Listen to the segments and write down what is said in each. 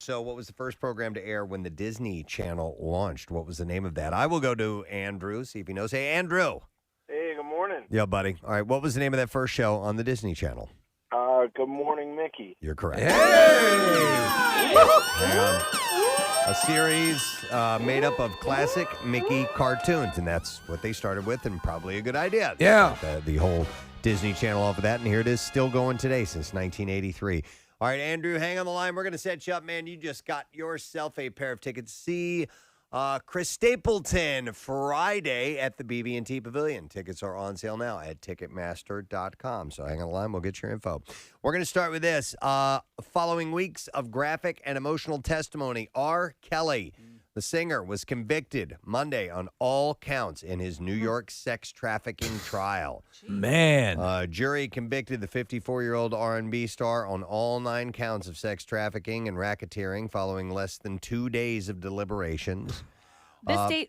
So what was the first program to air when the Disney Channel launched? What was the name of that? I will go to Andrew, see if he knows. Hey, Andrew. Hey, good morning. Yeah, buddy. All right, what was the name of that first show on the Disney Channel? Good morning, Mickey. You're correct. Hey! A series made up of classic Mickey cartoons, and that's what they started with, and probably a good idea. Yeah. The whole Disney Channel off of that, and here it is, still going today since 1983. All right, Andrew, hang on the line. We're going to set you up, man. You just got yourself a pair of tickets. See Chris Stapleton Friday at the BB&T Pavilion. Tickets are on sale now at Ticketmaster.com. So hang on the line. We'll get your info. We're going to start with this. Following weeks of graphic and emotional testimony, R. Kelly, the singer, was convicted Monday on all counts in his New York sex trafficking trial. Man. Jury convicted the 54-year-old R&B star on all 9 counts of sex trafficking and racketeering following less than 2 days of deliberations.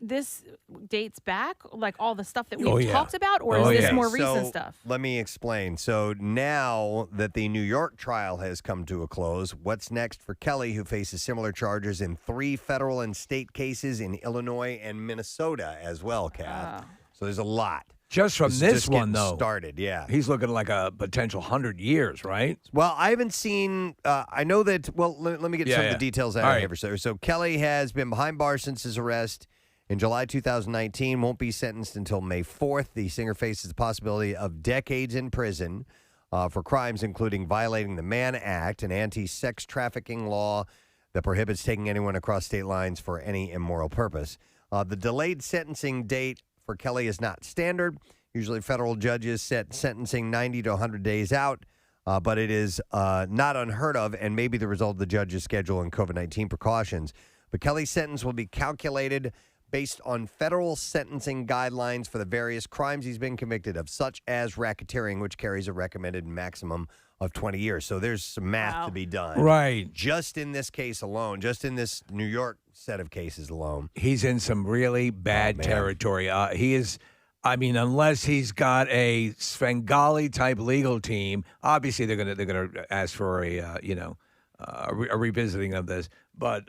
This dates back, like all the stuff that we've talked about, or is this more recent stuff? Let me explain. So now that the New York trial has come to a close, what's next for Kelly, who faces similar charges in 3 federal and state cases in Illinois and Minnesota as well, Kath? So there's a lot. Just from this one, though. Started, yeah. He's looking like a potential 100 years, right? Well, I haven't seen, I know that, well, let me get some of the details out of here. So Kelly has been behind bars since his arrest in July 2019, won't be sentenced until May 4th. The singer faces the possibility of decades in prison for crimes including violating the Mann Act, an anti-sex trafficking law that prohibits taking anyone across state lines for any immoral purpose. The delayed sentencing date for Kelly is not standard. Usually federal judges set sentencing 90 to 100 days out, but it is not unheard of and maybe the result of the judge's schedule and COVID-19 precautions. But Kelly's sentence will be calculated based on federal sentencing guidelines for the various crimes he's been convicted of, such as racketeering, which carries a recommended maximum of 20 years. So there's some math to be done. Right. Just in this case alone, just in this New York set of cases alone. He's in some really bad territory. He is, I mean, unless he's got a Svengali-type legal team, obviously they're gonna ask for a revisiting of this. But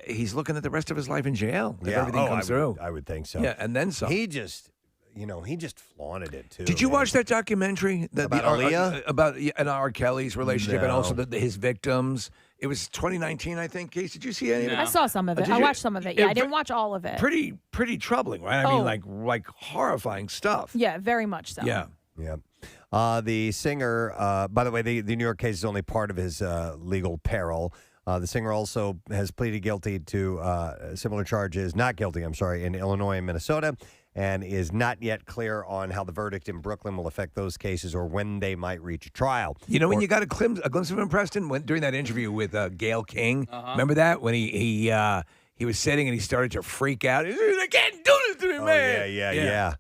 he's looking at the rest of his life in jail if everything comes through. I would think so. Yeah, and then some. He just flaunted it, too. Did you watch that documentary? About Aaliyah? About R. Kelly's relationship and No. also his victims? It was 2019, I think. Case, did you see any of it? I saw some of it. I watched some of it. Yeah, I didn't watch all of it. Pretty troubling, right? I mean, like horrifying stuff. Yeah, very much so. Yeah. Yeah. The singer, by the way, the New York case is only part of his legal peril. The singer also has pleaded guilty to similar charges, not guilty, in Illinois and Minnesota, and is not yet clear on how the verdict in Brooklyn will affect those cases or when they might reach a trial. You know, when you got a glimpse of him, Preston, during that interview with Gail King, remember that? When he was sitting and he started to freak out. They can't do this to me, man. Yeah.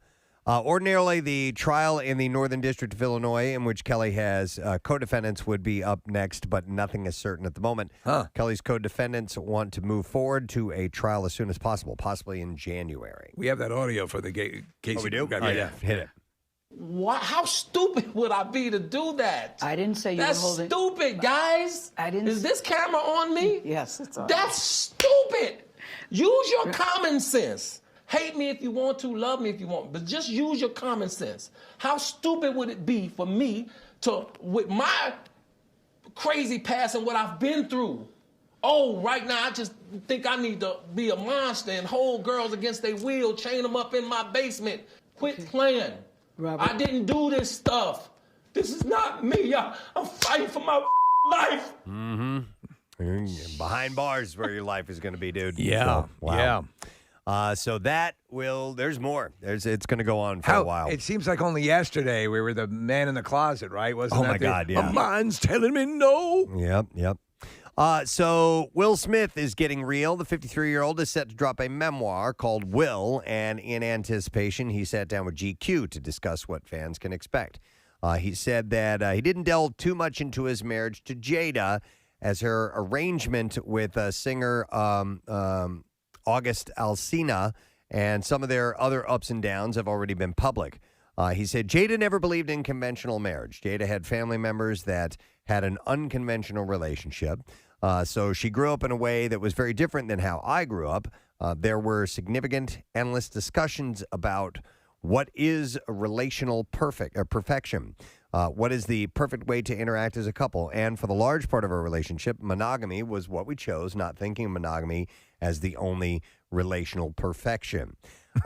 Ordinarily, the trial in the Northern District of Illinois, in which Kelly has co-defendants, would be up next, but nothing is certain at the moment. Kelly's co-defendants want to move forward to a trial as soon as possible, possibly in January. We have that audio for the case. Oh, we do? Yeah. Hit it. How stupid would I be to do that? I didn't say you That's were holding. stupid, guys. I didn't. Is this camera on me? Yes, it's on. That's stupid. Use your common sense. Hate me if you want to, love me if you want, but just use your common sense. How stupid would it be for me to, with my crazy past and what I've been through, right now I just think I need to be a monster and hold girls against their will, chain them up in my basement. Quit playing. Robert. I didn't do this stuff. This is not me. I'm fighting for my life. Mm-hmm. Behind bars is where your life is going to be, dude. Yeah. So, wow. So that there's more. It's going to go on for a while. It seems like only yesterday we were the man in the closet, right? Wasn't that my God, yeah. My mind's telling me no. Yep. So Will Smith is getting real. The 53-year-old is set to drop a memoir called Will, and in anticipation, he sat down with GQ to discuss what fans can expect. He said that he didn't delve too much into his marriage to Jada, as her arrangement with singer August Alsina and some of their other ups and downs have already been public. He said Jada never believed in conventional marriage. Jada had family members that had an unconventional relationship. So she grew up in a way that was very different than how I grew up. There were significant, endless discussions about what is a relational perfection. What is the perfect way to interact as a couple? And for the large part of our relationship, monogamy was what we chose, not thinking of monogamy as the only relational perfection.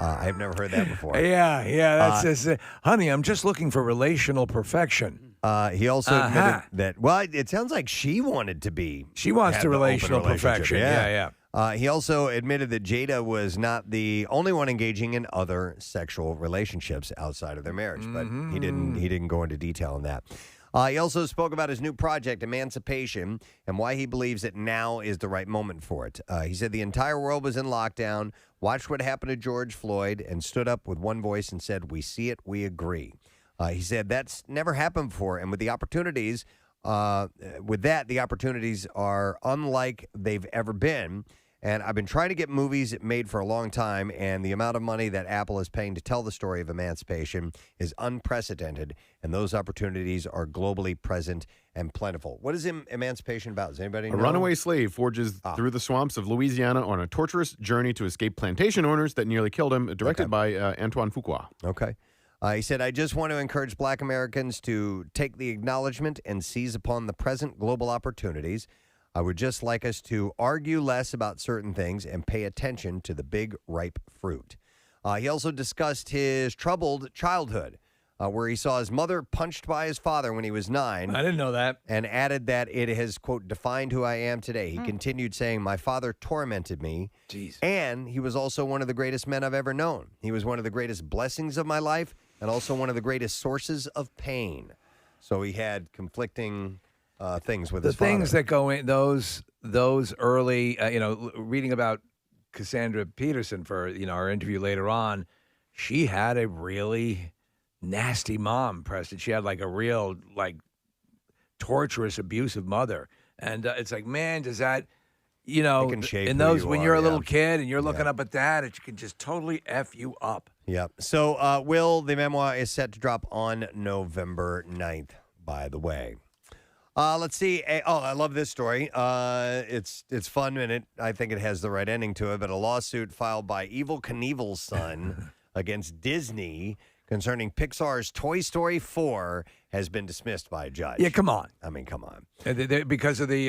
I've never heard that before. Yeah, that says, honey, I'm just looking for relational perfection. He also admitted that, well, it sounds like she wanted to be. She wants the relational perfection. Yeah. He also admitted that Jada was not the only one engaging in other sexual relationships outside of their marriage, but he didn't go into detail on that. He also spoke about his new project, Emancipation, and why he believes that now is the right moment for it. He said the entire world was in lockdown, watched what happened to George Floyd, and stood up with one voice and said, "We see it, we agree." He said that's never happened before, and with the opportunities, the opportunities are unlike they've ever been. And I've been trying to get movies made for a long time, and the amount of money that Apple is paying to tell the story of emancipation is unprecedented, and those opportunities are globally present and plentiful. What is emancipation about? Does anybody know? A runaway slave forges through the swamps of Louisiana on a torturous journey to escape plantation owners that nearly killed him, directed by Antoine Fuqua. Okay. He said, I just want to encourage Black Americans to take the acknowledgement and seize upon the present global opportunities. I would just like us to argue less about certain things and pay attention to the big, ripe fruit. He also discussed his troubled childhood, where he saw his mother punched by his father when he was 9. I didn't know that. And added that it has, quote, defined who I am today. He continued saying, my father tormented me. Jeez. And he was also one of the greatest men I've ever known. He was one of the greatest blessings of my life and also one of the greatest sources of pain. So he had conflicting things with his father. The things that go in those early, reading about Cassandra Peterson for, our interview later on, she had a really nasty mom, Preston. She had like a real, torturous, abusive mother. And it's like, man, does that, can shape in who those, you when are, you're a little kid and you're looking up at that, it can just totally F you up. Yep. So, Will, the memoir is set to drop on November 9th, by the way. Let's see. I love this story. It's fun, and I think it has the right ending to it. But a lawsuit filed by Evel Knievel's son against Disney concerning Pixar's Toy Story 4 has been dismissed by a judge. Yeah, come on. I mean, come on. Because of the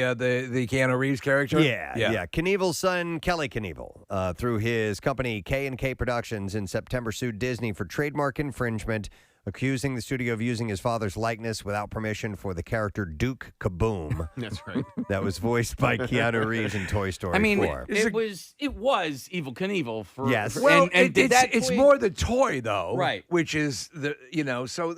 Keanu Reeves character? Yeah. Knievel's son, Kelly Knievel, through his company K&K Productions in September, sued Disney for trademark infringement, accusing the studio of using his father's likeness without permission for the character Duke Kaboom. That's right. That was voiced by Keanu Reeves in Toy Story 4. It was Evel Knievel for. Yes. It's more the toy though, right? Which is the so.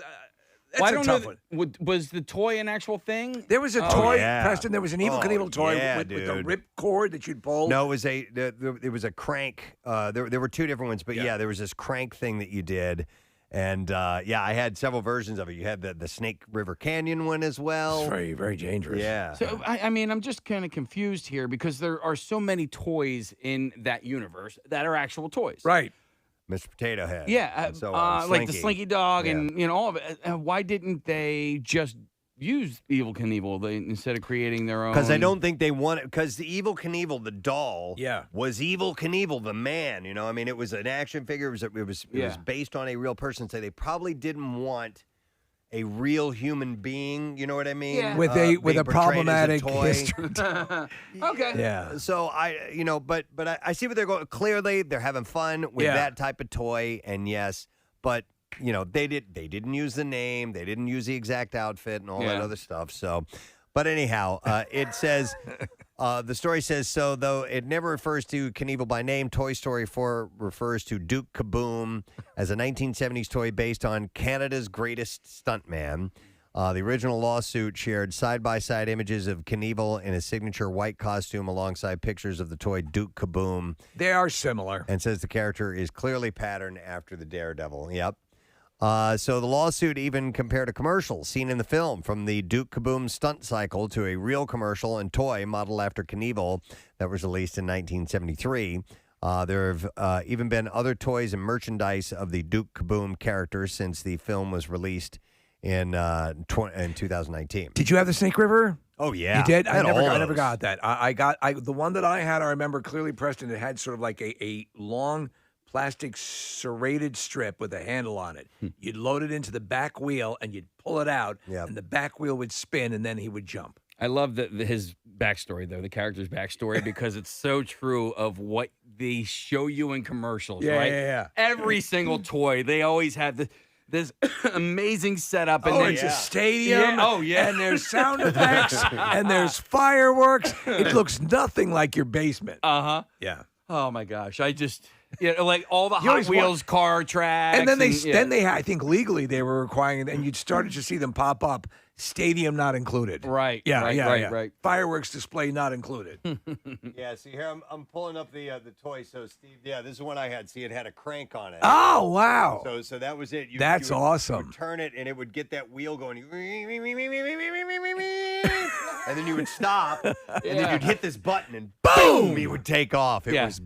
Well, I don't know. Was the toy an actual thing? There was a toy, Preston. There was an Evel Knievel toy with a rip cord that you'd pull. No, it was a crank. There were two different ones, but there was this crank thing that you did. And, I had several versions of it. You had the Snake River Canyon one as well. It's very, very dangerous. Yeah. So, I'm just kind of confused here because there are so many toys in that universe that are actual toys. Right. Mr. Potato Head. Yeah. And so like the Slinky Dog and, all of it. Why didn't they just use Evel Knievel instead of creating their own? Because I don't think they wanted. Because the Evel Knievel, the doll, Yeah. was Evel Knievel, the man. You know, I mean, it was an action figure. It was based on a real person. So they probably didn't want a real human being. You know what I mean? Yeah. With a being problematic portrayed as a toy. history. Okay. Yeah. So but I see what they're going. Clearly, they're having fun with that type of toy, and yes, but. They didn't use the name, they didn't use the exact outfit and all that other stuff. So, but anyhow, it says, the story says, so though it never refers to Knievel by name, Toy Story 4 refers to Duke Kaboom as a 1970s toy based on Canada's greatest stuntman. The original lawsuit shared side-by-side images of Knievel in his signature white costume alongside pictures of the toy Duke Kaboom. They are similar. And says the character is clearly patterned after the Daredevil. Yep. So the lawsuit even compared a commercial seen in the film from the Duke Kaboom stunt cycle to a real commercial and toy modeled after Knievel that was released in 1973. There have even been other toys and merchandise of the Duke Kaboom character since the film was released in 2019. Did you have the Snake River? Oh yeah, You did? I had all never those. got that. I got the one that I had. I remember clearly, Preston. It had sort of like a long plastic serrated strip with a handle on it. You'd load it into the back wheel and you'd pull it out, and the back wheel would spin, and then he would jump. I love his backstory, though, the character's backstory, because it's so true of what they show you in commercials, right? Yeah. Every single toy, they always have this amazing setup. And then, it's a stadium. Yeah. Oh, yeah. And there's sound effects, and there's fireworks. It looks nothing like your basement. Uh-huh. Yeah. Oh, my gosh. Like all the You Hot always Wheels car tracks. And then they I think legally they were requiring, and you'd started to see them pop up. Stadium not included. Right. Yeah. Right. Fireworks display not included. Yeah, see here I'm pulling up the toy. So Steve, this is one I had. See, it had a crank on it. Oh wow! So that was it. That's awesome. You would turn it and it would get that wheel going, and then you would stop, and then you'd hit this button, and boom, he would take off. It was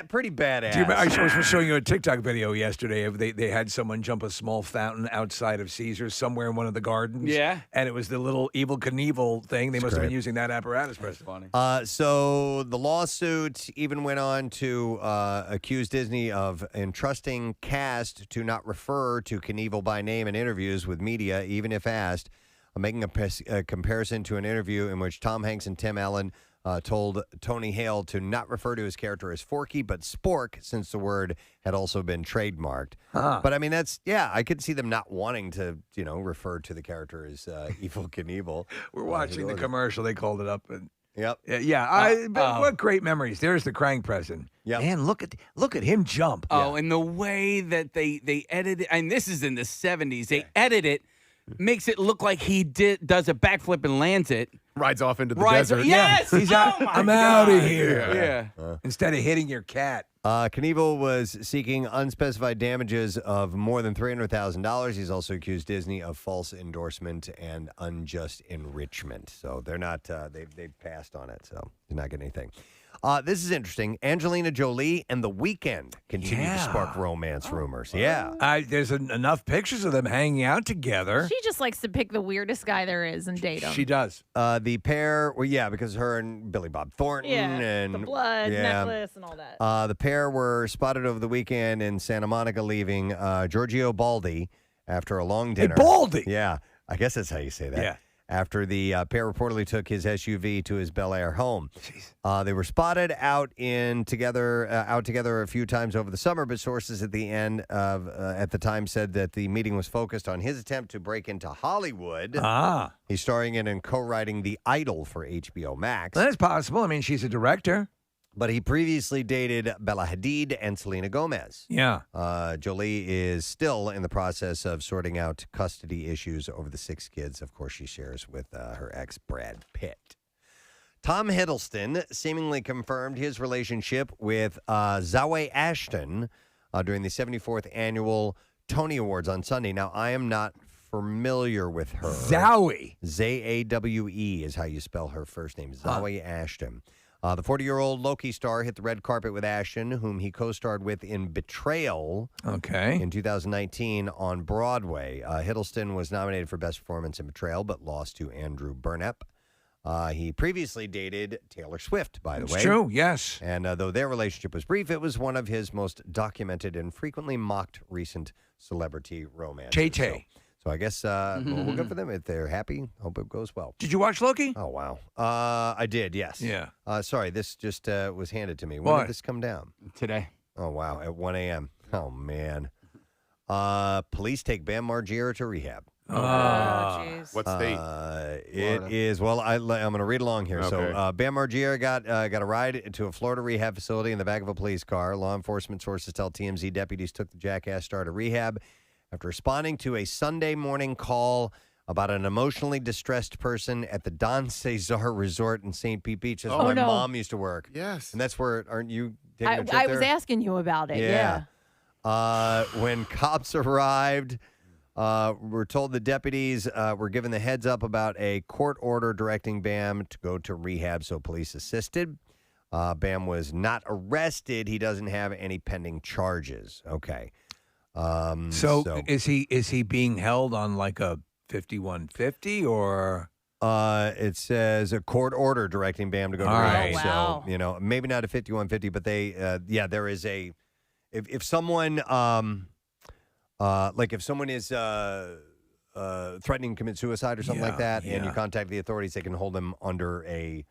pretty badass. Do you remember, I was showing you a TikTok video yesterday of they had someone jump a small fountain outside of Caesars somewhere in one of the gardens. Yeah. And it was the little Evel Knievel thing. They must have been using that apparatus. That's funny. So the lawsuit even went on to accuse Disney of entrusting cast to not refer to Knievel by name in interviews with media, even if asked, making a comparison to an interview in which Tom Hanks and Tim Allen told Tony Hale to not refer to his character as Forky, but Spork, since the word had also been trademarked. But I mean, I could see them not wanting to, refer to the character as Evel Knievel. We're watching the commercial. They called it up. And Yep. What great memories. There's the crank Preston. Yep. Man, look at him jump. Oh, and the way that they edit it, and this is in the 70s, they edit it, makes it look like he does a backflip and lands it. Rides off into the desert. Yes! He's out. I'm out of here. Yeah. Instead of hitting your cat. Knievel was seeking unspecified damages of more than $300,000. He's also accused Disney of false endorsement and unjust enrichment. So they're not, they've passed on it, so they're not getting anything. This is interesting. Angelina Jolie and The Weeknd continue to spark romance rumors. Yeah. There's enough pictures of them hanging out together. She just likes to pick the weirdest guy there is and date him. She does. The pair, because her and Billy Bob Thornton and the blood necklace and all that. The pair were spotted over the weekend in Santa Monica leaving Giorgio Baldi after a long dinner. Hey, Baldi! Yeah, I guess that's how you say that. Yeah. After the pair reportedly took his SUV to his Bel Air home. They were spotted out together a few times over the summer, but sources at the time said that the meeting was focused on his attempt to break into Hollywood. He's starring in and co-writing The Idol for HBO Max. That's possible. I mean, she's a director. But he previously dated Bella Hadid and Selena Gomez. Yeah. Jolie is still in the process of sorting out custody issues over the 6 kids, of course, she shares with her ex, Brad Pitt. Tom Hiddleston seemingly confirmed his relationship with Zawe Ashton during the 74th annual Tony Awards on Sunday. Now, I am not familiar with her. Zawe. Zawe is how you spell her first name, Zawe Ashton. The 40-year-old Loki star hit the red carpet with Ashton, whom he co-starred with in Betrayal in 2019 on Broadway. Hiddleston was nominated for Best Performance in Betrayal, but lost to Andrew Burnap. He previously dated Taylor Swift, by the way. It's true, yes. And though their relationship was brief, it was one of his most documented and frequently mocked recent celebrity romances. Tay-Tay. So I guess we'll go for them. If they're happy, hope it goes well. Did you watch Loki? Oh, wow. I did, yes. Yeah. Sorry, this just was handed to me. When did this come down? Today. Oh, wow. At 1 a.m. Oh, man. Police take Bam Margera to rehab. Oh, jeez. What state? It is, well, I'm going to read along here. Okay. So Bam Margera got a ride to a Florida rehab facility in the back of a police car. Law enforcement sources tell TMZ deputies took the jackass star to rehab after responding to a Sunday morning call about an emotionally distressed person at the Don Cesar Resort in St. Pete Beach. That's where my mom used to work. Yes. And that's where, aren't you taking a trip I there? was asking you about it, yeah. When cops arrived, we're told the deputies were given the heads up about a court order directing Bam to go to rehab, so police assisted. Bam was not arrested. He doesn't have any pending charges. Okay. So is he being held on like a 5150 or? It says a court order directing Bam to go to rehab. Wow. So, maybe not a 5150, but there is a, if someone, if someone is threatening to commit suicide or something like that, and you contact the authorities, they can hold them under a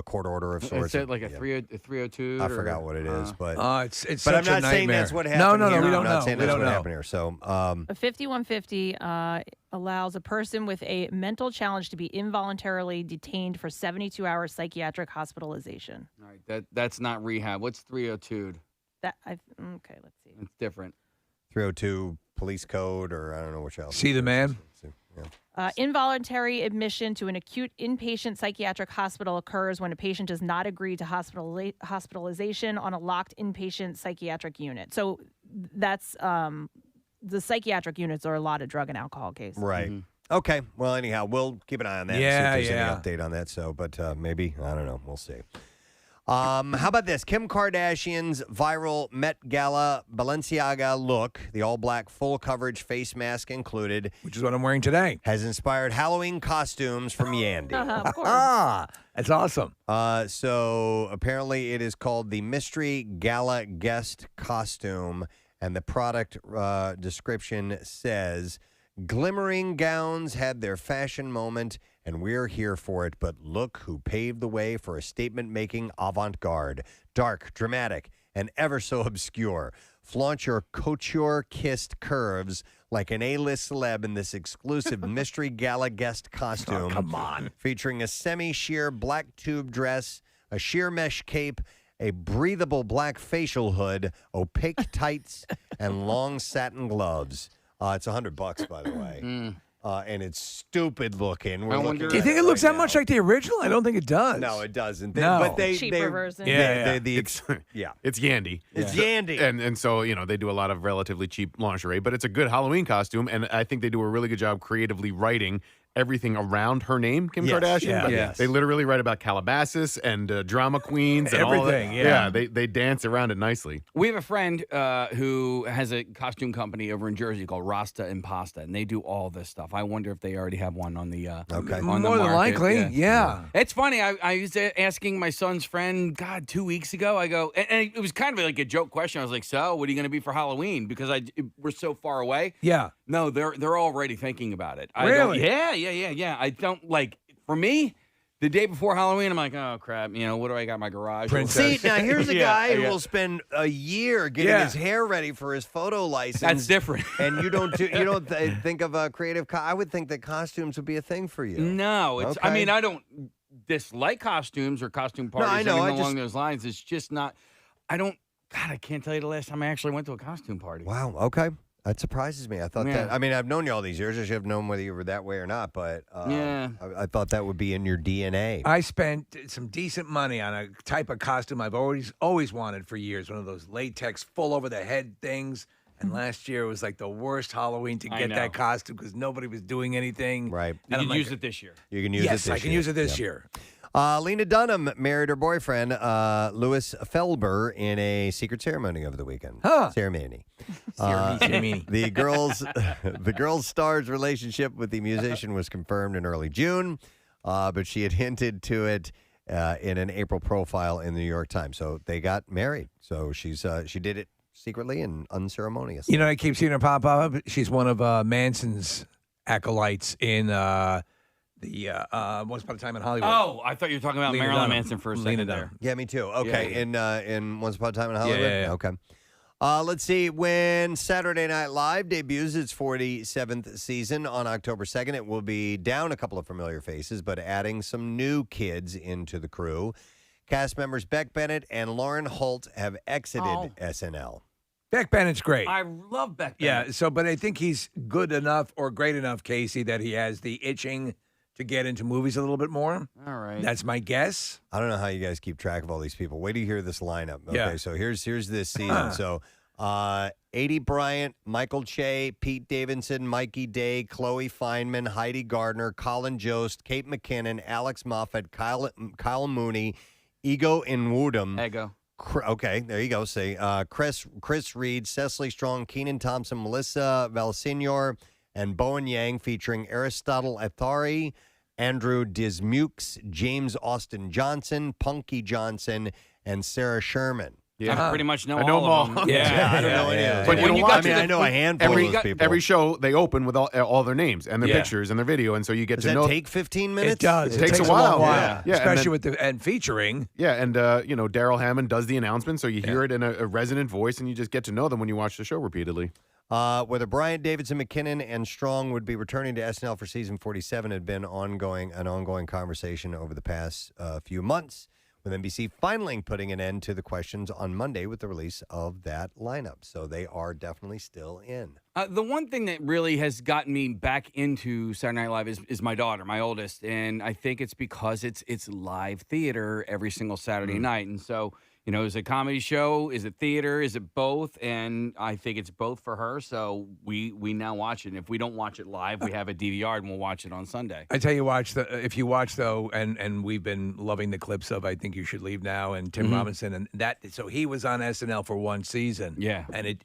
court order of sorts. Is it like a 302? I forgot what it is, but it's but I'm such a not saying nightmare. that's what happened. No, here. we don't I'm know. not saying We that's don't what know. happened here. So, A 5150 allows a person with a mental challenge to be involuntarily detained for 72 hours psychiatric hospitalization. All right, that's not rehab. What's 302? Okay, let's see. It's different. 302 police code, or I don't know which else. See the man? Involuntary admission to an acute inpatient psychiatric hospital occurs when a patient does not agree to hospitalization on a locked inpatient psychiatric unit. So that's the psychiatric units are a lot of drug and alcohol cases. Right. Okay. Well, anyhow, we'll keep an eye on that. Yeah, see if there's yeah. any update on that. So, but maybe, I don't know. We'll see. How about this? Kim Kardashian's viral Met Gala Balenciaga look, the all-black full coverage face mask included, Which is what I'm wearing today. has inspired Halloween costumes from Yandy. Of course. That's awesome. So apparently it is called the Mystery Gala Guest Costume, and the product description says, glimmering gowns had their fashion moment, and we're here for it, but look who paved the way for a statement-making avant-garde. Dark, dramatic, and ever so obscure. Flaunt your couture-kissed curves like an A-list celeb in this exclusive Mystery Gala Guest costume. Oh, come on. Featuring a semi-sheer black tube dress, a sheer mesh cape, a breathable black facial hood, opaque tights, and long satin gloves. It's $100, by the way. And it's stupid looking. We're looking Do you at think it looks right that much like the original? I don't think it does. No, it doesn't. No. But they Cheaper version. It's Yandy. It's Yandy. And so, they do a lot of relatively cheap lingerie, but it's a good Halloween costume, and I think they do a really good job creatively writing everything around her name, Kim Kardashian. Yeah. But Yes. they literally write about Calabasas and drama queens and Everything, all yeah. they dance around it nicely. We have a friend who has a costume company over in Jersey called Rasta and Pasta, and they do all this stuff. I wonder if they already have one on the Okay. on More the than market. likely, yeah. It's funny. I was asking my son's friend, 2 weeks ago. I go, and it was kind of like a joke question. I was like, "So, what are you going to be for Halloween?" Because we're so far away. Yeah. No, they're already thinking about it. Really? Yeah. I don't for me. The day before Halloween, I'm like, oh crap! What do I got in my garage? Princess. See, now here's a Yeah, guy who yeah. will spend a year getting Yeah. his hair ready for his photo license. That's different. And you don't think of a creative. I would think that costumes would be a thing for you. No, it's. I Okay. mean, I don't dislike costumes or costume parties I or know, anything along those lines. It's just not. I can't tell you the last time I actually went to a costume party. Wow. Okay. That surprises me. I thought Yeah. that. I mean, I've known you all these years. I should have known whether you were that way or not. But Yeah. I thought that would be in your DNA. I spent some decent money on a type of costume I've always wanted for years. One of those latex full over the head things. And last year was like the worst Halloween to I get know. that costume because nobody was doing anything. Right. You And I'm can like, use it this year. You can use it yes, this I can year. use it this Yep. year. Lena Dunham married her boyfriend, Louis Felber, in a secret ceremony over the weekend. Huh. Ceremony. Ceremony. The girls' star's relationship with the musician was confirmed in early June, but she had hinted to it in an April profile in the New York Times. So they got married. So she did it secretly and unceremoniously. I keep seeing her pop up. She's one of Manson's acolytes in the Once Upon a Time in Hollywood. Oh, I thought you were talking about Lena Marilyn Dunham. Manson for a Lena second Dunham. there. Yeah, me too. Okay, in Once Upon a Time in Hollywood. yeah. Okay. Let's see. When Saturday Night Live debuts its 47th season on October 2nd, it will be down a couple of familiar faces, but adding some new kids into the crew. Cast members Beck Bennett and Lauren Holt have exited SNL. Beck Bennett's great. I love Beck. Yeah, but I think he's good enough or great enough, Casey, that he has the itching to get into movies a little bit more. All right. That's my guess. I don't know how you guys keep track of all these people. Wait till you hear this lineup. Okay, Yeah. so here's this season. So, Adie Bryant, Michael Che, Pete Davidson, Mikey Day, Chloe Fineman, Heidi Gardner, Colin Jost, Kate McKinnon, Alex Moffat, Kyle Mooney, Ego Nwudum. Ego. Okay, there you go. Say Chris Reed, Cecily Strong, Keenan Thompson, Melissa Valsignor, and Bowen Yang, featuring Aristotle Athari, Andrew Dismukes, James Austin Johnson, Punky Johnson, and Sarah Sherman. Yeah, I pretty much know I know all them of all. them. Yeah, I don't know any of those. But Yeah. you know When you what? got I mean, to I know a handful of those people. Every show they open with all their names and their pictures and their video, and so you get Does to that know. take 15 minutes? It does. It takes a while. long Yeah. Yeah, and especially then- with and featuring. Yeah, and Daryl Hammond does the announcement, so you hear it in a resonant voice, and you just get to know them when you watch the show repeatedly. Whether Bryant, Davidson, McKinnon, and Strong would be returning to SNL for season 47 had been an ongoing conversation over the past few months, with NBC finally putting an end to the questions on Monday with the release of that lineup. So they are definitely still in. The one thing that really has gotten me back into Saturday Night Live is my daughter, my oldest, and I think it's because it's live theater every single Saturday night, and so. Is it a comedy show? Is it theater? Is it both? And I think it's both for her. So we now watch it. And if we don't watch it live, we have a DVR and we'll watch it on Sunday. I tell you, if you watch though, and we've been loving the clips of I Think You Should Leave Now and Tim Robinson, and that. So he was on SNL for one season. Yeah, and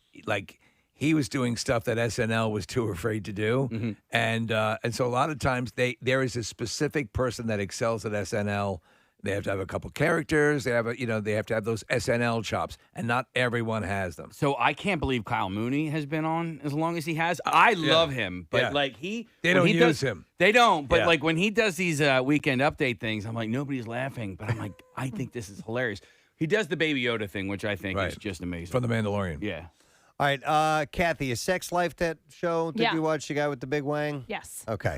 he was doing stuff that SNL was too afraid to do, and so a lot of times there is a specific person that excels at SNL. They have to have a couple characters. They have they have to have those SNL chops, and not everyone has them. So I can't believe Kyle Mooney has been on as long as he has. I love him, but they don't use him. They don't. But when he does these weekend update things, I'm like, nobody's laughing, but I'm like, I think this is hilarious. He does the Baby Yoda thing, which I think is just amazing. From The Mandalorian. Yeah. All right, Kathy, is Sex Life that show? Did Yeah. you watch the guy with the big wang? Yes. Okay.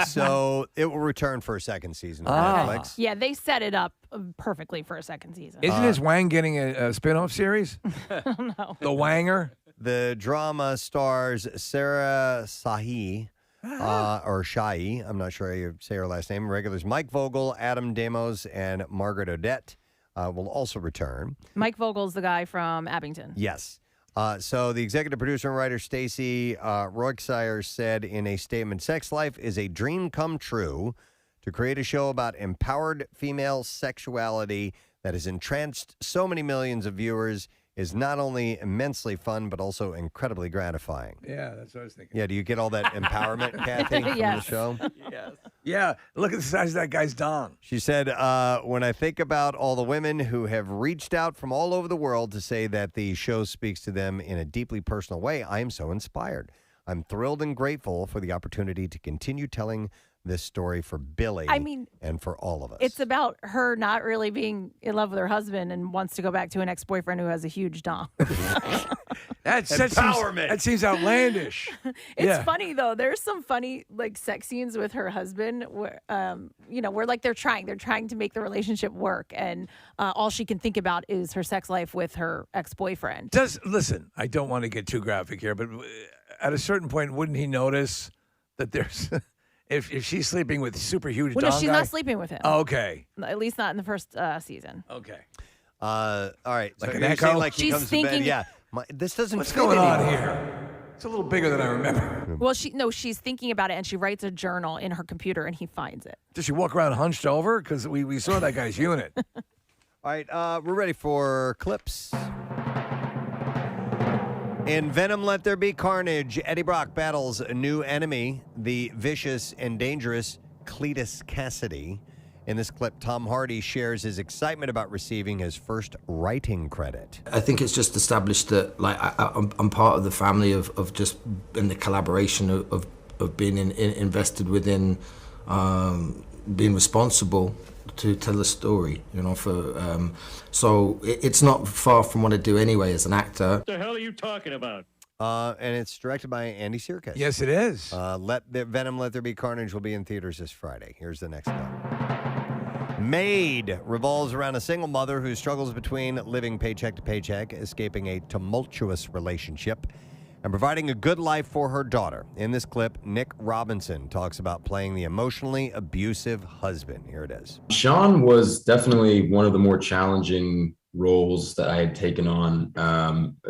So it will return for a second season on Netflix. Yeah, they set it up perfectly for a second season. Isn't his Wang getting a spin-off series? No. The Wanger? The drama stars Sarah Sahi, or Shai, I'm not sure how you say her last name. Regulars Mike Vogel, Adam Damos, and Margaret Odette will also return. Mike Vogel's the guy from Abington. Yes. So the executive producer and writer Stacey Roixire said in a statement, Sex Life is a dream come true to create a show about empowered female sexuality that has entranced so many millions of viewers is not only immensely fun, but also incredibly gratifying. Yeah, that's what I was thinking. Yeah, do you get all that empowerment, Kathy, from the Yes. show? Yes. Yeah, look at the size of that guy's dong. She said, when I think about all the women who have reached out from all over the world to say that the show speaks to them in a deeply personal way, I am so inspired. I'm thrilled and grateful for the opportunity to continue telling this story for Billy and for all of us. It's about her not really being in love with her husband and wants to go back to an ex-boyfriend who has a huge dong. Empowerment. That seems outlandish. It's funny though. There's some funny sex scenes with her husband where where they're trying to make the relationship work, and all she can think about is her sex life with her ex-boyfriend. Listen, I don't want to get too graphic here, but at a certain point, wouldn't he notice that there's if she's sleeping with super huge Well, dong no, she's guy? not sleeping with him. Oh, okay. At least not in the first season. Okay. All right. Like so an you're echo? saying like he She's comes to bed. thinking- Yeah. This doesn't What's fit going on anymore. here? It's a little bigger than I remember. Well, she's thinking about it, and she writes a journal in her computer, and he finds it. Does she walk around hunched over? Because we saw that guy's unit. All right, we're ready for clips. In Venom, Let There Be Carnage, Eddie Brock battles a new enemy, the vicious and dangerous Cletus Cassidy. In this clip, Tom Hardy shares his excitement about receiving his first writing credit. I think it's just established that I'm part of the family of just in the collaboration of being invested within being responsible to tell a story, so it's not far from what I do anyway as an actor. What the hell are you talking about? And it's directed by Andy Serkis. Yes, it is. Venom, Let There Be Carnage will be in theaters this Friday. Here's the next clip. Maid revolves around a single mother who struggles between living paycheck to paycheck, escaping a tumultuous relationship, and providing a good life for her daughter. In this clip, Nick Robinson talks about playing the emotionally abusive husband. Here it is. Sean was definitely one of the more challenging roles that I had taken on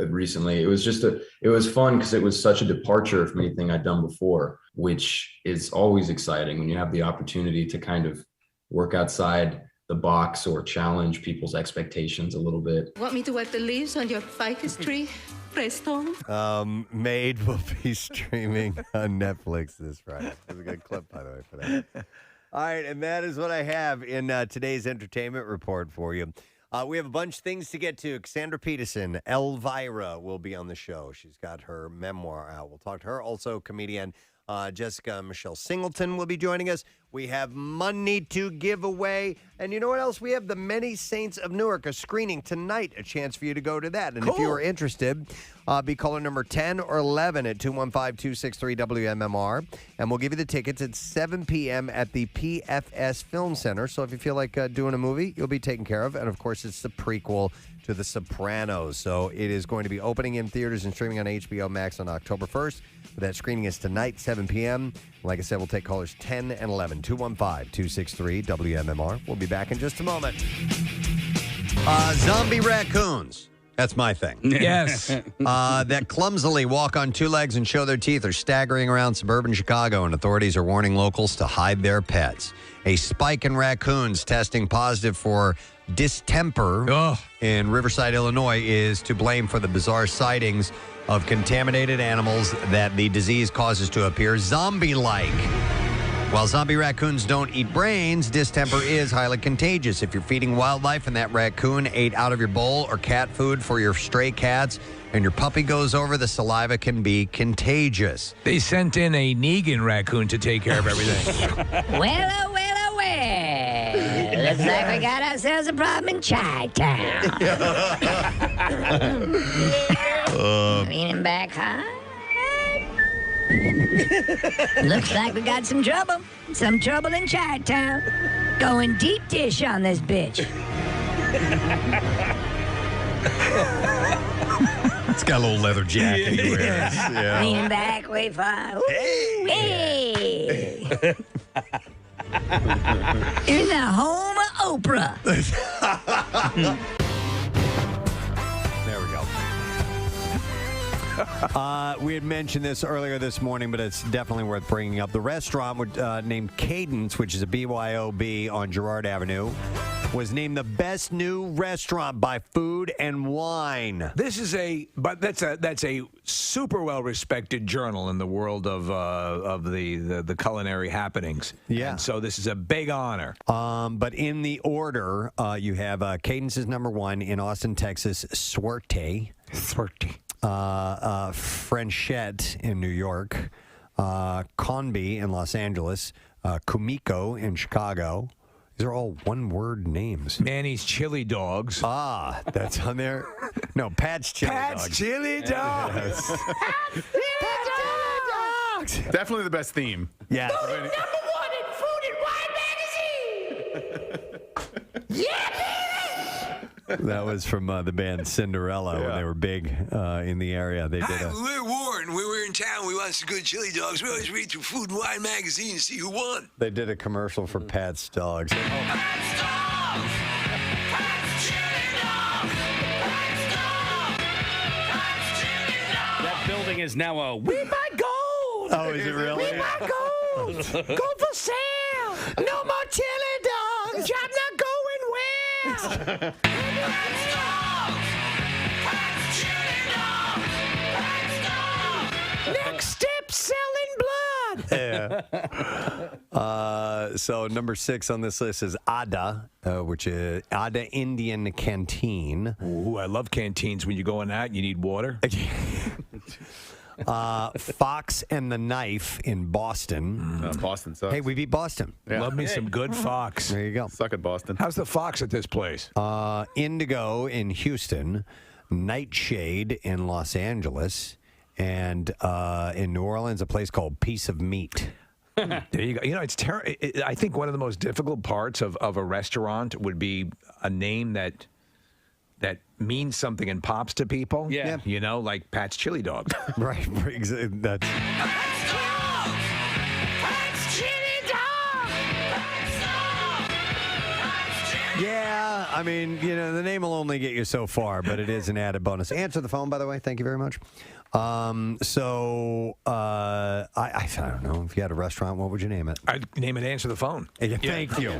recently. It was fun because it was such a departure from anything I'd done before, which is always exciting when you have the opportunity to kind of work outside the box or challenge people's expectations a little bit. Want me to wipe the leaves on your ficus tree, Preston? Maid will be streaming on Netflix this Friday. That's a good clip, by the way, for that. All right, and that is what I have in today's entertainment report for you. We have a bunch of things to get to. Cassandra Peterson, Elvira, will be on the show. She's got her memoir out. We'll talk to her. Also, comedian Jessica Singleton will be joining us. We have money to give away. And you know what else? We have the Many Saints of Newark, a screening tonight, a chance for you to go to that. And if you are interested, be caller number 10 or 11 at 215-263-WMMR. And we'll give you the tickets at 7 p.m. at the PFS Film Center. So if you feel like doing a movie, you'll be taken care of. And, of course, it's the prequel to The Sopranos. So it is going to be opening in theaters and streaming on HBO Max on October 1st. That screening is tonight, 7 p.m. Like I said, we'll take callers 10 and 11, 215-263-WMMR. We'll be back in just a moment. Zombie raccoons. That's my thing. Yes. That clumsily walk on two legs and show their teeth are staggering around suburban Chicago, and authorities are warning locals to hide their pets. A spike in raccoons testing positive for distemper in Riverside, Illinois, is to blame for the bizarre sightings of contaminated animals that the disease causes to appear zombie-like. While zombie raccoons don't eat brains, distemper is highly contagious. If you're feeding wildlife and that raccoon ate out of your bowl or cat food for your stray cats and your puppy goes over, the saliva can be contagious. They sent in a Negan raccoon to take care of everything. Well. Looks like we got ourselves a problem in Chi-Town. Leaning back high. Looks like we got some trouble. Some trouble in Chi-Town. Going deep dish on this bitch. It's got a little leather jacket he wears. Yeah. Leaning back way far. Ooh, hey. In the home of Oprah. There we go. We had mentioned this earlier this morning, but it's definitely worth bringing up. The restaurant named Cadence, which is a BYOB on Girard Avenue, was named the best new restaurant by Food and Wine. That's a super well respected journal in the world of the culinary happenings. Yeah. And so this is a big honor. But in the order, you have Cadence is number one in Austin, Texas. Suerte. Frenchette in New York. Conby in Los Angeles. Kumiko in Chicago. These are all one-word names. Manny's Chili Dogs. That's on there. No, Pat's Chili Dogs. Pat's Chili Dogs. Yes. Pat's Chili Dogs. Definitely the best theme. Yeah. Voted number one in Food and Wine magazine. Yeah, baby. That was from the band Cinderella when they were big in the area. They did We're Warren. When we're in town, we want some good chili dogs. We always read through Food and Wine magazine to see who won. They did a commercial for Pat's Dogs. Pat's Dogs. Pat's Chili Dogs. Pat's Dogs. Pat's Chili Dogs. That building is now a We Buy Gold. Oh, is it really? We buy gold. Gold for sale. No more chili dogs. Job not going well. Pat's Dogs. Pat's Chili Dogs. Pat's Dogs. Next step, selling blood. So number 6 on this list is Ada, which is Ada Indian Canteen. Ooh, I love canteens. When you're going out, you need water. Fox and the Knife in Boston. Boston sucks. Hey, we beat Boston. Yeah. Love me some good fox. There you go. Suck at Boston. How's the fox at this place? Indigo in Houston. Nightshade in Los Angeles. And in New Orleans, a place called Piece of Meat. There you go. You know, it's I think one of the most difficult parts of a restaurant would be a name that means something and pops to people. Yeah. You know, like Pat's Chili Dogs. Right. That's... Pat's Dogs. Pat's Chili Dogs. Pat's Dogs. Pat's Chili Yeah, I mean, the name will only get you so far, but it is an added bonus. Answer the phone, by the way. Thank you very much. I don't know. If you had a restaurant, what would you name it? I'd name it Answer the Phone. Thank you.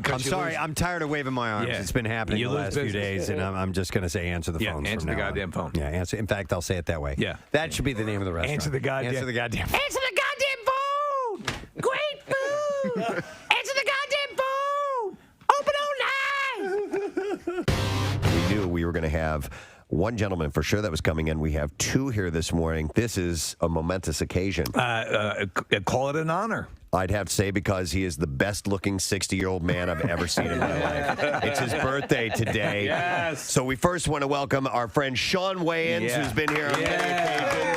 I'm sorry. I'm tired of waving my arms. Yeah. It's been happening You the lose last few business. days, and I'm just going to say Answer the phone. Answer the goddamn phone. Yeah, answer. In fact, I'll say it that way. Yeah. That should be the name of the restaurant. Answer the goddamn. Answer the goddamn. Answer the goddamn phone! Great food! Answer the goddamn phone! Open online! We knew we were going to have one gentleman for sure that was coming in. We have two here this morning. This is a momentous occasion. Call it an honor. I'd have to say because he is the best-looking 60-year-old man I've ever seen in my life. It's his birthday today. Yes. So we first want to welcome our friend Sean Wayans, who's been here on many occasions.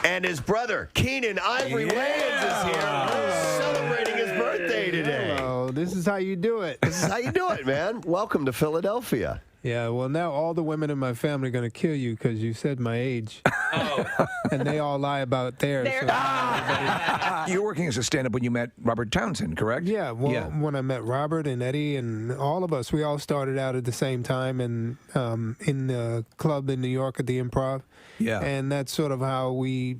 And his brother, Keenan Ivory Wayans, is here celebrating his birthday today. Oh, this is how you do it. This is how you do it, man. Welcome to Philadelphia. Yeah, well, now all the women in my family are going to kill you because you said my age. Oh. And they all lie about theirs. You're working as a stand-up when you met Robert Townsend, correct? Yeah, well, when I met Robert and Eddie and all of us, we all started out at the same time and in the club in New York at the Improv. Yeah. And that's sort of how we,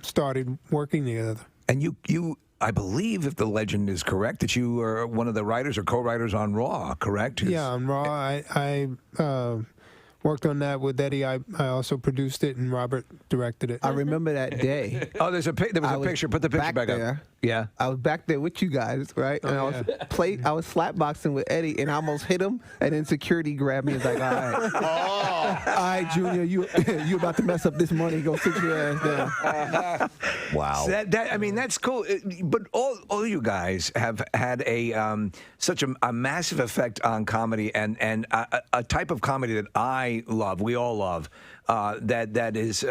started working together. And you, I believe, if the legend is correct, that you are one of the writers or co-writers on Raw, correct? Yeah, on Raw. I worked on that with Eddie. I also produced it, and Robert directed it. I remember that day. Oh, there was a picture. Put the picture back up. Yeah. I was back there with you guys, right? And I was slapboxing with Eddie, and I almost hit him, and then security grabbed me and was like, all right. All right, Junior, you about to mess up this money. Go sit your ass down. Wow. So that's cool. But all you guys have had such a massive effect on comedy and a type of comedy that I love, we all love, that is,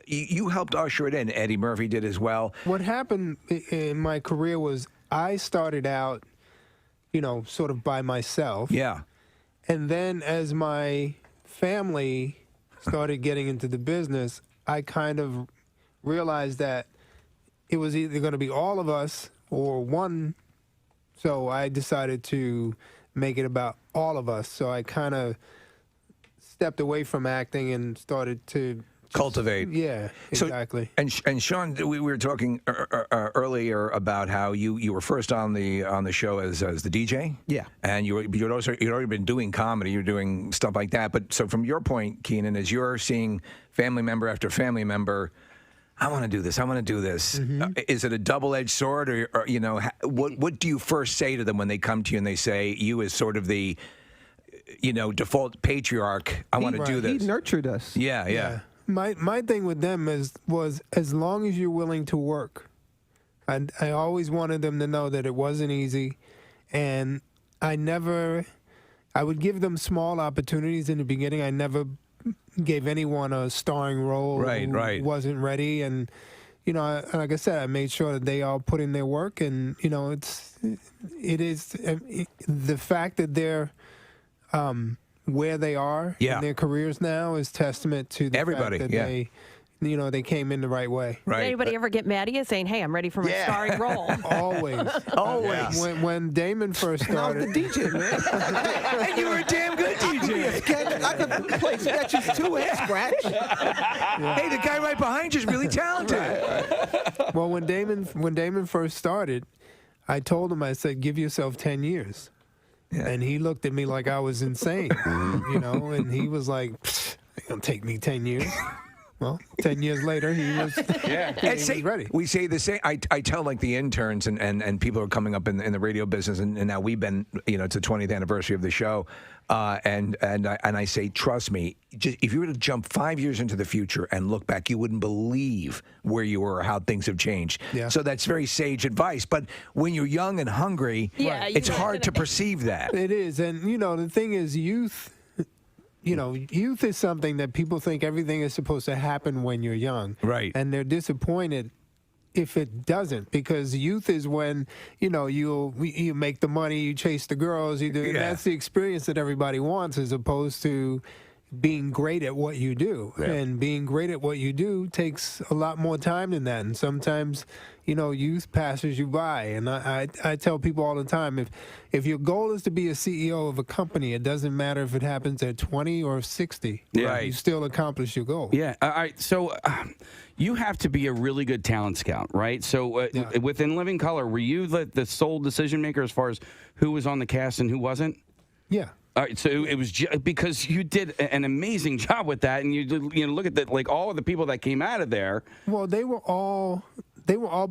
you helped usher it in. Eddie Murphy did as well. What happened in my career was I started out, sort of by myself. Yeah. And then as my family started getting into the business, I kind of realized that it was either going to be all of us or one. So I decided to make it about all of us. So I kind of stepped away from acting and started to cultivate. Yeah, exactly. So, and Sean, we were talking earlier about how you were first on the show as the DJ. Yeah. And you'd already been doing comedy. You're doing stuff like that. But so from your point, Keenan, as you're seeing family member after family member, I want to do this. I want to do this. Mm-hmm. Is it a double-edged sword, or what do you first say to them when they come to you and they say you as sort of the default patriarch? I want to do this. He nurtured us. Yeah. My thing with them was as long as you're willing to work. I always wanted them to know that it wasn't easy, and I would give them small opportunities in the beginning. I never gave anyone a starring role who wasn't ready, and like I said, I made sure that they all put in their work, and it is the fact that they're where they are in their careers now is testament to the fact that they came in the right way. Did anybody ever get mad at you saying, "Hey, I'm ready for my starring role"? Always. Yeah. When Damon first started, I was the DJ, man. And you were a damn good DJ. I could play sketches too and scratch. Hey, the guy right behind you is really talented. Well, when Damon first started, I told him, I said, "Give yourself 10 years." Yeah. And he looked at me like I was insane, and he was like, "It's gonna take me 10 years." Well, 10 years later, he was ready. We say the same. I tell like the interns and people who are coming up in the radio business, and now we've been, it's the 20th anniversary of the show, and I say, trust me, if you were to jump 5 years into the future and look back, you wouldn't believe where you were or how things have changed. Yeah. So that's very sage advice. But when you're young and hungry, it's hard to perceive that. It is, and the thing is, youth is something that people think everything is supposed to happen when you're young. Right. And they're disappointed if it doesn't, because youth is when, you make the money, you chase the girls, you do. And that's the experience that everybody wants, as opposed to, being great at what you do. Yeah. And being great at what you do takes a lot more time than that. And sometimes, youth passes you by. And I tell people all the time, if your goal is to be a CEO of a company, it doesn't matter if it happens at 20 or 60. Yeah. You still accomplish your goal. Yeah. All right. So you have to be a really good talent scout, right? So within Living Color, were you the sole decision maker as far as who was on the cast and who wasn't? Yeah. All right, so it was because you did an amazing job with that, and you look at all of the people that came out of there. Well, they were all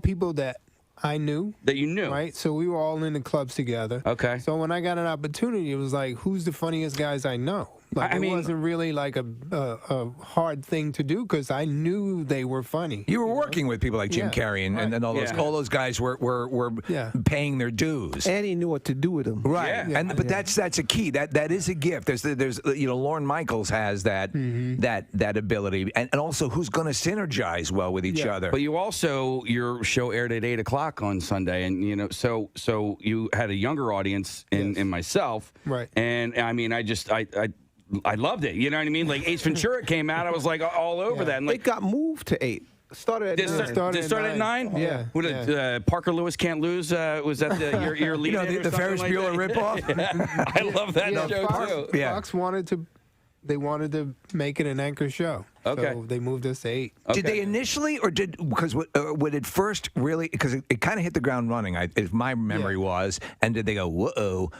people that I knew. That you knew. Right? So we were all in the clubs together. Okay. So when I got an opportunity, it was like, who's the funniest guys I know? It wasn't really like a hard thing to do because I knew they were funny. You were working with people like Jim Yeah. Carrey and all those all those guys were paying their dues. And he knew what to do with them. Right. Yeah. But that's a key. That is a gift. There's Lorne Michaels has that that ability, and also who's going to synergize well with each other. But your show aired at 8:00 on Sunday, and so you had a younger audience in myself, right? And I loved it. You know what I mean? Like Ace Ventura came out, I was like all over that. And like, It got moved to 8. Started at 9. Started at 9? Yeah. What did Parker Lewis Can't Lose? Was that your lead? The Ferris Bueller ripoff? I love that show too. Fox wanted to make it an anchor show. Okay. So they moved us to 8. Did they initially, or because would it first really, because it kind of hit the ground running, if my memory was, and did they go, whoa,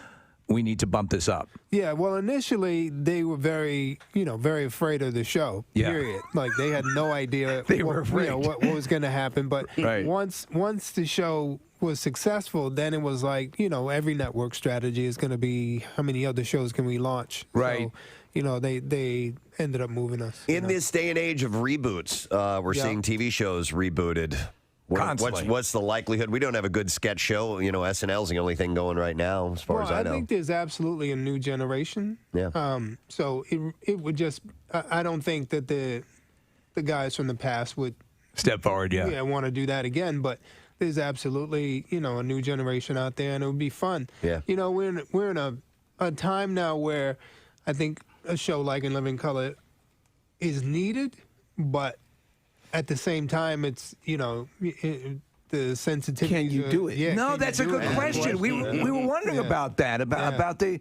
we need to bump this up? Yeah, well, initially they were very afraid of the show. Yeah. Period. Like they had no idea what was going to happen. But Right. once the show was successful, then it was like every network strategy is going to be how many other shows can we launch? Right. So, they ended up moving us. In this day and age of reboots, we're seeing TV shows rebooted. What's the likelihood? We don't have a good sketch show. SNL's the only thing going right now, as far as I know. I think there's absolutely a new generation. Yeah. So it would just. I don't think that the guys from the past would step forward. Yeah. Yeah, want to do that again. But there's absolutely a new generation out there, and it would be fun. Yeah. We're in a time now where I think a show like In Living Color is needed, but at the same time, it's the sensitivity. Can you do it? Yeah, No, that's a good question. We were wondering about that, about the.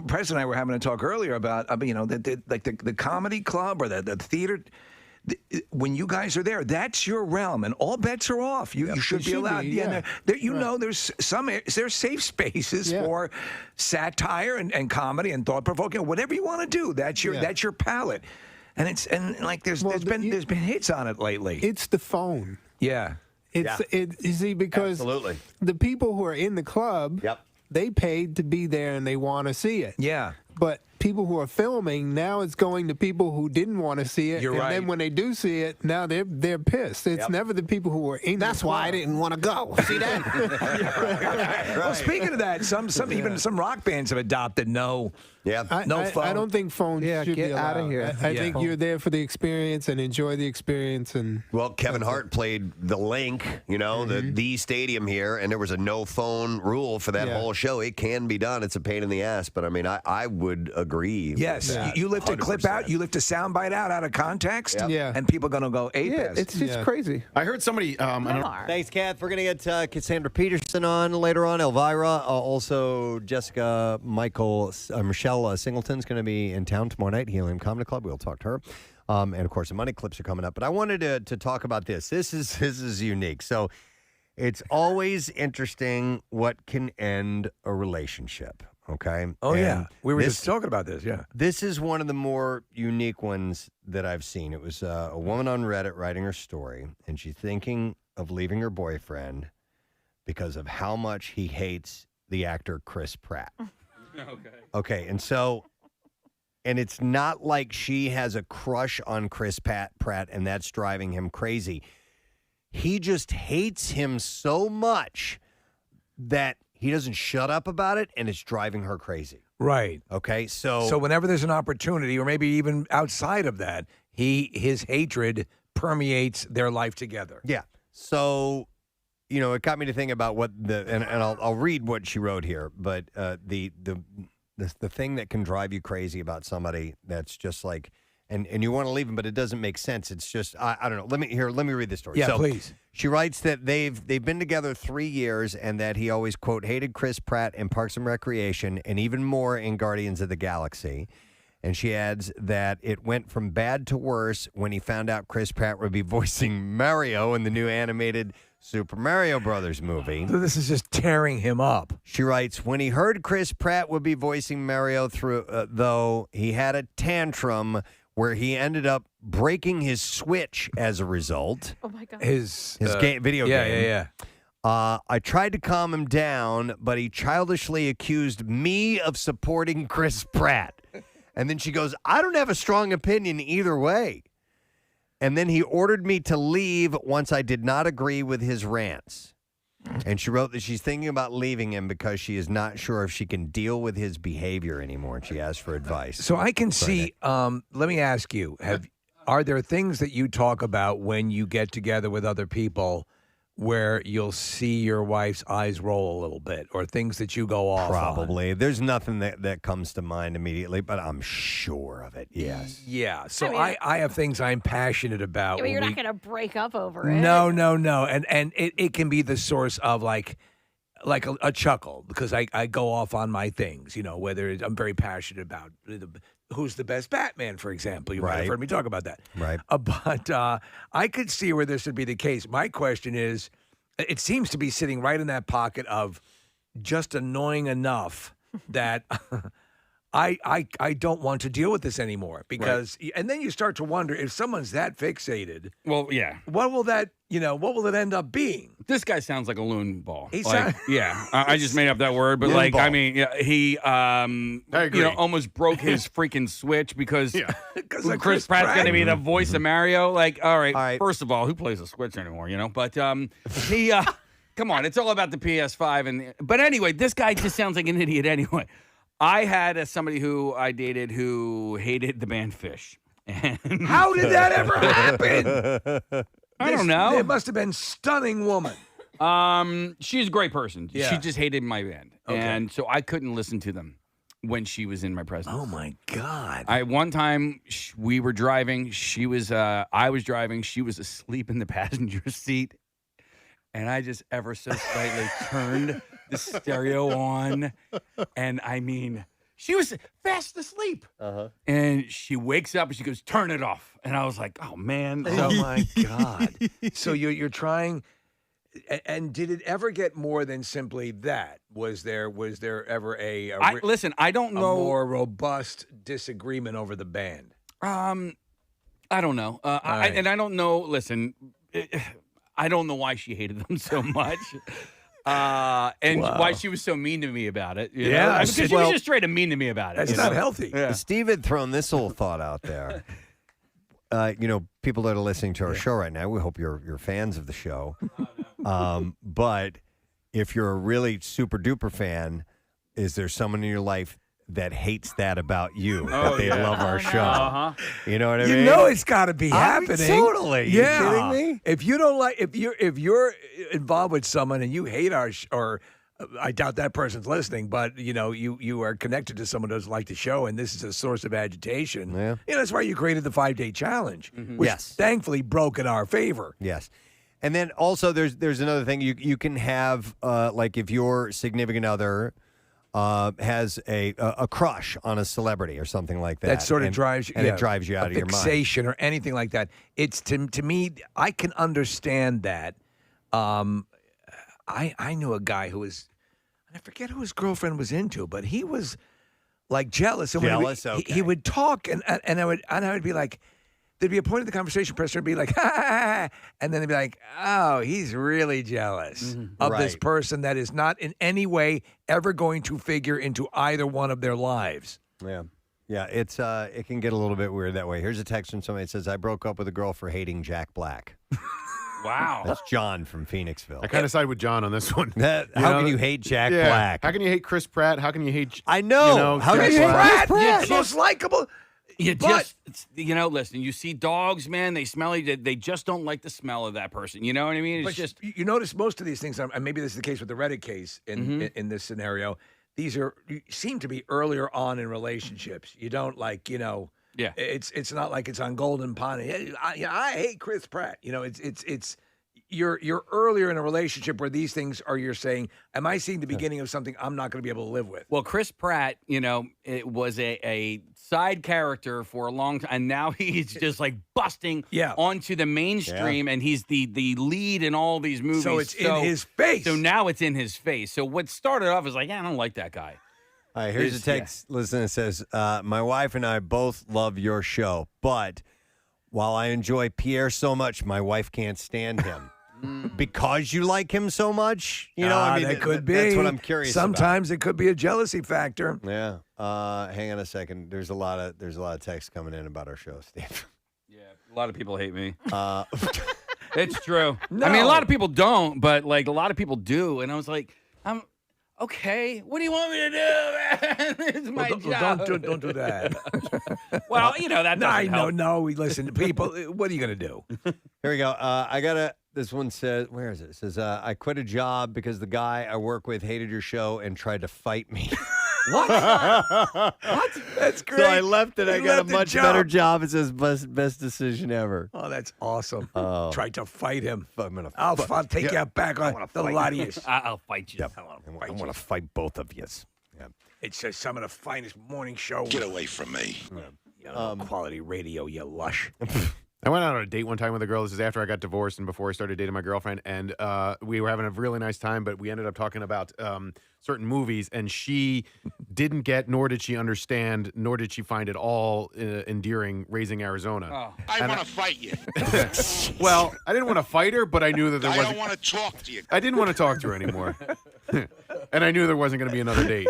Preston and I were having a talk earlier about the comedy club or the theater. When you guys are there, that's your realm, and all bets are off. You should be allowed. There's there's safe spaces for satire and comedy and thought provoking, whatever you want to do. That's your palette. And there's been hits on it lately. It's the phone. Yeah. You see, because Absolutely. the people who are in the club, they paid to be there and they want to see it. Yeah. But people who are filming, now it's going to people who didn't want to see it. You're right. And then when they do see it, now they're pissed. It's never the people who were in That's the club. why I didn't want to go. See that? Well, speaking of that, even some rock bands have adopted no phone. I don't think phones should get be out allowed. of here. I think you're there for the experience and enjoy the experience. And Well, Kevin Hart played the Link, the stadium here, and there was a no phone rule for that whole show. It can be done. It's a pain in the ass, but I mean, I would agree. Yes, you lift a clip out, you lift a soundbite out of context, and people are going to go ape. It's just crazy. I heard somebody. Thanks, Kath. We're going to get Cassandra Peterson on later on. Elvira, also Jessica Michelle Singleton's going to be in town tomorrow night, Helium Comedy Club. We'll talk to her. And of course, the money clips are coming up. But I wanted to talk about this. This is unique. So it's always interesting what can end a relationship. Okay. Oh, And yeah. We were just talking about this. Yeah. This is one of the more unique ones that I've seen. It was a woman on Reddit writing her story, and she's thinking of leaving her boyfriend because of how much he hates the actor Chris Pratt. Okay. And it's not like she has a crush on Chris Pratt, and that's driving him crazy. He just hates him so much that he doesn't shut up about it, and it's driving her crazy. Right. Okay, so whenever there's an opportunity, or maybe even outside of that, his hatred permeates their life together. Yeah. So, it got me to think about what and I'll read what she wrote here. But the the thing that can drive you crazy about somebody that's just like, and you want to leave them, but it doesn't make sense. It's just I don't know. Let me read the story. Yeah, so, please. She writes that they've been together 3 years and that he always, quote, hated Chris Pratt in Parks and Recreation and even more in Guardians of the Galaxy. And she adds that it went from bad to worse when he found out Chris Pratt would be voicing Mario in the new animated Super Mario Brothers movie. So this is just tearing him up. She writes, when he heard Chris Pratt would be voicing Mario though, he had a tantrum where he ended up breaking his Switch as a result. Oh, my God. His video game. Yeah. I tried to calm him down, but he childishly accused me of supporting Chris Pratt. And then she goes, I don't have a strong opinion either way. And then he ordered me to leave once I did not agree with his rants. And she wrote that she's thinking about leaving him because she is not sure if she can deal with his behavior anymore. And she asked for advice. So I can see, let me ask you, are there things that you talk about when you get together with other people where you'll see your wife's eyes roll a little bit, or things that you go off Probably. There's nothing that comes to mind immediately, but I'm sure of it, yes. Yeah, so I have things I'm passionate about. Yeah, but you're not going to break up over it. No. And it can be the source of like a chuckle, because I go off on my things, whether I'm very passionate about who's the best Batman, for example. You might have heard me talk about that. Right. But I could see where this would be the case. My question is, it seems to be sitting right in that pocket of just annoying enough that I don't want to deal with this anymore, because and then you start to wonder, if someone's that fixated, Well, yeah. what will it end up being? This guy sounds like a loon ball. He Like, yeah, I just made up that word, but Loon ball. I mean, yeah, he agree. almost broke his freaking Switch because of Chris Pratt's going to be the voice of Mario. Like, all right, first of all, who plays a Switch anymore? But he come on, it's all about the PS5 but anyway, this guy just sounds like an idiot anyway. I had somebody who I dated who hated the band Fish. And How did that ever happen? I don't know. It must have been stunning woman. She's a great person. Yeah. She just hated my band. Okay. And so I couldn't listen to them when she was in my presence. Oh my God. One time we were driving, I was driving, she was asleep in the passenger seat. And I just ever so slightly turned the stereo on. And I mean, she was fast asleep. Uh-huh. And she wakes up and she goes, turn it off. And I was like, oh, man. Oh my God. So you're trying, and did it ever get more than simply that? Was there ever listen, I don't know. A more robust disagreement over the band? I don't know. I don't know. Listen, I don't know why she hated them so much. Why she was so mean to me about it. You know? Because she was just straight up mean to me about it. That's not healthy. Yeah. Steve had thrown this little thought out there. People that are listening to our show right now, we hope you're fans of the show. But if you're a really super duper fan, is there someone in your life that hates that about you, that they love our show? Uh-huh. You know what I mean? You know it's got to be happening. Totally. Yeah. You kidding me? If you don't like, if you're involved with someone and you hate our or I doubt that person's listening, but you are connected to someone who doesn't like the show, and this is a source of agitation. Yeah. That's why you created the 5-day challenge, which thankfully broke in our favor. Yes. And then also there's another thing you can have, like if your significant other has a crush on a celebrity or something like that. That sort of drives you, and it drives you out of your mind. Fixation or anything like that. It's to me, I can understand that. I knew a guy who was, I forget who his girlfriend was into, but he was like jealous. And Jealous, he would talk, and I would be like, there'd be a point in the conversation, Preston would be like, ha, and then they'd be like, oh, he's really jealous of this person that is not in any way ever going to figure into either one of their lives. Yeah. Yeah, it can get a little bit weird that way. Here's a text from somebody that says, I broke up with a girl for hating Jack Black. Wow. That's John from Phoenixville. I kind of side with John on this one. How can you hate Jack Black? How can you hate Chris Pratt? How can you hate? I know. How can you hate Chris Pratt? The most likable. Listen, you see dogs, man, they smell it. They just don't like the smell of that person. You know what I mean? It's but just. You notice most of these things, and maybe this is the case with the Reddit case in this scenario. you seem to be earlier on in relationships. You don't Yeah. It's not like it's on Golden Pond. I hate Chris Pratt. It's you're earlier in a relationship where these things are. You're saying, am I seeing the beginning of something I'm not going to be able to live with? Well, Chris Pratt, it was a side character for a long time, and now he's just like busting onto the mainstream, and he's the lead in all these movies. So it's in his face. So now it's in his face. So what started off as like, I don't like that guy. All right, here's a text. Listen, it says, my wife and I both love your show, but while I enjoy Pierre so much, my wife can't stand him. Because you like him so much? That could be. That's what I'm curious Sometimes it could be a jealousy factor. Yeah. Hang on a second. There's a lot of text coming in about our show, Steve. Yeah, a lot of people hate me. It's true. No. I mean, a lot of people don't, but like a lot of people do. And I was like, I'm okay. What do you want me to do, man? It's my job. Don't do that. Well, that doesn't help. No. Listen, people. What are you gonna do? Here we go. This one says, where is it? It says, I quit a job because the guy I work with hated your show and tried to fight me. What? That's great. So I left and I got a much better job. It says, best decision ever. Oh, that's awesome. Oh. Tried to fight him. I'll take you back on the lot of you. I'll fight you. Yep. I want to fight both of you. Yeah. It's just some of the finest morning show. Get away from me. Quality radio, you lush. I went out on a date one time with a girl. This is after I got divorced and before I started dating my girlfriend. And we were having a really nice time, but we ended up talking about certain movies. And she didn't get, nor did she understand, nor did she find it all endearing, Raising Arizona. Oh. I want to fight you. Well, I didn't want to fight her, but I knew that there wasn't. I don't want to talk to you. I didn't want to talk to her anymore. And I knew there wasn't going to be another date.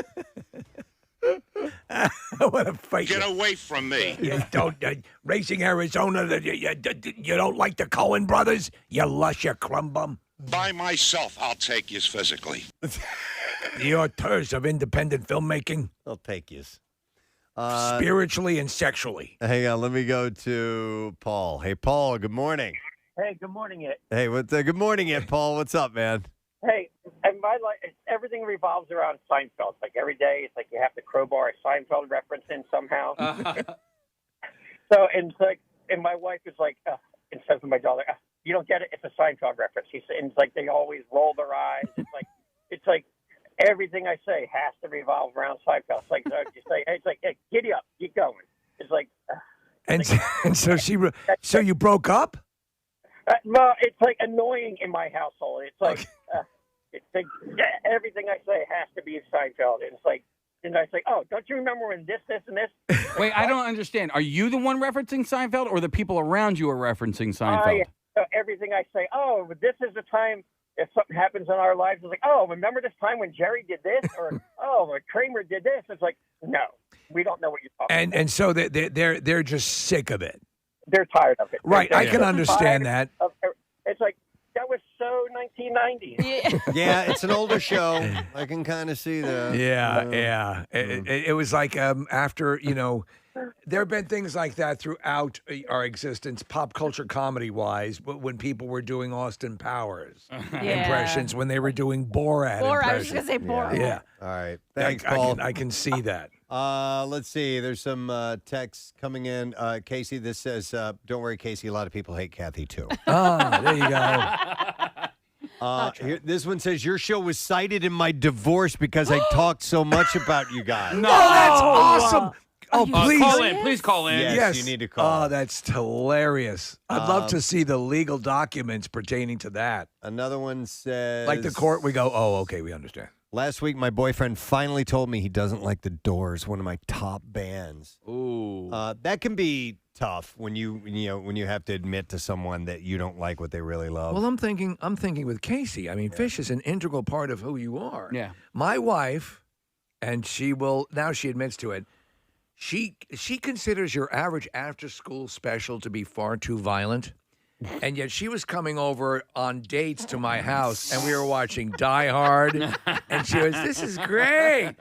I want to fight Get you. away from me. You don't, Racing Arizona, you don't like the Coen brothers? You lush, you crumb bum. By myself, I'll take you physically. The auteurs of independent filmmaking. I'll take you. Spiritually and sexually. Hang on, let me go to Paul. Hey, Paul, good morning. Hey, good morning, it. Hey, good morning, Paul. What's up, man? Hey, and my life, everything revolves around Seinfeld. Like every day, it's like you have to crowbar a Seinfeld reference in somehow. So, and my wife is like, and says to my daughter, "You don't get it. It's a Seinfeld reference." And it's like they always roll their eyes. It's like everything I say has to revolve around Seinfeld. It's like it's like, hey, giddy up, keep going. It's like, and so you broke up? Well, it's like annoying in my household. It's like, everything I say has to be Seinfeld. And it's like, and I say, oh, don't you remember when this, and this? Wait, I don't understand. Are you the one referencing Seinfeld, or the people around you are referencing Seinfeld? So everything I say, oh, this is the time if something happens in our lives. It's like, oh, remember this time when Jerry did this, or oh, Kramer did this. It's like, no, we don't know what you're talking about. And so they're just sick of it. They're tired of it. Right, I can understand that. It's like, that was so 1990s. Yeah, it's an older show. I can kind of see that. Yeah. It was like after, there have been things like that throughout our existence, pop culture comedy-wise, when people were doing Austin Powers impressions, when they were doing Borat impressions. I was going to say Borat. Yeah. All right. Thanks, Paul. I can see that. Let's see. There's some texts coming in. Casey, this says, don't worry, Casey, a lot of people hate Kathy, too. Oh, there you go. This one says, your show was cited in my divorce because I talked so much about you guys. No, that's awesome. Oh, please. Call in. Please call in. Yes, you need to call. Oh, that's hilarious. I'd love to see the legal documents pertaining to that. Another one says... Like the court, we go, oh, okay, we understand. Last week, my boyfriend finally told me he doesn't like The Doors, one of my top bands. Ooh. That can be tough when you have to admit to someone that you don't like what they really love. Well, I'm thinking with Casey. I mean, Fish is an integral part of who you are. Yeah. My wife, and she admits to it, she considers your average after-school special to be far too violent. And yet she was coming over on dates to my house, and we were watching Die Hard, and she was, this is great.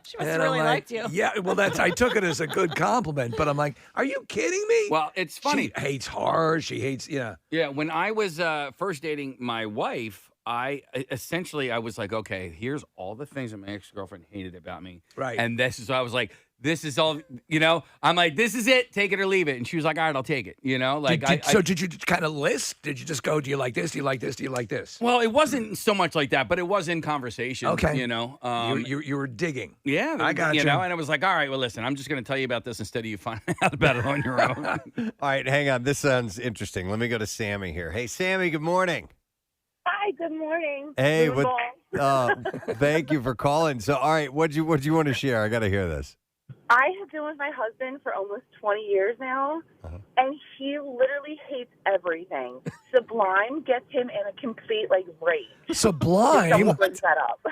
She must have really liked you. Yeah, well, I took it as a good compliment, but I'm like, are you kidding me? Well, it's funny. She hates horror. She hates, Yeah, when I was first dating my wife, I was like, okay, here's all the things that my ex-girlfriend hated about me. Right. And I was like, this is all, I'm like, this is it, take it or leave it. And she was like, all right, I'll take it. Did you kind of list? Did you just go, do you like this? Do you like this? Do you like this? Well, it wasn't so much like that, but it was in conversation. Okay. You were digging. Yeah. I got you. And I was like, all right, well, listen, I'm just going to tell you about this instead of you finding out about it on your own. All right, hang on. This sounds interesting. Let me go to Sammy here. Hey, Sammy, good morning. Hi, good morning. Hey, Good thank you for calling. So, all right, what'd you want to share? I got to hear this. I have been with my husband for almost 20 years now, and he literally hates everything. Sublime gets him in a complete rage. Sublime? Someone brings that up.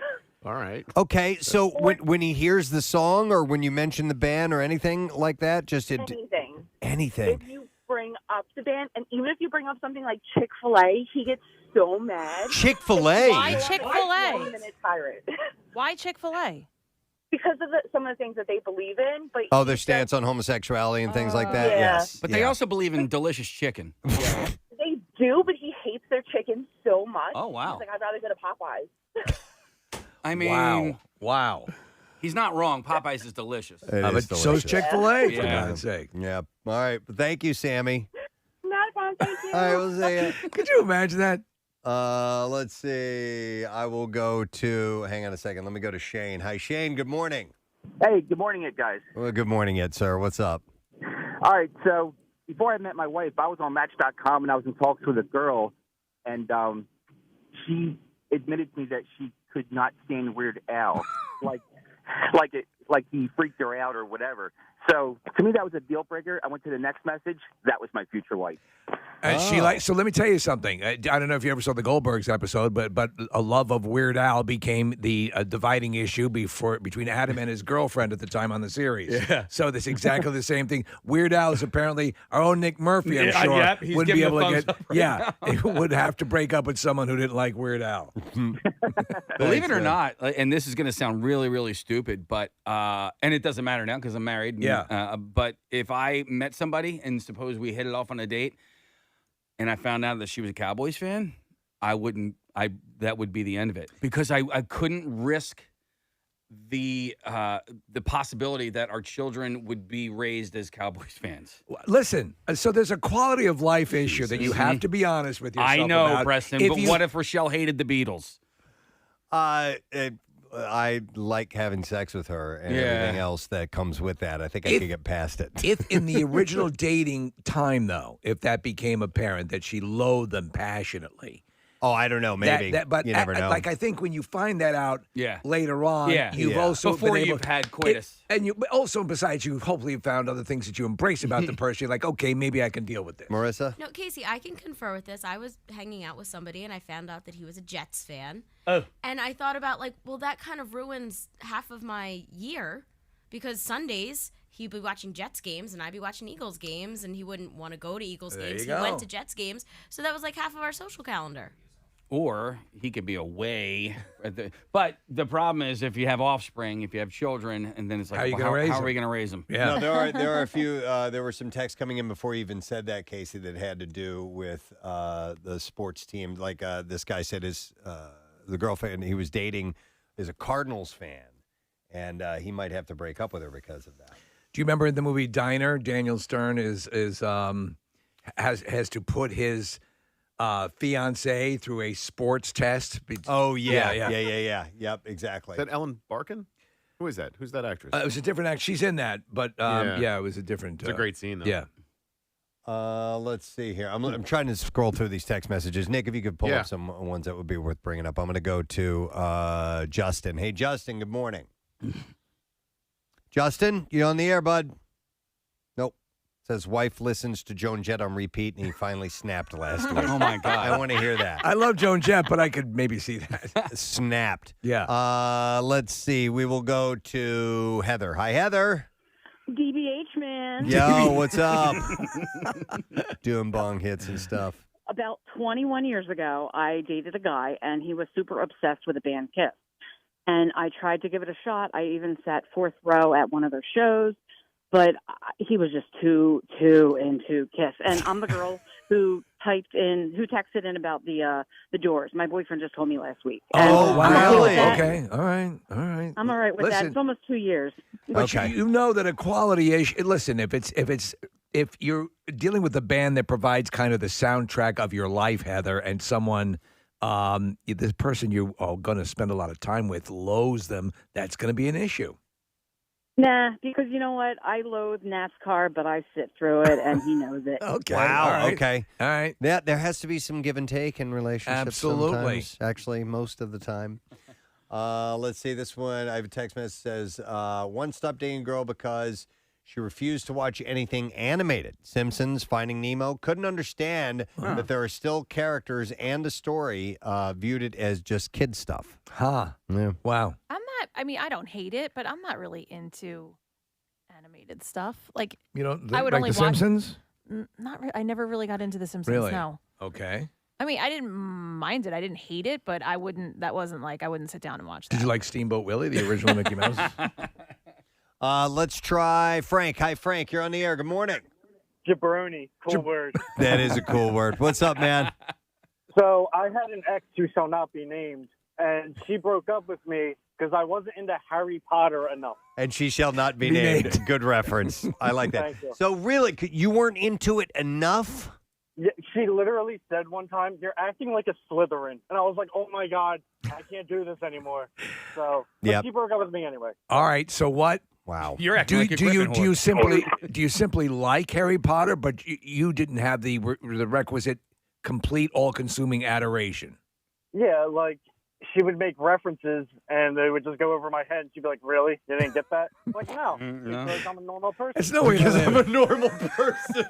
All right. Okay, so when he hears the song or when you mention the band or anything like that, Anything. Anything. If you bring up the band, and even if you bring up something like Chick-fil-A, he gets so mad. Chick-fil-A? Why Chick-fil-A? 1-minute tyrant. Why Chick-fil-A? Because of some of the things that they believe in. But their stance on homosexuality and things like that? Yeah. Yes. But they also believe in delicious chicken. They do, but he hates their chicken so much. Oh, wow. He's like, I'd rather go to Popeyes. I mean, wow. He's not wrong. Popeyes is delicious. But so is Chick-fil-A, for Yeah. God's sake. Yeah. All right. Thank you, Sammy. Not a problem. Thank you. All right, we'll see ya. Could you imagine that? Let's see. I will go to, hang on a second. Let me go to Shane. Hi, Shane. Good morning. Hey, good morning, guys. Well, good morning, Ed, sir. What's up? All right, so before I met my wife, I was on Match.com and I was in talks with a girl, and she admitted to me that she could not stand Weird Al, like he freaked her out or whatever. So to me, that was a deal breaker. I went to the next message. That was my future wife. And so let me tell you something. I don't know if you ever saw the Goldbergs episode, but a love of Weird Al became the dividing issue between Adam and his girlfriend at the time on the series. Yeah. So that's exactly the same thing. Weird Al is apparently our own Nick Murphy, I'm sure. Yep, he's wouldn't be giving able a to thumbs get. up right Yeah, now. it would have to break up with someone who didn't like Weird Al. Believe it or not, and this is going to sound really, really stupid, but and it doesn't matter now because I'm married. And, Yeah. but if I met somebody and suppose we hit it off on a date, and I found out that she was a Cowboys fan, that would be the end of it because I couldn't risk the possibility that our children would be raised as Cowboys fans. Listen, so there's a quality of life issue that you have to be honest with yourself I know, about. Preston, but what if Rochelle hated the Beatles? I like having sex with her and Yeah. everything else that comes with that. I think I could get past it. If in the original dating time, though, if that became apparent that she loathed them passionately. Oh, I don't know. Maybe. But you never know. I think when you find that out Yeah. later on, Yeah. you've Yeah. also Before been able you've had coitus. and you but also besides you hopefully found other things that you embrace about the person. You're like, okay, maybe I can deal with this. Marissa? No, Casey, I can confer with this. I was hanging out with somebody and I found out that he was a Jets fan. Oh. And I thought about well, that kind of ruins half of my year because Sundays he'd be watching Jets games and I'd be watching Eagles games and he wouldn't want to go to Eagles There games. you He went go. to Jets games. So that was like half of our social calendar. Or he could be away. But the problem is if you have offspring, if you have children, and then it's like, How are you well, gonna raise how are them? we going to raise them? Yeah. No, there are a few. There were some texts coming in before you even said that, Casey, that had to do with the sports team. Like this guy said, the girlfriend he was dating is a Cardinals fan, and he might have to break up with her because of that. Do you remember in the movie Diner, Daniel Stern has to put his fiance through a sports test? Oh yeah. Yep, exactly. Is that Ellen Barkin? Who is that? Who's that actress? It was a different act. She's in that, but it was a different. It's a great scene, though. Yeah. Let's see here. I'm trying to scroll through these text messages. Nick, if you could pull Yeah. up some ones that would be worth bringing up. I'm going to go to Justin. Hey, Justin, good morning. Justin, you on the air, bud? Nope. Says wife listens to Joan Jett on repeat, and he finally snapped last week. Oh, my God. I want to hear that. I love Joan Jett, but I could maybe see that. Snapped. Yeah. Let's see. We will go to Heather. Hi, Heather. DBH, man. Yo, what's up? Doing bong hits and stuff. About 21 years ago, I dated a guy, and he was super obsessed with the band Kiss. And I tried to give it a shot. I even sat fourth row at one of their shows, but he was just too into Kiss. And I'm the girl who texted in about the doors. My boyfriend just told me last week. Oh, wow. really? Okay. All right. I'm all right with that. Listen, It's almost 2 years. But you know that a quality issue. Listen, if you're dealing with a band that provides kind of the soundtrack of your life, Heather, and someone, this person you are going to spend a lot of time with, loathes them, that's going to be an issue. Nah, because you know what? I loathe NASCAR, but I sit through it, and he knows it. Okay. Wow. All right. Okay. All right. Yeah, there has to be some give and take in relationships. Absolutely. Sometimes, actually, most of the time. Let's see this one. I have a text message that says, one stopped dating a girl because she refused to watch anything animated. Simpsons, Finding Nemo. Couldn't understand that there are still characters and a story, viewed it as just kid stuff. Huh. Yeah. Wow. I don't hate it, but I'm not really into animated stuff. Like, You know, I would like only The watch. Simpsons? I never really got into The Simpsons. Really? No. Okay. I mean, I didn't mind it. I didn't hate it, but I wouldn't. That wasn't like I wouldn't sit down and watch that. Did you like Steamboat Willie, the original Mickey Mouse? Let's try Frank. Hi, Frank. You're on the air. Good morning. Jabroni. Cool word. That is a cool word. What's up, man? So I had an ex who shall not be named, and she broke up with me because I wasn't into Harry Potter enough. And she shall not be named. Good reference. I like that. Thank you. So really, you weren't into it enough? Yeah, she literally said one time, "You're acting like a Slytherin," and I was like, "Oh my god, I can't do this anymore." So but she broke up with me anyway. All right. So what? Wow. You're acting like a do you Gryffindor. do you simply like Harry Potter, but you didn't have the requisite complete all-consuming adoration? Yeah, like she would make references, and they would just go over my head. And she'd be like, "Really? You didn't get that?" I'm like, no, because I'm a normal person. It's no way Because to I'm live. a normal person.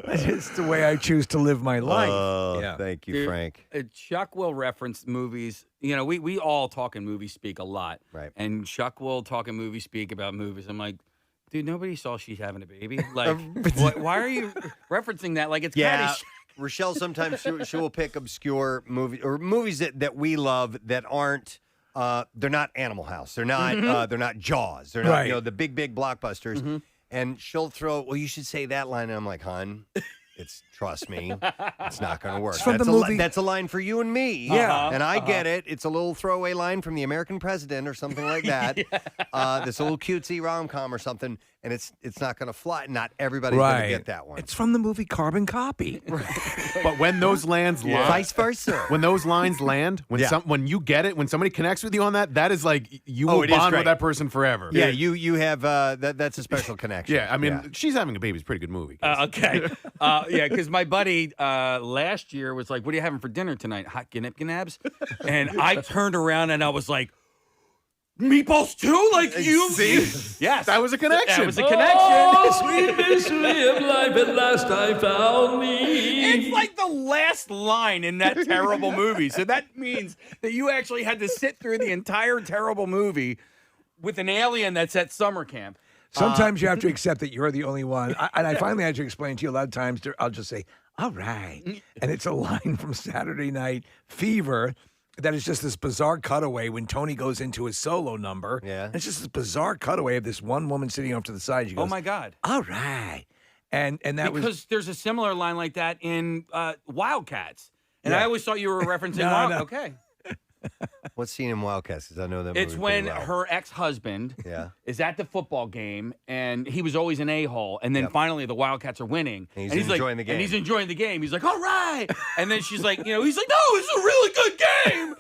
That's just the way I choose to live my life. Oh, thank you, Dude, Frank. Chuck will reference movies. You know, we all talk in movie speak a lot. Right. And Chuck will talk in movie speak about movies. I'm like, dude, nobody saw she's having a baby. Like, why are you referencing that? Like, it's Yeah. Caddyshack. Rochelle, sometimes she will pick obscure movies or movies that we love that aren't, they're not Animal House. They're not Jaws. They're not, Right. the big blockbusters. And she'll throw, well, you should say that line. And I'm like, hon, trust me, it's not going to work. It's from the movie. That's a line for you and me. Yeah. And I get it. It's a little throwaway line from the American president or something like that. This little cutesy rom-com or something. And it's not going to fly. Not everybody's going to get that one. It's from the movie Carbon Copy. But when those lands land, Vice versa. When those lines land, when you get it, when somebody connects with you on that is like you will it is bond great. with that person forever. Yeah, you have that's a special connection. Yeah, I mean, She's Having a Baby is a pretty good movie. Okay. Yeah, because my buddy last year was like, what are you having for dinner tonight? Hot gnabs? And I turned around and I was like, meatballs too? Like you? Yes. That was a connection. That was a connection. Oh, sweet mystery of life, at last I found me. It's like the last line in that terrible movie. So that means that you actually had to sit through the entire terrible movie with an alien that's at summer camp. Sometimes you have to accept that you're the only one. And I finally had to explain to you a lot of times, I'll just say, all right. And it's a line from Saturday Night Fever that is just this bizarre cutaway when Tony goes into his solo number. Yeah. And it's just this bizarre cutaway of this one woman sitting off to the side. She goes, Oh, my God. all right. And that because was... there's a similar line like that in Wildcats. And Yeah. I always thought you were referencing No, Wild. no. Okay. What's scene in Wildcats? Because I know that It's movie when pretty well. her ex-husband is at the football game, and he was always an a-hole, and then finally the Wildcats are winning. And he's like, enjoying the game. And he's enjoying the game. He's like, all right. And then she's like, he's like, no, it's a really good game.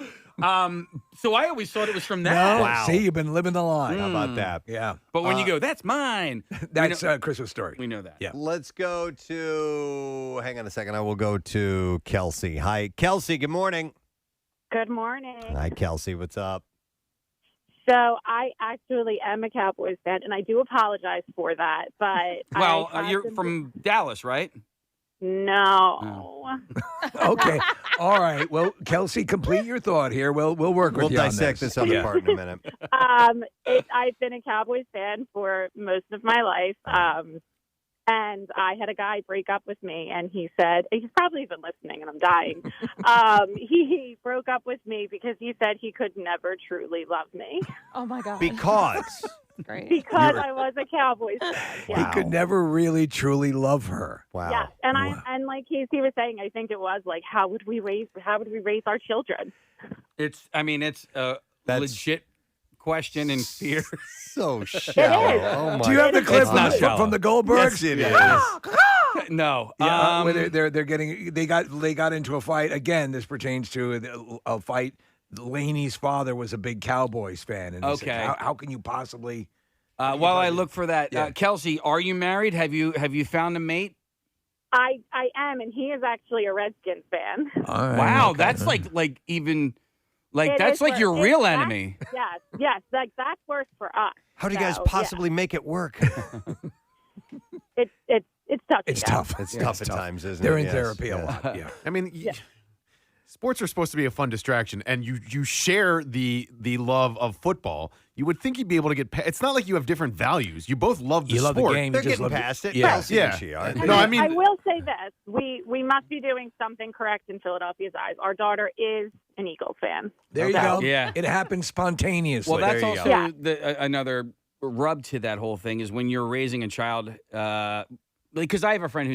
So I always thought it was from that. No, see, you've been living the line. How about that? Yeah. But when you go, that's mine. That's a Christmas Story. We know that. Yeah. Let's go to, hang on a second. I will go to Kelsey. Hi, Kelsey. Good morning. Good morning. Hi, Kelsey. What's up? So I actually am a Cowboys fan, and I do apologize for that. But Well, you're from Dallas, right? No. Okay. All right. Well, Kelsey, complete your thought here. We'll work with We'll you dissect on this. this other part in a minute. I've been a Cowboys fan for most of my life. And I had a guy break up with me, and he said, he's probably even listening, and I'm dying. He broke up with me because he said he could never truly love me. Oh, my God. Because Great. Because I was a Cowboys fan. He Yeah. could never really truly love her. Wow. Yes, and like he was saying, I think it was like, how would we raise our children? It's a legit question and fear. So shallow. Oh my! Do you have the God. clip It's not shallow. from the Goldbergs? Yes, it is. No. Yeah, where they got into a fight again. This pertains to a fight. Laney's father was a big Cowboys fan, and he said, Okay. how can you possibly? While I look for that, Yeah. Kelsey, are you married? Have you found a mate? I am, and he is actually a Redskins fan. Wow, okay. that's like even like It that's is like worse. your It's real that- enemy. Yes, like that's worse for us. How do you guys So, possibly make it work? It's tough. It's to go. tough. It's Yeah, tough at times, isn't They're it? in Yes. therapy a Yeah. lot. Yeah. I mean, sports are supposed to be a fun distraction, and you share the love of football. You would think you'd be able to get past. It's not like you have different values. You both love the You love the sport. game. They're You just getting love past it. Yeah. Kelsey Yeah. and she are. No, I mean, I will say this: we must be doing something correct in Philadelphia's eyes. Our daughter is an Eagles fan. There you So- go. Yeah. It happens spontaneously. Well, that's There you also go. another rub to that whole thing is when you're raising a child. Because I have a friend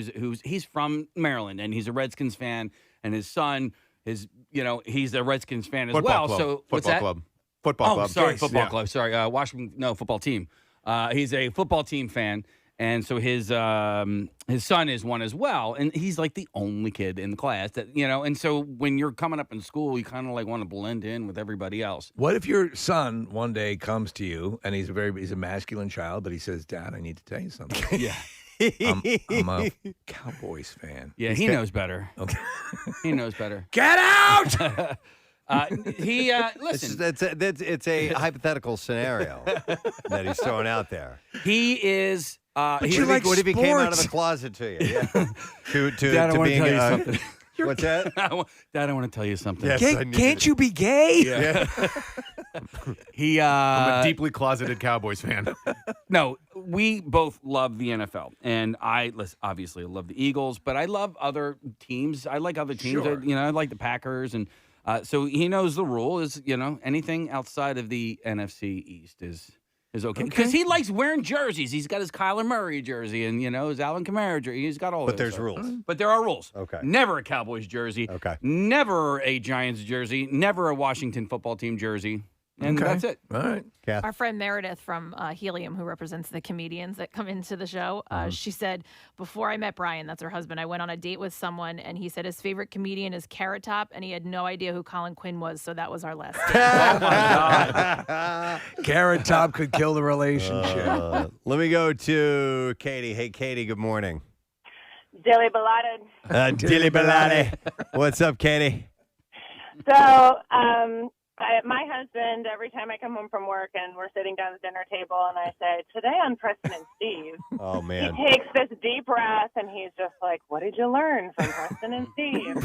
he's from Maryland and he's a Redskins fan, and his son he's a Redskins fan as football well. club. So what's football that? club. Football club. Sorry, Yes, football yeah. club. Sorry, Washington. No, football team. He's a football team fan, and so his son is one as well, and he's like the only kid in the class that And so when you're coming up in school, you kind of like want to blend in with everybody else. What if your son one day comes to you and he's a masculine child, but he says, "Dad, I need to tell you something." Yeah. I'm a Cowboys fan. Yeah, he knows better. Okay. He knows better. Get out! Listen. It's a hypothetical scenario that he's throwing out there. He is. But What you if like what if he came out of sports. the closet to you? Yeah. to Dad, I to want to being tell you something. What's that? Dad, I want to tell you something. Yes, I need Can't to- you be gay? Yeah. He. I'm a deeply closeted Cowboys fan. No, we both love the NFL, and obviously love the Eagles, but I love other teams. I like other teams. Sure. I like the Packers, and so he knows the rule is anything outside of the NFC East is okay because he likes wearing jerseys. He's got his Kyler Murray jersey and his Alvin Kamara jersey. He's got all. But those there's stuff. rules. But there are rules. Okay. Never a Cowboys jersey. Okay. Never a Giants jersey. Never a Washington football team jersey. And Okay. that's it. All right. Kath? Our friend Meredith from Helium, who represents the comedians that come into the show, she said, before I met Brian, that's her husband, I went on a date with someone, and he said his favorite comedian is Carrot Top, and he had no idea who Colin Quinn was, so that was our last date. Oh, my God. Carrot Top could kill the relationship. Let me go to Katie. Hey, Katie, good morning. Dilly Belated. Dilly Baladi. What's up, Katie? So, my husband, every time I come home from work and we're sitting down at the dinner table and I say, today on Preston and Steve, Oh, man. he takes this deep breath and he's just like, what did you learn from Preston and Steve?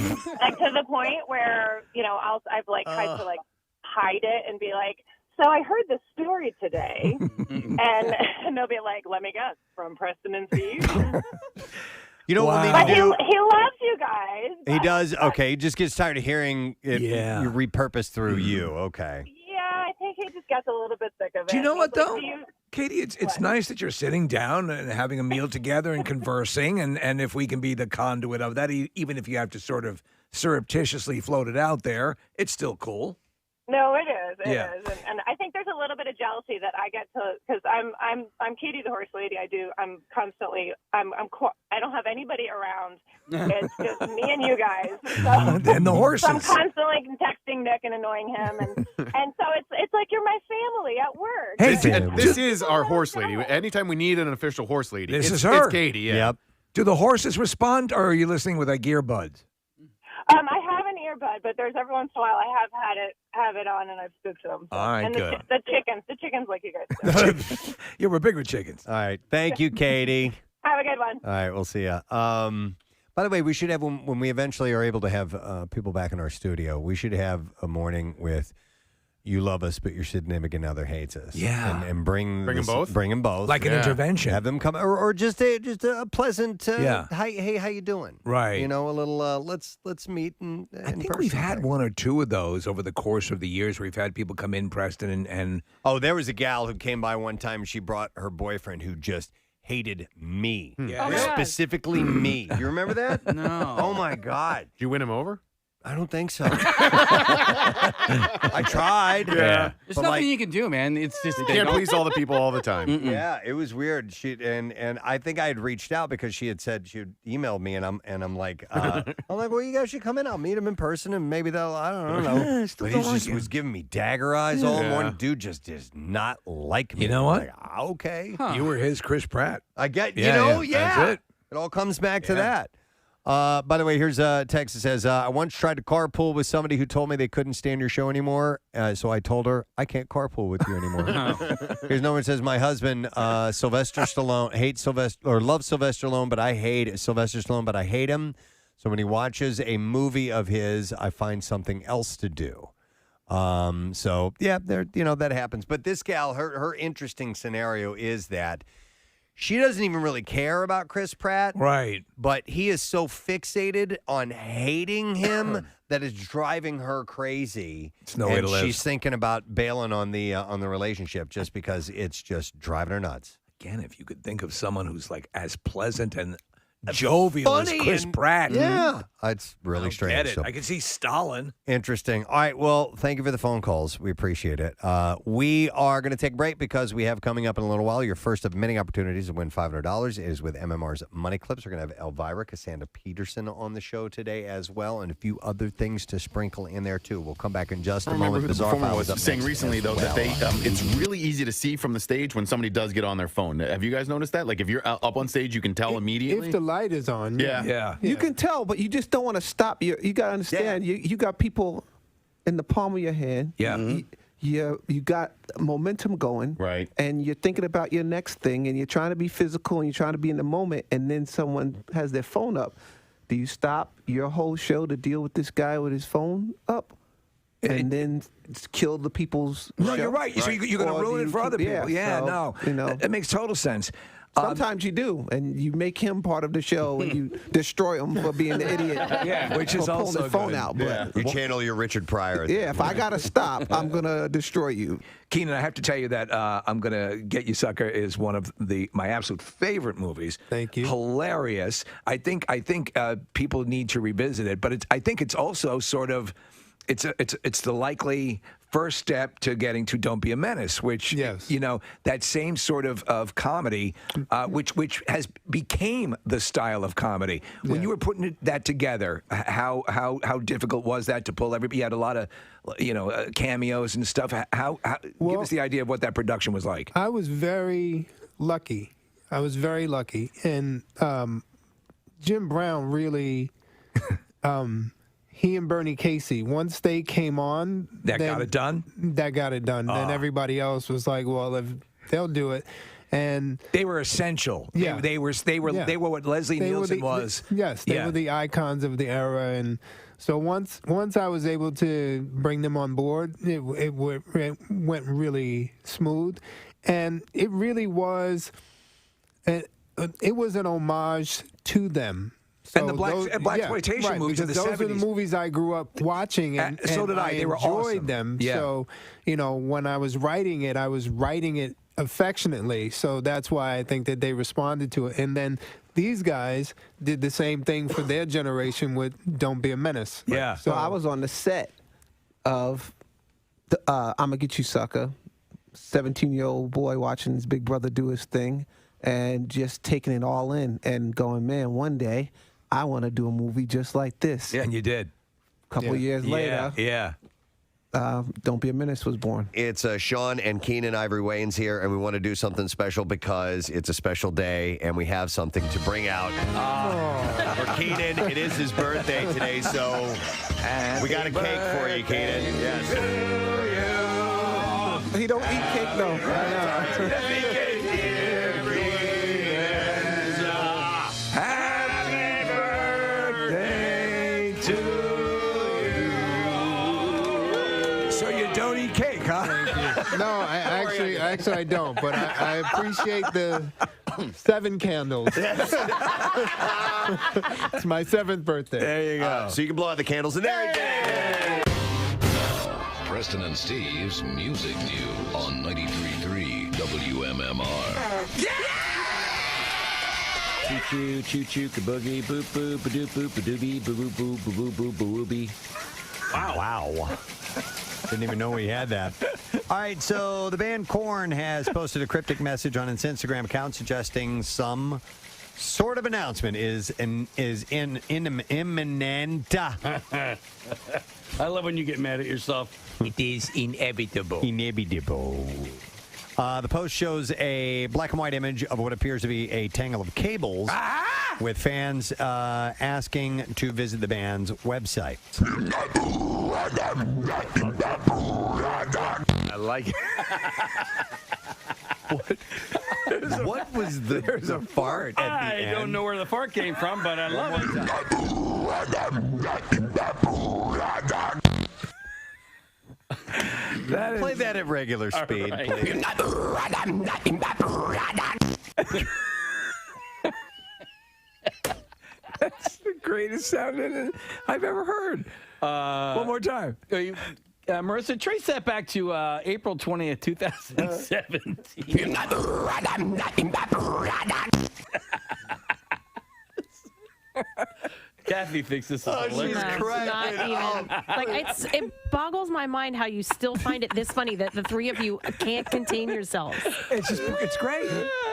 Like to the point where, I've tried to hide it and be like, so I heard this story today. and they'll be like, let me guess, from Preston and Steve? You know what we But need to do? he loves you guys. He does? Okay. He just gets tired of hearing it Yeah. repurposed through you. Okay. Yeah, I think he just gets a little bit sick of it. Do you know what, He's like, though? "Do you-" Katie, it's nice that you're sitting down and having a meal together and conversing, and if we can be the conduit of that, even if you have to sort of surreptitiously float it out there, it's still cool. No, it is. It Yeah. is, and I think there's a little bit of jealousy that I get to because I'm Katie the horse lady. I'm constantly I don't have anybody around. It's just me and you guys. So, And the horses. So I'm constantly texting Nick and annoying him, and so it's like you're my family at work. Hey, This is our horse lady. Anytime we need an official horse lady, This it's, is her. It's Katie. Yeah. Yep. Do the horses respond, or are you listening with earbuds? I have an earbud, but there's every once in a while I have it on and I've spooked them. All right, and good. the chickens like you guys do. Yeah, we're big with chickens. All right. Thank you, Katie. Have a good one. All right. We'll see ya. By the way, we should have, when we eventually are able to have people back in our studio, we should have a morning with you love us, but your significant other hates us. Yeah. and bring them both? Bring them both, Like an intervention. Have them come, or just a pleasant. Yeah. Hey, how you doing? Right. You know, a little. Let's meet. And I think we've had one or two of those over the course of the years where we've had people come in, Preston, and oh, there was a gal who came by one time. She brought her boyfriend who just hated me. Yeah. Specifically me. You remember that? No. Oh my God. Did you win him over? I don't think so. I tried. Yeah. There's nothing you can do, man. It's just You can't please all the people all the time. Yeah, it was weird. And I think I had reached out because she had said she had emailed me, and I'm like, well, you guys should come in. I'll meet him in person, and maybe they'll. I don't know. But he just was giving me dagger eyes all morning. Dude just does not like me. You know what? Like, okay, you were his Chris Pratt. I get. Yeah, Yeah. that's it. It all comes back to that. By the way, here's a text that says, I once tried to carpool with somebody who told me they couldn't stand your show anymore. So I told her, I can't carpool with you anymore. Here's another one that says, my husband, Sylvester Stallone, loves Sylvester Stallone, but I hate Sylvester Stallone, but I hate him. So when he watches a movie of his, I find something else to do. So yeah, that happens. But this gal, her interesting scenario is that she doesn't even really care about Chris Pratt. Right. But he is so fixated on hating him that is driving her crazy. It's no way to live. She's thinking about bailing on the relationship just because it's just driving her nuts. Again, if you could think of someone who's like as pleasant and jovial as Chris Pratt. Yeah. It's really strange. Get it. So I can see Stalin. interesting. All right. Well, thank you for the phone calls. We appreciate it. We are going to take a break because we have coming up in a little while your first of many opportunities to win $500. It is with MMR's Money Clips. We're going to have Elvira, Cassandra Peterson on the show today as well, and a few other things to sprinkle in there too. We'll come back in just a I remember moment. who the Bizarre performer File was is up saying next recently, as though, well. that they it's really easy to see from the stage when somebody does get on their phone. Have you guys noticed that? Like, if you're up on stage, you can tell immediately. If the light is on, Yeah. You can tell, but you just don't want to stop. You got to understand, you got people in the palm of your hand. Yeah. You got momentum going. Right. And you're thinking about your next thing, and you're trying to be physical, and you're trying to be in the moment, and then someone has their phone up. Do you stop your whole show to deal with this guy with his phone up? And then kill the people's No, show? you're right. So you're going to Or ruin do it for you other keep- people. Yeah, so, no. You know, It makes total sense. sometimes you do, and you make him part of the show, and you destroy him for being the idiot. Yeah, which is or pulling also his phone good. out. But You channel your Richard Pryor. yeah, if I gotta stop, I'm gonna destroy you. Keenan, I have to tell you that I'm going to Get You Sucker is one of my absolute favorite movies. Thank you. Hilarious. I think people need to revisit it, but I think it's also sort of it's the likely first step to getting to Don't Be a Menace, which that same sort of comedy, which has became the style of comedy. When you were putting that together, how difficult was that to pull everybody? You had a lot of cameos and stuff. Give us the idea of what that production was like. I was very lucky. And Jim Brown really, he and Bernie Casey, once they came on, got it done. Then everybody else was like, well, if they'll do it. And they were essential. Yeah. They were what Leslie Nielsen was. Yes, they were the icons of the era. And so once I was able to bring them on board, it went really smooth. And it really was, it was an homage to them. So and the blaxploitation movies of the 70s. Those are the movies I grew up watching, and so did I. They were enjoyed awesome. them. Yeah. So, when I was writing it affectionately. So that's why I think that they responded to it. And then these guys did the same thing for their generation with Don't Be a Menace. Yeah. So I was on the set of I'ma Get You Sucker, 17-year-old boy watching his big brother do his thing and just taking it all in and going, man, one day I want to do a movie just like this. Yeah, and you did. A couple of years later. Yeah. Don't Be a Menace was born. It's Sean and Keenan Ivory Wayans here, and we want to do something special because it's a special day, and we have something to bring out for Keenan. It is his birthday today, so we got a cake for you, Keenan. Yes. He don't eat cake, though. Happy birthday to you. So you don't eat cake? No, actually I don't. But I appreciate the 7 candles. It's my 7th birthday. There you go. So you can blow out the candles and there it is. Preston and Steve's Music News on 93.3 WMMR. Choo choo choo kaboogie boop boop badoop boop badoobie boo boo boo boo boo boo boo. Wow. Didn't even know we had that. All right, so the band Korn has posted a cryptic message on its Instagram account suggesting some sort of announcement is imminent. I love when you get mad at yourself. It is inevitable. The post shows a black and white image of what appears to be a tangle of cables with fans asking to visit the band's website. I like it. What was the... There's a fart at the end. I don't know where the fart came from, but I love it. Play that at regular speed, right. please. That's the greatest sound I've ever heard. One more time. Marissa, trace that back to April 20th, 2017. Kathy thinks this is hilarious. Not even. Like it boggles my mind how you still find it this funny that the three of you can't contain yourselves. It's great.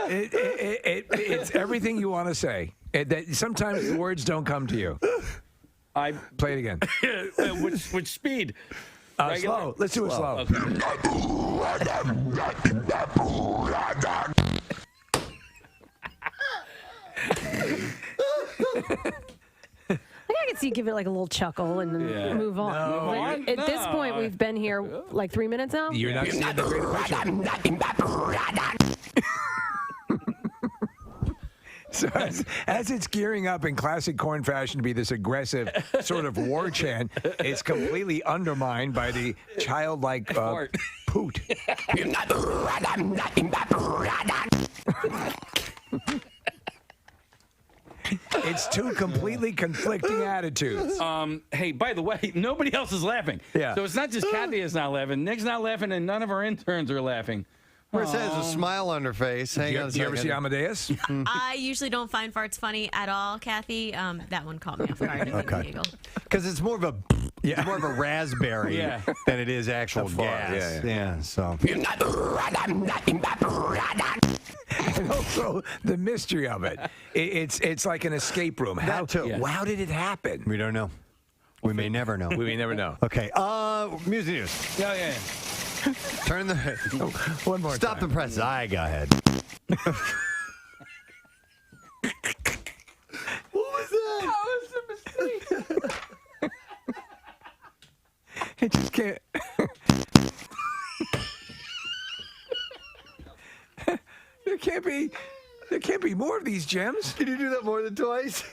It's everything you want to say. Sometimes the words don't come to you. I play it again. Which speed? Slow. Let's do it slow. Okay. I can see you give it like a little chuckle and then move on. No. At this point, we've been here like 3 minutes now. You're not seeing the greater picture. So as it's gearing up in classic Korn fashion to be this aggressive sort of war chant, it's completely undermined by the childlike poot. It's two completely conflicting attitudes. Hey, by the way, nobody else is laughing. Yeah. So it's not just Kathy is not laughing. Nick's not laughing, and none of our interns are laughing. Marissa has a smile on her face. Hang on a second. Do you ever see Amadeus? I usually don't find farts funny at all, Kathy. That one caught me off guard. Okay. Because it's more of a it's more of a raspberry than it is actual gas. Yeah. So. And also the mystery of it. It's like an escape room. How did it happen? We don't know. We may never know. We may never know. Okay. Music news. Yeah. Turn the one more. Stop time. the press. I go ahead. What was that? That was a mistake. It just can't. There can't be more of these gems. Can you do that more than twice?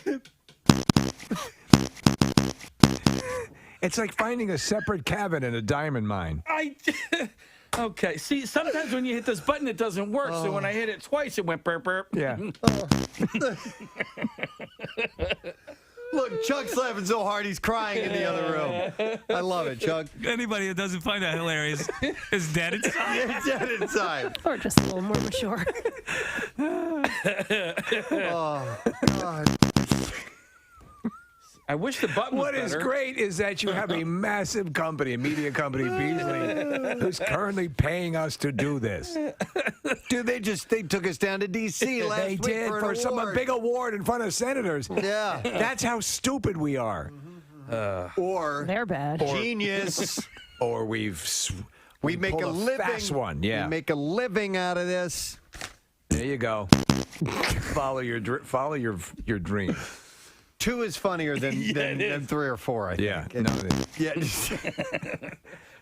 It's like finding a separate cavern in a diamond mine. Okay. See, sometimes when you hit this button, it doesn't work. So when I hit it twice, it went burp burp. Yeah. Look, Chuck's laughing so hard he's crying in the other room. I love it, Chuck. Anybody that doesn't find that hilarious is dead inside. Yeah, dead inside. Or just a little more mature. Oh, God. I wish the button was What is better. great is that you have a massive company, a media company, Beasley, who's currently paying us to do this. Dude, they took us down to D.C. last They week did for some big award in front of senators. Yeah. That's how stupid we are. Or they're bad. Genius. Or we make a living. Fast one, yeah. We make a living out of this. There you go. Follow your dream. 2 is funnier than 3 or 4, I think. Yeah.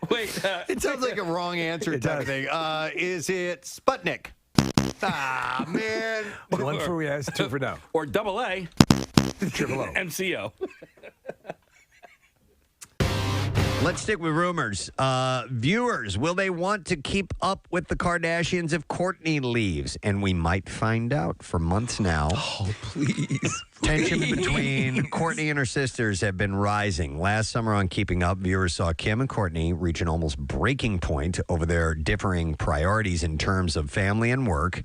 Wait. It sounds like a wrong answer type of thing. Is it Sputnik? Ah, man. 1 for yes, 2 for no. Or double A. Triple O. MCO. Let's stick with rumors. Viewers, will they want to keep up with the Kardashians if Kourtney leaves? And we might find out for months now. Oh, please. Tension between Kourtney and her sisters have been rising. Last summer on Keeping Up, viewers saw Kim and Kourtney reach an almost breaking point over their differing priorities in terms of family and work.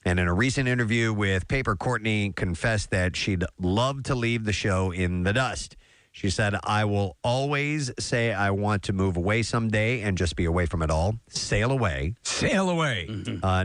And in a recent interview with Paper, Kourtney confessed that she'd love to leave the show in the dust. She said, I will always say I want to move away someday and just be away from it all. Sail away. Sail away.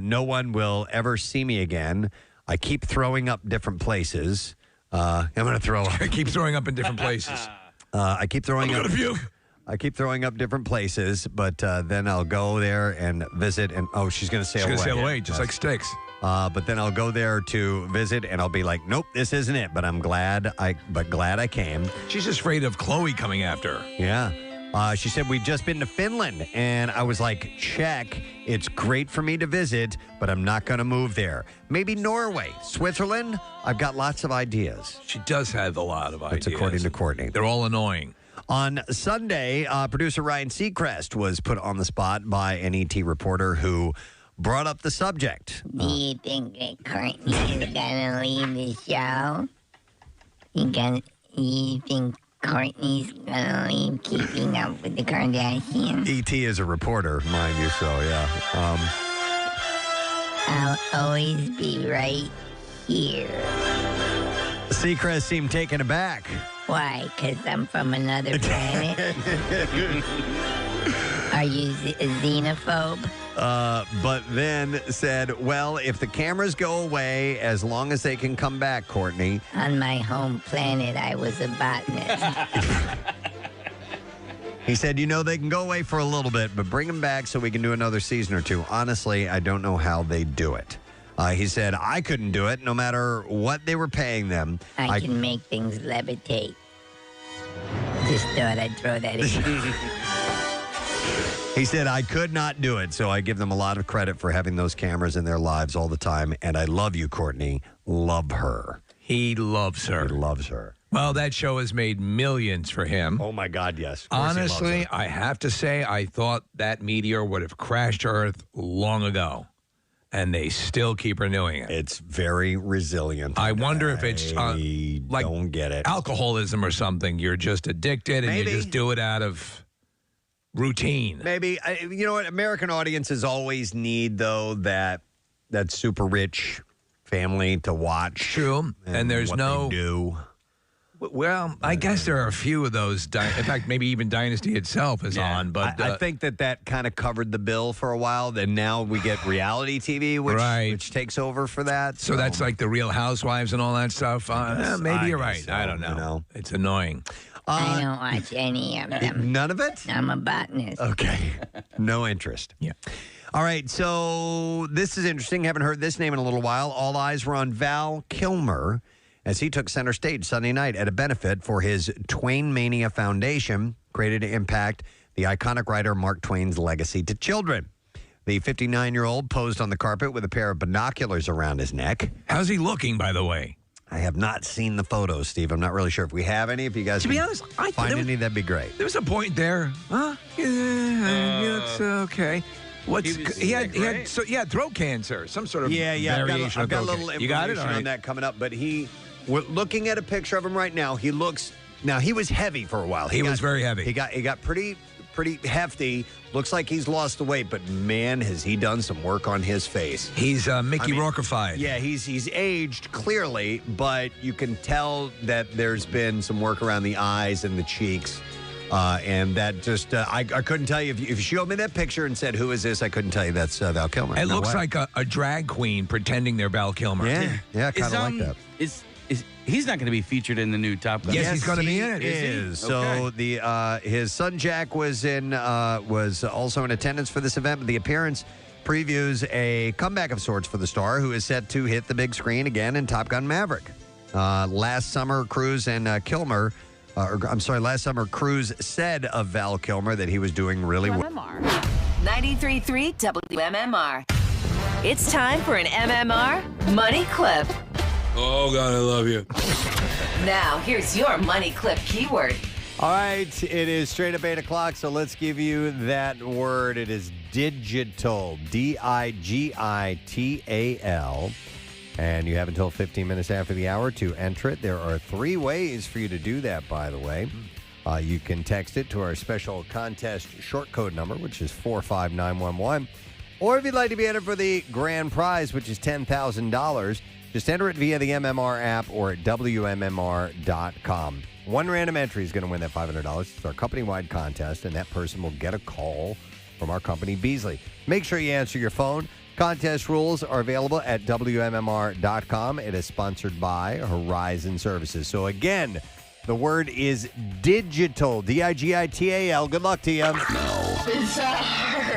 No one will ever see me again. I keep throwing up different places. I'm going to throw up. I keep throwing up in different places. I keep throwing I'm up. gonna puke. I keep throwing up different places, but then I'll go there and visit. And she's going to sail away. She's going to sail away, just like sticks. But then I'll go there to visit, and I'll be like, nope, this isn't it. But I'm glad I came. She's just afraid of Chloe coming after her. Yeah. She said, we've just been to Finland. And I was like, check. It's great for me to visit, but I'm not going to move there. Maybe Norway, Switzerland. I've got lots of ideas. She does have a lot of ideas. That's according to Kourtney. They're all annoying. On Sunday, producer Ryan Seacrest was put on the spot by an ET reporter who brought up the subject. Do you think that Kourtney is gonna leave the show? You think Kourtney's gonna leave Keeping Up with the Kardashians? ET is a reporter, mind you, so yeah. I'll always be right here. Seacrest seemed taken aback. Why? Because I'm from another planet? Are you a xenophobe? But then said, well, if the cameras go away, as long as they can come back, Kourtney. On my home planet, I was a botanist. He said, they can go away for a little bit, but bring them back so we can do another season or two. Honestly, I don't know how they do it. He said, I couldn't do it no matter what they were paying them. I can make things levitate. Just thought I'd throw that in. He said, I could not do it, so I give them a lot of credit for having those cameras in their lives all the time. And I love you, Kourtney. Love her. He loves her. He loves her. Well, that show has made millions for him. Oh, my God, yes. Honestly, I have to say, I thought that meteor would have crashed Earth long ago. And they still keep renewing it. It's very resilient. I wonder if it's like don't get it. Alcoholism or something. You're just addicted and Maybe. you just do it out of routine. Maybe. You know what? American audiences always need, though, that super rich family to watch. True. And there's what no. they do. Well, I guess there are a few of those. In fact, maybe even Dynasty itself is on. But I think that kind of covered the bill for a while. Then now we get reality TV, which takes over for that. So that's like the Real Housewives and all that stuff. Maybe you're right. So, I don't know. It's annoying. I don't watch any of them. None of it? I'm a botanist. Okay. No interest. Yeah. All right. So this is interesting. Haven't heard this name in a little while. All eyes were on Val Kilmer as he took center stage Sunday night at a benefit for his Twain Mania Foundation, created to impact the iconic writer Mark Twain's legacy to children. The 59-year-old posed on the carpet with a pair of binoculars around his neck. How's he looking, by the way? I have not seen the photos, Steve. I'm not really sure if we have any. If you guys To be honest, find any, that'd be great. There was a point there. Huh? Yeah, it's okay. He had throat cancer, some sort of variation. I've got a of throat little cancer. You got it? information All on right. that coming up. But we're looking at a picture of him right now. He looks. Now he was heavy for a while. He was very heavy. He got pretty hefty. Looks like he's lost the weight, but man, has he done some work on his face. He's Mickey Rourke-ified. Yeah, he's aged clearly, but you can tell that there's been some work around the eyes and the cheeks. And that just, I couldn't tell you, if you showed me that picture and said, who is this, I couldn't tell you that's Val Kilmer. It No looks way. like a drag queen pretending they're Val Kilmer. Yeah, kind of like that. He's not going to be featured in the new Top Gun? Yes, he's going to be in it. Is. So his son Jack was also in attendance for this event, but the appearance previews a comeback of sorts for the star, who is set to hit the big screen again in Top Gun Maverick. Last summer, Cruise said of Val Kilmer that he was doing really well. 93.3 WMMR. It's time for an MMR Money Clip. Oh, God, I love you. Now, here's your Money Clip keyword. All right, it is straight up 8 o'clock, so let's give you that word. It is digital, digital. And you have until 15 minutes after the hour to enter it. There are 3 ways for you to do that, by the way. You can text it to our special contest short code number, which is 45911. Or if you'd like to be entered for the grand prize, which is $10,000, just enter it via the MMR app or at WMMR.com. One random entry is going to win that $500. It's our company-wide contest, and that person will get a call from our company, Beasley. Make sure you answer your phone. Contest rules are available at WMMR.com. It is sponsored by Horizon Services. So again, the word is digital, D-I-G-I-T-A-L. Good luck to you. Now,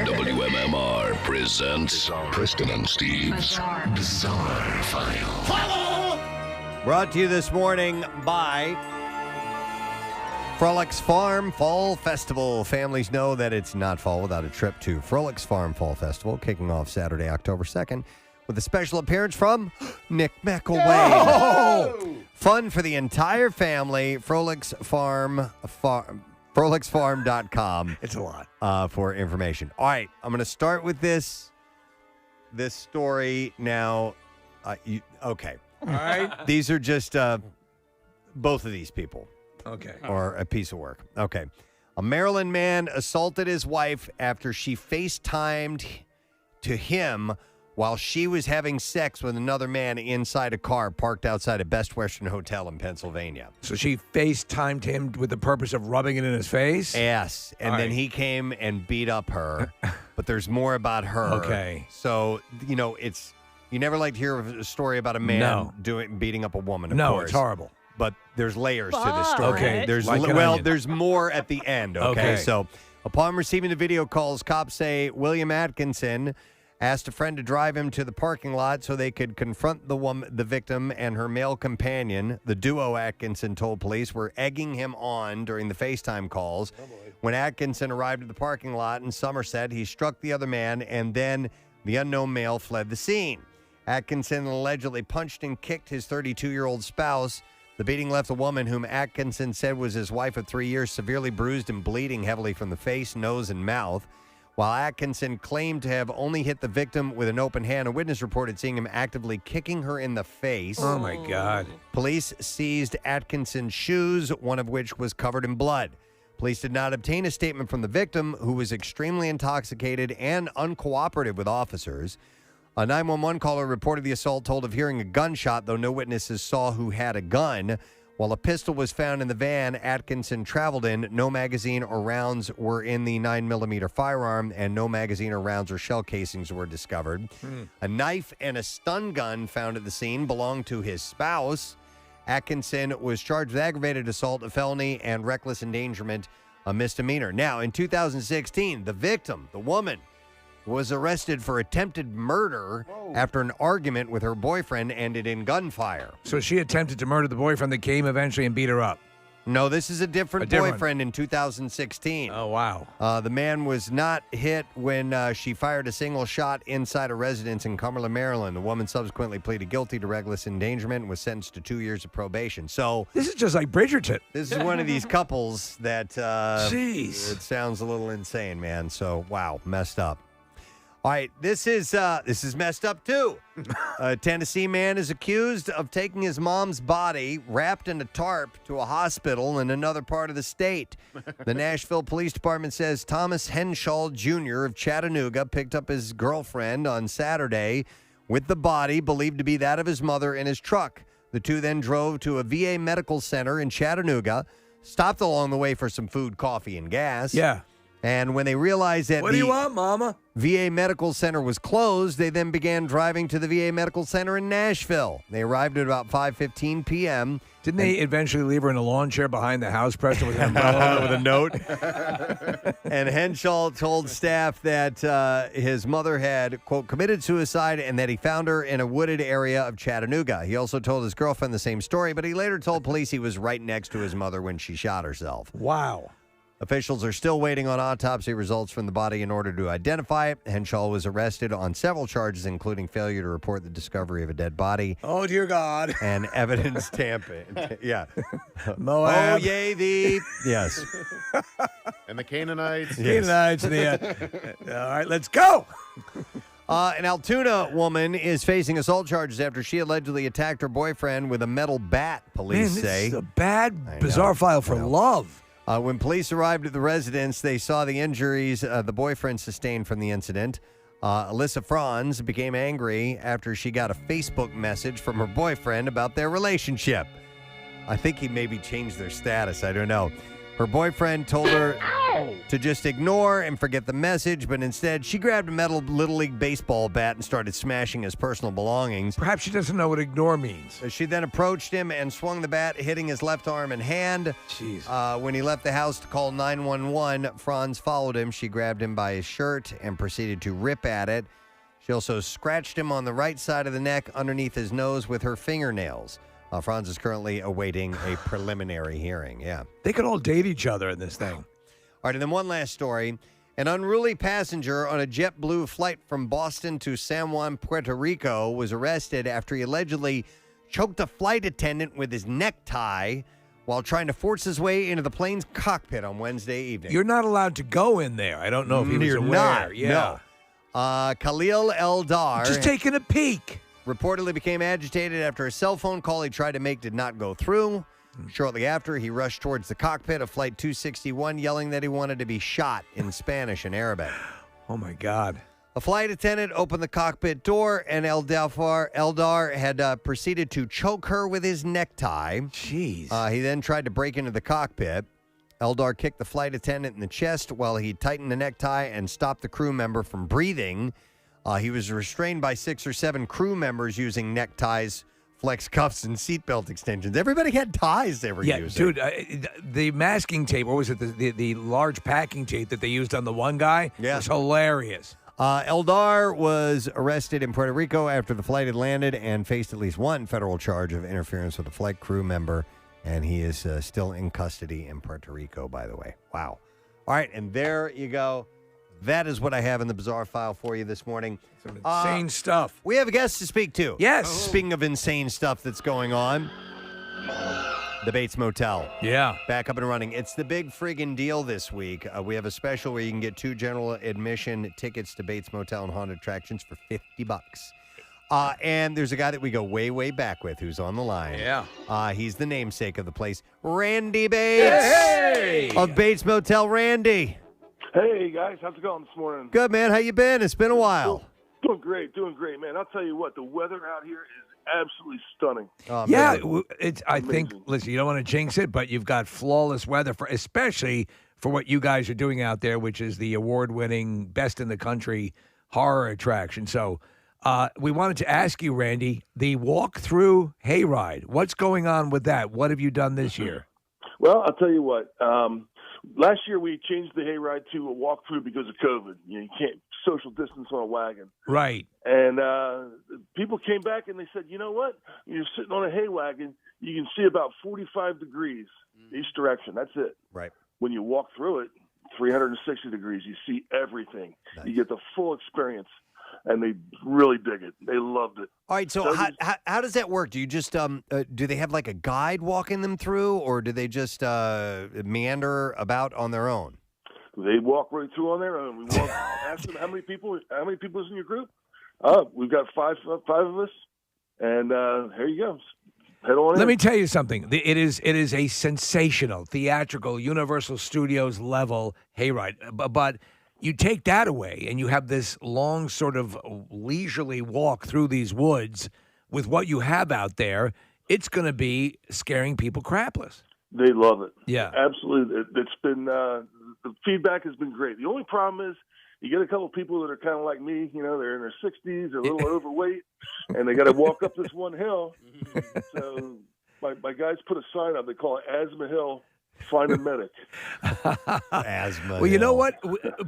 WMMR presents Preston and Steve's Bizarre File. Brought to you this morning by Frolics Farm Fall Festival. Families know that it's not fall without a trip to Frolics Farm Fall Festival, kicking off Saturday, October 2nd, with a special appearance from Nick McElwain. Oh! Fun for the entire family. Frolicsfarm.com. It's a lot. For information. All right, I'm going to start with this story now. Okay. All right. These are just both of these people. Okay. Or a piece of work. Okay. A Maryland man assaulted his wife after she FaceTimed to him while she was having sex with another man inside a car parked outside a Best Western Hotel in Pennsylvania. So she FaceTimed him with the purpose of rubbing it in his face? Yes. And then he came and beat up her. But there's more about her. Okay. So, you never like to hear a story about a man beating up a woman, of course. It's horrible. But there's layers to this story. Okay. There's more at the end. Okay. So upon receiving the video calls, cops say William Atkinson asked a friend to drive him to the parking lot so they could confront the victim and her male companion. The duo, Atkinson told police, were egging him on during the FaceTime calls. When Atkinson arrived at the parking lot in Somerset, he struck the other man, and then the unknown male fled the scene. Atkinson allegedly punched and kicked his 32-year-old spouse. The beating left the woman, whom Atkinson said was his wife of 3 years, severely bruised and bleeding heavily from the face, nose, and mouth. While Atkinson claimed to have only hit the victim with an open hand, a witness reported seeing him actively kicking her in the face. Oh, my God. Police seized Atkinson's shoes, one of which was covered in blood. Police did not obtain a statement from the victim, who was extremely intoxicated and uncooperative with officers. A 911 caller reported the assault, told of hearing a gunshot, though no witnesses saw who had a gun. While a pistol was found in the van Atkinson traveled in, no magazine or rounds were in the 9mm firearm, and no magazine or rounds or shell casings were discovered. A knife and a stun gun found at the scene belonged to his spouse. Atkinson was charged with aggravated assault, a felony, and reckless endangerment, a misdemeanor. Now, in 2016, the victim, the woman, was arrested for attempted murder after an argument with her boyfriend ended in gunfire. So she attempted to murder the boyfriend that came eventually and beat her up. No, this is a different boyfriend in 2016. Oh, wow. The man was not hit when she fired a single shot inside a residence in Cumberland, Maryland. The woman subsequently pleaded guilty to reckless endangerment and was sentenced to 2 years of probation. So this is just like Bridgerton. This is one of these couples that Jeez. It sounds a little insane, man. So, wow, messed up. All right, this is messed up, too. A Tennessee man is accused of taking his mom's body wrapped in a tarp to a hospital in another part of the state. The Nashville Police Department says Thomas Henshaw Jr. of Chattanooga picked up his girlfriend on Saturday with the body believed to be that of his mother in his truck. The two then drove to a VA medical center in Chattanooga, stopped along the way for some food, coffee, and gas. Yeah. And when they realized that What do you want, Mama? VA Medical Center was closed, they then began driving to the VA Medical Center in Nashville. They arrived at about 5:15 p.m. Didn't they eventually leave her in a lawn chair behind the house, Preston, with an umbrella with a note? And Henshaw told staff that his mother had, quote, committed suicide and that he found her in a wooded area of Chattanooga. He also told his girlfriend the same story, but he later told police he was right next to his mother when she shot herself. Wow. Officials are still waiting on autopsy results from the body in order to identify it. Henshaw was arrested on several charges, including failure to report the discovery of a dead body. Oh, dear God. And evidence tampering. Yeah. Moab. Oh, yay, the... Yes. And the Canaanites. Canaanites. All right, let's go. An Altoona woman is facing assault charges after she allegedly attacked her boyfriend with a metal bat, police Man, say. this is a bad, bizarre file for love. When police arrived at the residence, they saw the injuries the boyfriend sustained from the incident. Alyssa Franz became angry after she got a Facebook message from her boyfriend about their relationship. I think he maybe changed their status. I don't know. Her boyfriend told her to just ignore and forget the message, but instead she grabbed a metal Little League baseball bat and started smashing his personal belongings. Perhaps she doesn't know what ignore means. She then approached him and swung the bat, hitting his left arm and hand. Jeez. When he left the house to call 911, Franz followed him. She grabbed him by his shirt and proceeded to rip at it. She also scratched him on the right side of the neck underneath his nose with her fingernails. Franz is currently awaiting a preliminary hearing. Yeah. They could all date each other in this thing. All right, and then one last story. An unruly passenger on a JetBlue flight from Boston to San Juan, Puerto Rico, was arrested after he allegedly choked a flight attendant with his necktie while trying to force his way into the plane's cockpit on Wednesday evening. You're not allowed to go in there. I don't know if he was You're aware. not, Yeah. no. Khalil Eldar. Just taking a peek. Reportedly became agitated after a cell phone call he tried to make did not go through. Shortly after, he rushed towards the cockpit of Flight 261, yelling that he wanted to be shot in Spanish and Arabic. Oh, my God. A flight attendant opened the cockpit door, and Eldar had proceeded to choke her with his necktie. Jeez. He then tried to break into the cockpit. Eldar kicked the flight attendant in the chest while he tightened the necktie and stopped the crew member from breathing. He was restrained by 6 or 7 crew members using neckties, flex cuffs, and seatbelt extensions. Everybody had ties they were using. Dude, the masking tape, or was it the large packing tape that they used on the one guy? Yeah. Was hilarious. Eldar was arrested in Puerto Rico after the flight had landed and faced at least one federal charge of interference with a flight crew member, and he is still in custody in Puerto Rico, by the way. Wow. All right, and there you go. That is what I have in the bizarre file for you this morning. Some insane stuff. We have a guest to speak to. Yes. Speaking of insane stuff that's going on, the Bates Motel. Yeah. Back up and running. It's the big friggin' deal this week. We have a special where you can get 2 general admission tickets to Bates Motel and Haunted Attractions for $50. And there's a guy that we go way, way back with who's on the line. Yeah. He's the namesake of the place, Randy Bates. Hey! Of Bates Motel. Randy. Hey, guys. How's it going this morning? Good, man. How you been? It's been a while. Doing great, man. I'll tell you what, the weather out here is absolutely stunning. Oh, Yeah, man. I think, listen, you don't want to jinx it, but you've got flawless weather, especially for what you guys are doing out there, which is the award-winning, best in the country horror attraction. So we wanted to ask you, Randy, the walk-through hayride, what's going on with that? What have you done this year? Well, I'll tell you what. Last year we changed the hayride to a walkthrough because of COVID. You can't social distance on a wagon. Right. And people came back and they said, you know what? You're sitting on a hay wagon, you can see about 45 degrees each direction. That's it. Right. When you walk through it, 360 degrees, you see everything. Nice. You get the full experience. And they really dig it. They loved it. All right, so how does that work? Do you just do they have like a guide walking them through, or do they just meander about on their own? They walk right through on their own. We walk. Ask them how many people is in your group. We've got five of us, and here you go. Head on in. Let me tell you something. It is a sensational, theatrical, Universal Studios level hayride, but. You take that away, and you have this long, sort of leisurely walk through these woods with what you have out there. It's going to be scaring people crapless. They love it. Yeah. Absolutely. It's been the feedback has been great. The only problem is you get a couple of people that are kind of like me. You know, they're in their 60s, they're a little overweight, and they got to walk up this one hill. So my guys put a sign up. They call it Asthma Hill. Find a medic. Asthma. Well, you know what?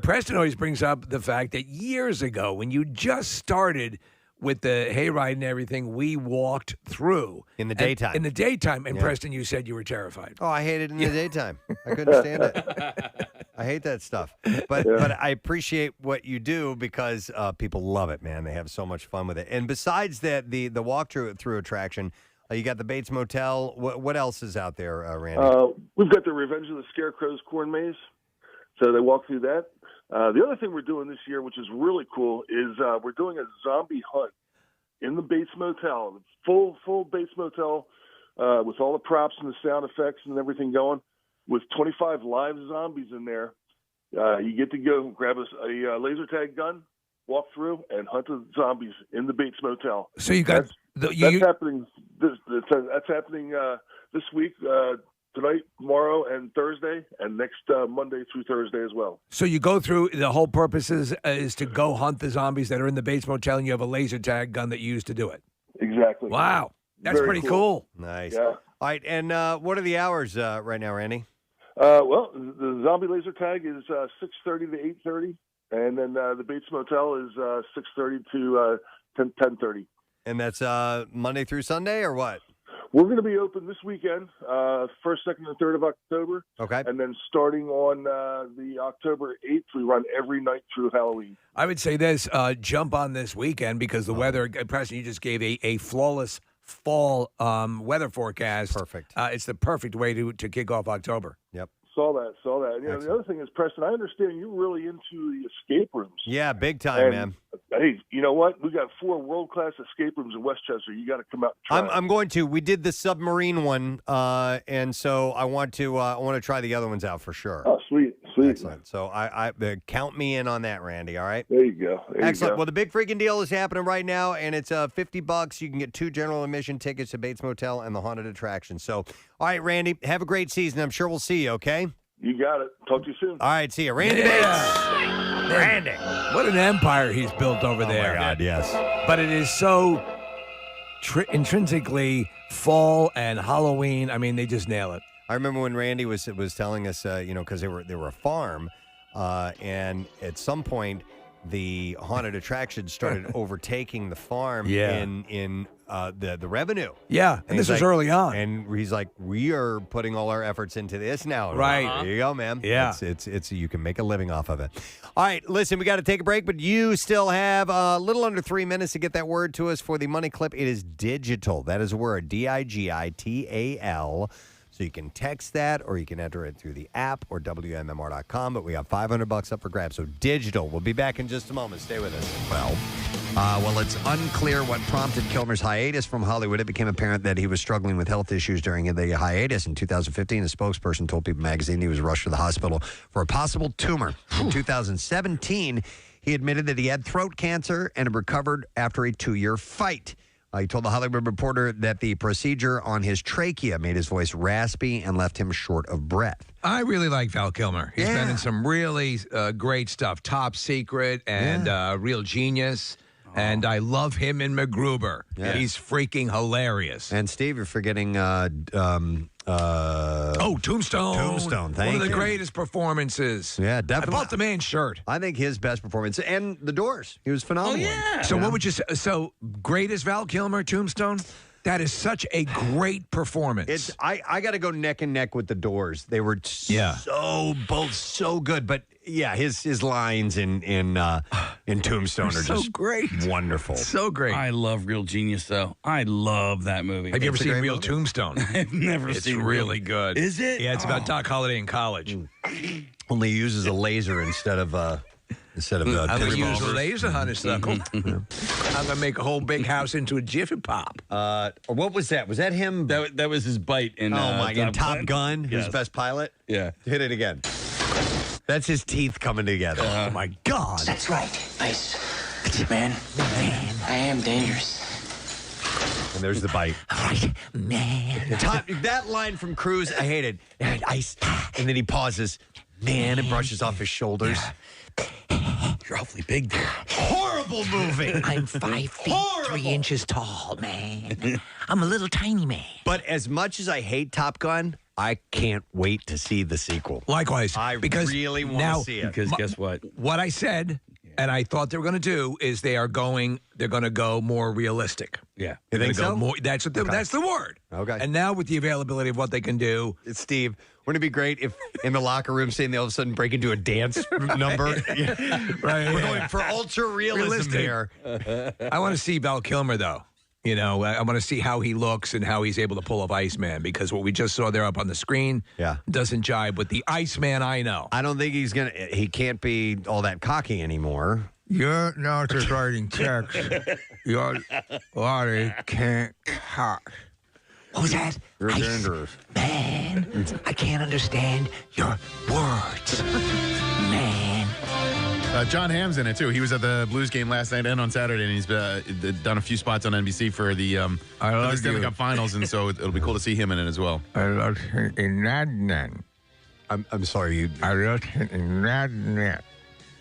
Preston always brings up the fact that years ago, when you just started with the hayride and everything, we walked through. In the daytime. In the daytime. And Yeah. Preston, you said you were terrified. Oh, I hate it in the daytime. I couldn't stand it. I hate that stuff. But I appreciate what you do because people love it, man. They have so much fun with it. And besides that, the walk-through attraction, you got the Bates Motel. What else is out there, Randy? We've got the Revenge of the Scarecrow's corn maze. So they walk through that. The other thing we're doing this year, which is really cool, is we're doing a zombie hunt in the Bates Motel. Full Bates Motel with all the props and the sound effects and everything going, with 25 live zombies in there. You get to go grab a laser tag gun, walk through, and hunt the zombies in the Bates Motel. So you got that's happening. That's happening this week, tonight, tomorrow, and Thursday, and next Monday through Thursday as well. So you go through, the whole purpose is to go hunt the zombies that are in the Bates Motel, and you have a laser tag gun that you use to do it. Exactly. Wow. That's Very pretty cool. Nice. Yeah. All right, and what are the hours right now, Randy? Well, the zombie laser tag is 6:30 to 8:30, and then the Bates Motel is 6:30 to 10:30. And that's Monday through Sunday, or what? We're going to be open this weekend, 1st, 2nd, and 3rd of October. Okay. And then starting on the October 8th, we run every night through Halloween. I would say this, jump on this weekend because the weather, Preston, you just gave a flawless fall weather forecast. Perfect. It's the perfect way to kick off October. Yep. Saw that. You know, the other thing is, Preston, I understand you're really into the escape rooms. Yeah, big time, man. Hey, you know what? We got 4 world-class escape rooms in Westchester. You got to come out and try. I'm going to. We did the submarine one, and so I want to try the other ones out for sure. Oh, sweet. Excellent. So I count me in on that, Randy. All right. There you go. Excellent. Well, the big freaking deal is happening right now, and it's $50. You can get 2 general admission tickets to Bates Motel and the haunted attraction. So, all right, Randy, have a great season. I'm sure we'll see you. Okay. You got it. Talk to you soon. All right, see you, Randy Bates. Randy, what an empire he's built over there. Oh my God, yes. But it is so intrinsically fall and Halloween. I mean, they just nail it. I remember when Randy was telling us, because they were a farm, and at some point the haunted attraction started overtaking the farm in the revenue. Yeah, and this was early on. And he's like, we are putting all our efforts into this now. Right. There you go, man. Yeah. It's you can make a living off of it. All right, listen, we got to take a break, but you still have a little under 3 minutes to get that word to us for the money clip. It is digital. That is a word, DIGITAL. So you can text that, or you can enter it through the app or WMMR.com. But we got $500 up for grabs. So digital. We'll be back in just a moment. Stay with us. Well, it's unclear what prompted Kilmer's hiatus from Hollywood. It became apparent that he was struggling with health issues during the hiatus. In 2015, a spokesperson told People magazine he was rushed to the hospital for a possible tumor. In 2017, he admitted that he had throat cancer and had recovered after a 2-year fight. He told the Hollywood Reporter that the procedure on his trachea made his voice raspy and left him short of breath. I really like Val Kilmer. He's been in some really great stuff. Top Secret and Real Genius. And I love him in MacGruber. Yeah. He's freaking hilarious. And Steve, you're forgetting Tombstone. Tombstone, thank you. One of the greatest performances. Yeah, definitely. I bought the man's shirt. I think his best performance. And The Doors. He was phenomenal. So what would you say? So great as Val Kilmer, Tombstone? That is such a great performance. I got to go neck and neck with The Doors. They were both so good. But yeah, his lines in Tombstone are so just great, wonderful, so great. I love Real Genius, though. I love that movie. Have you ever seen Real Tombstone? I've never seen. It's really good. Is it? Yeah, it's about Doc Holliday in college. Only he uses a laser instead of I'm gonna use a laser, honeysuckle. I'm gonna make a whole big house into a Jiffy Pop. What was that? Was that him? That was his bite in Top Gun. Yes. His best pilot. Yeah. Hit it again. That's his teeth coming together. Oh my God. That's right. Ice. Man, I am dangerous. And there's the bite. Right, man. That line from Cruise, I hated. Ice. And then he pauses. Man, and brushes off his shoulders. You're awfully big there. Horrible movie. I'm 5 feet 3 inches tall, man. I'm a little tiny man. But as much as I hate Top Gun, I can't wait to see the sequel. Likewise, I because really want now, to see it. Because guess what? What I said And I thought they were going to do is they're going to go more realistic. Yeah. You think so? That's the word. Okay. And now with the availability of what they can do. Steve, wouldn't it be great if in the locker room saying they all of a sudden break into a dance number? Right. We're going for ultra realism here. I want to see Val Kilmer, though. You know, I want to see how he looks and how he's able to pull off Iceman, because what we just saw there up on the screen doesn't jibe with the Iceman I know. I don't think he can't be all that cocky anymore. You're not just writing checks. You're already can't cut. What was that? You're dangerous. Man, I can't understand your words. Man. John Hamm's in it, too. He was at the Blues game last night and on Saturday, and he's done a few spots on NBC for the Stanley Cup Finals, and so it'll be cool to see him in it as well. I love him in Nadnan. I'm sorry. I love him in Nadnan.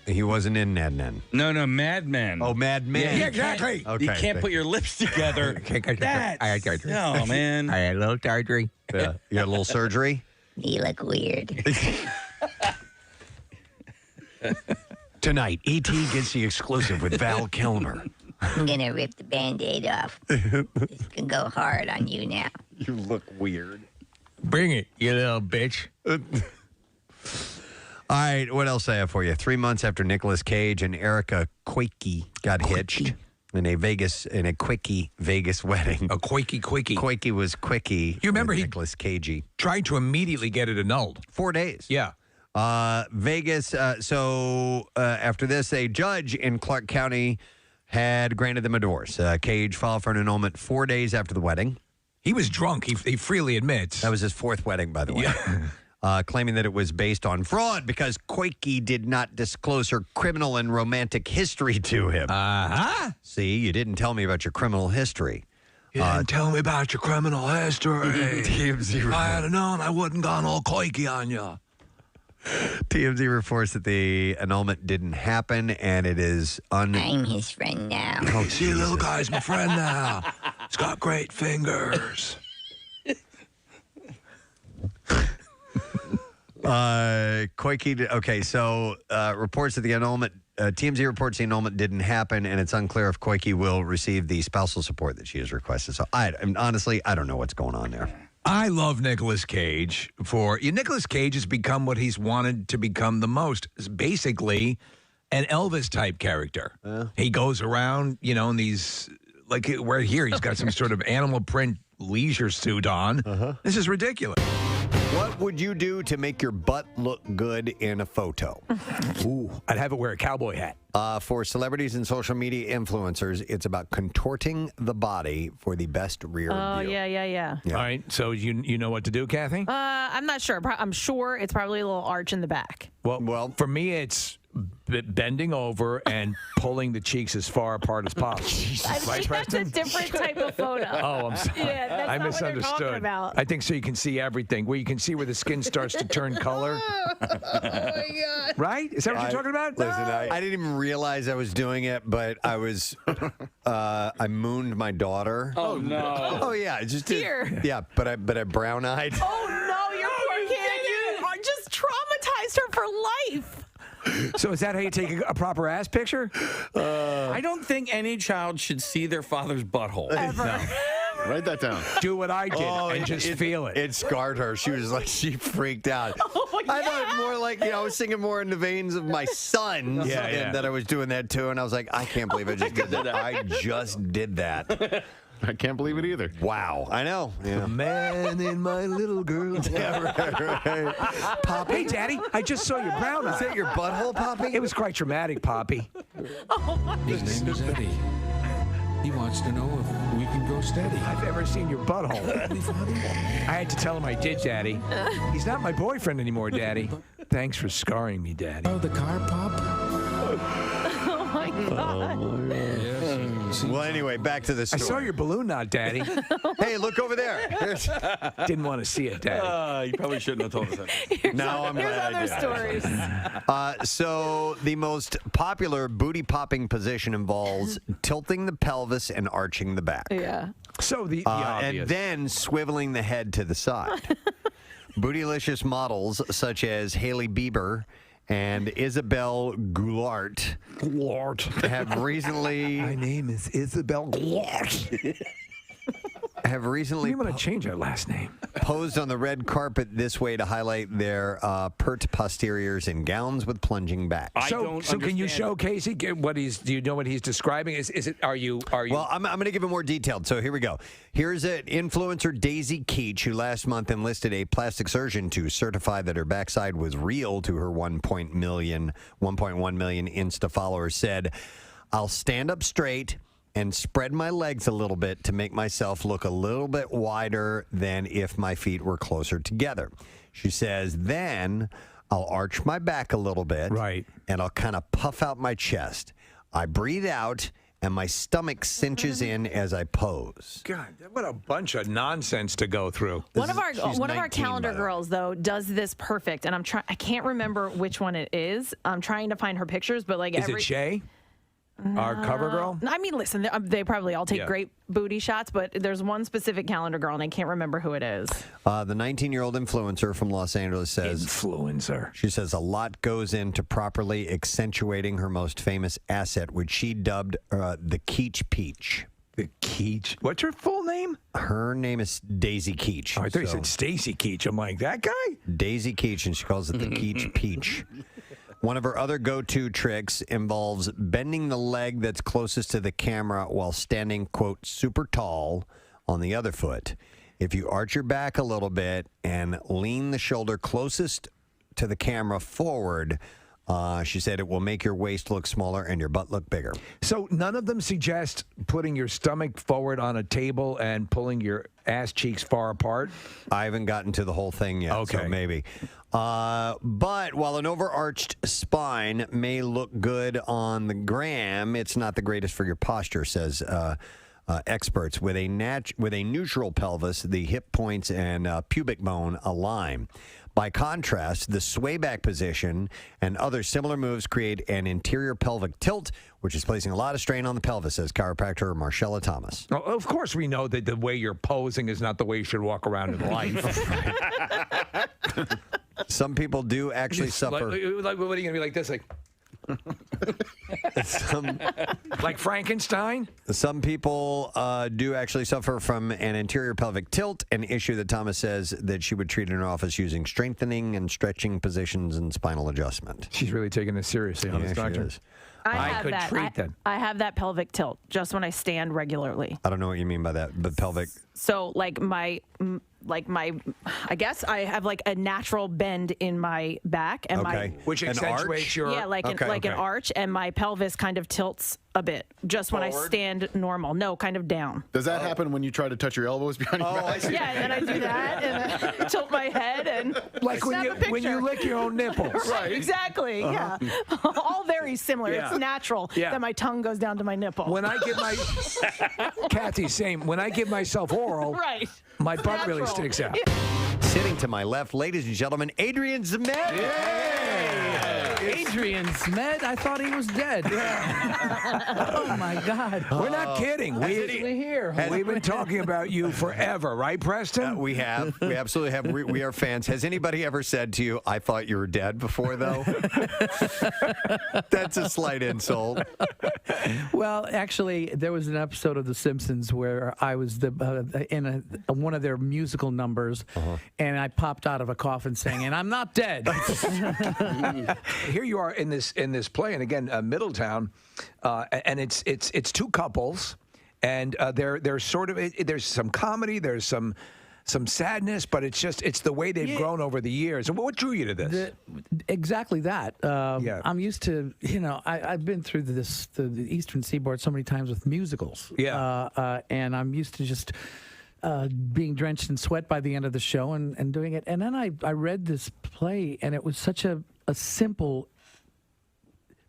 He wasn't in Nadnan. No, Madman. Oh, Madman. Yeah, exactly. You can't put your lips together. That's, oh, man. I had a little surgery. Yeah. You got a little surgery? You look weird. Tonight, E.T. gets the exclusive with Val Kilmer. I'm going to rip the Band-Aid off. This can go hard on you now. You look weird. Bring it, you little bitch. All right, what else I have for you? 3 months after Nicolas Cage and Erica Quakey got hitched in a quickie Vegas wedding. A quickie. Quakey was quickie. You remember Nicolas Cagey tried to immediately get it annulled. 4 days. Yeah. Vegas. So after this, a judge in Clark County had granted them a divorce. Cage filed for an annulment 4 days after the wedding. He was drunk. He freely admits. That was his fourth wedding, by the way. Yeah. Claiming that it was based on fraud because Quakey did not disclose her criminal and romantic history to him. Uh-huh. See, you didn't tell me about your criminal history. You didn't tell me about your criminal history. TMZ if I had known, I wouldn't gone all quakey on you. TMZ reports that the annulment didn't happen, and it is I'm his friend now. Oh, see, little guy's my friend now. He's got great fingers. Quakey. Okay, so reports that the annulment. TMZ reports the annulment didn't happen, and it's unclear if Quakey will receive the spousal support that she has requested. So, honestly, I don't know what's going on there. I love Nicolas Cage Nicolas Cage has become what he's wanted to become the most. It's basically an Elvis type character. He goes around, in these, like right here, he's got some sort of animal print leisure suit on. This is ridiculous. What would you do to make your butt look good in a photo? Ooh, I'd have it wear a cowboy hat. For celebrities and social media influencers, it's about contorting the body for the best rear view. Yeah. All right, so you know what to do, Kathy? I'm not sure. I'm sure it's probably a little arch in the back. Well, for me, it's bending over and pulling the cheeks as far apart as possible. I think that's a different type of photo. Oh, I'm sorry. Yeah, that's I not misunderstood. What they're talking about. I think so you can see everything, where you can see where the skin starts to turn color. Oh, my God. Right? Is that what you're talking about? Listen, I didn't even realize I was doing it, but I was, I mooned my daughter. Oh, no. Oh, yeah. Just Here. Yeah, but I brown-eyed. Oh, no, your poor kid. You just traumatized her for life. So is that how you take a proper ass picture? I don't think any child should see their father's butthole. Ever. No. Write that down. Do what I did and just feel it. It scarred her. She was like, she freaked out. Oh, yeah. I thought more like, I was thinking more in the veins of my son that I was doing that too. And I was like, I can't believe I just did that. I just did that. I can't believe it either. Wow. I know. Yeah. The man in my little girl. right. Poppy. Hey, Daddy, I just saw your brown eye. Is that your butthole, Poppy? It was quite traumatic, Poppy. His name is Eddie. He wants to know if we can go steady. I've never seen your butthole. I had to tell him I did, Daddy. He's not my boyfriend anymore, Daddy. Thanks for scarring me, Daddy. Oh, the car pop? Oh, my God. Yes. Well, anyway, back to the story. I saw your balloon knot, Daddy. Hey, look over there. Didn't want to see it, Daddy. You probably shouldn't have told us that. No, I'm glad I did. Here's other stories. So the most popular booty popping position involves tilting the pelvis and arching the back. Yeah. So the and then swiveling the head to the side. Bootylicious models such as Hailey Bieber and Isabel Goulart have recently. My name is Isabel Goulart. Have recently. You want to change our last name? Posed on the red carpet this way to highlight their pert posteriors in gowns with plunging backs. So can you show Casey what he's? Do you know what he's describing? Is it? Are you? Well, I'm going to give it more detailed. So here we go. Here's an influencer Daisy Keach, who last month enlisted a plastic surgeon to certify that her backside was real to her 1.1 million Insta followers. Said, "I'll stand up straight and spread my legs a little bit to make myself look a little bit wider than if my feet were closer together." She says, "Then I'll arch my back a little bit, right, and I'll kind of puff out my chest. I breathe out, and my stomach cinches in as I pose." God, what a bunch of nonsense to go through. One of our calendar girls though does this perfect, and I can't remember which one it is. I'm trying to find her pictures, but like is it Shay? Our cover girl? I mean, listen, they probably all take great booty shots, but there's one specific calendar girl, and I can't remember who it is. The 19-year-old influencer from Los Angeles says... Influencer. She says a lot goes into properly accentuating her most famous asset, which she dubbed the Keach Peach. The Keach? What's her full name? Her name is Daisy Keach. Oh, I thought you said Stacy Keach. I'm like, that guy? Daisy Keach, and she calls it the Keach Peach. One of her other go-to tricks involves bending the leg that's closest to the camera while standing, quote, super tall on the other foot. If you arch your back a little bit and lean the shoulder closest to the camera forward, she said it will make your waist look smaller and your butt look bigger. So none of them suggest putting your stomach forward on a table and pulling your ass cheeks far apart? I haven't gotten to the whole thing yet, so maybe. But while an overarched spine may look good on the gram, it's not the greatest for your posture, says experts. With a neutral pelvis, the hip points and pubic bone align. By contrast, the sway back position and other similar moves create an interior pelvic tilt, which is placing a lot of strain on the pelvis, says chiropractor Margera Thomas. Well, of course, we know that the way you're posing is not the way you should walk around in life. Some people do actually suffer. Like, what are you going to be like this? Like, like Frankenstein? Some people do actually suffer from an interior pelvic tilt, an issue that Thomas says that she would treat in her office using strengthening and stretching positions and spinal adjustment. She's really taking this seriously on this doctor. I could treat that. I have that pelvic tilt just when I stand regularly. I don't know what you mean by that, but pelvic. So I guess I have like a natural bend in my back and which accentuates your an arch, and my pelvis kind of tilts a bit just when I stand normal. No, kind of down. Does that happen when you try to touch your elbows behind your back? I see. Yeah, and then I do that and I tilt my head and like when you lick your own nipples. Right, exactly. Yeah, all very similar. Yeah. It's natural that my tongue goes down to my nipple. When I give my Kathy, same. When I give myself oral, my butt really sticks out. Sitting to my left, ladies and gentlemen, Adrian Zmed. Adrian Zmed? I thought he was dead. Oh, my God. We're not kidding. We've been talking about you forever, right, Preston? We have. We absolutely have. We are fans. Has anybody ever said to you, "I thought you were dead" before, though? That's a slight insult. Well, actually, there was an episode of The Simpsons where I was in one of their musical numbers, and I popped out of a coffin saying, "I'm not dead." Here you are in this play, and again, Middletown, and it's two couples, and they're sort of there's some comedy, there's some sadness, but it's the way they've grown over the years. What drew you to this? Exactly that. I'm used to, I've been through the Eastern Seaboard so many times with musicals. And I'm used to just being drenched in sweat by the end of the show and doing it. And then I read this play, and it was such a simple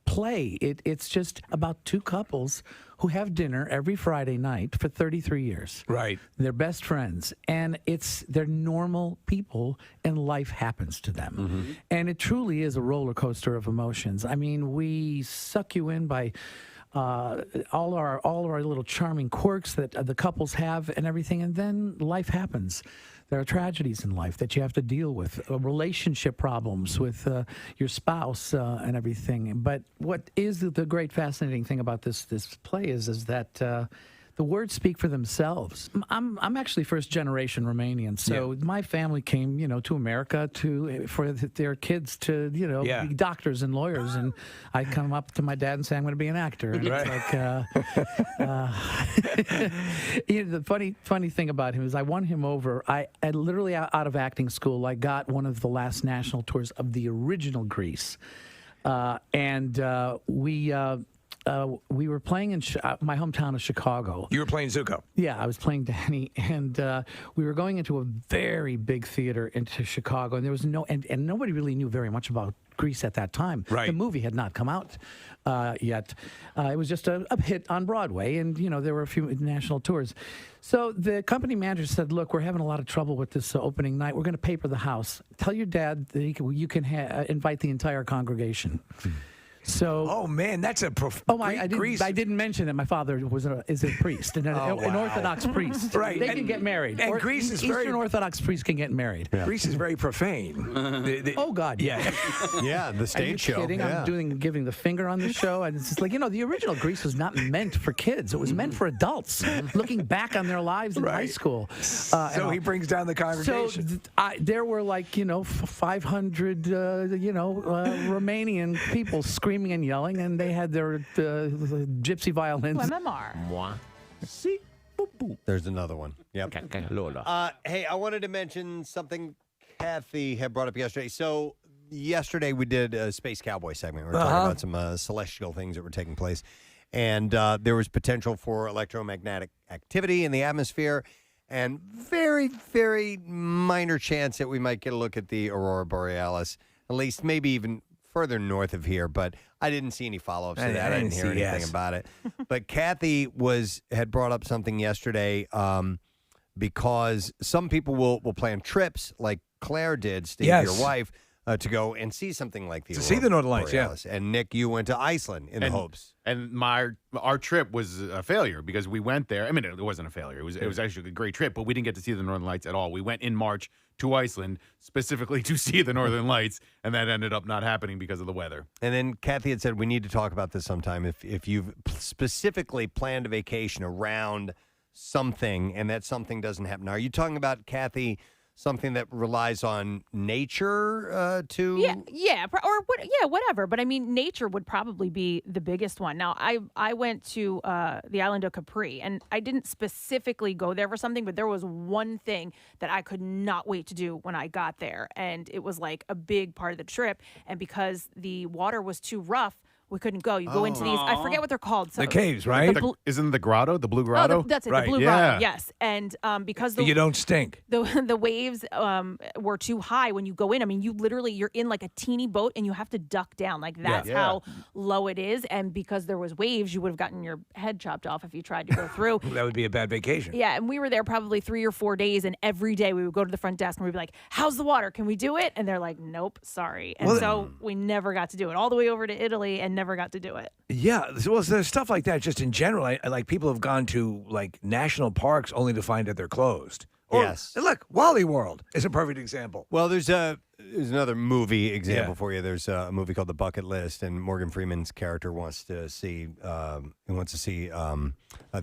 play. It's just about two couples who have dinner every Friday night for 33 years. Right. They're best friends, and they're normal people, and life happens to them. And it truly is a roller coaster of emotions. I mean, we suck you in by all our little charming quirks that the couples have and everything, and then life happens. There are tragedies in life that you have to deal with, relationship problems with your spouse and everything. But what is the great fascinating thing about this play is that the words speak for themselves. I'm actually first generation Romanian, so my family came, to America for their kids to, be doctors and lawyers, and I come up to my dad and say I'm going to be an actor. And it's like, the funny thing about him is I won him over. I literally out of acting school, I got one of the last national tours of the original Grease, and we were playing in my hometown of Chicago. You were playing Zuko. Yeah, I was playing Danny, and we were going into a very big theater into Chicago, and there was and nobody really knew very much about Grease at that time. Right. The movie had not come out yet. It was just a hit on Broadway, and there were a few national tours. So the company manager said, "Look, we're having a lot of trouble with this opening night. We're going to paper the house. Tell your dad that you can invite the entire congregation." So, oh man, that's a I didn't mention that my father is a priest, an Orthodox priest. Right, they can get married. And Greece is Eastern Orthodox priests can get married. Yeah. Greece is very profane. Oh God, yeah, yeah, the stage show. Kidding? Yeah. I'm giving the finger on the show, and it's just like the original Grease was not meant for kids; it was meant for adults looking back on their lives in high school. So he brings down the congregation. So there were 500 Romanian people screaming and yelling, and they had their gypsy violins. WMMR. Moi. There's another one. Yep. Hey, I wanted to mention something Kathy had brought up yesterday. So yesterday we did a Space Cowboy segment. We were talking about some celestial things that were taking place. And there was potential for electromagnetic activity in the atmosphere and very, very minor chance that we might get a look at the Aurora Borealis, at least maybe even further north of here, but I didn't see any follow-ups to that. I didn't hear anything about it. But Kathy had brought up something yesterday because some people will plan trips like Claire did, Steve, your wife, to go and see something like the see the Northern Lights, Borealis. And Nick, you went to Iceland in hopes. And our trip was a failure because we went there. I mean, it wasn't a failure. It was actually a great trip, but we didn't get to see the Northern Lights at all. We went in March to Iceland specifically to see the Northern Lights, and that ended up not happening because of the weather. And then Kathy had said we need to talk about this sometime. If you've specifically planned a vacation around something and that something doesn't happen. Now, are you talking about, Kathy, something that relies on nature to whatever. But I mean, nature would probably be the biggest one. Now, I went to the island of Capri, and I didn't specifically go there for something, but there was one thing that I could not wait to do when I got there, and it was like a big part of the trip. And because the water was too rough, we couldn't go. You go into these, I forget what they're called. The caves, right? Isn't the grotto, the Blue Grotto? That's it, right. the Blue Grotto, yes. And because you don't stink. The waves were too high when you go in. I mean, you're in like a teeny boat and you have to duck down. Like that's how low it is. And because there was waves, you would have gotten your head chopped off if you tried to go through. That would be a bad vacation. Yeah, and we were there probably 3 or 4 days, and every day we would go to the front desk and we'd be like, "How's the water? Can we do it?" And they're like, "Nope, sorry." And so we never got to do it. All the way over to Italy and never got to do it. Yeah, well, there's stuff like that just in general. I like people have gone to like national parks only to find that they're closed. Yes. Look, Wally World is a perfect example. Well, there's another movie example for you. There's a movie called The Bucket List, and Morgan Freeman's character wants to see the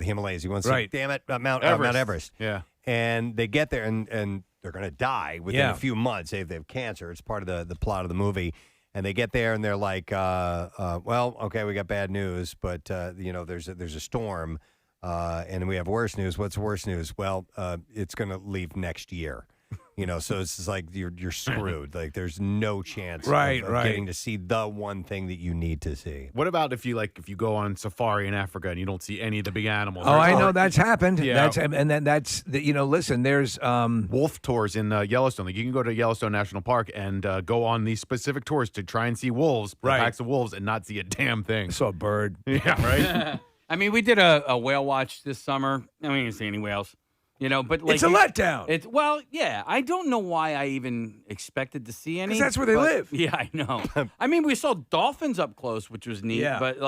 Himalayas. He wants to see, damn it, Mount Everest. Yeah. And they get there, and they're going to die within a few months. They have cancer. It's part of the plot of the movie. And they get there, and they're like, well, okay, we got bad news, but, there's a storm, and we have worse news. What's worse news? Well, it's going to leave next year. So it's just like you're screwed. Like there's no chance of getting to see the one thing that you need to see. What about if you go on safari in Africa and you don't see any of the big animals? Oh, I know that's happened. Yeah. Listen, there's wolf tours in Yellowstone. Like you can go to Yellowstone National Park and go on these specific tours to try and see wolves, packs of wolves, and not see a damn thing. I saw a bird. Yeah, right. I mean, we did a whale watch this summer. I didn't see any whales. But like it's a letdown. I don't know why I even expected to see any. Because that's where they live. Yeah, I know. I mean, we saw dolphins up close, which was neat. Yeah. But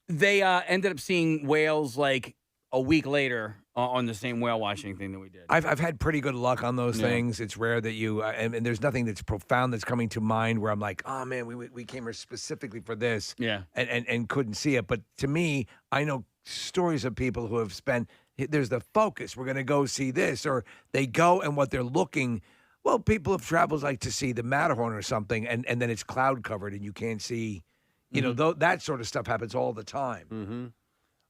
They ended up seeing whales like a week later on the same whale watching thing that we did. I've had pretty good luck on those things. It's rare that you and there's nothing that's profound that's coming to mind where I'm like, oh man, we came here specifically for this, and couldn't see it. But to me, I know stories of people who have spent. There's the focus. We're going to go see this, or they go and what they're looking. Well, people have traveled like to see the Matterhorn or something, and then it's cloud covered and you can't see. You know, that sort of stuff happens all the time.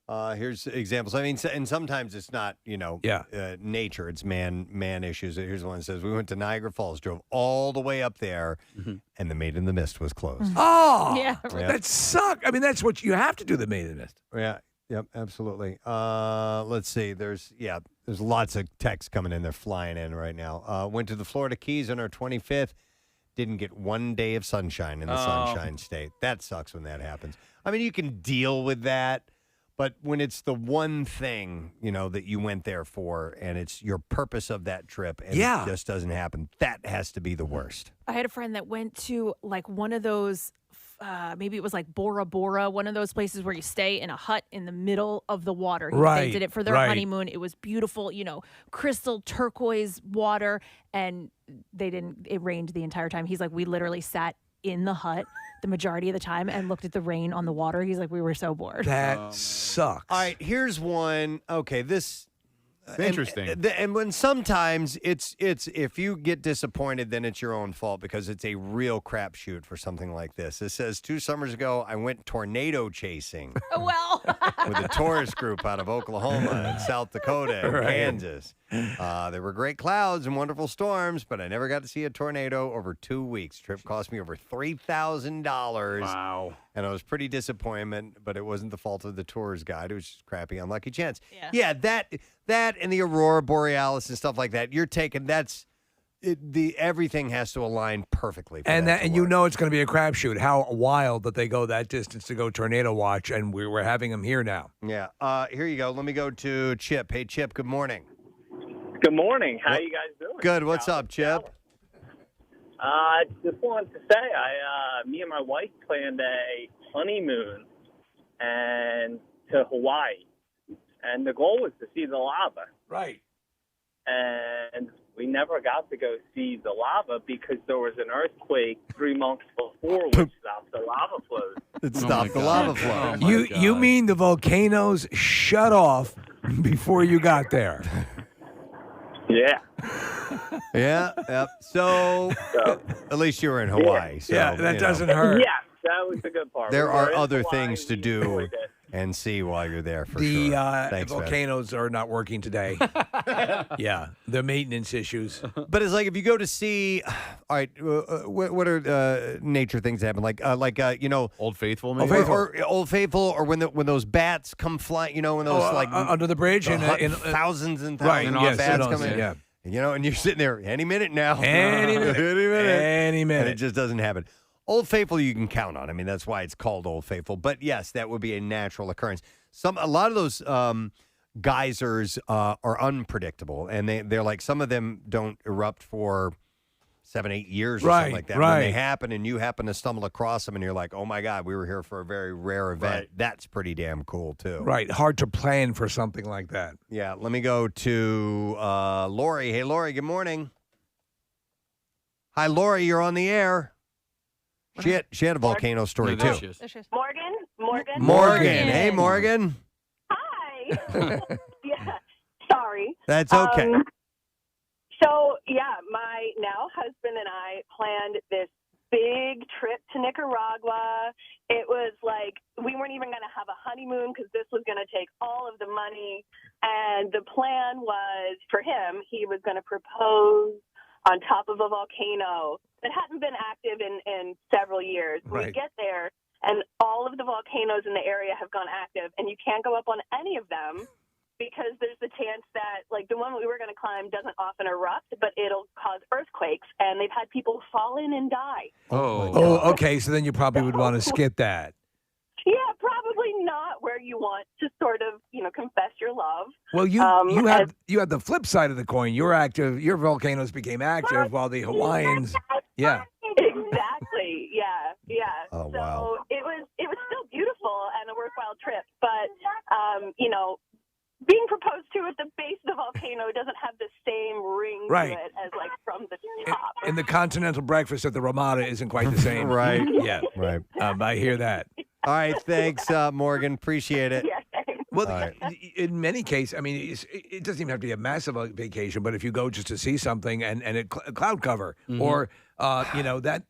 Here's examples. I mean, and sometimes it's not, nature. It's man issues. Here's one that says, we went to Niagara Falls, drove all the way up there, and the Maid in the Mist was closed. Oh, yeah. That sucked. I mean, that's what you have to do, the Maid in the Mist. Yeah. Yep, absolutely. Let's see. There's lots of texts coming in. They're flying in right now. Went to the Florida Keys on our 25th. Didn't get one day of sunshine in the Sunshine State. That sucks when that happens. I mean, you can deal with that, but when it's the one thing, that you went there for and it's your purpose of that trip and it just doesn't happen, that has to be the worst. I had a friend that went to like one of those, maybe it was like Bora Bora, one of those places where you stay in a hut in the middle of the water. They did it for their honeymoon. It was beautiful, crystal turquoise water, and it rained the entire time. He's like, we literally sat in the hut the majority of the time and looked at the rain on the water. He's like, we were so bored. That sucks. All right, here's one. Okay, this... Interesting. And when sometimes it's if you get disappointed, then it's your own fault because it's a real crapshoot for something like this. It says 2 summers ago, I went tornado chasing with a tourist group out of Oklahoma and South Dakota and Kansas. There were great clouds and wonderful storms, but I never got to see a tornado over 2 weeks. Trip cost me over $3,000. Wow. And I was pretty disappointed, but it wasn't the fault of the tour's guide. It was just a crappy, unlucky chance. Yeah, that and the Aurora Borealis and stuff like that, you're taking, everything has to align perfectly for and that to and work. it's going to be a crapshoot. How wild that they go that distance to go tornado watch, and we're having them here now. Yeah. Here you go. Let me go to Chip. Hey, Chip, good morning. Good morning. How you guys doing? Good. What's up, Chip? Just wanted to say, me and my wife planned a honeymoon to Hawaii, and the goal was to see the lava. Right. And we never got to go see the lava because there was an earthquake 3 months before, which stopped the lava flows. It stopped the lava flow. You mean the volcanoes shut off before you got there? Yeah. Yeah. So, at least you were in Hawaii. So, that doesn't hurt. Yes, that was the good part. There We are were in other Hawaii, things to we do enjoyed it. and see while you're there for The sure. Thanks, volcanoes are not working today. Yeah, the maintenance issues. But it's like if you go to see, all right, what are nature things that happen? Like Old Faithful, Old maybe? Faithful, or Old Faithful, or when those bats come flying, when those under the bridge the in thousands and right, thousands of bats come in. Yeah. And you're sitting there any minute now. Any minute. Any minute. And it just doesn't happen. Old Faithful you can count on. I mean, that's why it's called Old Faithful. But yes, that would be a natural occurrence. A lot of those geysers are unpredictable, and they're like, some of them don't erupt for 7-8 years or something like that. When they happen and you happen to stumble across them and you're like, oh my God, we were here for a very rare event. Right. That's pretty damn cool too. Right. Hard to plan for something like that. Yeah. Let me go to Lori. Hey, Lori, good morning. Hi, Lori, you're on the air. She had a volcano story too. Morgan. Hey, Morgan. Hi. Yeah. Sorry. That's okay. So, my now husband and I planned this big trip to Nicaragua. It was like we weren't even going to have a honeymoon because this was going to take all of the money. And the plan was for him, he was going to propose on top of a volcano that hadn't been active in several years. Right. We get there, and all of the volcanoes in the area have gone active, and you can't go up on any of them because there's the chance that, like, the one we were going to climb doesn't often erupt, but it'll cause earthquakes, and they've had people fall in and die. Oh, okay. So then you probably would want to skip that. Yeah, probably not where you want to sort of, confess your love. Well, you had the flip side of the coin. Your volcanoes became active while the Hawaiians. Yeah. Exactly. Yeah. Oh, so wow. it was still beautiful and a worthwhile wild trip. But, being proposed to at the base of the volcano doesn't have the same ring Right. to it as like from the top. And the continental breakfast at the Ramada isn't quite the same. Right. Yeah. Right. I hear that. All right. Thanks, Morgan. Appreciate it. Well, All right. in many cases, I mean, it doesn't even have to be a massive vacation, but if you go just to see something and a cloud cover, or that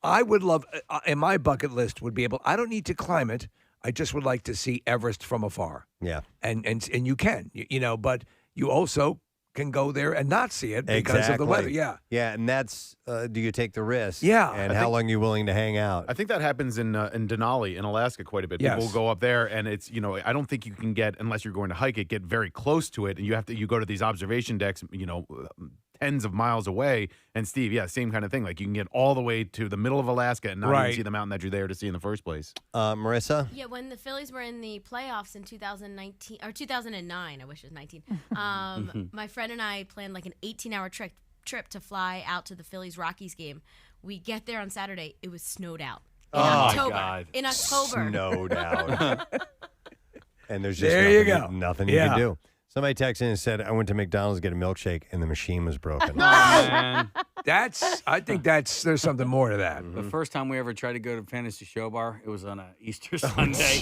I would love in my bucket list would be able. I don't need to climb it. I just would like to see Everest from afar. Yeah, and you can, but you also can go there and not see it because of the weather. Yeah. Yeah, and that's do you take the risk? Yeah. And how long are you willing to hang out? I think that happens in Denali in Alaska quite a bit. Yes. People go up there, and it's I don't think you can get, unless you're going to hike it, get very close to it, and you go to these observation decks, tens of miles away. And Steve, yeah, same kind of thing. Like you can get all the way to the middle of Alaska and not even see the mountain that you're there to see in the first place. Marissa? Yeah, when the Phillies were in the playoffs in 2019 or 2009, I wish it was 19. My friend and I planned like an 18-hour trip to fly out to the Phillies-Rockies game. We get there on Saturday. It was snowed out. In October. God. In October. Snowed out. And there's just nothing you Yeah. can do. Somebody texted in and said, I went to McDonald's to get a milkshake, and the machine was broken. Man. I think there's something more to that. The first time we ever tried to go to Fantasy Show Bar, it was on a Easter Sunday,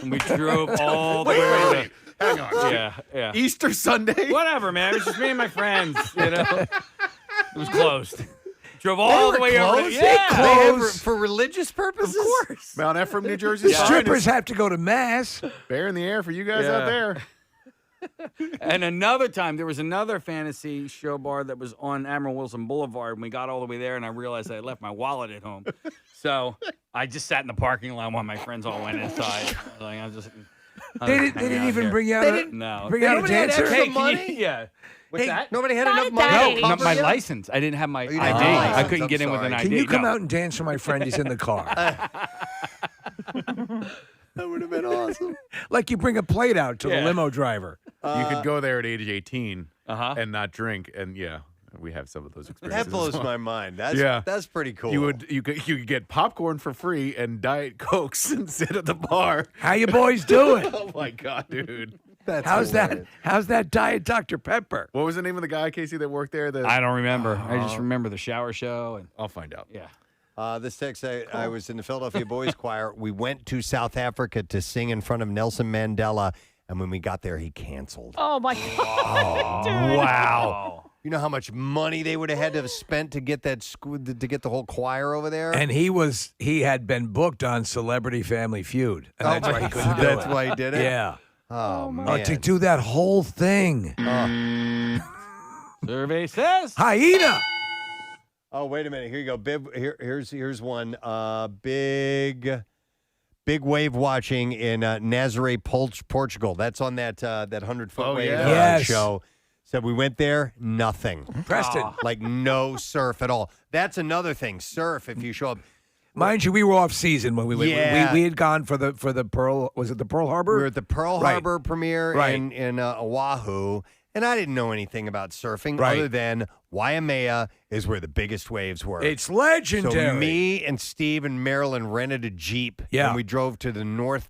and we drove all the way. Wait. Hang on. Yeah. Easter Sunday? Whatever, man. It was just me and my friends. It was closed. Drove all the way over. For religious purposes? Of course. Mount Ephraim, New Jersey. Strippers have to go to mass. Bear in the air for you guys out there. And another time, there was another fantasy show bar that was on Admiral Wilson Boulevard, and we got all the way there, and I realized I had left my wallet at home. So I just sat in the parking lot while my friends all went inside. They didn't even bring you out a dancer? Hey, yeah. What's that? Nobody had enough money. No, my license. I didn't have my ID. I couldn't get in with an ID. Can you come out and dance for my friend? He's in the car. That would have been awesome. Like you bring a plate out to the limo driver. You could go there at age 18 and not drink, and we have some of those experiences. That blows my mind. That's pretty cool. You could get popcorn for free and Diet Cokes and sit at the bar. How you boys doing? Oh my God, dude. How's that Diet Dr. Pepper? What was the name of the guy, Casey, that worked there? I don't remember. I just remember the shower show. And I'll find out. Yeah. This text, I was in the Philadelphia Boys Choir. We went to South Africa to sing in front of Nelson Mandela, and when we got there, he canceled. Oh, my God. Dude. Wow. You know how much money they would have had to have spent to get to get the whole choir over there? And he had been booked on Celebrity Family Feud. And that's why he couldn't do it. That's why he did it? Yeah. Oh, man. To do that whole thing. Survey says. Hyena. Oh, wait a minute. Here you go. Here's one. Big wave watching in Nazaré, Portugal. That's on that 100-foot wave show. Said we went there, nothing. Preston. Like no surf at all. That's another thing. Surf, if you show up. Mind you, we were off season when we went. Yeah. We had gone for the Pearl. Was it the Pearl Harbor? We were at the Pearl Harbor premiere in Oahu. And I didn't know anything about surfing other than Waimea is where the biggest waves were. It's legendary. So me and Steve and Marilyn rented a Jeep and we drove to the north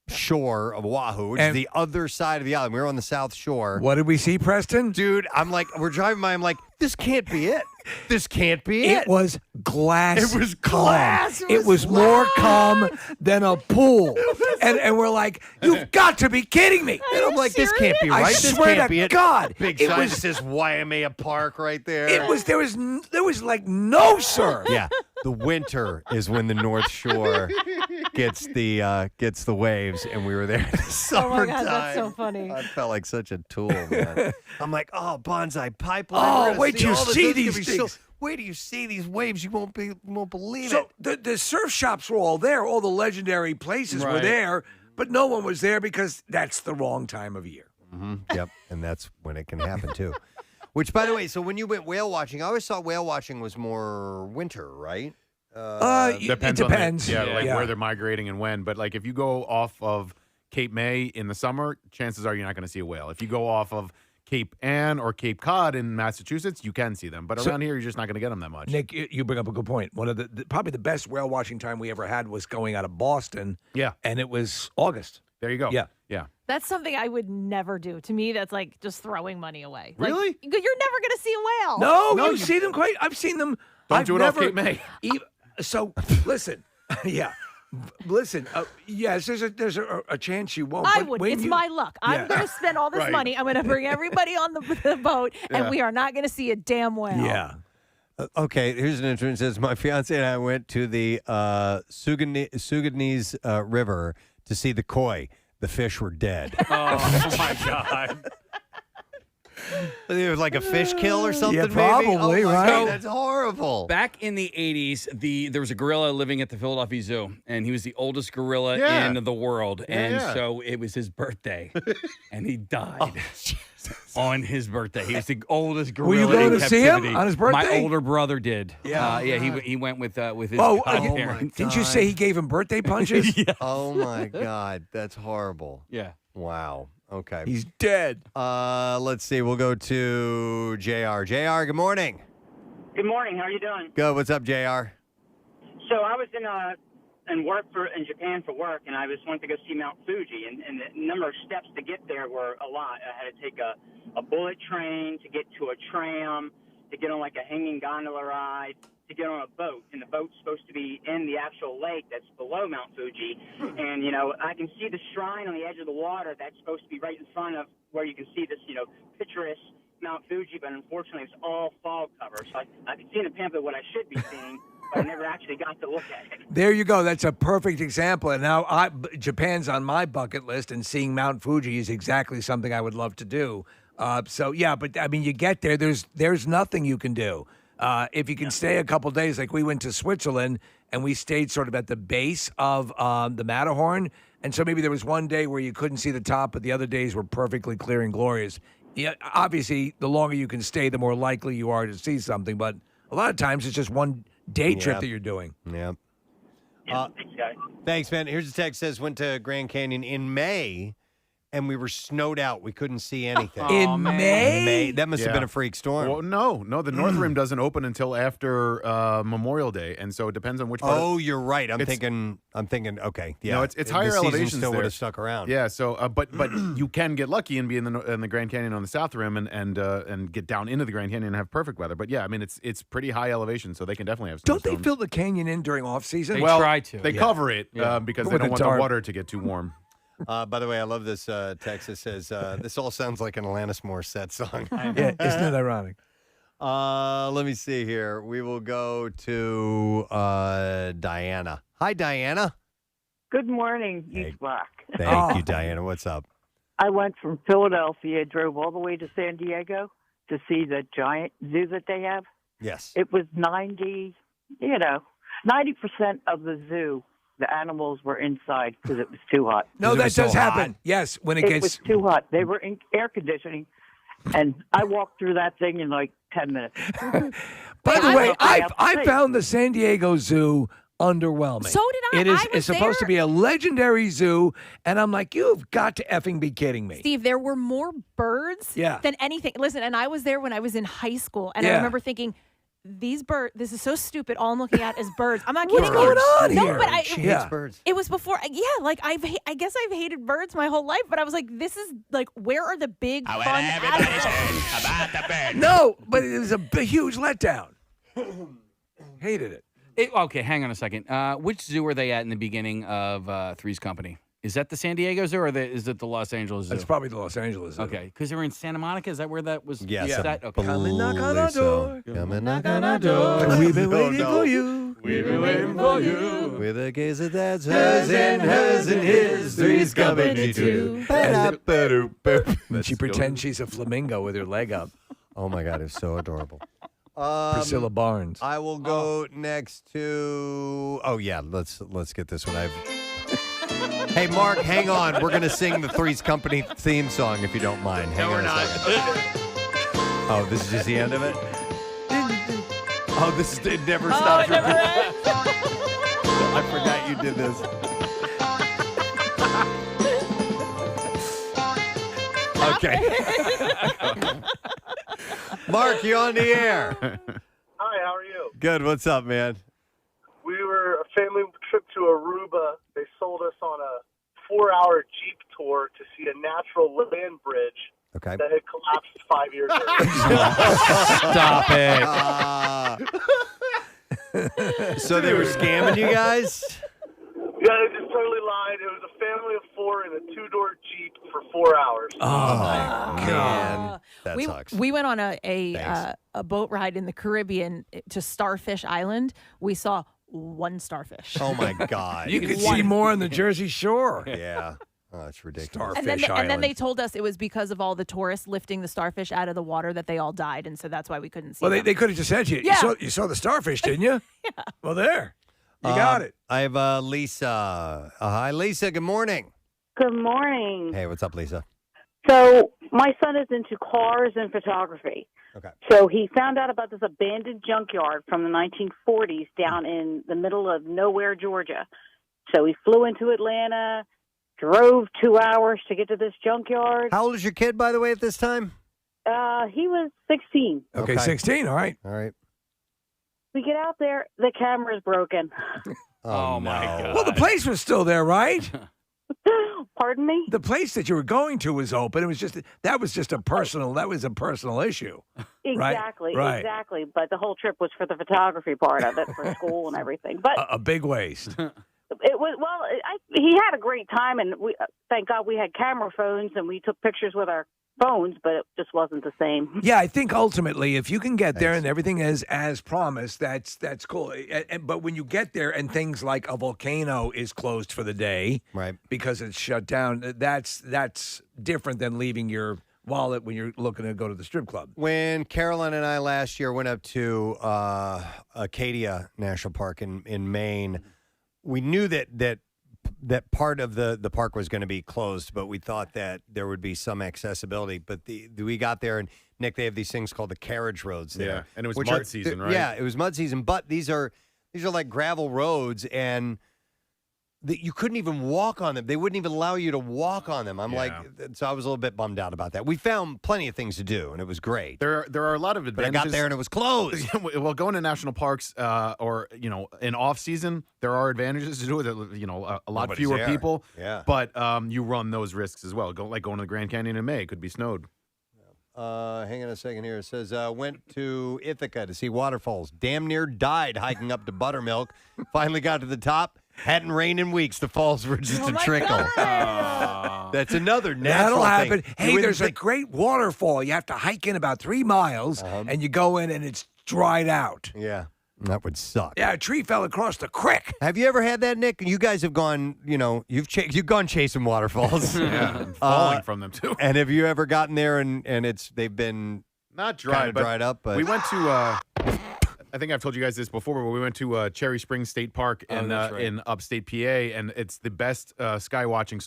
shore of Oahu, which is the other side of the island. We were on the south shore. What did we see, Preston? Dude, I'm like, we're driving by. I'm like, this can't be it. This can't be it. It was glass. It was glass. Calm. It was more calm than a pool. And we're like, you've got to be kidding me. And I'm like, this can't be right. I This swear can't to be it. God. Big sign that says Waimea Park right there. There was like no surf. Yeah. The winter is when the North Shore gets the waves, and we were there in the summertime. Oh my God, that's so funny. I felt like such a tool, man. I'm like, oh, Bonsai Pipeline. Oh, wait till you see these things. Wait till you see these waves. You won't believe So it. the surf shops were all there. All the legendary places were there, but no one was there because that's the wrong time of year. Mm-hmm. Yep, and that's when it can happen, too. Which, by the way, so when you went whale watching, I always thought whale watching was more winter, right? It depends. Where they're migrating and when. But like if you go off of Cape May in the summer, chances are you're not going to see a whale. If you go off of Cape Ann or Cape Cod in Massachusetts, you can see them. But around here, you're just not going to get them that much. Nick, you bring up a good point. One of the probably the best whale watching time we ever had was going out of Boston. Yeah. And it was August. There you go. Yeah. Yeah. That's something I would never do. To me, that's like just throwing money away. Like, Really? you're never going to see a whale. No, you see them quite. I've seen them. Don't do it off Cape May. So listen, yeah. Listen, yes, there's a chance you won't. I but would. when It's you- my luck. I'm going to spend all this Right. money. I'm going to bring everybody on the boat, and we are not going to see a damn whale. Yeah. Okay, here's an interesting. It says, my fiance and I went to the Sudanese River to see the koi. The fish were dead. Oh, my God. It was like a fish kill or something, Yeah, maybe? probably, Oh, my right? God, that's horrible. Back in the 80s, there was a gorilla living at the Philadelphia Zoo, and he was the oldest gorilla Yeah. in the world. Yeah, and yeah. so it was his birthday, and he died on his birthday. He was the oldest gorilla Were you going in to see him captivity. on his birthday? My older brother did. Yeah. He went with his Oh, godparents. didn't you say he gave him birthday punches? Yes. Oh, my God. That's horrible. Yeah. Wow. Okay. He's dead. Let's see. We'll go to JR. JR, good morning. Good morning. How are you doing? Good. What's up, JR? So I was in Japan for work, and I just wanted to go see Mount Fuji, and the number of steps to get there were a lot. I had to take a bullet train to get to a tram, to get on like a hanging gondola ride, to get on a boat, and the boat's supposed to be in the actual lake that's below Mount Fuji. And, I can see the shrine on the edge of the water that's supposed to be right in front of where you can see this, picturesque Mount Fuji, but unfortunately it's all fog cover. So I can see in the pamphlet what I should be seeing, but I never actually got to look at it. There you go. That's a perfect example. And now Japan's on my bucket list, and seeing Mount Fuji is exactly something I would love to do. So yeah, but I mean, you get there. There's nothing you can do. If you can stay a couple days, like we went to Switzerland and we stayed sort of at the base of the Matterhorn, and so maybe there was one day where you couldn't see the top, but the other days were perfectly clear and glorious. Yeah, obviously, the longer you can stay, the more likely you are to see something. But a lot of times, it's just one day trip that you're doing. Yeah. Thanks, guys. Thanks, man. Here's a text that says, went to Grand Canyon in May, and we were snowed out. We couldn't see anything. In May? That must have been a freak storm. Well, no. The North Rim doesn't open until after Memorial Day, and so it depends on which part. Oh, you're right. I'm thinking. Okay, yeah. No, it's The higher season elevations still there. would have stuck around. Yeah. So, but you can get lucky and be in the Grand Canyon on the South Rim and get down into the Grand Canyon and have perfect weather. But yeah, I mean it's pretty high elevation, so they can definitely have. Don't they snowstorms. fill the canyon in during off season? Well, try to. They cover it because they With don't a want tarp. the water to get too warm. By the way, I love this text that says, this all sounds like an Alanis Morissette song. Yeah, isn't that ironic? Let me see here. We will go to Diana. Hi, Diana. Good morning, you rock. Thank you, Diana. What's up? I went from Philadelphia, drove all the way to San Diego to see the giant zoo that they have. Yes. It was 90% of the zoo, the animals were inside because it was too hot. No, that does happen. Yes, when it gets was too hot. They were in air conditioning, and I walked through that thing in like 10 minutes. By the way, I I found the San Diego Zoo underwhelming. So did I. It's supposed to be a legendary zoo, and I'm like, you've got to effing be kidding me. Steve, there were more birds than anything. Listen, and I was there when I was in high school, and I remember thinking, these birds, this is so stupid. All I'm looking at is birds. I'm not kidding you. What's going on no, here? but She hates birds. it was before. Like I guess I've hated birds my whole life, but I was like, this is like, where are the big fun animals? About the bird. No, but it was a huge letdown. Hated it. Okay, hang on a second. Which zoo are they at in the beginning of Three's Company? Is that the San Diego Zoo or is it the Los Angeles Zoo? It's probably the Los Angeles Zoo. Okay, because they were in Santa Monica. Is that where that was Yes. set? Okay. Come and knock on our door. Come and knock on our door. We've been waiting for you. We've been waiting for you. With a gaze that's hers and his. Three's company too. And she pretends she's a flamingo with her leg up. Oh, my God. It's so adorable. Priscilla Barnes. I will go next to. Oh yeah, let's get this one. Hey Mark, hang on. We're gonna sing the Three's Company theme song if you don't mind. Hang on a second. Oh, this is just the end of it. Oh, it never stops. It never ends. I forgot you did this. Okay. Mark, you on the air? Hi, how are you? Good. What's up, man? We were a family trip to Aruba. They sold us on a 4-hour Jeep tour to see a natural land bridge Okay. that had collapsed 5 years Stop earlier. it. So they were scamming you guys? Yeah, they just totally lied. It was a family of 4 in a 2-door Jeep for 4 hours. Oh, man. That we, sucks. We went on a boat ride in the Caribbean to Starfish Island. We saw one starfish. Oh, my God. You could see more on the Jersey Shore. Yeah. Oh, it's ridiculous. Starfish And then Island. they told us it was because of all the tourists lifting the starfish out of the water that they all died, and so that's why we couldn't see Well, them. they could have just said you. Yeah. You saw the starfish, didn't you? Yeah. Well, there. You got it. I have Lisa. Hi, Lisa. Good morning. Good morning. Hey, what's up, Lisa? So my son is into cars and photography. Okay. So he found out about this abandoned junkyard from the 1940s down in the middle of nowhere, Georgia. So he flew into Atlanta, drove 2 hours to get to this junkyard. How old is your kid, by the way, at this time? He was 16. Okay, 16. All right. All right. We get out there, the camera's broken. Oh, my God. Well, the place was still there, right? Pardon me? The place that you were going to was open. It was just that was a personal issue. Exactly, Right. exactly. But the whole trip was for the photography part of it, for school and everything. But A big waste. it was he had a great time, and we thank God we had camera phones and we took pictures with our phones, but it just wasn't the same. Yeah, I think ultimately, if you can get there and everything is as promised, that's cool. But when you get there and things like a volcano is closed for the day, right, because it's shut down, that's different than leaving your wallet when you're looking to go to the strip club. When Caroline and I last year went up to Acadia National Park in Maine, we knew that part of the park was going to be closed, but we thought that there would be some accessibility. But we got there, and Nick, they have these things called the carriage roads there. Yeah, and it was which mud season, right? Yeah, it was mud season, but these are like gravel roads, and you couldn't even walk on them. They wouldn't even allow you to walk on them. So I was a little bit bummed out about that. We found plenty of things to do, and it was great. There are a lot of advantages. But I got there and it was closed. Well, going to national parks or in off season, there are advantages to do it. A lot Nobody's fewer there. people. Yeah. But you run those risks as well. Like going to the Grand Canyon in May, it could be snowed. Hang on a second here. It says, went to Ithaca to see waterfalls. Damn near died hiking up to Buttermilk. Finally got to the top. Hadn't rained in weeks. The falls were just a trickle. That's another natural That'll happen. thing. Hey, there's a great waterfall. You have to hike in about 3 miles, and you go in, and it's dried out. Yeah. That would suck. Yeah, a tree fell across the creek. Have you ever had that, Nick? You guys have gone, you've gone chasing waterfalls. Yeah, and falling from them too. And have you ever gotten there and they've been not dry, dried up? But we went to. I think I've told you guys this before, but we went to Cherry Springs State Park in upstate PA, and it's the best star watching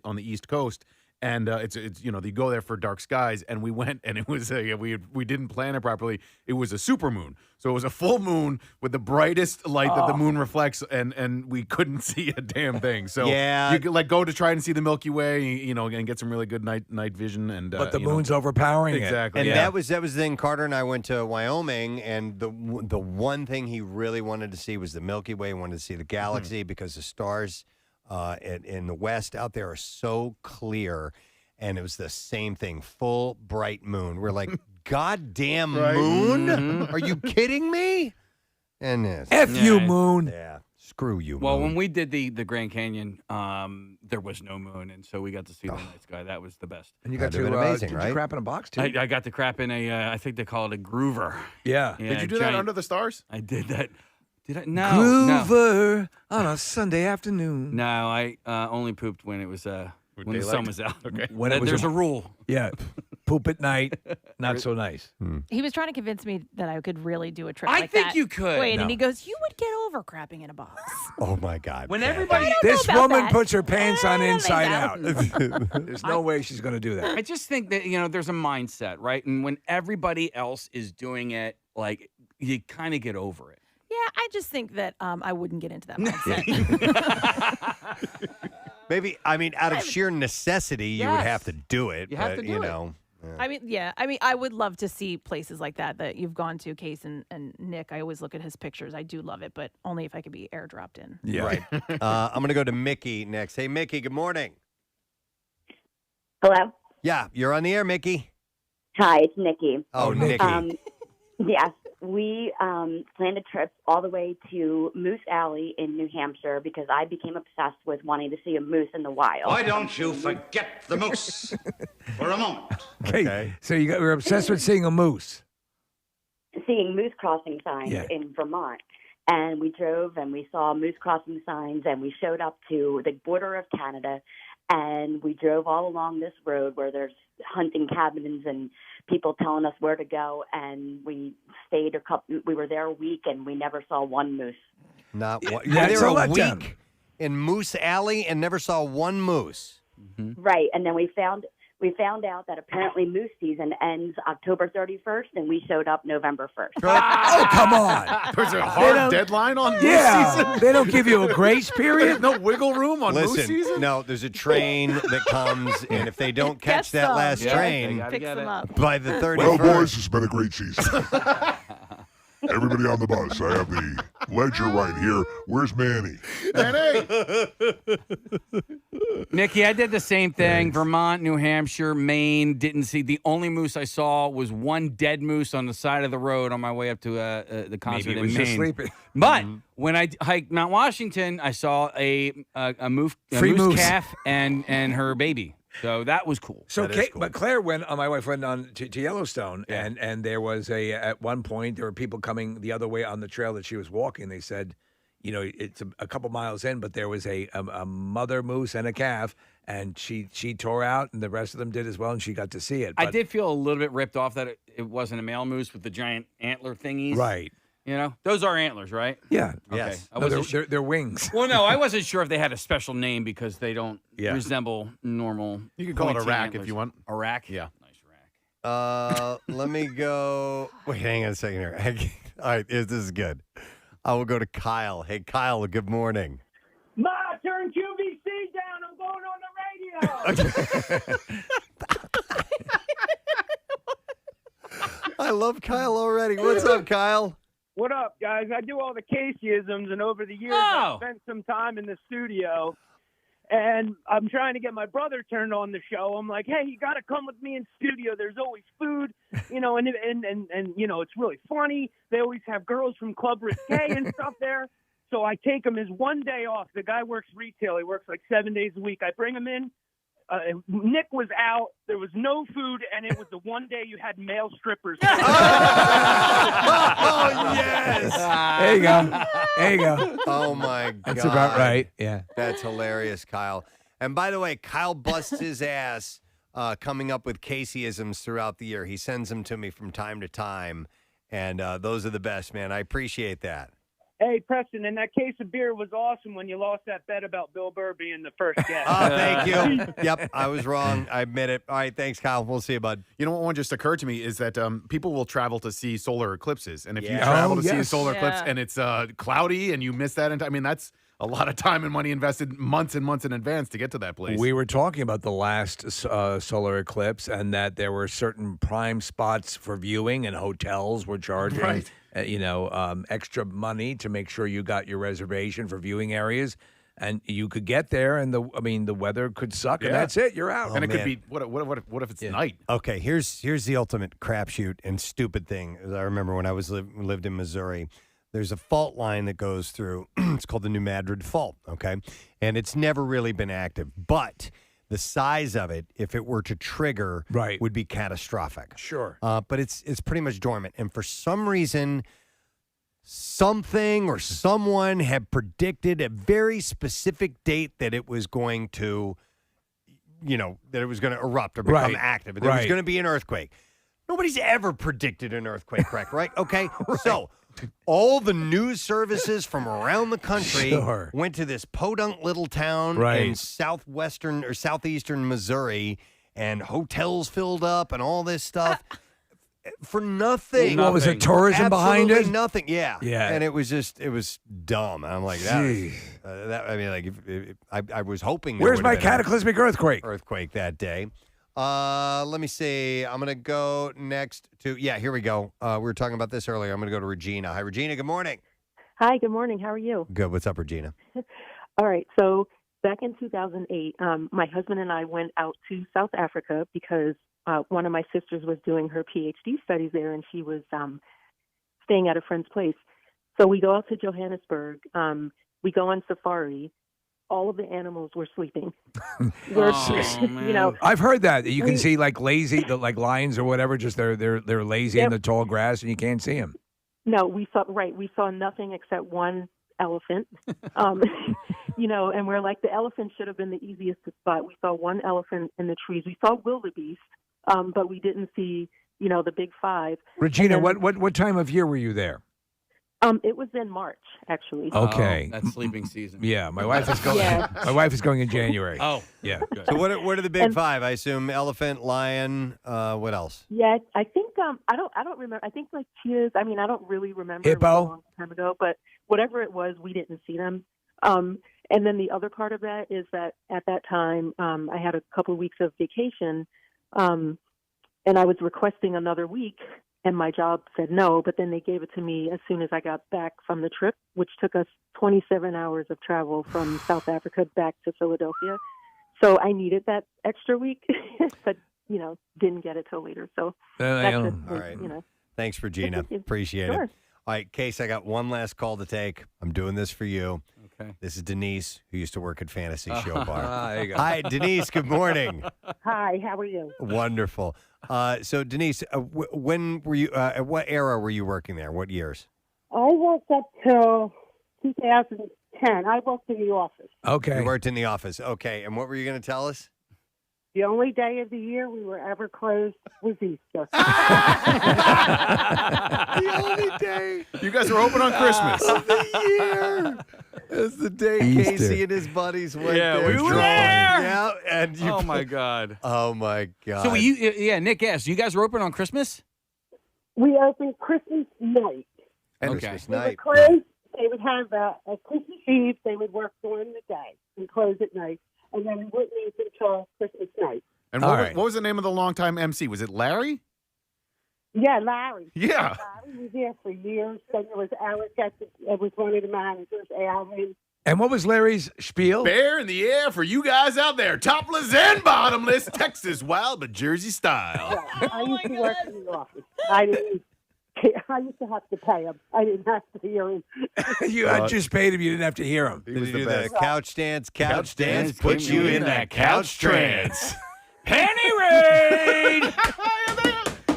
on the East Coast. And it's you go there for dark skies, and we went, and it was we didn't plan it properly. It was a supermoon, so it was a full moon with the brightest light that the moon reflects, and we couldn't see a damn thing. So you could go to try and see the Milky Way, and get some really good night vision. And but the moon's overpowering it. And that was the thing. Carter and I went to Wyoming, and the one thing he really wanted to see was the Milky Way. He wanted to see the galaxy because the stars in the west out there are so clear, and it was the same thing, full bright moon. We're like, goddamn moon? Mm-hmm. Are you kidding me? And F you, moon. Yeah, screw you. Well, moon. when we did the Grand Canyon, there was no moon, and so we got to see the night sky. That was the best. And you got That'd have been amazing, did right? you crap in a box too? I got to crap in a, I think they call it a groover. Yeah. Did you do that under the stars? I did that. Did I? No. Groover on a Sunday afternoon. No, I only pooped when it was when the sun was out. Okay. When it was There's a rule. Yeah. Poop at night, not so nice. He was trying to convince me that I could really do a trip I like think that. you could. Wait, No. and he goes, "You would get over crapping in a box." Oh my God! When Beth. everybody, This know about woman that. puts her pants on I don't inside think out. There's no way she's going to do that. I just think that there's a mindset, right? And when everybody else is doing it, like you kind of get over it. Yeah, I just think that I wouldn't get into that mindset. Maybe, out of sheer necessity, you would Yes. have to do it. You have but, to do it. I would love to see places like that you've gone to, Case and Nick. I always look at his pictures. I do love it, but only if I could be airdropped in. Yeah. Right. I'm going to go to Mickey next. Hey, Mickey, good morning. Hello? Yeah, you're on the air, Mickey. Hi, it's Nikki. Oh, Nikki. Yes, we planned a trip all the way to Moose Alley in New Hampshire because I became obsessed with wanting to see a moose in the wild. Why don't you forget the moose for a moment? Okay. So you're obsessed with seeing a moose. Seeing moose crossing signs in Vermont. And we drove and we saw moose crossing signs and we showed up to the border of Canada and we drove all along this road where there's hunting cabins and people telling us where to go. And we stayed we were there a week and we never saw one moose. Not one. You were there a week in Moose Alley and never saw one moose. Mm-hmm. Right. And then we found out that apparently moose season ends October 31st, and we showed up November 1st. Oh, come on. There's a hard deadline on moose season? They don't give you a grace period? No wiggle room on moose season? No, there's a train that comes, and if they don't catch that last train picks them up. by the 31st. Well, boys, it's been a great season. Everybody on the bus. I have the ledger right here. Where's Manny? Nikki, I did the same thing. Vermont, New Hampshire, Maine. Didn't see. The only moose I saw was one dead moose on the side of the road on my way up to the concert Maybe it in was Maine. just sleeping. But when I hiked Mount Washington, I saw a moose calf and her baby. So that was cool. So, but Claire my wife went on to Yellowstone, and there was at one point, there were people coming the other way on the trail that she was walking. They said, it's a couple miles in, but there was a mother moose and a calf, and she tore out, and the rest of them did as well, and she got to see it. But, I did feel a little bit ripped off that it wasn't a male moose with the giant antler thingies. Right. Those are antlers, right? Yeah. Okay. Yes. They're wings. Well, no, I wasn't sure if they had a special name because they don't resemble normal. You can call it a rack antlers. if you want. A rack? Yeah. Let me go. Wait, hang on a second here. All right, this is good. I will go to Kyle. Hey, Kyle, good morning. Ma, turn QVC down. I'm going on the radio. I love Kyle already. What's up, Kyle? What up, guys? I do all the Casey-isms, and over the years, I've spent some time in the studio, and I'm trying to get my brother turned on the show. I'm like, hey, you got to come with me in studio. There's always food, and it's really funny. They always have girls from Club Risque and stuff there. So I take him his one day off. The guy works retail. He works like 7 days a week. I bring him in. Nick was out. There was no food, and it was the one day you had male strippers. Oh, yes. There you go. Oh, my God. That's about right. Yeah. That's hilarious, Kyle. And by the way, Kyle busts his ass coming up with Casey-isms throughout the year. He sends them to me from time to time, and those are the best, man. I appreciate that. Hey, Preston, and that case of beer was awesome when you lost that bet about Bill Burr being the first guest. Oh, thank you. Yep, I was wrong. I admit it. All right, thanks, Kyle. We'll see you, bud. You know what one just occurred to me is that people will travel to see solar eclipses. And if you travel to see a solar eclipse and it's cloudy and you miss that, that's a lot of time and money invested months and months in advance to get to that place. We were talking about the last solar eclipse and that there were certain prime spots for viewing and hotels were charging extra money to make sure you got your reservation for viewing areas. And you could get there, and the weather could suck, and that's it. You're out. And it could be what if it's night? Okay, here's the ultimate crapshoot and stupid thing. I remember when I lived in Missouri. There's a fault line that goes through. It's called the New Madrid Fault. Okay, and it's never really been active, but the size of it, if it were to trigger, would be catastrophic. Sure. But it's pretty much dormant, and for some reason, something or someone had predicted a very specific date that it was going to, that it was going to erupt or become active. There was going to be an earthquake. Nobody's ever predicted an earthquake, correct? Right? Okay. So all the news services from around the country went to this podunk little town in southwestern or southeastern Missouri, and hotels filled up and all this stuff. For nothing. What was it? Tourism behind it? Nothing. Yeah. Yeah. And it was dumb. I'm like, I was hoping. Where's my cataclysmic earthquake? Earthquake that day. Let me see. I'm going to go next to, here we go. We were talking about this earlier. I'm going to go to Regina. Hi, Regina. Good morning. Hi, good morning. How are you? Good. What's up, Regina? All right. So back in 2008, my husband and I went out to South Africa because one of my sisters was doing her PhD studies there, and she was staying at a friend's place. So we go out to Johannesburg. We go on safari. All of the animals were sleeping. I've heard that you can see like lions or whatever. Just they're lazy in the tall grass, and you can't see them. No, we saw nothing except one elephant. And we're like, the elephant should have been the easiest to spot. We saw one elephant in the trees. We saw wildebeest, but we didn't see the big five. Regina, what time of year were you there? It was in March, actually. Okay, that's sleeping season. Yeah, my wife is going. My wife is going in January. Oh, yeah. Good. So what are the big five? I assume elephant, lion. What else? Yeah, I think I don't remember. I think like cheetahs. I mean, I don't really remember. Hippo. It was a long time ago, but whatever it was, we didn't see them. And then the other part of that is that at that time, I had a couple of weeks of vacation, and I was requesting another week. And my job said no, but then they gave it to me as soon as I got back from the trip, which took us 27 hours of travel from South Africa back to Philadelphia. So I needed that extra week, but, didn't get it till later. So that's all right. Thanks, Regina. Appreciate Sure. it. All right, Case, I got one last call to take. I'm doing this for you. Okay. This is Denise, who used to work at Fantasy Show Bar. There you go. Hi, Denise. Good morning. Hi, how are you? Wonderful. So, Denise, when were you? At what era were you working there? What years? I worked up till 2010. I worked in the office. Okay. You worked in the office. Okay. And what were you going to tell us? The only day of the year we were ever closed was Easter. The only day. You guys were open on Christmas. Of the year. It's the day Easter. Casey and his buddies went there. we were drunk. there. Yeah, and you. Oh my God. Oh my God. So Nick asked, you guys were open on Christmas? We opened Christmas night. And Okay. Christmas They would night. close. They would have a Christmas Eve. They would work during the day and close at night, and then we wouldn't eat until Christmas night. And All what, right. what was the name of the longtime MC? Was it Larry? Yeah, Larry. Yeah. Larry was there for years. Then there was Eric. It was one of the managers, Alvin. And what was Larry's spiel? Bear in the air for you guys out there. Topless and bottomless. Texas wild, but Jersey style. I used to work in the office. I used to have to pay him. I didn't have to hear him. You had just paid him. You didn't have to hear him. Did you do the couch dance? Couch dance dance put came you in in that couch trance. Penny raid!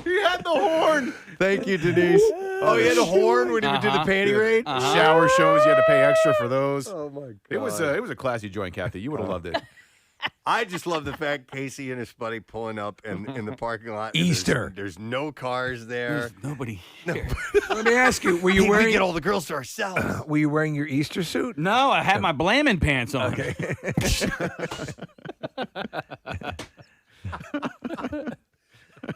He had the horn. Thank you, Denise. Oh, he had a horn when he would do the panty raid? Shower shows, you had to pay extra for those. Oh, my God. It was a classy joint, Kathy. You would have loved it. I just love the fact Casey and his buddy pulling up in the parking lot. and Easter. There's no cars there. There's nobody here. Let me ask you: Were you We wearing? get all the girls to ourselves. Were you wearing your Easter suit? No, I had my blamming pants on. Okay.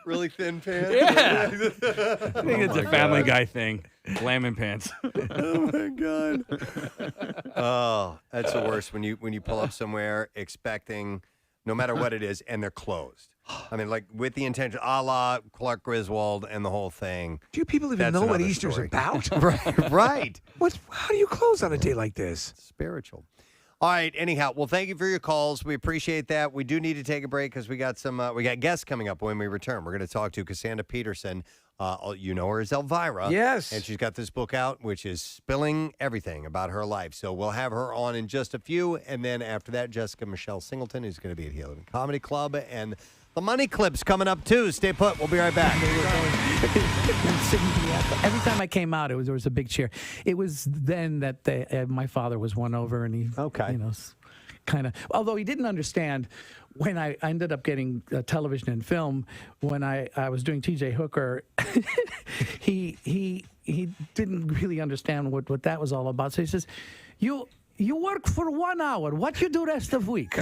Really thin pants. Yeah. I think it's a Family Guy thing. Blamming pants. Oh my God. Oh, that's the worst when you pull up somewhere expecting, no matter what it is, and they're closed. I mean, like with the intention, a la Clark Griswold and the whole thing. Do you people even That's know what another Easter's story. about? Right. How do you close on a day like this? Spiritual. All right. Anyhow, well, thank you for your calls. We appreciate that. We do need to take a break because we got we got guests coming up when we return. We're going to talk to Cassandra Peterson. You know her as Elvira. Yes. And she's got this book out, which is spilling everything about her life. So we'll have her on in just a few. And then after that, Jessica Michelle Singleton, who's going to be at Helium Comedy Club. And the Money Clip's coming up, too. Stay put. We'll be right back. Every time I came out, there was a big cheer. It was then that my father was won over, and he, kind of. Although he didn't understand when I ended up getting television and film. When I was doing T.J. Hooker, he didn't really understand what that was all about. So he says, You work for 1 hour. What you do rest of week?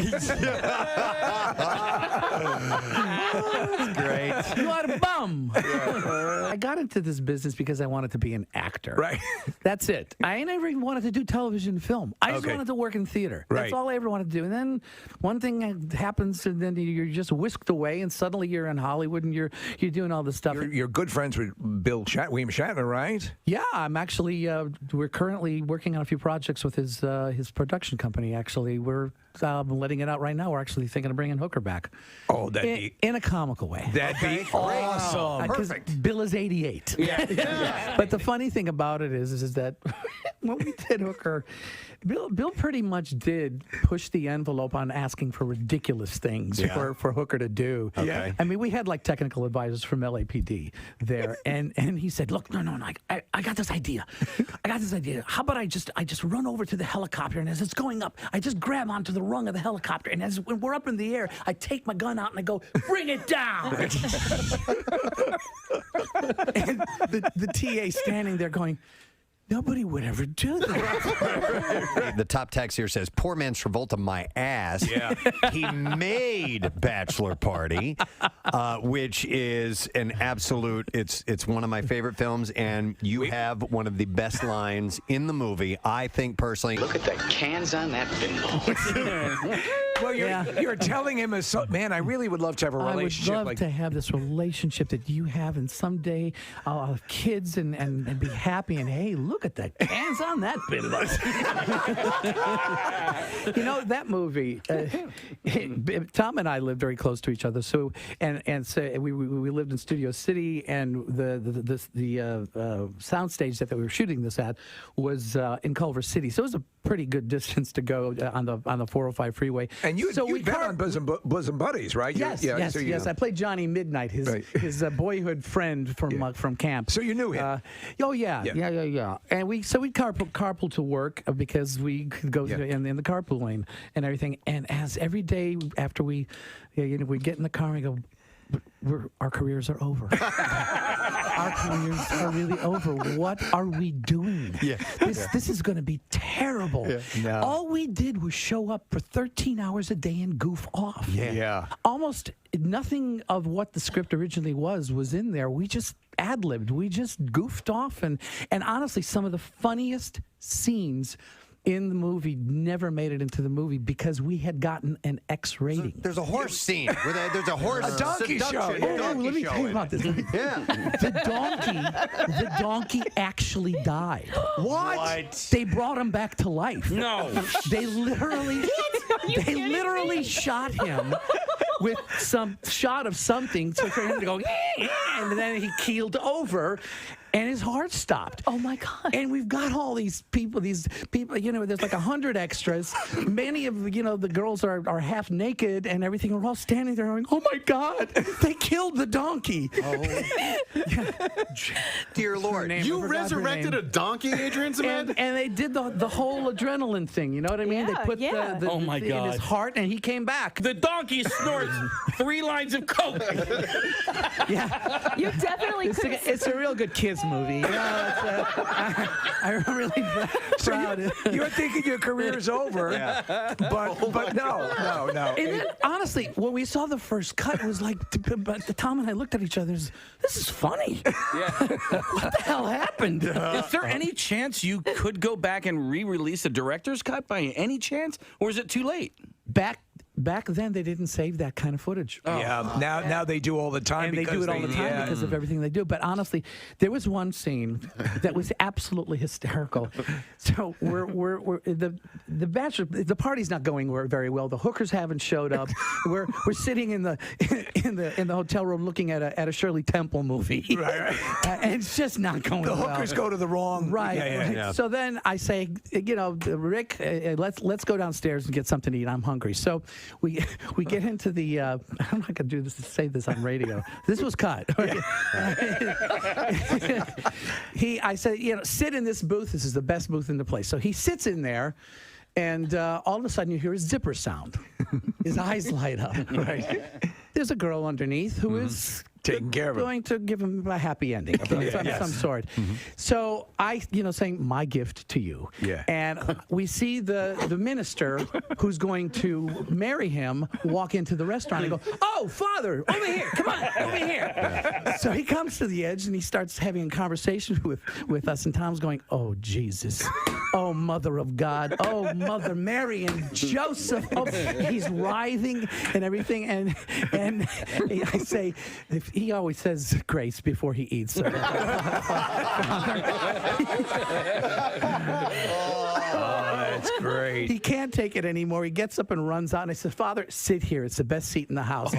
Great. You are a bum. I got into this business because I wanted to be an actor. Right. That's it. I never even wanted to do television and film. I just wanted to work in theater. Right. That's all I ever wanted to do. And then one thing happens, and then you're just whisked away, and suddenly you're in Hollywood, and you're doing all this stuff. You're good friends with William Shatner, right? Yeah, I'm actually. We're currently working on a few projects with his production company. Actually, we're letting it out right now. We're actually thinking of bringing Hooker back. Oh, in a comical way. That'd be awesome. Perfect. Bill is 88. Yeah. But the funny thing about it is that when we did Hooker, Bill pretty much did push the envelope on asking for ridiculous things for Hooker to do. Okay. I mean, we had like technical advisors from LAPD there, and he said, "Look, no, I got this idea. How about I just run over to the helicopter, and as it's going up, I just grab onto the rung of the helicopter, and when we're up in the air, I take my gun out and I go, bring it down." And the TA standing there going, nobody would ever do that. The top text here says, poor man Travolta, my ass. Yeah. He made Bachelor Party, which is an absolute, it's one of my favorite films, and you have one of the best lines in the movie, I think personally. Look at the cans on that pinball. Well, you're telling him, man, I really would love to have a relationship. I would love to have this relationship that you have, and someday I'll have kids and be happy, and hey, look at the cans on that pinball. You know, that movie, Tom and I lived very close to each other, so we lived in Studio City, and the soundstage that we were shooting this at was in Culver City, so it was a pretty good distance to go on the 405 freeway. And you've been on Bosom Buddies, right? Yes. I played Johnny Midnight, his boyhood friend from camp. So you knew him? Yeah. And we'd carpool to work because we could go in the carpool lane and everything. And as every day after we get in the car and we go, our careers are over. Our careers are really over. What are we doing? This is going to be terrible. No. All we did was show up for 13 hours a day and goof off. Almost nothing of what the script originally was in there. We just ad-libbed. We just goofed off. And honestly, some of the funniest scenes in the movie never made it into the movie because we had gotten an X rating. There's a horse scene where there's a horse donkey show. Let me tell you about this. The donkey actually died. What? They brought him back to life. No. They literally shot him with some shot of something for him to go, and then he keeled over. And his heart stopped. Oh, my God. And we've got all these people, there's like 100 extras. Many of, the girls are half naked and everything. We're all standing there going, oh, my God, they killed the donkey. Dear Lord. You resurrected a donkey, Adrian Zmed? And they did the whole adrenaline thing, you know what I mean? They put the oh my thing God. in his heart, and he came back. The donkey snorts 3 lines of coke. You definitely could. It's a real good kids movie. I'm really proud. You're thinking your career's over, but no. And then, honestly, when we saw the first cut, it was like, Tom and I looked at each other. This is funny. What the hell happened? Is there any chance you could go back and re-release a director's cut by any chance, or is it too late? Back then, they didn't save that kind of footage. Now they do all the time. And they do it all the time because of everything they do. But honestly, there was one scene that was absolutely hysterical. So we're the Bachelor, the party's not going very well. The hookers haven't showed up. We're sitting in the hotel room looking at a Shirley Temple movie. Right. And it's just not going well. The hookers go to the wrong. Right. Yeah. So then I say, Rick, let's go downstairs and get something to eat. I'm hungry. So we get into the. I'm not gonna say this on radio. This was cut. I said, sit in this booth. This is the best booth in the place. So he sits in there, and all of a sudden you hear a zipper sound. His eyes light up. Right. There's a girl underneath who is taking care of him. Going to give him a happy ending of some sort. Mm-hmm. So I, saying my gift to you. Yeah. And we see the minister who's going to marry him walk into the restaurant and go, "Oh, Father, over here, come on, over here." Yeah. So he comes to the edge and he starts having a conversation with us, and Tom's going, "Oh, Jesus. Oh, Mother of God. Oh, Mother Mary and Joseph." Oh, he's writhing and everything. And I say, he always says grace before he eats. So. That's great. He can't take it anymore. He gets up and runs out. And I said, "Father, sit here. It's the best seat in the house."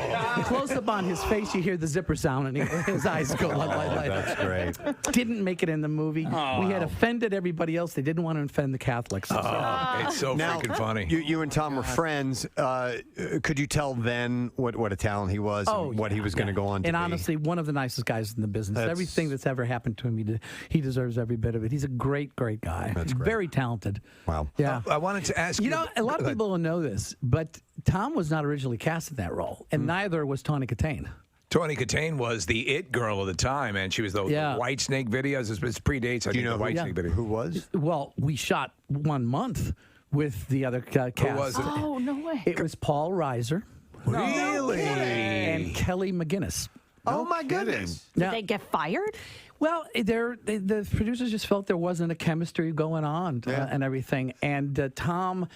Close up on his face, you hear the zipper sound, and his eyes go like. That's great. Didn't make it in the movie. We had offended everybody else. They didn't want to offend the Catholics. It's so freaking funny. You and Tom were friends. Could you tell then what a talent he was and what he was going to go on to And be? honestly, one of the nicest guys in the business. Everything that's ever happened to him, he deserves every bit of it. He's a great, great guy. That's great. Very talented. Wow. Yeah. I wanted to ask you. A lot of people don't know this, but Tom was not originally cast in that role, and neither was Tawny Katane. Tawny Katane was the it girl of the time, and she was the White Snake videos. It predates, I think, the White Snake video. Who was? Well, we shot 1 month with the other cast. Who was it? Oh, no way. It was Paul Reiser. Really? And Kelly McGinnis. Oh, my goodness. Did they get fired? Well, the producers just felt there wasn't a chemistry going on and everything. And Tom,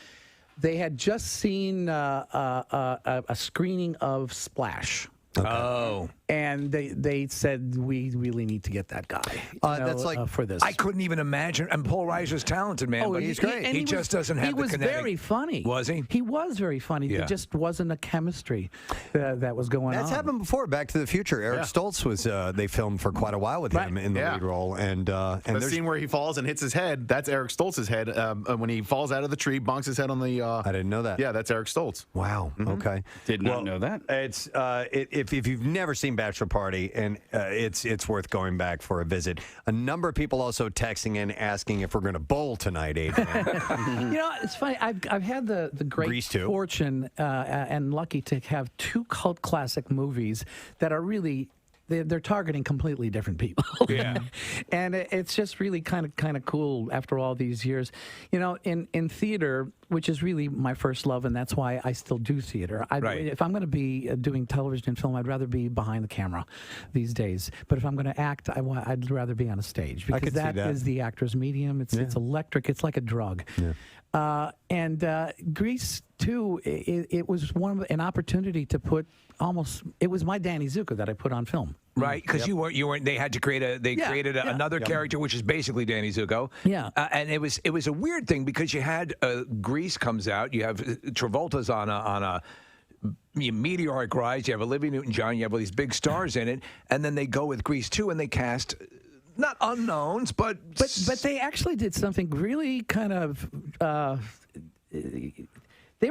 they had just seen a screening of Splash. Okay. Oh. And they said, we really need to get that guy that's like for this. I couldn't even imagine. And Paul Reiser's talented, man, but he's great. He just doesn't have the kinetic. He was very funny. Was he? He was very funny. Yeah. There just wasn't a chemistry that was going on. That's happened before. Back to the Future. Eric Stoltz was. They filmed for quite a while with him in the lead role, and the scene where he falls and hits his head. That's Eric Stoltz's head. When he falls out of the tree, bonks his head on the. I didn't know that. Yeah, that's Eric Stoltz. Wow. Mm-hmm. Okay. Did not know that. It's if you've never seen Bachelor Party, and it's worth going back for a visit. A number of people also texting in asking if we're going to bowl tonight, Adrian. It's funny. I've had the great fortune and lucky to have 2 cult classic movies that are really. They're targeting completely different people. Yeah. And it's just really kind of cool after all these years. In theater, which is really my first love, and that's why I still do theater. If I'm going to be doing television and film, I'd rather be behind the camera these days. But if I'm going to act, I'd rather be on a stage because that is the actor's medium. It's electric. It's like a drug. Yeah. Grease too. It was an opportunity to put it was my Danny Zuko that I put on film. Right, because you weren't. They had to created another character, which is basically Danny Zuko. Yeah, and it was a weird thing because you had Grease comes out. You have Travolta's on a meteoric rise. You have Olivia Newton-John. You have all these big stars in it, and then they go with Grease 2, and they cast. Not unknowns, but they actually did something really kind of. They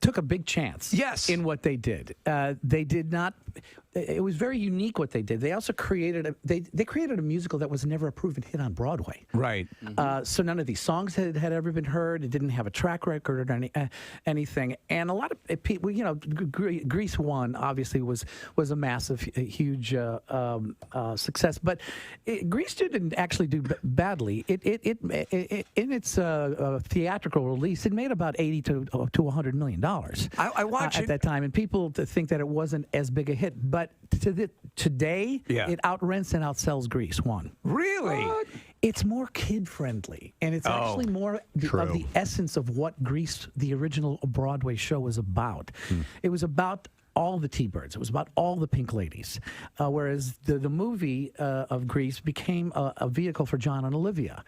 took a big chance. Yes. In what they did. They did not. It was very unique what they did. They also created they created a musical that was never a proven hit on Broadway. Right. So none of these songs had ever been heard. It didn't have a track record or anything. And a lot of people, Grease 1 obviously was a massive, huge success. But Grease 2 didn't actually do badly. In its theatrical release, it made about $80 to $100 million. I watched at that time, and people think that it wasn't as big a hit, but today it outrents and outsells Grease 1. Really? It's more kid friendly, and it's actually more of the essence of what Grease, the original Broadway show, was about. It was about all the T-Birds. It was about all the Pink Ladies, whereas the movie of Grease became a vehicle for John and Olivia.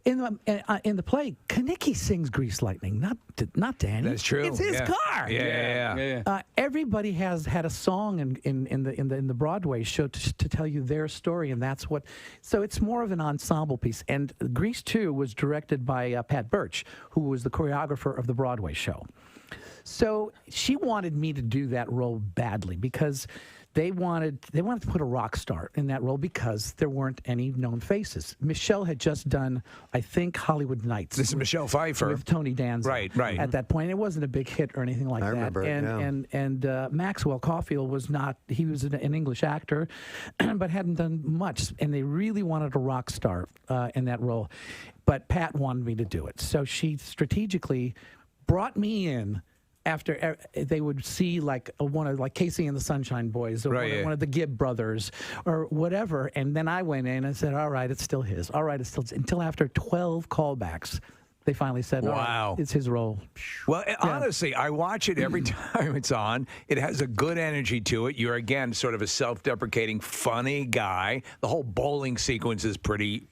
In the play, Kaneki sings "Grease Lightning," not Danny. That's true. It's his car. Yeah. Everybody has had a song in the Broadway show to tell you their story, and that's what. So it's more of an ensemble piece. And Grease 2 was directed by Pat Birch, who was the choreographer of the Broadway show. So she wanted me to do that role badly because they wanted to put a rock star in that role because there weren't any known faces. Michelle had just done, I think, Hollywood Nights. This is Michelle Pfeiffer with Tony Danza. Right. At that point, it wasn't a big hit or anything like that. remember it, And Maxwell Caulfield was not. He was an English actor, but hadn't done much. And they really wanted a rock star in that role. But Pat wanted me to do it, so she strategically brought me in. After they would see like one of Casey and the Sunshine Boys or one of the Gibb brothers or whatever, and then I went in and said, "All right, it's still his. All right, it's still." Until after 12 callbacks, they finally said, "All right, it's his role." Well, honestly, I watch it every time it's on. It has a good energy to it. You're again sort of a self-deprecating, funny guy. The whole bowling sequence is pretty.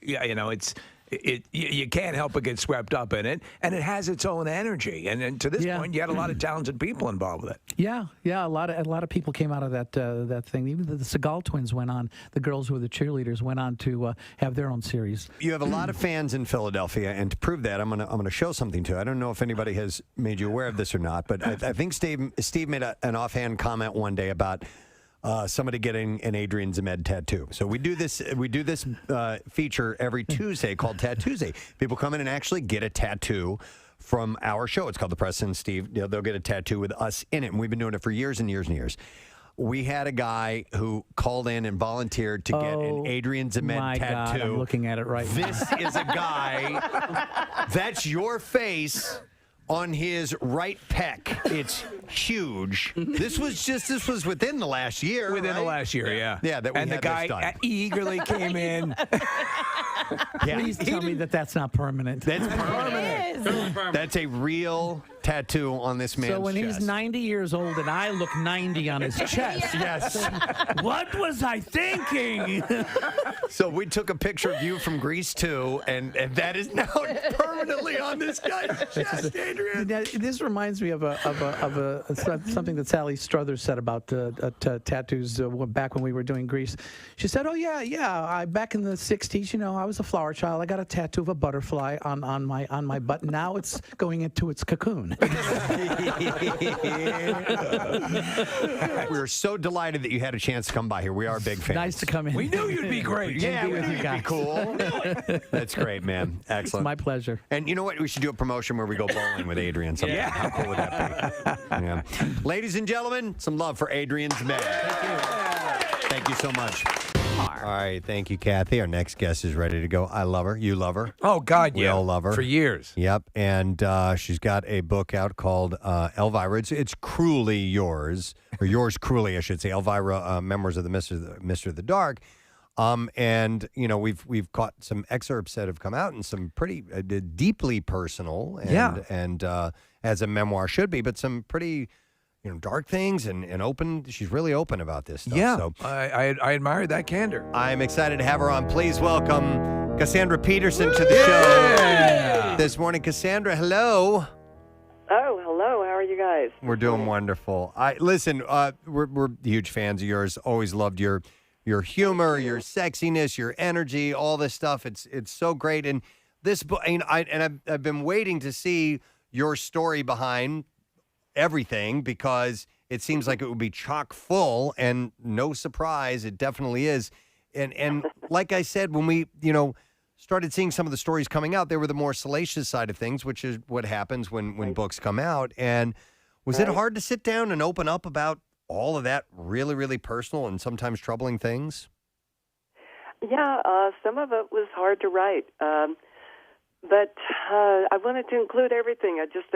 You can't help but get swept up in it, and it has its own energy. And to this point, you had a lot of talented people involved with it. Yeah, a lot of people came out of that thing. Even the Seagal twins went on. The girls who were the cheerleaders went on to have their own series. You have a lot of fans in Philadelphia, and to prove that, I'm gonna show something to you. I don't know if anybody has made you aware of this or not, but I think Steve made an offhand comment one day about somebody getting an Adrian Zmed tattoo. So we do this feature every Tuesday called Tattoozy. People come in and actually get a tattoo from our show. It's called the Preston and Steve. They'll get a tattoo with us in it, and we've been doing it for years and years and years. We had a guy who called in and volunteered to get an Adrian Zmed tattoo. God, I'm looking at it right now. This is a guy. That's your face on his right pec. It's huge. This was within the last year. Within the last year, yeah. Yeah, that we and had the guy this done. Eagerly came in. Please tell me that's not permanent. That's permanent. That's a real tattoo on this man's So when chest. he's 90 years old and I look 90 on his chest. Yes. What was I thinking? So we took a picture of you from Grease 2, and that is now permanently on this guy's chest, Adrian. This reminds me of something that Sally Struthers said about tattoos back when we were doing Grease. She said, "Oh yeah, back in the '60s, I was a flower child. I got a tattoo of a butterfly on my butt. Now it's going into its cocoon." We're so delighted that you had a chance to come by here. We are big fans. Nice to come in. We knew you'd be great. Yeah, be we with knew you you'd guys. be cool. That's great, man. Excellent. It's my pleasure. And you know what? We should do a promotion where we go bowling with Adrian sometime. Yeah. How cool would that be? Yeah. Ladies and gentlemen, some love for Adrian Zmed. Thank you so much. All right, thank you, Kathy. Our next guest is ready to go. I love her. You love her. Oh, God, We all love her. For years. Yep, and she's got a book out called Elvira. It's Cruelly Yours, or Yours Cruelly, I should say. Elvira, Memoirs of the Mister of the Dark. And we've caught some excerpts that have come out, and some pretty deeply personal, and as a memoir should be, but some pretty dark things and open. She's really open about this stuff. Yeah, so I admire that candor. I'm excited to have her on. Please welcome Cassandra Peterson to the show this morning. Cassandra, hello. Oh, hello. How are you guys? We're doing wonderful. Listen, we're huge fans of yours. Always loved your humor, your sexiness, your energy, all this stuff. It's so great. And this book, I've been waiting to see your story behind everything, because it seems like it would be chock full, and no surprise, it definitely is. And like I said, when we started seeing some of the stories coming out, they were the more salacious side of things, which is what happens when books come out. And was it hard to sit down and open up about all of that really, really personal and sometimes troubling things? Yeah, some of it was hard to write, but I wanted to include everything. I just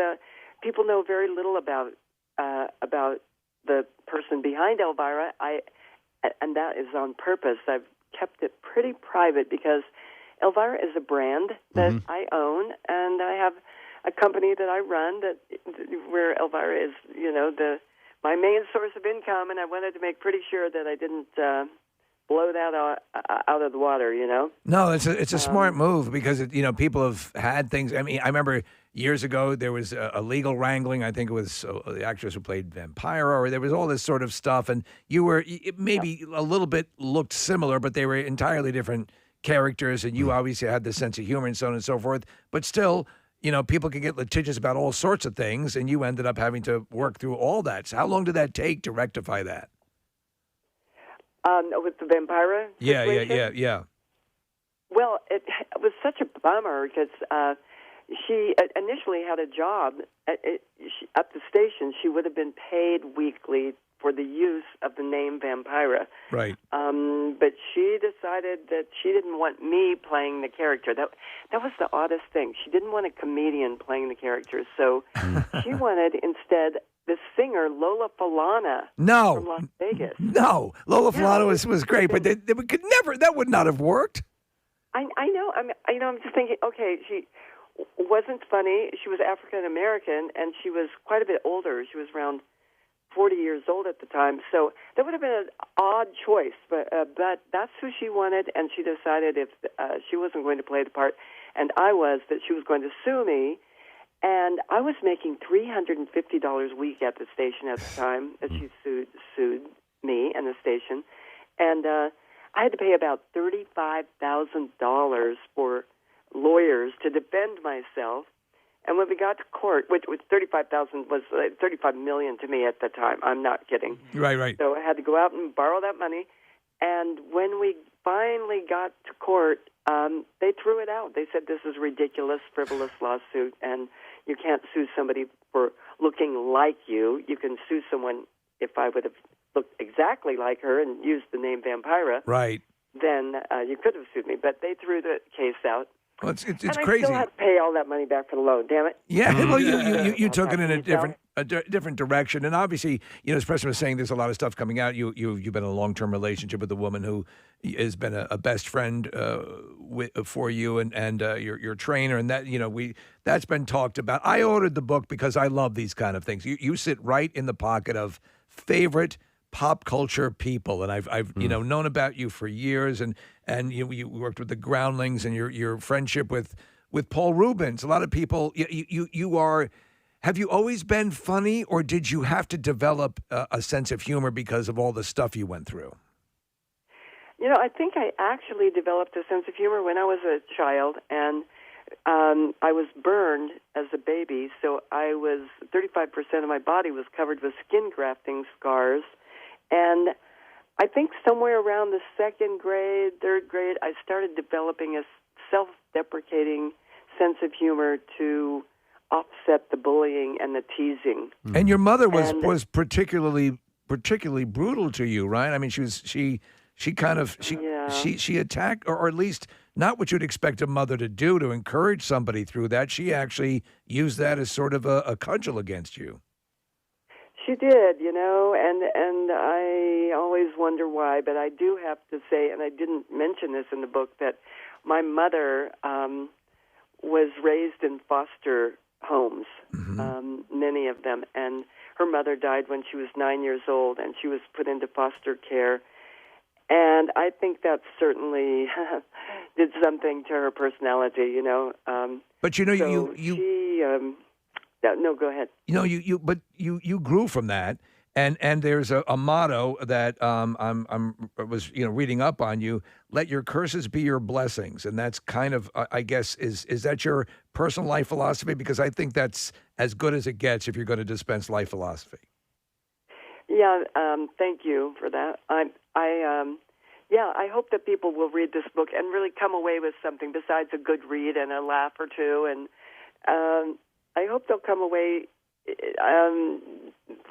people know very little about the person behind Elvira, and that is on purpose. I've kept it pretty private because Elvira is a brand that I own, and I have a company that I run where Elvira is, my main source of income, and I wanted to make pretty sure that I didn't blow that out of the water, No, it's a smart move, because people have had things. I mean, I remember years ago there was a legal wrangling. I think it was the actress who played Vampira, or there was all this sort of stuff, and you were maybe a little bit looked similar, but they were entirely different characters, and you obviously had the sense of humor and so on and so forth. But still, people can get litigious about all sorts of things, and you ended up having to work through all that. So how long did that take to rectify that? With the Vampira situation? Yeah. Well, it was such a bummer because she initially had a job at the station. She would have been paid weekly for the use of the name Vampira. Right. But she decided that she didn't want me playing the character. That was the oddest thing. She didn't want a comedian playing the character, so she wanted instead the singer Lola Falana from Las Vegas. No, Lola Falana was great, but they could never. That would not have worked. I know. I'm just thinking. Okay, she wasn't funny. She was African American, and she was quite a bit older. She was around 40 years old at the time, so that would have been an odd choice. But that's who she wanted, and she decided if she wasn't going to play the part, and I was, that she was going to sue me. And I was making $350 a week at the station at the time that she sued me and the station, and I had to pay about $35,000 for lawyers to defend myself. And when we got to court, which was $35,000 was $35 million to me at the time. I'm not kidding. Right. So I had to go out and borrow that money. And when we finally got to court, they threw it out. They said, this is a ridiculous, frivolous lawsuit, and you can't sue somebody for looking like you. You can sue someone if I would have looked exactly like her and used the name Vampira. Right. Then you could have sued me. But they threw the case out. Well, it's and crazy. I still have to pay all that money back for the loan. Damn it. Yeah, well, you took it in a different direction, and obviously, as Preston was saying, there's a lot of stuff coming out. You've been in a long-term relationship with a woman who has been a best friend for you and your trainer, and that that's been talked about. I ordered the book because I love these kind of things. You sit right in the pocket of favorite pop culture people, and I've known about you for years, and you worked with the Groundlings, and your friendship with Paul Rubens. A lot of people, you are. Have you always been funny, or did you have to develop a sense of humor because of all the stuff you went through? I think I actually developed a sense of humor when I was a child, and I was burned as a baby, so 35% of my body was covered with skin grafting scars. And I think somewhere around the second grade, third grade, I started developing a self-deprecating sense of humor to offset the bullying and the teasing. And your mother was particularly brutal to you, right? I mean, she attacked, or at least not what you'd expect a mother to do to encourage somebody through that. She actually used that as sort of a cudgel against you. She did, and I always wonder why, but I do have to say, and I didn't mention this in the book, that my mother was raised in foster homes, many of them, and her mother died when she was 9 years old, and she was put into foster care, and I think that certainly did something to her personality, But no, go ahead. You grew from that, and there's a motto that I was reading up on you. Let your curses be your blessings, and that's kind of I guess is that your personal life philosophy? Because I think that's as good as it gets if you're going to dispense life philosophy. Yeah, thank you for that. I hope that people will read this book and really come away with something besides a good read and a laugh or two, and I hope they'll come away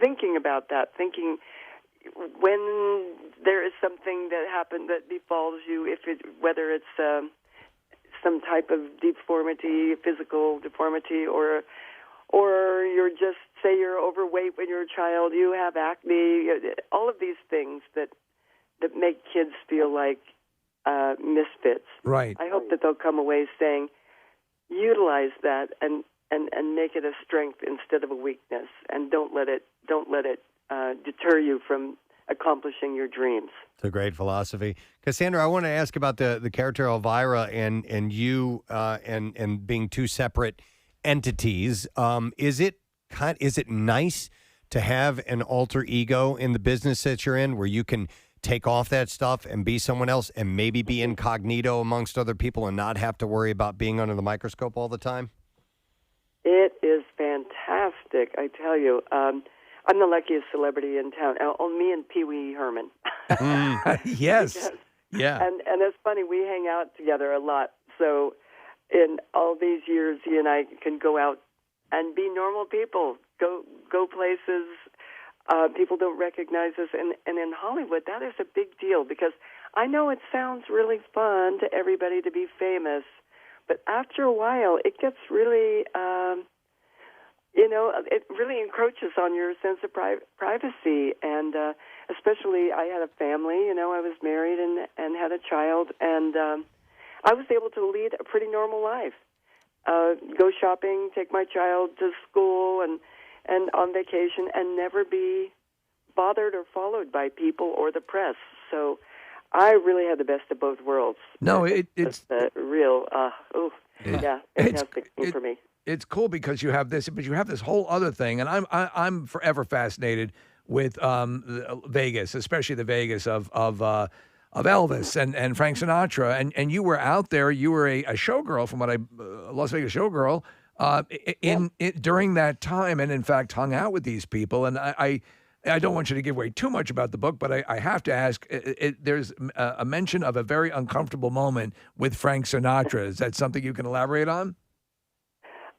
thinking about that, thinking when there is something that happened that befalls you, whether it's some type of deformity, physical deformity, or you're just, say you're overweight when you're a child, you have acne, all of these things that make kids feel like misfits. Right. I hope that they'll come away saying, utilize that and make it a strength instead of a weakness, and don't let it deter you from accomplishing your dreams. It's a great philosophy. Cassandra, I want to ask about the character Elvira and you and being two separate entities. Is it nice to have an alter ego in the business that you're in, where you can take off that stuff and be someone else and maybe be incognito amongst other people and not have to worry about being under the microscope all the time? It is fantastic, I tell you. I'm the luckiest celebrity in town. Me and Pee Wee Herman. Yes. Because, yeah. And it's funny, we hang out together a lot. So in all these years, he and I can go out and be normal people, go places. People don't recognize us. And in Hollywood, that is a big deal because I know it sounds really fun to everybody to be famous, but after a while, it gets really, it really encroaches on your sense of privacy. And especially, I had a family, I was married and had a child, and I was able to lead a pretty normal life. Go shopping, take my child to school, and on vacation, and never be bothered or followed by people or the press. So I really had the best of both worlds. No, it's real, fantastic thing for me. It's cool because you have this, but you have this whole other thing, and I'm forever fascinated with Vegas, especially the Vegas of Elvis and Frank Sinatra, and you were out there. You were a showgirl, from what Las Vegas showgirl, during that time, and in fact hung out with these people. And I don't want you to give away too much about the book, but I have to ask. There's a mention of a very uncomfortable moment with Frank Sinatra. Is that something you can elaborate on?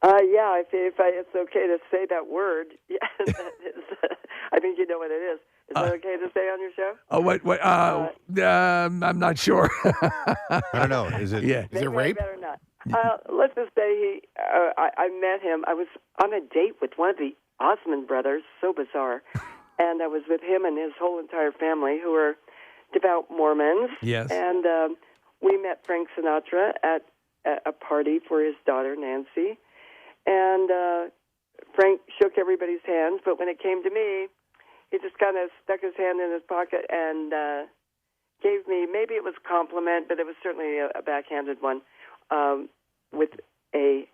Yeah, if it's okay to say that word. Yeah, I think you know what it is. Is that okay to say on your show? Oh, what? I'm not sure. I don't know. Is it? Yeah. Is it rape? Better not. Let's just say I met him. I was on a date with one of the Osmond brothers. So bizarre. And I was with him and his whole entire family, who are devout Mormons. Yes. And we met Frank Sinatra at a party for his daughter, Nancy. And Frank shook everybody's hands, but when it came to me, he just kind of stuck his hand in his pocket and gave me, maybe it was a compliment, but it was certainly a backhanded one, with a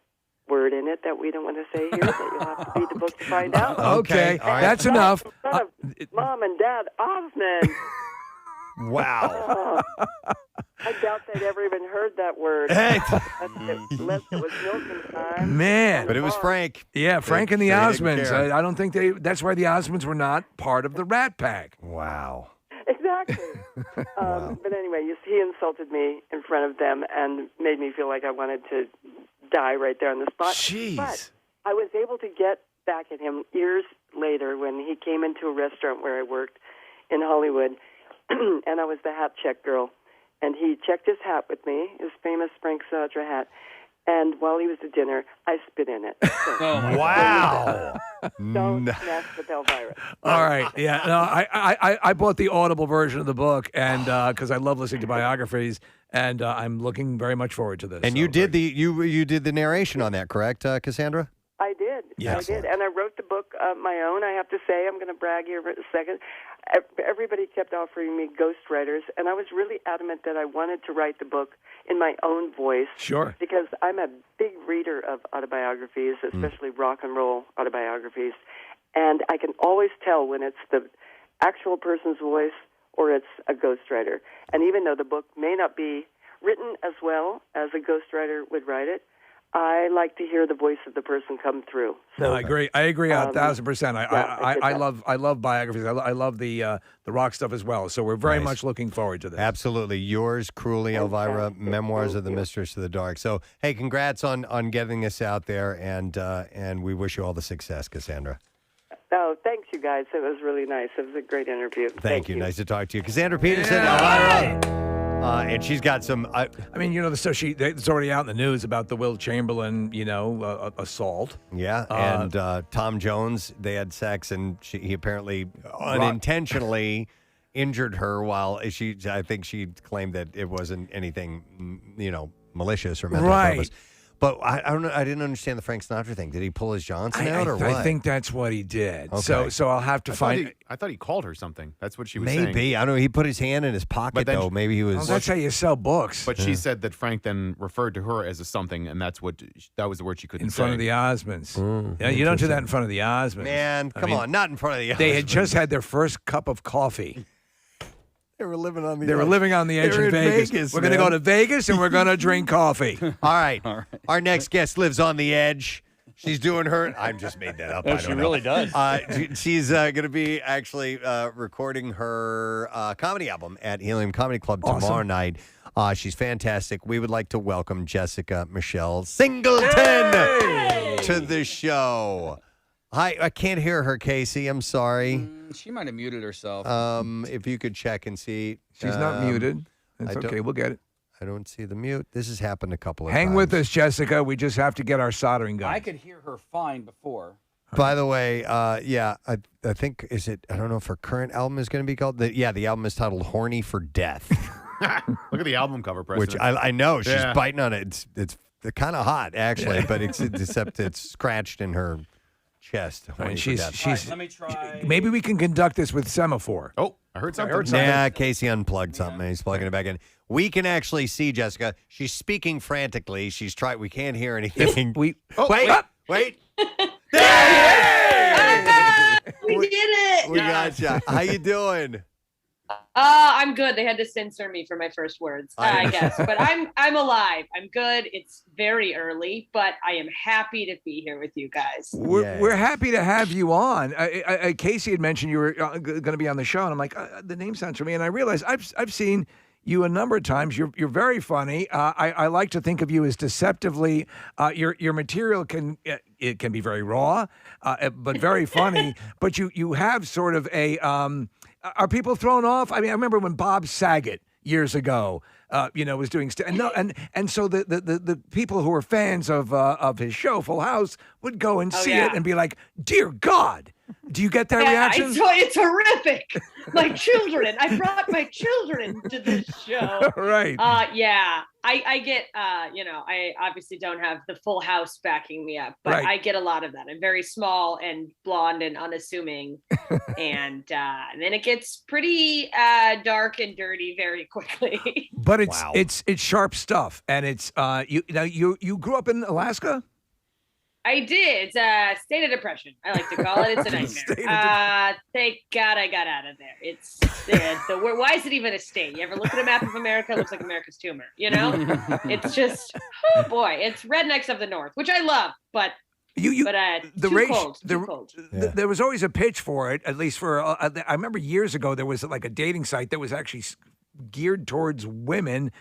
word in it that we don't want to say here, that you'll have to read the book to find out. Okay, that's enough. Mom and Dad Osmond. Wow. I doubt they'd ever even heard that word. Hey. Unless it was Milton's time. Man. But it was Frank. Yeah, Frank and the They didn't Osmonds. care. I don't think that's why the Osmonds were not part of the Rat Pack. Wow. Exactly. But anyway, he insulted me in front of them and made me feel like I wanted to die right there on the spot. Jeez. But I was able to get back at him years later when he came into a restaurant where I worked in Hollywood, and I was the hat check girl. And he checked his hat with me, his famous Frank Sinatra hat. And while he was at dinner, I spit in it. So, wow. Don't mess with Elvira. All right. Yeah. No, I bought the Audible version of the book, and because I love listening to biographies, and I'm looking very much forward to this. And you did you did the narration on that, correct, Cassandra? I did. Yes. I did. And I wrote the book my own. I have to say, I'm going to brag here for a second. Everybody kept offering me ghostwriters, and I was really adamant that I wanted to write the book in my own voice. Sure. Because I'm a big reader of autobiographies, especially rock and roll autobiographies, and I can always tell when it's the actual person's voice or it's a ghostwriter. And even though the book may not be written as well as a ghostwriter would write it, I like to hear the voice of the person come through. No, I agree. I agree 1,000%. I love biographies. I love the rock stuff as well. So we're very much looking forward to this. Absolutely. Yours, Cruelly, Elvira, Memoirs of the Mistress of the Dark. So, hey, congrats on getting this out there, and we wish you all the success, Cassandra. Oh, thanks, you guys. It was really nice. It was a great interview. Thank you. Nice to talk to you. Cassandra Peterson, Elvira. And she's got some. I mean, the stuff it's already out in the news about the Will Chamberlain, assault. Yeah, and Tom Jones, they had sex, and he apparently unintentionally injured her while I think she claimed that it wasn't anything, malicious or mental purpose. But I don't know. I didn't understand the Frank Sinatra thing. Did he pull his Johnson out or what? I think that's what he did. Okay. So I'll have to find. I thought he called her something. That's what she was saying. Maybe. I don't know. He put his hand in his pocket, though. Maybe he was. Well, that's how you sell books. But she said that Frank then referred to her as a something, and that was the word she couldn't say. In front of the Osmonds. Yeah, you don't do that in front of the Osmonds. Man, come on. Not in front of the Osmonds. They had just had their first cup of coffee. They were living on the edge. They were living on the edge in Vegas. We're going to go to Vegas and we're going to drink coffee. All right. Our next guest lives on the edge. She's doing her. I just made that up. I don't she know. really does. She's going to be actually recording her comedy album at Helium Comedy Club tomorrow night. She's fantastic. We would like to welcome Jessica Michelle Singleton to the show. Hi, I can't hear her, Casey. I'm sorry. She might have muted herself. If you could check and see. She's not muted. That's okay. We'll get it. I don't see the mute. This has happened a couple of times. times. Hang with us, Jessica. We just have to get our soldering gun. I could hear her fine before. By the way, I think, I don't know if her current album is going to be called, the album is titled Horny for Death. Look at the album cover, Preston. Which I know, she's biting on it. It's kind of hot, actually, but except it's scratched in her chest. She's right, let me try. Maybe we can conduct this with semaphore. Oh, I heard something. Yeah, Casey unplugged something. He's plugging it back in. We can actually see Jessica. She's speaking frantically. We can't hear anything. Wait. There we did it. We got you. How you doing? I'm good. They had to censor me for my first words, I guess. But I'm alive. I'm good. It's very early, but I am happy to be here with you guys. We're happy to have you on. Casey had mentioned you were going to be on the show, and I'm like, the name sounds familiar. And I realized I've seen you a number of times. You're very funny. I like to think of you as deceptively. Your material can be very raw, but very funny. But you have sort of a. Are people thrown off? I mean, I remember when Bob Saget years ago, was doing and so the people who were fans of his show Full House would go and see it and be like, "Dear God." Do you get that reaction? It's horrific. My children. I brought my children to this show. Right. I get, I obviously don't have the Full House backing me up, but I get a lot of that. I'm very small and blonde and unassuming. and then it gets pretty dark and dirty very quickly. But it's sharp stuff. And it's, you grew up in Alaska? I did. It's a state of depression, I like to call it. It's a nightmare. Thank God I got out of there. It's why is it even a state? You ever look at a map of America? It looks like America's tumor. It's just, oh boy, it's rednecks of the north, which I love, but too cold. There was always a pitch for it, at least for. I remember years ago there was like a dating site that was actually geared towards women.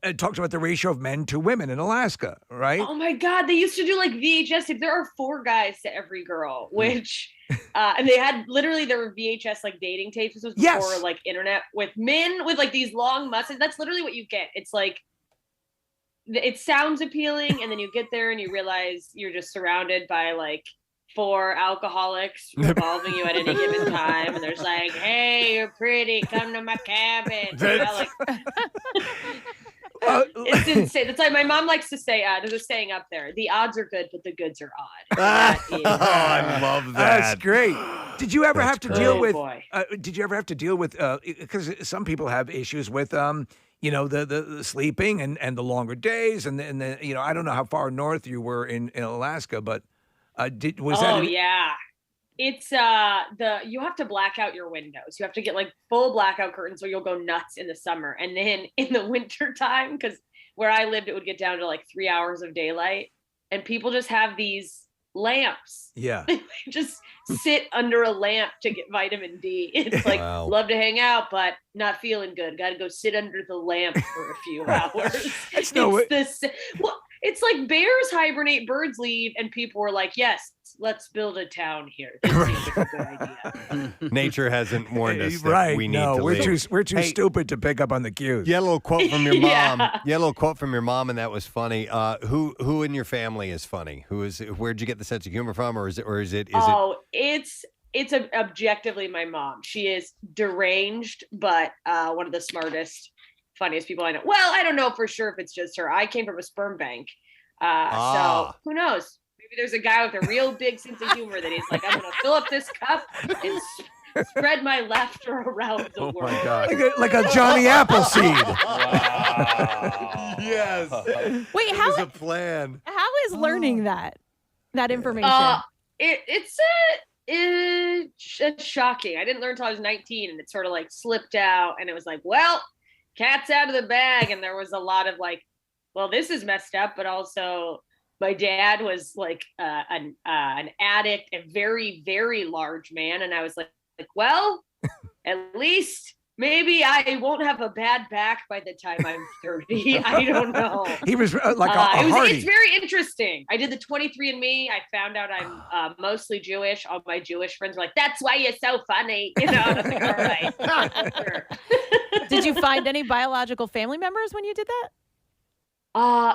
It talks about the ratio of men to women in Alaska, right? Oh my God, they used to do like VHS. If there are 4 guys to every girl, which, and they had there were VHS like dating tapes. This was before like internet with men with like these long mustaches. That's literally what you get. It's like, it sounds appealing, and then you get there and you realize you're just surrounded by like 4 alcoholics revolving you at any given time, and there's like, "Hey, you're pretty. Come to my cabin." It's insane. That's like my mom likes to say. There's a saying up there: "The odds are good, but the goods are odd." I love that. That's great. Did you ever have to deal with? Did you ever have to deal with? Because some people have issues with, the sleeping and the longer days, and the I don't know how far north you were in Alaska, but yeah. It's you have to black out your windows. You have to get like full blackout curtains, or you'll go nuts in the summer. And then in the winter time, because where I lived, it would get down to like 3 hours of daylight, and people just have these lamps. Yeah. They just sit under a lamp to get vitamin D. It's like, love to hang out, but not feeling good. Got to go sit under the lamp for a few hours. It's like bears hibernate, birds leave, and people were like, "Yes, let's build a town here." This seems like a good idea. Nature hasn't warned us that we need to leave. We're too stupid to pick up on the cues. You had a little quote from your mom. You had a little quote from your mom, and that was funny. Who in your family is funny? Where'd you get the sense of humor from, or is it? It's objectively my mom. She is deranged, but one of the smartest, funniest people I know. Well, I don't know for sure if it's just her. I came from a sperm bank. So who knows? Maybe there's a guy with a real big sense of humor that he's like, "I'm going to fill up this cup and spread my laughter around the world." My God. Like a Johnny Appleseed. Yes. Wait, There's a plan. How is learning that information? It's shocking. I didn't learn until I was 19, and it sort of like slipped out, and it was like, well, cat's out of the bag. And there was a lot of like, well, this is messed up, but also my dad was like an addict, a very, very large man. And I was like, well, at least maybe I won't have a bad back by the time I'm 30. I don't know. He was like a hardy. It's very interesting. I did the 23andMe. I found out I'm mostly Jewish. All my Jewish friends were like, that's why you're so funny. You know, I was like, all right. Did you find any biological family members when you did that?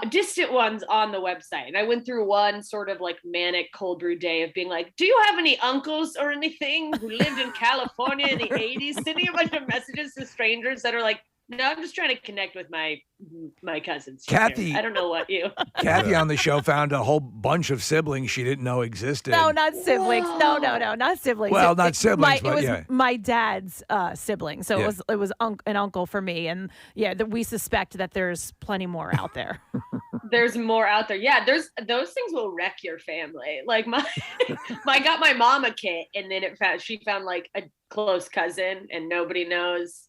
Distant ones on the website. And I went through one sort of like manic cold brew day of being like, do you have any uncles or anything who lived in California in the 80s? Sending a bunch of messages to strangers that are like, no, I'm just trying to connect with my cousins. Kathy. Here. I don't know what you. Kathy on the show found a whole bunch of siblings she didn't know existed. No, not siblings. No, not siblings. Well, not siblings, it was yeah. my dad's sibling. So it was an uncle for me. And we suspect that there's plenty more out there. There's more out there. Yeah, those things will wreck your family. Like I got my mom a kit, and then she found like a close cousin, and nobody knows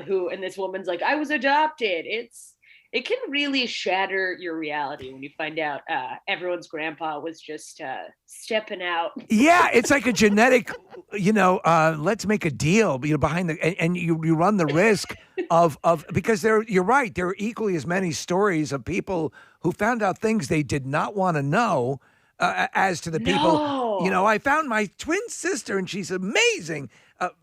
who. And this woman's like, I was adopted. It can really shatter your reality when you find out everyone's grandpa was just stepping out. Yeah, it's like a genetic, let's make a deal behind and you run the risk of because you're right, there are equally as many stories of people who found out things they did not want to know as to the people. No. I found my twin sister and she's amazing.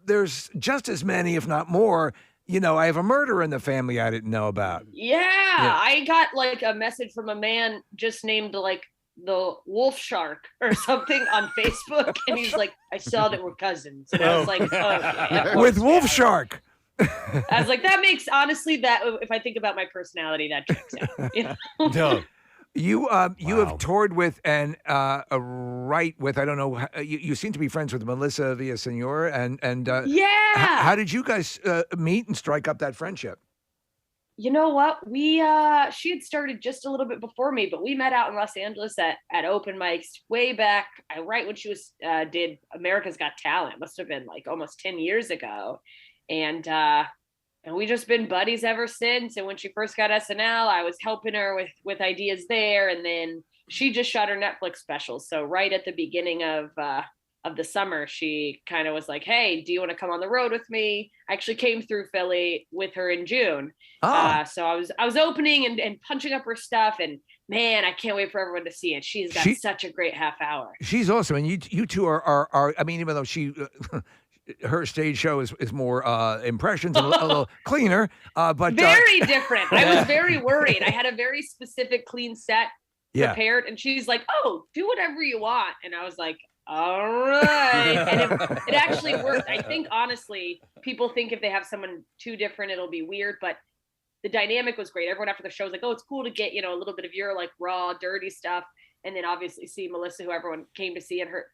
There's just as many, if not more. I have a murder in the family I didn't know about. Yeah, I got like a message from a man just named like the Wolf Shark or something on Facebook, and he's like, I saw that we're cousins, and I was like, okay, with Wolf Shark. I was like, that makes honestly that if I think about my personality, that checks out. No. You have toured with and write with, I don't know, you seem to be friends with Melissa Villaseñor and how did you guys meet and strike up that friendship? You know what? She had started just a little bit before me, but we met out in Los Angeles at open mics way back. Right when she did America's Got Talent. It must have been like almost 10 years ago. And we just been buddies ever since. And when she first got SNL, I was helping her with ideas there. And then she just shot her Netflix special. So right at the beginning of the summer, she kind of was like, hey, do you want to come on the road with me? I actually came through Philly with her in June. Oh. So I was opening and punching up her stuff. And man, I can't wait for everyone to see it. She's got such a great half hour. She's awesome. And you two are I mean, even though she... her stage show is more impressions and a little cleaner, but very different. I was very worried. I had a very specific clean set prepared, and she's like, "Oh, do whatever you want," and I was like, "All right." And it actually worked. I think honestly, people think if they have someone too different, it'll be weird, but the dynamic was great. Everyone after the show was like, "Oh, it's cool to get a little bit of your like raw, dirty stuff," and then obviously see Melissa, who everyone came to see, and her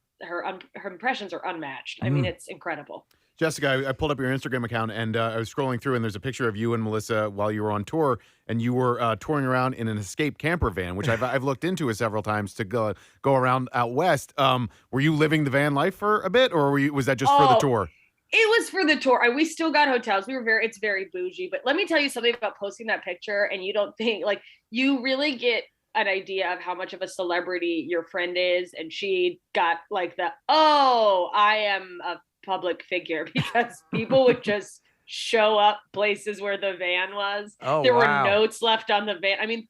impressions are unmatched. I mean, it's incredible. Jessica, I pulled up your Instagram account and I was scrolling through, and there's a picture of you and Melissa while you were on tour, and you were touring around in an escape camper van, which I've looked into several times to go around out west. Were you living the van life for a bit, or was that just for the tour? It was for the tour. We still got hotels. It's very bougie, but let me tell you something about posting that picture, and you don't think like you really get an idea of how much of a celebrity your friend is. And she got like I am a public figure, because people would just show up places where the van was. There were notes left on the van. I mean,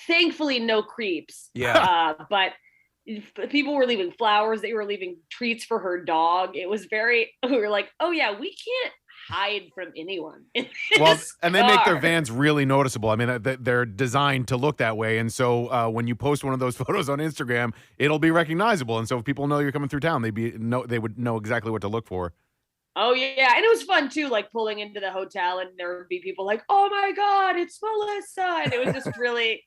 thankfully no creeps. Yeah. But people were leaving flowers. They were leaving treats for her dog. It was we were like, oh yeah, we can't hide from anyone. And they make their vans really noticeable. I mean, they're designed to look that way. And so when you post one of those photos on Instagram, it'll be recognizable. And so if people know you're coming through town, they would know exactly what to look for. Oh yeah. And it was fun too, like pulling into the hotel and there would be people like, oh my God, it's Melissa. And it was just really,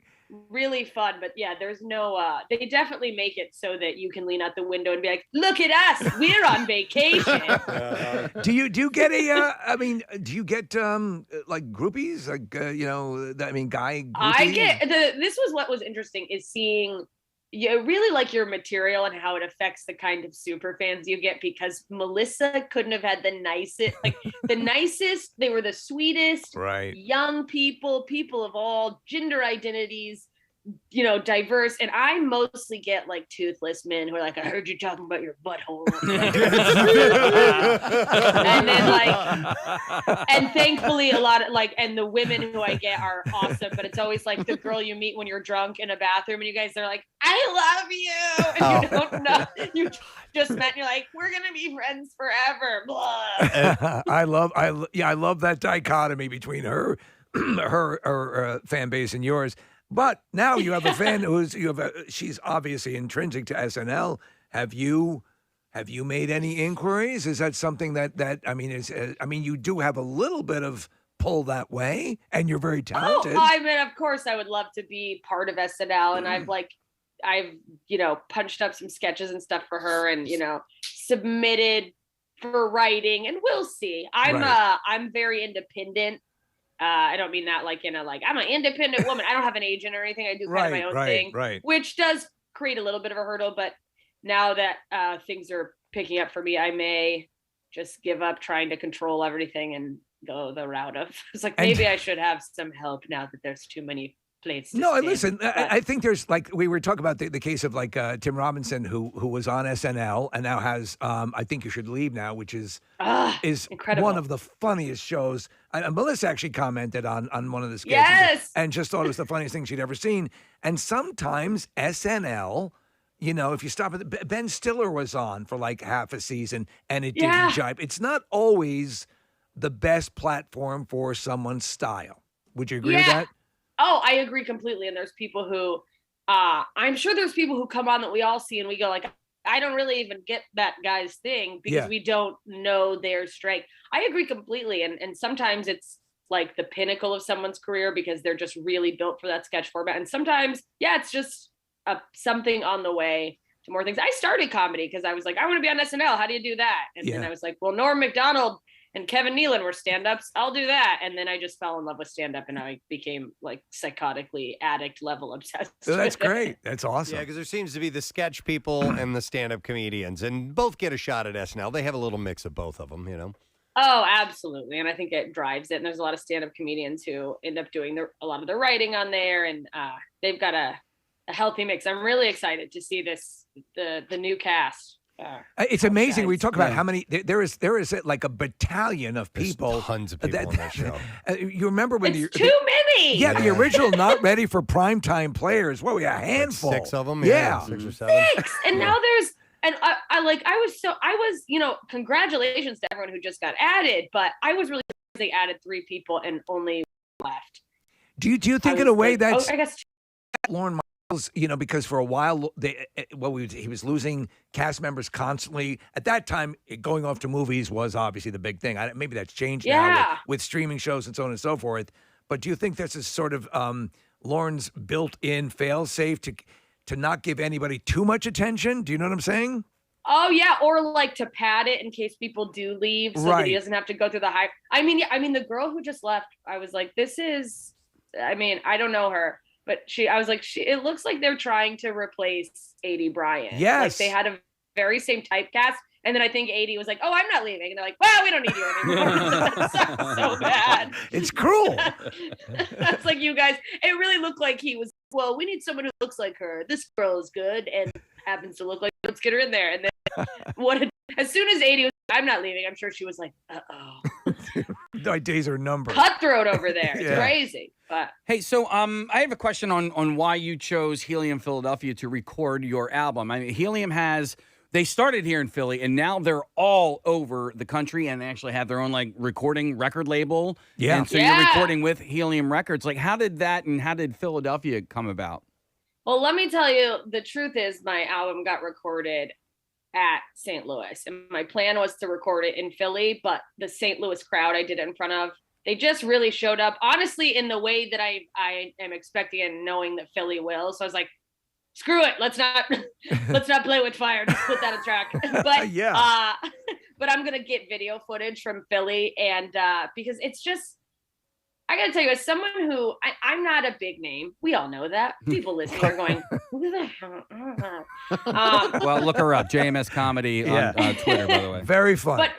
really fun. But yeah, there's no, they definitely make it so that you can lean out the window and be like, look at us, we're on vacation. Do you get do you get like groupies? Like, guy groupies? I get, this was what was interesting is seeing really like your material and how it affects the kind of super fans you get, because Melissa couldn't have had the nicest, they were the sweetest, right? Young people of all gender identities, diverse. And I mostly get like toothless men who are like, I heard you talking about your butthole. And then and thankfully a lot of and the women who I get are awesome, but it's always like the girl you meet when you're drunk in a bathroom and you guys are like, I love you. And you don't know, you just met and you're like, we're going to be friends forever. I love that dichotomy between her fan base and yours. But now you have a fan she's obviously intrinsic to SNL. Have you made any inquiries? Is that something that you do have a little bit of pull that way, and you're very talented. Oh, I mean, of course, I would love to be part of SNL, and I've punched up some sketches and stuff for her, and submitted for writing, and we'll see. I'm very independent. I don't mean that I'm an independent woman. I don't have an agent or anything. I do kind of my own thing, which does create a little bit of a hurdle. But now that things are picking up for me, I may just give up trying to control everything and go the route of maybe I should have some help now that there's too many plates. Listen, I think there's we were talking about the case of Tim Robinson who was on SNL and now has I Think You Should Leave Now, which is incredible. One of the funniest shows. Melissa actually commented on one of the sketches and just thought it was the funniest thing she'd ever seen. And sometimes SNL, if you stop at Ben Stiller was on for half a season and it didn't jibe. It's not always the best platform for someone's style. Would you agree with that? Oh, I agree completely. And there's people who, I'm sure there's people who come on that we all see and we go I don't really even get that guy's thing because we don't know their strength. I agree completely. And sometimes it's the pinnacle of someone's career because they're just really built for that sketch format. And sometimes, it's just something on the way to more things. I started comedy because I was I want to be on SNL. How do you do that? And then I was well, Norm Macdonald and Kevin Nealon were stand-ups. I'll do that. And then I just fell in love with stand-up and I became psychotically addict level obsessed. So that's great. That's awesome. Yeah, because there seems to be the sketch people and the stand-up comedians, and both get a shot at SNL. They have a little mix of both of them, Oh, absolutely. And I think it drives it. And there's a lot of stand-up comedians who end up doing a lot of the writing on there, and they've got a healthy mix. I'm really excited to see the new cast. It's amazing. We talk about how many there is a battalion of people. There's tons of people on that show. You remember when it's too many? Yeah, the original Not Ready for Primetime players. What, we a handful? 6 of them. Yeah, 6 or 7. 6, and now there's. And congratulations to everyone who just got added, but I was really surprised they added 3 people and only left. Do you think in a way that's I guess Lorne Michaels, because for a while he was losing cast members constantly. At that time, going off to movies was obviously the big thing. Maybe that's changed now with streaming shows and so on and so forth. But do you think this is sort of Lorne's built-in fail-safe to not give anybody too much attention? Do you know what I'm saying? Oh yeah, or to pad it in case people do leave, so that he doesn't have to go through the hype. I mean, the girl who just left, I was this is. I mean, I don't know her, but it looks like they're trying to replace Adie Bryant. Yes, they had a very same typecast, and then I think Adie was oh, I'm not leaving, and they're well, we don't need you anymore. That sounds so bad. It's cruel. That's you guys. It really looked like he was. Well, we need someone who looks like her. This girl is good and happens to look like. Let's get her in there. And then as soon as Adie was, I'm not leaving. I'm sure she was uh-oh. My days are numbered. Cutthroat over there. It's crazy. But hey, so I have a question on why you chose Helium Philadelphia to record your album. I mean, Helium they started here in Philly, and now they're all over the country and actually have their own recording record label. Yeah. And so you're recording with Helium Records. How did that and how did Philadelphia come about? Well, let me tell you, the truth is my album got recorded at St. Louis. And my plan was to record it in Philly, but the St. Louis crowd I did it in front of, they just really showed up, honestly, in the way that I am expecting and knowing that Philly will. So I was screw it. Let's not play with fire. Just put that on track. But but I'm gonna get video footage from Philly, and because it's just, I gotta tell you, as someone who I'm not a big name. We all know that. People listening are going, who the hell? Well, look her up, JMS Comedy on Twitter, by the way. Very fun. But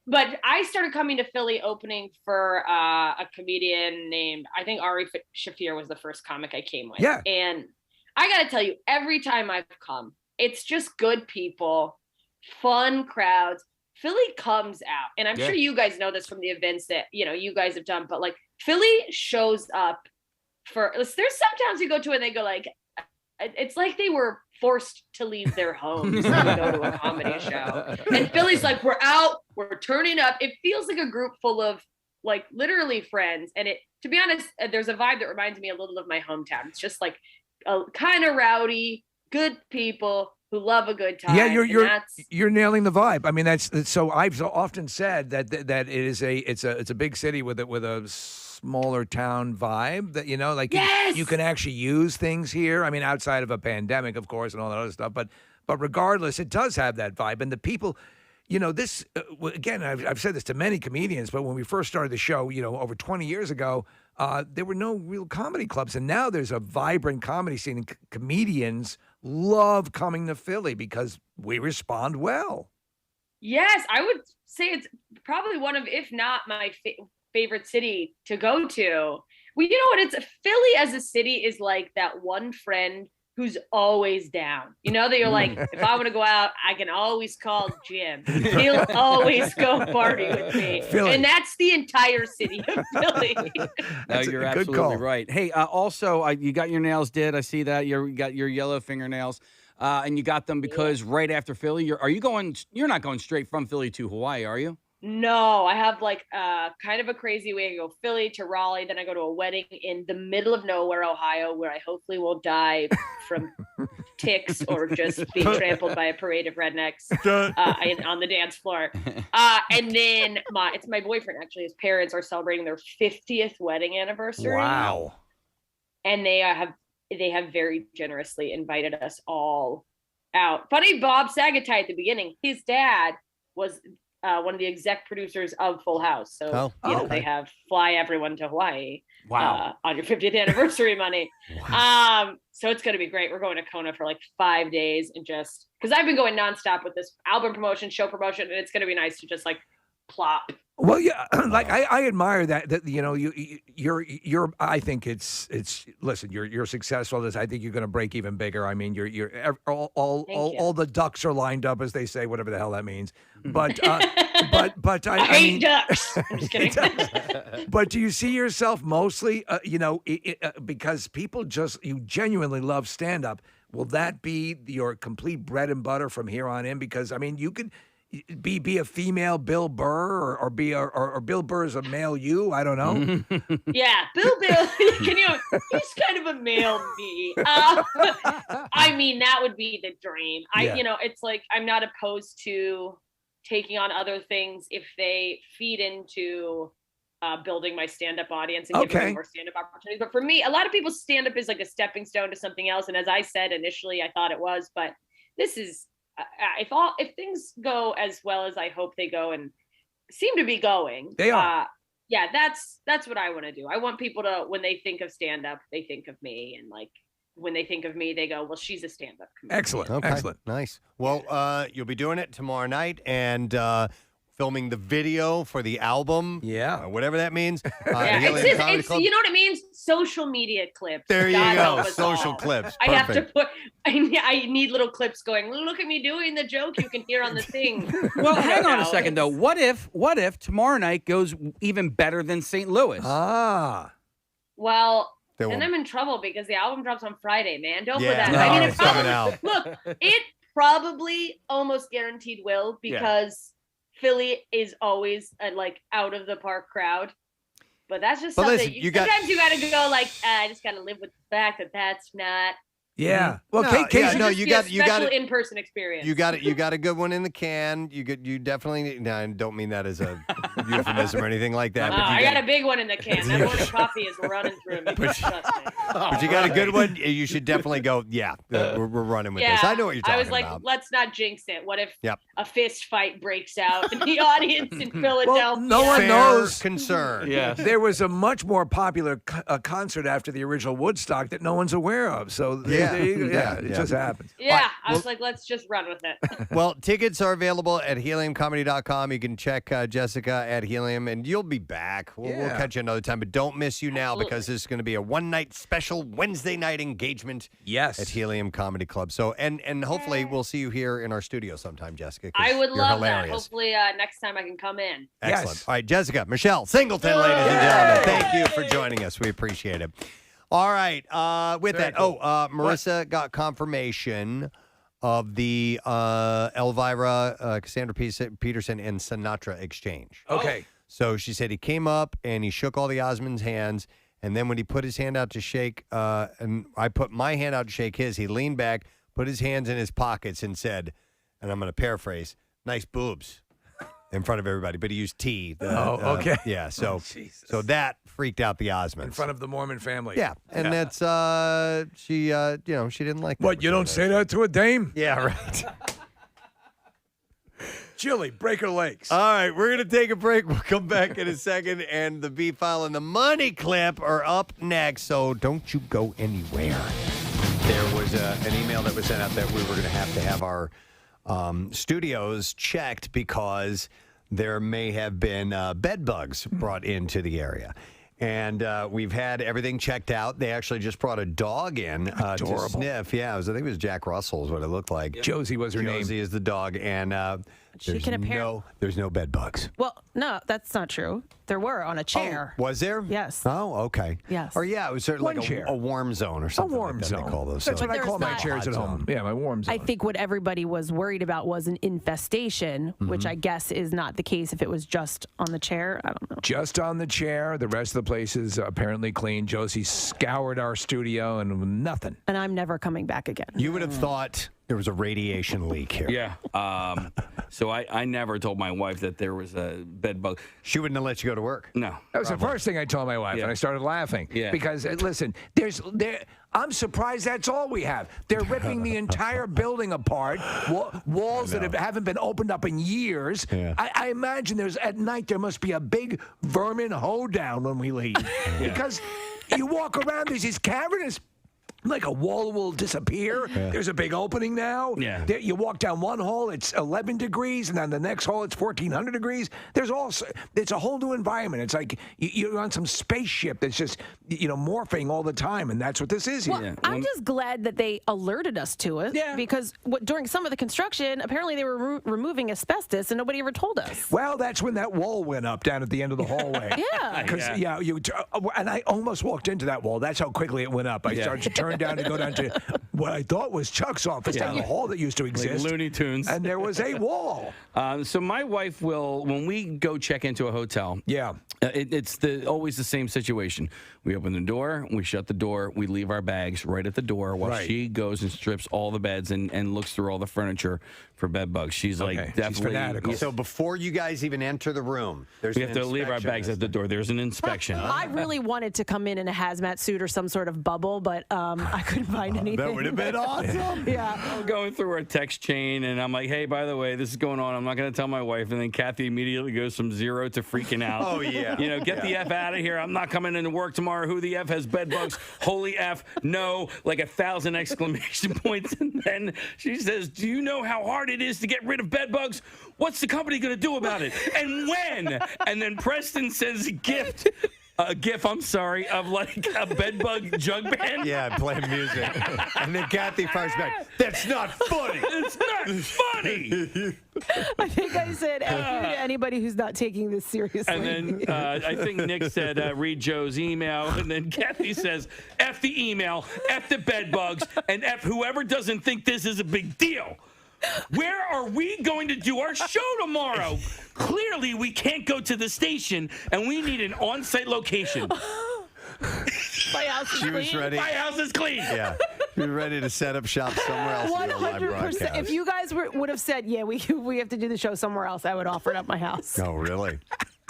But I started coming to Philly opening for a comedian named, I think Ari Shafir was the first comic I came with. Yeah. And I got to tell you, every time I've come, it's just good people, fun crowds. Philly comes out. And I'm sure you guys know this from the events that, you guys have done, but like Philly shows up there's some towns you go to and they go like, it's like they were forced to leave their homes and go to a comedy show. And Philly's like, we're out, we're turning up. It feels like a group full of like literally friends. And to be honest, there's a vibe that reminds me a little of my hometown. It's just like kind of rowdy, good people who love a good time. Yeah, you're nailing the vibe. I mean, that's so. I've often said that it's a big city with a smaller town vibe that you can actually use things here. I mean, outside of a pandemic, of course, and all that other stuff. But regardless, it does have that vibe, and the people. This again. I've said this to many comedians, but when we first started the show, over 20 years ago, there were no real comedy clubs, and now there's a vibrant comedy scene, and comedians love coming to Philly because we respond well. Yes, I would say it's probably one of, if not my favorite city to go to. Well, you know what? Philly as a city is like that one friend who's always down. That you're like, if I want to go out, I can always call Jim. He'll always go party with me. Philly. And that's the entire city of Philly. No, you're absolutely right. Hey, also, you got your nails did. I see that. You got your yellow fingernails. And you got them because right after Philly, you're not going straight from Philly to Hawaii, are you? No, I have like kind of a crazy way. I go Philly to Raleigh, then I go to a wedding in the middle of nowhere, Ohio, where I hopefully won't die from ticks or just being trampled by a parade of rednecks on the dance floor. And then it's my boyfriend, actually. His parents are celebrating their 50th wedding anniversary. Wow. And they have very generously invited us all out. Funny, Bob Sagetay at the beginning, his dad was one of the exec producers of Full House. So, they fly everyone to Hawaii on your 50th anniversary money. Wow. So it's going to be great. We're going to Kona for like 5 days and just, because I've been going nonstop with this album promotion, show promotion, and it's going to be nice to just like plop. Well, yeah, like I admire that you're. I think it's. Listen, you're successful. I think you're going to break even bigger. I mean, you're all the ducks are lined up, as they say, whatever the hell that means. But but I hate ducks. I'm just kidding. But do you see yourself mostly, because people you genuinely love stand up? Will that be your complete bread and butter from here on in? Because I mean, you could. Be a female Bill Burr or Bill Burr is a male you? I don't know. Yeah, Bill, he's kind of a male me. I mean, that would be the dream. It's like I'm not opposed to taking on other things if they feed into building my stand-up audience and giving me more stand-up opportunities. But for me, a lot of people stand-up is like a stepping stone to something else. And as I said initially, I thought it was, but this is if things go as well as I hope they go and seem to be going, they are. That's what I want to do. I want people to, when they think of stand-up, they think of me, and like when they think of me, they go, well, she's a stand-up comedian. Excellent. Okay. Excellent. Nice. Well, you'll be doing it tomorrow night and filming the video for the album. Yeah. Whatever that means. It's you know what it means? Social media clips. There you go. Social clips. I have to put, I need little clips going, look at me doing the joke you can hear on the thing. Well, hang on a second, though. What if tomorrow night goes even better than St. Louis? Well, then I'm in trouble because the album drops on Friday, man. Don't put that. No, I mean, it's coming out. Look, it probably almost guaranteed will because Philly is always a like out of the park crowd. But that's just something listen, sometimes you got to go like, I just got to live with the fact that that's not. Yeah. Well, you got in-person experience. You got a good one in the can. You definitely. No, I don't mean that as a euphemism or anything like that. I got a big one in the can. That morning coffee is running through me. But you got a good one. You should definitely go. Yeah, we're running with this. I know what you're talking about. I was like, let's not jinx it. What if a fist fight breaks out in the audience in Philadelphia? Well, no one knows. Concern. Yeah. There was a much more popular concert after the original Woodstock that no one's aware of. So. It just happens. Yeah, I was like, let's just run with it. Well, tickets are available at heliumcomedy.com. You can check Jessica at Helium, and you'll be back. We'll catch you another time, but don't miss you now because this is going to be a one-night special Wednesday night engagement at Helium Comedy Club. So, and hopefully we'll see you here in our studio sometime, Jessica. I would love hilarious. that. Hopefully next time I can come in. Excellent. All right, Jessica, Michelle Singleton, ladies and gentlemen. Thank you for joining us. We appreciate it. All right. With that, Marissa got confirmation of the Elvira, Cassandra Peterson, and Sinatra exchange. Okay. So she said he came up and he shook all the Osmonds' hands, and then when he put his hand out to shake, and I put my hand out to shake his, he leaned back, put his hands in his pockets, and said, and I'm going to paraphrase, "Nice boobs." In front of everybody, but he used T. Okay. Yeah, so that freaked out the Osmonds. In front of the Mormon family. Yeah, and that's, she didn't like that. What, you don't say that to a dame? Yeah, right. Chili, break her legs. All right, we're going to take a break. We'll come back in a second, and the B-File and the Money Clip are up next, so don't you go anywhere. There was an email that was sent out that we were going to have our studios checked because there may have been bed bugs brought into the area. And we've had everything checked out. They actually just brought a dog in to sniff. Yeah, I think it was Jack Russell is what it looked like. Josie was her name. Josie is the dog. And there's no bed bugs. Well, no, that's not true. There were on a chair. Was there? Yes. Oh, okay. Yes. Or yeah, it was certainly like a warm zone or something. A warm like that zone. They call those. That's So- what I call my chairs at home. Yeah, my warm zone. I think what everybody was worried about was an infestation, which I guess is not the case if it was just on the chair. I don't know. Just on the chair. The rest of the place is apparently clean. Josie scoured our studio and nothing. And I'm never coming back again. You would have thought there was a radiation leak here. Yeah. So I never told my wife that there was a bed bug. She wouldn't have let you go to work. No. That was the first thing I told my wife, and I started laughing. Yeah. Because, listen, I'm surprised that's all we have. They're ripping the entire building apart, walls that haven't been opened up in years. Yeah. I imagine at night there must be a big vermin hoedown when we leave. Because you walk around, there's these caverns. Like a wall will disappear. Yeah. There's a big opening now. Yeah. You walk down one hall, it's 11 degrees, and then the next hall, it's 1,400 degrees. It's a whole new environment. It's like you're on some spaceship that's just, morphing all the time, and that's what this is here. Well, I'm just glad that they alerted us to it. Yeah. Because during some of the construction, apparently they were removing asbestos, and nobody ever told us. Well, that's when that wall went up down at the end of the hallway. Yeah. Because, and I almost walked into that wall. That's how quickly it went up. I started to turn down to go down to what I thought was Chuck's office down the hall that used to exist. Like Looney Tunes. And there was a wall. So my wife will, when we go check into a hotel, it's always the same situation. We open the door, we shut the door, we leave our bags right at the door while she goes and strips all the beds and looks through all the furniture for bed bugs. She's like definitely fanatical. So before you guys even enter the room, we have to leave our bags at the door. There's an inspection. I really wanted to come in a hazmat suit or some sort of bubble, but I couldn't find anything. That would have been awesome. Yeah. I'm going through our text chain, and I'm like, hey, by the way, this is going on. I'm not going to tell my wife. And then Kathy immediately goes from 0 to freaking out. Oh, yeah. Get the F out of here. I'm not coming into work tomorrow. Who the F has bed bugs? Holy F, no, like 1,000 exclamation points. And then she says, do you know how hard it is to get rid of bed bugs? What's the company going to do about it? And when? And then Preston sends a GIF, of like a bedbug jug band. Yeah, playing music. And then Kathy fires back, that's not funny. It's not funny. I think I said F you to anybody who's not taking this seriously. And then I think Nick said, read Joe's email. And then Kathy says, F the email, F the bedbugs, and F whoever doesn't think this is a big deal. Where are we going to do our show tomorrow? Clearly, we can't go to the station, and we need an on-site location. My house is clean. Was ready. My house is clean. Yeah. She was ready to set up shop somewhere else. 100%. If you guys would have said, we have to do the show somewhere else, I would offer it up my house. Oh, really?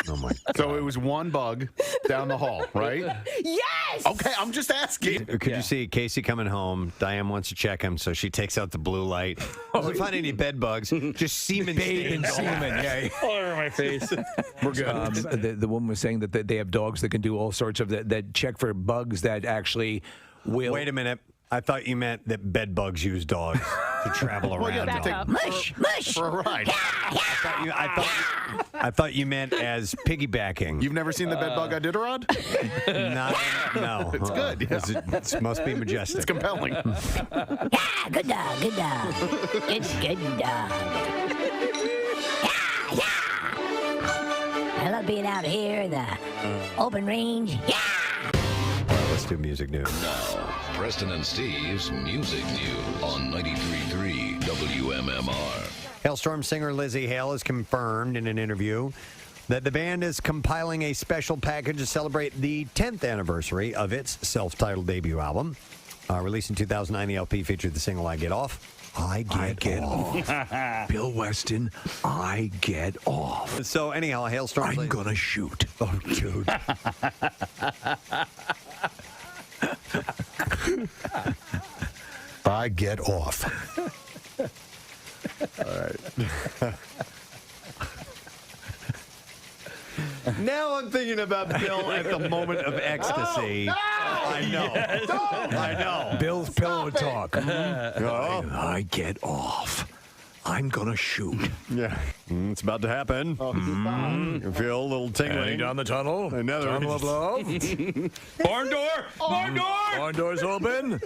Oh, my God. So it was one bug down the hall, right? Yes! Okay, I'm just asking. Could you see Casey coming home? Diane wants to check him, so she takes out the blue light. Doesn't find any bed bugs. Just semen Bathed in semen, yeah. All over my face. We're good. The woman was saying that they have dogs that can do all sorts of that check for bugs that actually will. Wait a minute. I thought you meant that bed bugs use dogs to travel around. Mush for a ride. I thought you meant as piggybacking. You've never seen the bed bug Iditarod? No. It's good. Yeah. It must be majestic. It's compelling. Good dog, good dog. It's good dog. I love being out here in the open range. Let's do music news. Now, Preston and Steve's Music News on 93.3 WMMR. Hailstorm singer Lizzie Hale has confirmed in an interview that the band is compiling a special package to celebrate the 10th anniversary of its self-titled debut album. Released in 2009, the LP featured the single I Get Off. I get off. Bill Weston, I get off. So anyhow, Hailstorm... I'm going to shoot. Oh, dude. I get off. All right. Now I'm thinking about Bill at the moment of ecstasy. No! I know. Yes. I know. Bill's pillow talk. I get off. I'm going to shoot. Yeah. It's about to happen. You feel a little tingling. Heading down the tunnel. Another tunnel of love. Barn door. Barn door. Barn door's open. Look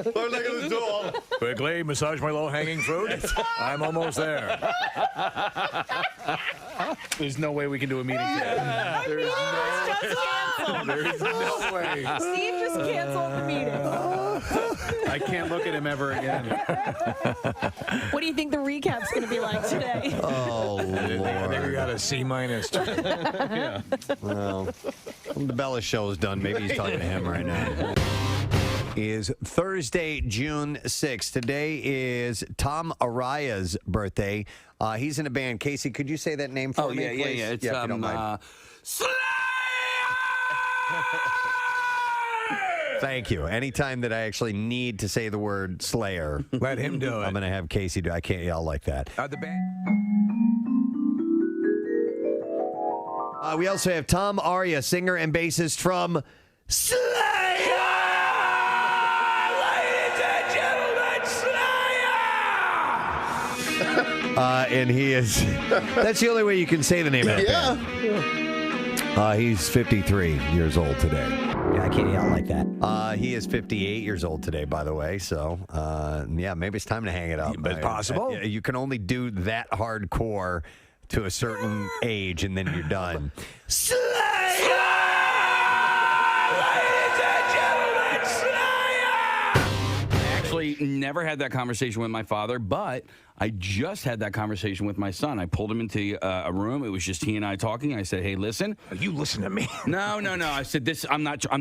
at the door. Quickly, massage my low-hanging fruit. I'm almost there. There's no way we can do a meeting today. There's no way. Steve just canceled the meeting. I can't look at him ever again. What do you think the recap's going to be like today? Oh, Lord. I think we got a C-. Yeah. Well, the Bella show is done. Maybe he's talking to him right now. Is Thursday, June 6th. Today is Tom Araya's birthday. He's in a band. Casey, could you say that name for me, please? Yeah. It's if you don't mind. Thank you. Anytime that I actually need to say the word Slayer, let him do it. I'm going to have Casey do it. I can't yell like that. The band. We also have Tom Araya, singer and bassist from Slayer. Ladies and gentlemen, Slayer. And he is. That's the only way you can say the name of that band. He's 53 years old today. I can't yell like that. He is 58 years old today, by the way. So, maybe it's time to hang it up. But possible. You can only do that hardcore to a certain age, and then you're done. Slayer! Ladies and gentlemen, Slayer! I actually never had that conversation with my father, but I just had that conversation with my son. I pulled him into a room. It was just he and I talking. I said, "Hey, listen." You listen to me. No. I said, "This.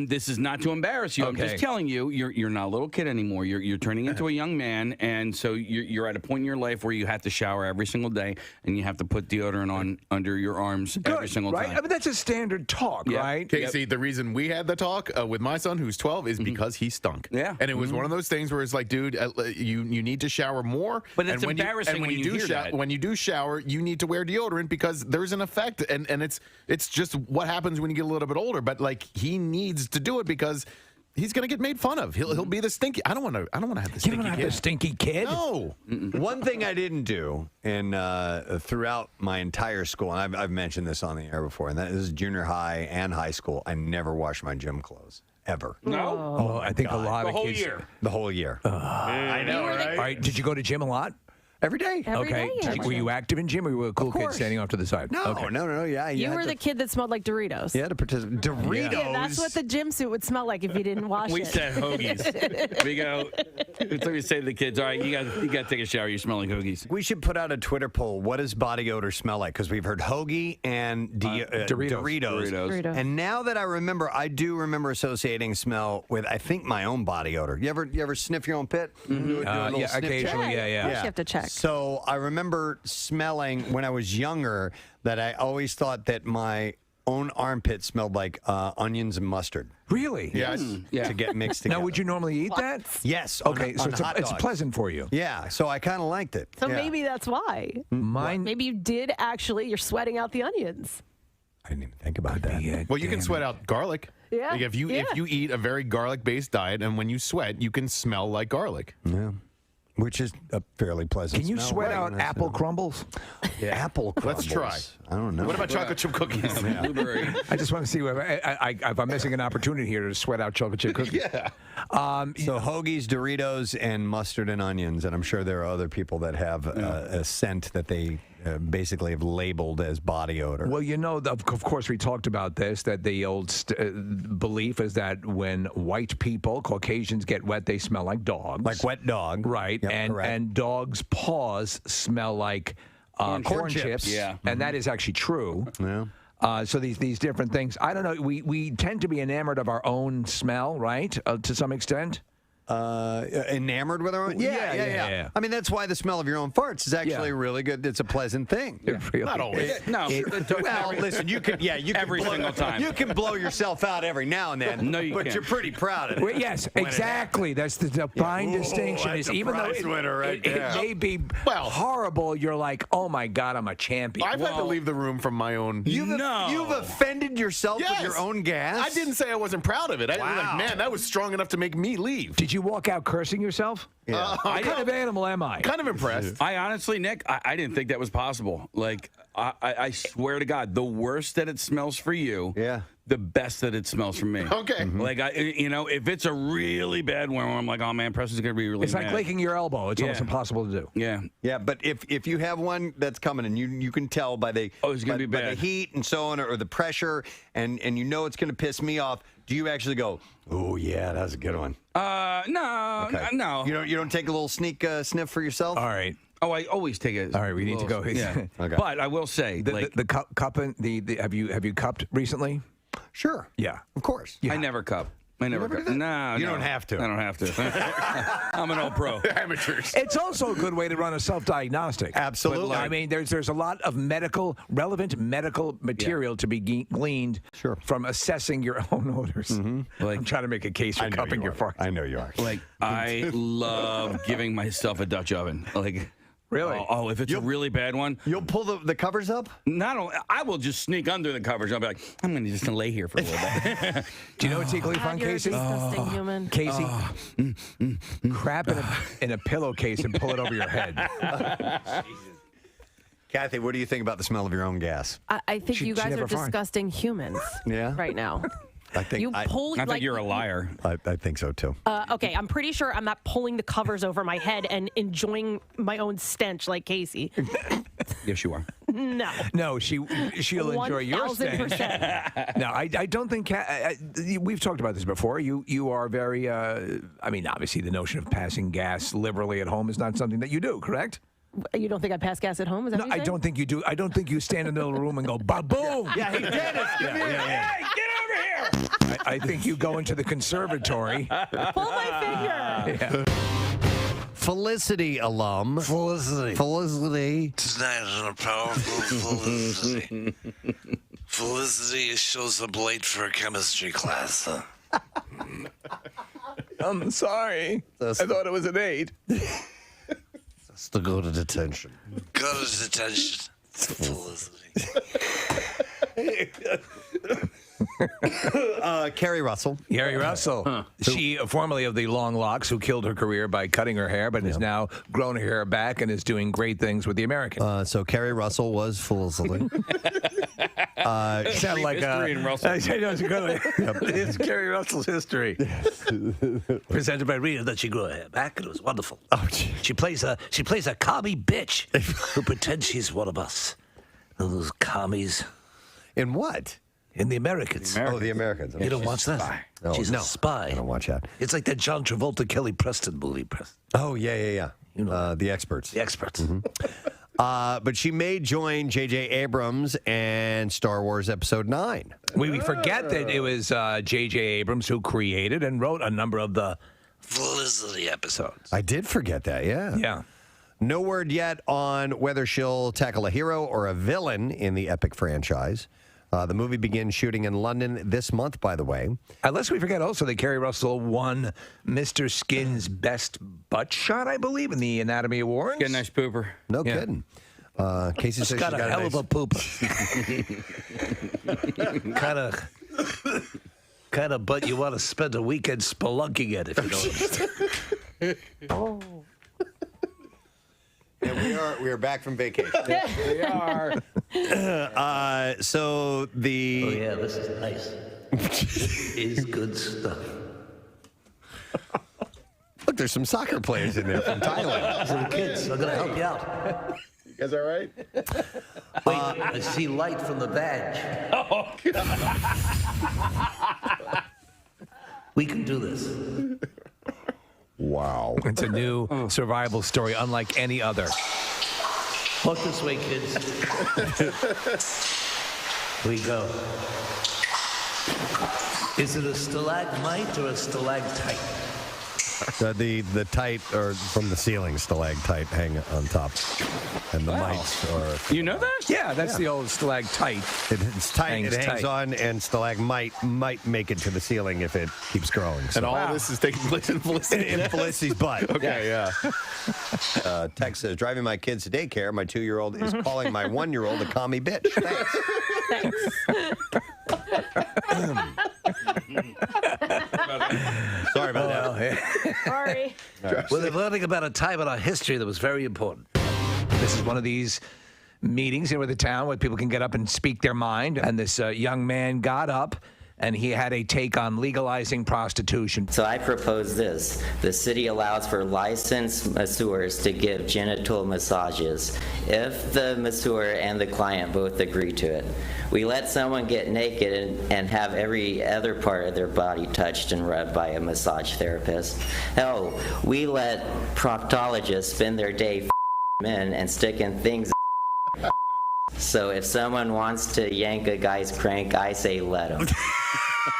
This is not to embarrass you. Okay. I'm just telling you. You're not a little kid anymore. You're turning into a young man, and so you're at a point in your life where you have to shower every single day, and you have to put deodorant on under your arms every single right? time." I mean, that's a standard talk, right? Casey, the reason we had the talk with my son, who's 12, is because he stunk. Yeah. And it was one of those things where it's like, dude, you need to shower more. But it's and embarrassing when you hear that. When you do shower, you need to wear deodorant because there's an effect, and it's just what happens when you get a little bit older. But like, he needs to do it because he's going to get made fun of. He'll be the stinky. I don't want to have the stinky kid. You don't have the stinky kid. No. One thing I didn't do, and throughout my entire school, and I've mentioned this on the air before, and that is junior high and high school, I never washed my gym clothes. Ever. No? Oh, I think a lot The of whole kids. year. The whole year. I know, right? All right. Did you go to gym a lot? Every day. Okay. Were you active in gym, or were you a cool kid standing off to the side? No, Okay. no. Yeah, You were the kid that smelled like Doritos. Yeah, to participate. Doritos. Yeah, that's what the gym suit would smell like if you didn't wash We it. said hoagies. We go. So we say to the kids, "All right, you got to take a shower. You smell like hoagies." We should put out a Twitter poll. What does body odor smell like? Because we've heard hoagie and Doritos. And now that I do remember associating smell with, I think, my own body odor. You ever sniff your own pit? Do a little sniff occasionally. check? Yeah. Of course you have to check. So I remember smelling when I was younger that I always thought that my own armpit smelled like onions and mustard. Really? Yes. To get mixed together. Now, would you normally eat that? Yes. Okay, so on it's hot dogs. pleasant for you. Yeah, so I kind of liked it. So Yeah. maybe that's why. Maybe you did actually, you're sweating out the onions. I didn't even think about that. Well, you can sweat out garlic. Yeah. Like if you eat a very garlic-based diet, and when you sweat, you can smell like garlic. Yeah. Which is a fairly pleasant Can you smell, sweat right? out apple crumbles? Yeah. Apple crumbles. Let's try. I don't know. What about chocolate chip cookies? Blueberry. I just want to see if I'm missing an opportunity here to sweat out chocolate chip cookies. Yeah. So hoagies, Doritos, and mustard and onions, and I'm sure there are other people that have a scent that they basically have labeled as body odor. Well, of course, we talked about this, that the old belief is that when white people, Caucasians, get wet, they smell like dogs. Like wet dog. Right. Yep, and dogs' paws smell like corn chips. Yeah. And that is actually true. Yeah. So these different things. I don't know. We tend to be enamored of our own smell, right? To some extent. Enamored with our own? Yeah. I mean, that's why the smell of your own farts is actually really good. It's a pleasant thing. Really Not always. Well, listen, you can Every blow, single time. You can blow yourself out every now and then. No, you but can't. you're pretty proud of it. Well, yes, exactly. That's the fine distinction. That's Is a even though prize winner right there. it may be horrible, you're like, oh my God, I'm a champion. I've had to leave the room from my own. You've offended yourself with your own gas? I didn't say I wasn't proud of it. I was like, man, that was strong enough to make me leave. Did you walk out cursing yourself? Yeah. What kind of animal am I? Kind of impressed. I honestly, Nick, I didn't think that was possible. Like, I swear to God, the worse that it smells for you, the best that it smells for me. Okay. Like, if it's a really bad one, I'm like, oh man, Preston's gonna be really It's mad. like licking your elbow. It's almost impossible to do. Yeah. Yeah, but if you have one that's coming and you can tell by the it's gonna be by bad. the heat and so on or the pressure and you know it's going to piss me off, do you actually go, oh yeah, that's a good one? No, Okay. no. You don't take a little sneak sniff for yourself? All right. Oh, I always take it. All right, we need to go. Yeah. Okay. But I will say, The cupping. Have you cupped recently? Sure. Yeah. Of course. I never cup. I never cup. No, You don't have to. I don't have to. I'm an old pro. Amateurs. It's also a good way to run a self-diagnostic. Absolutely. I mean, there's a lot of relevant medical material to be gleaned from assessing your own odors. Like, I'm trying to make a case for cupping your farts. I know you are. Like, I love giving myself a Dutch oven. Like, really? Oh, if it's a really bad one, you'll pull the covers up. Not only, I will just sneak under the covers. I'll be like, I'm going to just lay here for a little bit. Do you know what's equally fun, You're a Casey? disgusting human. Casey, crap in a pillowcase and pull it over your head. Kathy, what do you think about the smell of your own gas? I think you guys are disgusting humans right now. I think I think you're a liar. I think so too. Okay, I'm pretty sure I'm not pulling the covers over my head and enjoying my own stench like Casey. Yes, you are. No. She'll enjoy your stench. 1000%. No, I don't think. We've talked about this before. You are very. I mean, obviously, the notion of passing gas liberally at home is not something that you do, correct? You don't think I pass gas at home? Is that what you're I don't think you do. I don't think you stand in the middle of the room and go, ba-boom. Yeah, he did it. Hey, get over here. I think you go into the conservatory. Pull my finger. Yeah. Felicity alum. Felicity. Tonight on a powerful Felicity. Felicity shows up late for a chemistry class. I'm sorry. I thought it was an 8. To go to detention. Go to detention. Felicity. Carrie Russell. Carrie Russell. She, formerly of the long locks, who killed her career by cutting her hair, but has now grown her hair back and is doing great things with the American. So Carrie Russell was Felicity. Sound like history in Russell. It's Carrie Russell's history. Presented by Rita that she grew her hair back and it was wonderful. Oh, she plays a commie bitch who pretends she's one of us. Those commies. In what? In The Americans. Oh, The Americans. You don't watch that? No, She's a spy. I don't watch that. It's like that John Travolta, Kelly Preston movie. Oh, yeah. You know, The Experts. The Experts. But she may join J.J. Abrams and Star Wars Episode 9. We forget that it was J.J. Abrams who created and wrote a number of the Felicity episodes. I did forget that, yeah. Yeah. No word yet on whether she'll tackle a hero or a villain in the epic franchise. The movie begins shooting in London this month, by the way. Unless we forget also that Carrie Russell won Mr. Skin's Best Butt Shot, I believe, in the Anatomy Awards. Get a nice pooper. No kidding. Casey says got she a hell of a pooper. kind of butt you want to spend a weekend spelunking at, if you know what I'm saying. And we are back from vacation. We are. So the. Oh yeah, this is nice. Is good stuff. Look, there's some soccer players in there from Thailand. Some kids. I'm gonna help you out. You guys all right? Wait, I see light from the badge. Oh, We can do this. Wow. It's a new survival story, unlike any other. Walk this way, kids. Here we go. Is it a stalagmite or a stalactite? The tight or from the ceiling stalactite hang on top, and the mites are. You know that? Yeah, that's the old stalactite. It's tight. It hangs tight. on, and stalagmite might make it to the ceiling if it keeps growing. So. And all this is taking place in Felicity. In Felicity's butt. Okay, yeah. Text says, driving my kids to daycare. My 2-year-old is calling my 1-year-old a commie bitch. Thanks. Sorry about that. Sorry. Well, they're learning about a time in our history that was very important. This is one of these meetings here with the town where people can get up and speak their mind. And this young man got up and he had a take on legalizing prostitution. So I propose this. The city allows for licensed masseurs to give genital massages if the masseur and the client both agree to it. We let someone get naked and have every other part of their body touched and rubbed by a massage therapist. Hell, we let proctologists spend their day men and sticking things. So if someone wants to yank a guy's crank, I say let him.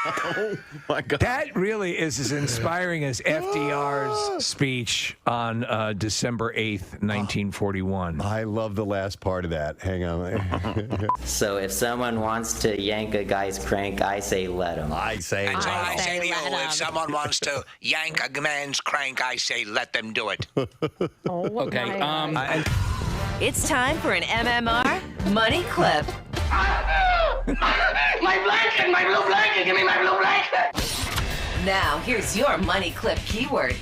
Oh my God. That really is as inspiring as FDR's speech on December 8th, 1941. I love the last part of that. Hang on. So if someone wants to yank a guy's crank, I say let him. I say And so I say to you, if someone wants to yank a man's crank, I say let them do it. Okay. It's time for an MMR Money Clip. My blanket, my blue blanket, give me my blue blanket. Now, here's your Money Clip keyword.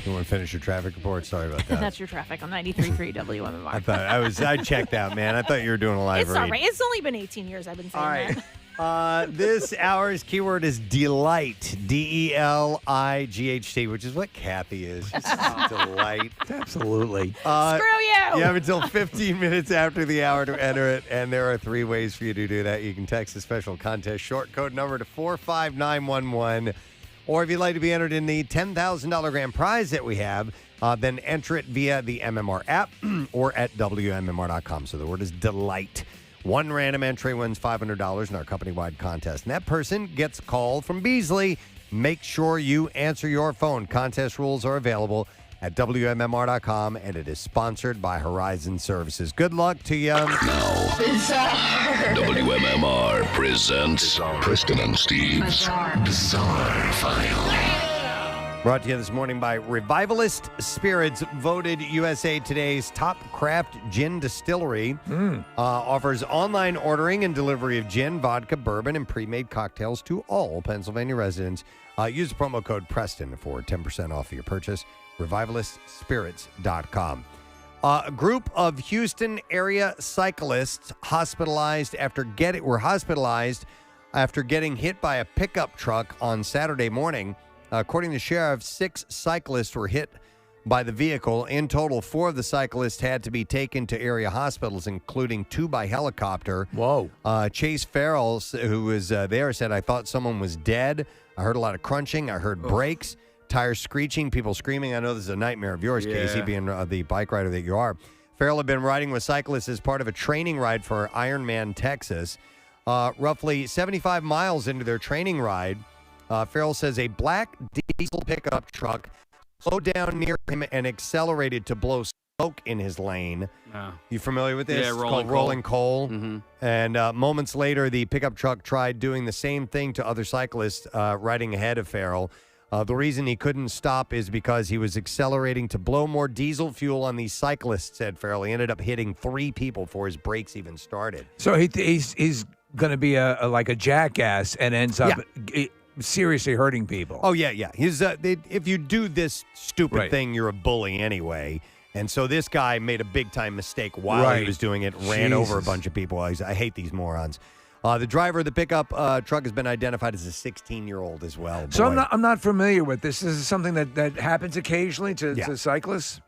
You want to finish your traffic report? Sorry about that. That's your traffic on 93.3 WMMR. I checked out, man. I thought you were doing a live It's read. all right. It's only been 18 years I've been saying that. This hour's keyword is delight. DELIGHT, which is what Kathy is. Delight. Absolutely. Screw you. You have until 15 minutes after the hour to enter it, and there are 3 ways for you to do that. You can text the special contest short code number to 45911, or if you'd like to be entered in the $10,000 grand prize that we have, then enter it via the MMR app or at WMMR.com. So the word is delight. One random entry wins $500 in our company-wide contest. And that person gets a call from Beasley. Make sure you answer your phone. Contest rules are available at WMMR.com, and it is sponsored by Horizon Services. Good luck to you. WMMR presents Preston and Steve's Bizarre File. Brought to you this morning by Revivalist Spirits, voted USA Today's top craft gin distillery. Offers online ordering and delivery of gin, vodka, bourbon, and pre-made cocktails to all Pennsylvania residents. Use the promo code Preston for 10% off your purchase. RevivalistSpirits.com. A group of Houston area cyclists were hospitalized after getting hit by a pickup truck on Saturday morning. According to sheriff, 6 cyclists were hit by the vehicle. In total, 4 of the cyclists had to be taken to area hospitals, including 2 by helicopter. Whoa. Chase Farrell, who was there, said, I thought someone was dead. I heard a lot of crunching. I heard brakes, tires screeching, people screaming. I know this is a nightmare of yours, Casey, being the bike rider that you are. Farrell had been riding with cyclists as part of a training ride for Ironman, Texas. Roughly 75 miles into their training ride, Farrell says a black diesel pickup truck slowed down near him and accelerated to blow smoke in his lane. You familiar with this? Yeah, It's called rolling coal. And moments later, the pickup truck tried doing the same thing to other cyclists riding ahead of Farrell. The reason he couldn't stop is because he was accelerating to blow more diesel fuel on these cyclists, said Farrell. He ended up hitting 3 people before his brakes even started. So he's going to be like a jackass and ends up seriously hurting people. Oh, yeah. He's if you do this stupid thing, you're a bully anyway. And so this guy made a big-time mistake while he was doing it, ran over a bunch of people. I hate these morons. The driver of the pickup truck has been identified as a 16-year-old as well. So I'm not familiar with this. This is something that happens occasionally to cyclists?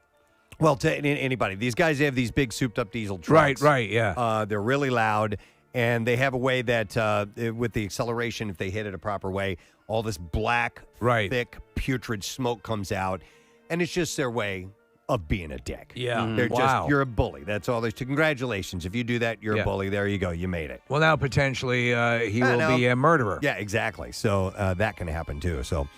Well, to anybody. These guys have these big souped-up diesel trucks. Right, yeah. They're really loud, and they have a way that with the acceleration, if they hit it a proper way, all this black, thick, putrid smoke comes out, and it's just their way of being a dick. Yeah. They're just, you're a bully. That's all there's to. Congratulations. If you do that, you're a bully. There you go. You made it. Well, now potentially he will be a murderer. Yeah, exactly. So that can happen too. So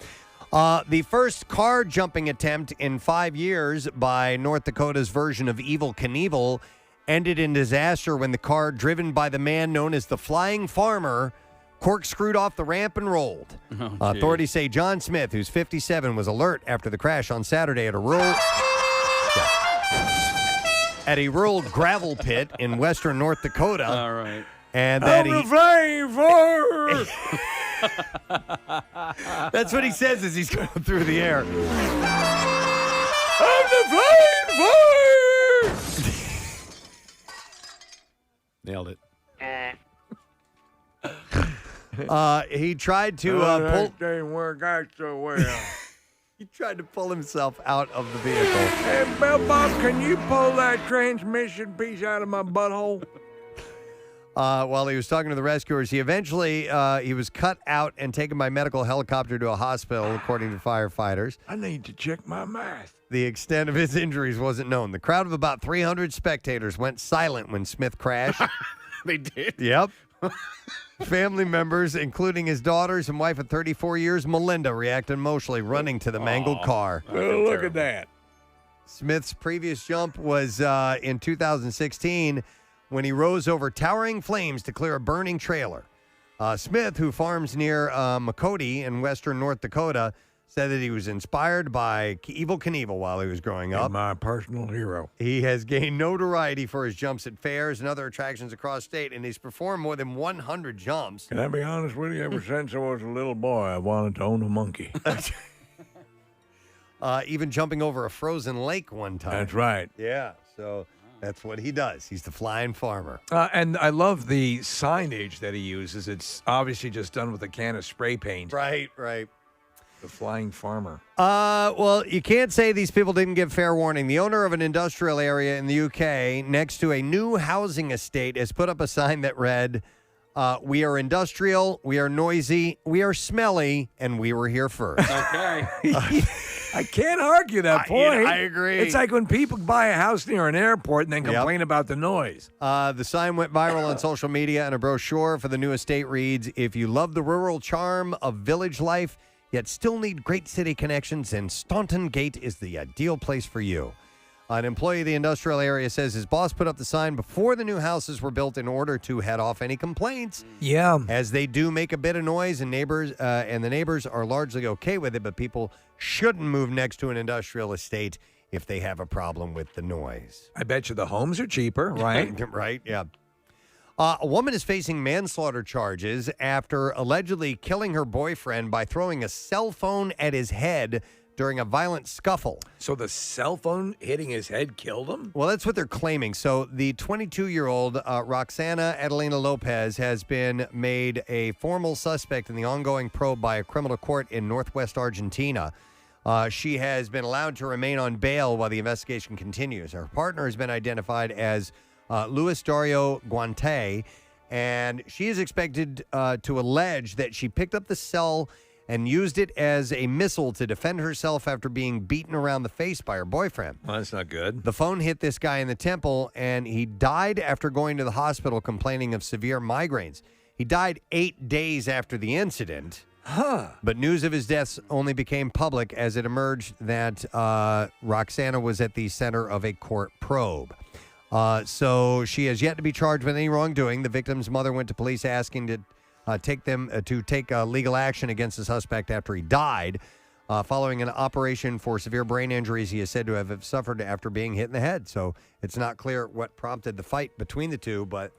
the first car jumping attempt in 5 years by North Dakota's version of Evel Knievel ended in disaster when the car driven by the man known as the Flying Farmer corkscrewed off the ramp and rolled. Authorities say John Smith, who's 57, was alert after the crash on Saturday at a rural gravel pit in western North Dakota. All right. And that the Flying Farmer. That's what he says as he's going through the air. I'm the Flying Farmer. Nailed it. He tried to pull. Didn't work out so well. He tried to pull himself out of the vehicle. Hey, Bob, can you pull that transmission piece out of my butthole? While he was talking to the rescuers, he eventually he was cut out and taken by medical helicopter to a hospital, according to firefighters. I need to check my math. The extent of his injuries wasn't known. The crowd of about 300 spectators went silent when Smith crashed. They did? Yep. Family members, including his daughters and wife of 34 years, Melinda, reacted emotionally, running to the mangled car. Oh, look at that. Smith's previous jump was in 2016 when he rose over towering flames to clear a burning trailer. Smith, who farms near Makoti in western North Dakota, said that he was inspired by Evel Knievel while he was growing up. My personal hero. He has gained notoriety for his jumps at fairs and other attractions across state, and he's performed more than 100 jumps. Can I be honest with you? Ever since I was a little boy, I wanted to own a monkey. Even jumping over a frozen lake one time. That's right. Yeah, so that's what he does. He's the Flying Farmer. And I love the signage that he uses. It's obviously just done with a can of spray paint. Right. The Flying Farmer. Well, you can't say these people didn't give fair warning. The owner of an industrial area in the UK next to a new housing estate has put up a sign that read, we are industrial, we are noisy, we are smelly, and we were here first. Okay. I can't argue that point. I agree. It's like when people buy a house near an airport and then complain about the noise. The sign went viral on social media, and a brochure for the new estate reads, if you love the rural charm of village life, yet still need great city connections, and Staunton Gate is the ideal place for you. An employee of the industrial area says his boss put up the sign before the new houses were built in order to head off any complaints. Yeah. As they do make a bit of noise, and the neighbors are largely okay with it, but people shouldn't move next to an industrial estate if they have a problem with the noise. I bet you the homes are cheaper, right? Right, yeah. A woman is facing manslaughter charges after allegedly killing her boyfriend by throwing a cell phone at his head during a violent scuffle. So the cell phone hitting his head killed him? Well, that's what they're claiming. So the 22-year-old Roxana Adelina Lopez has been made a formal suspect in the ongoing probe by a criminal court in northwest Argentina. She has been allowed to remain on bail while the investigation continues. Her partner has been identified as Luis Dario Guante, and she is expected to allege that she picked up the cell and used it as a missile to defend herself after being beaten around the face by her boyfriend. Well, that's not good. The phone hit this guy in the temple, and he died after going to the hospital complaining of severe migraines. He died 8 days after the incident. But news of his death only became public as it emerged that Roxana was at the center of a court probe. So she has yet to be charged with any wrongdoing. The victim's mother went to police asking to take legal action against the suspect after he died. Following an operation for severe brain injuries he is said to have suffered after being hit in the head. So it's not clear what prompted the fight between the two, but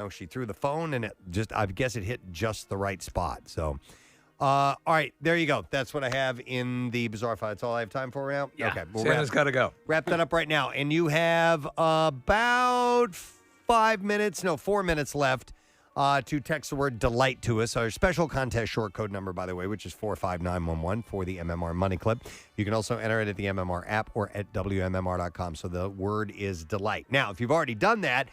she threw the phone, and I guess it hit just the right spot. So, all right, there you go. That's what I have in the bizarre file. That's all I have time for right now? Yeah. Okay. Santa's got to go. Wrap that up right now. And you have about 4 minutes left to text the word delight to us. Our special contest short code number, by the way, which is 45911 for the MMR Money Clip. You can also enter it at the MMR app or at WMMR.com. So the word is delight. Now, if you've already done that,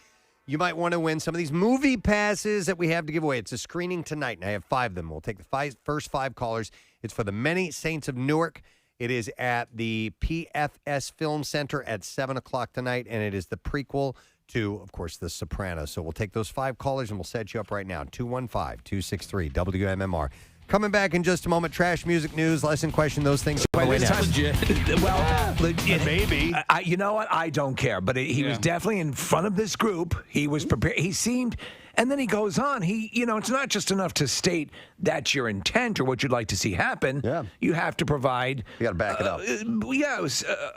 you might want to win some of these movie passes that we have to give away. It's a screening tonight, and I have 5 of them. We'll take the first 5 callers. It's for the Many Saints of Newark. It is at the PFS Film Center at 7 o'clock tonight, and it is the prequel to, of course, The Sopranos. So we'll take those 5 callers, and we'll set you up right now. 215-263-WMMR. Coming back in just a moment. Trash, music, news, lesson question, those things. Legit. Well, legit. Maybe. You know what? I don't care. But he was definitely in front of this group. He was prepared. He seemed... And then he goes on. It's not just enough to state that's your intent or what you'd like to see happen. Yeah. You have to provide... You got to back it up.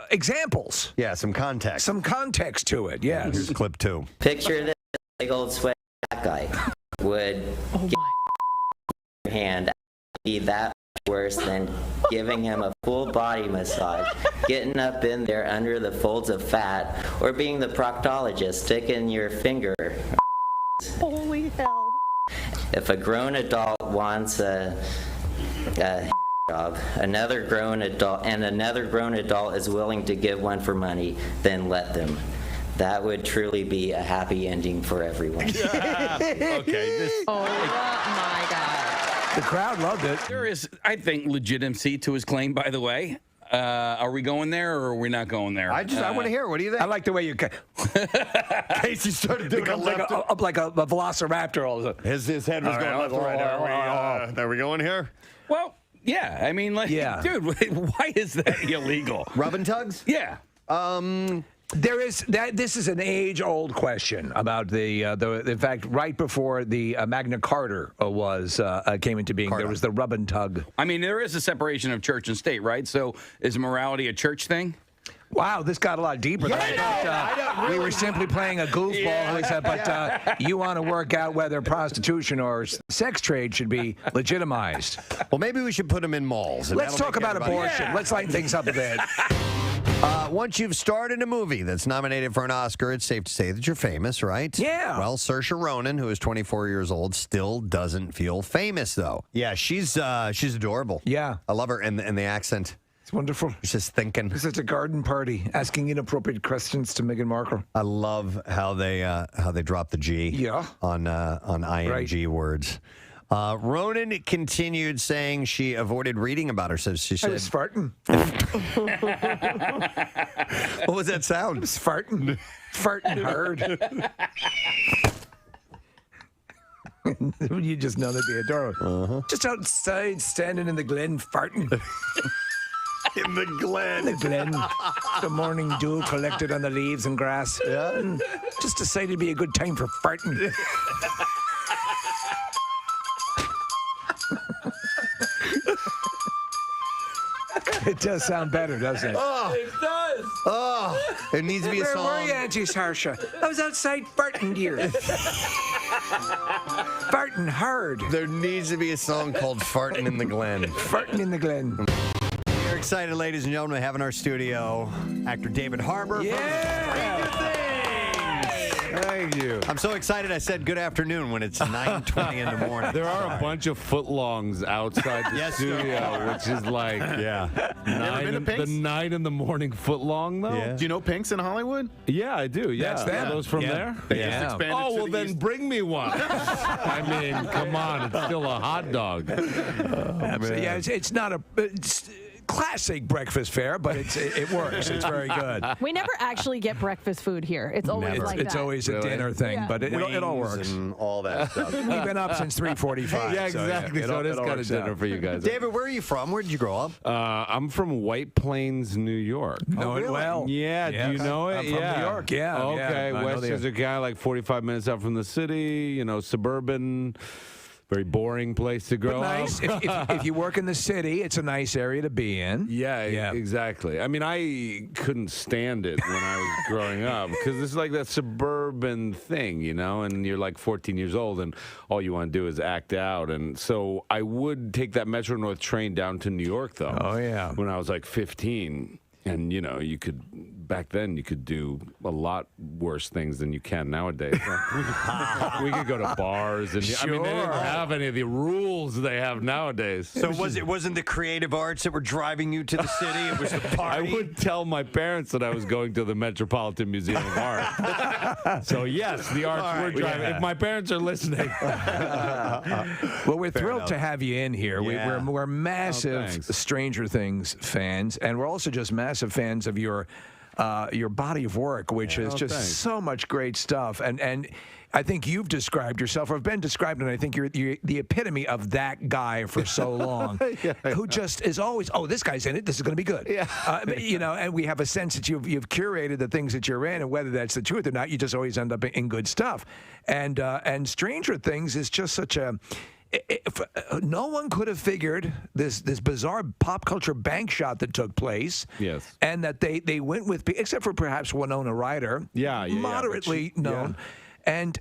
Examples. Yeah, some context. Some context to it, yes. Here's clip 2. Picture this big old sweaty guy would get your hand be that worse than giving him a full body massage, getting up in there under the folds of fat, or being the proctologist sticking your finger. Holy hell. If a grown adult wants a job, another grown adult is willing to give one for money, then let them. That would truly be a happy ending for everyone. Okay. Oh my God. The crowd loved it. There is, I think, legitimacy to his claim, by the way. Are we going there or are we not going there? I want to hear. What do you think? I like the way you... Casey started doing like a velociraptor all of a sudden. His head was going left and right. Are we going here? Well, yeah. I mean, dude, why is that illegal? Rub and tugs? Yeah. There is that. This is an age-old question about the in fact, right before the Magna Carta came into being, there was the rub and tug. I mean, there is a separation of church and state, right? So, is morality a church thing? Wow, this got a lot deeper than I thought. We were simply playing a goofball, Lisa, but you want to work out whether prostitution or sex trade should be legitimized. Well, maybe we should put them in malls. Let's talk about abortion. Yeah. Let's lighten things up a bit. Once you've starred in a movie that's nominated for an Oscar, it's safe to say that you're famous, right? Yeah. Well, Saoirse Ronan, who is 24 years old, still doesn't feel famous, though. Yeah, she's adorable. Yeah. I love her and the accent. It's wonderful. She's just thinking. It's a garden party, asking inappropriate questions to Meghan Markle. I love how they drop the G on ing words. Ronan continued saying she avoided reading about her. So she said, I was farting. What was that sound? I was farting. Farting hard. You just know that'd be adorable. Just outside, standing in the glen, farting. In the glen. The glen. The morning dew collected on the leaves and grass. Yeah. Just decided it'd be a good time for farting. It does sound better, doesn't it? Oh, it does. Oh, it needs to be a song. Where were you, Auntie Saoirse? I was outside farting, dear. Farting hard. There needs to be a song called Farting in the Glen. Farting in the Glen. We're excited, ladies and gentlemen, to have in our studio actor David Harbour. Yeah. Thank you. I'm so excited I said good afternoon when it's 9:20 in the morning. There are a bunch of footlongs outside the studio, which is like the 9 in the morning footlong, though. Yeah. Do you know Pink's in Hollywood? Yeah, I do. Yeah. That's them. Are those from there? They just expanded Oh, to well, the then east. bring me one. I mean, come on. It's still a hot dog. Yeah, it's not a... classic breakfast fare, but it works. It's very good. We never actually get breakfast food here. It's always like that. It's always a dinner thing, but it all works. And all that stuff. We've been up since 3:45. Yeah, exactly. So it is kind of dinner for you guys. David, where are you from? Where did you grow up? I'm from White Plains, New York. Know it well. Yeah, Yes. do you know it? I'm from New York, yeah. Okay, Yeah, I know West is a guy like 45 minutes out from the city, suburban very boring place to grow up. Nice. if you work in the city, it's a nice area to be in. Yeah, exactly. I mean, I couldn't stand it when I was growing up because it's like that suburban thing, and you're like 14 years old and all you want to do is act out. And so I would take that Metro North train down to New York, though. Oh, yeah. When I was like 15. And, back then you could do a lot worse things than you can nowadays. We could go to bars. And Sure. I mean, they didn't have any of the rules they have nowadays. So it wasn't the creative arts that were driving you to the city? It was the party? I would tell my parents that I was going to the Metropolitan Museum of Art. So, yes, the arts were driving. Yeah. If my parents are listening. Well, we're thrilled to have you in here. Yeah. We're massive Stranger Things fans, and we're also just massive fans of your body of work, which is just so much great stuff. And I think you've described yourself, or have been described, and I think you're the epitome of that guy for so long, who just is always, this guy's in it, this is going to be good. Yeah. And we have a sense that you've curated the things that you're in, and whether that's the truth or not, you just always end up in good stuff. And Stranger Things is just such a... no one could have figured this bizarre pop culture bank shot that took place. Yes. And that they went with, except for perhaps Winona Ryder, moderately known. Yeah.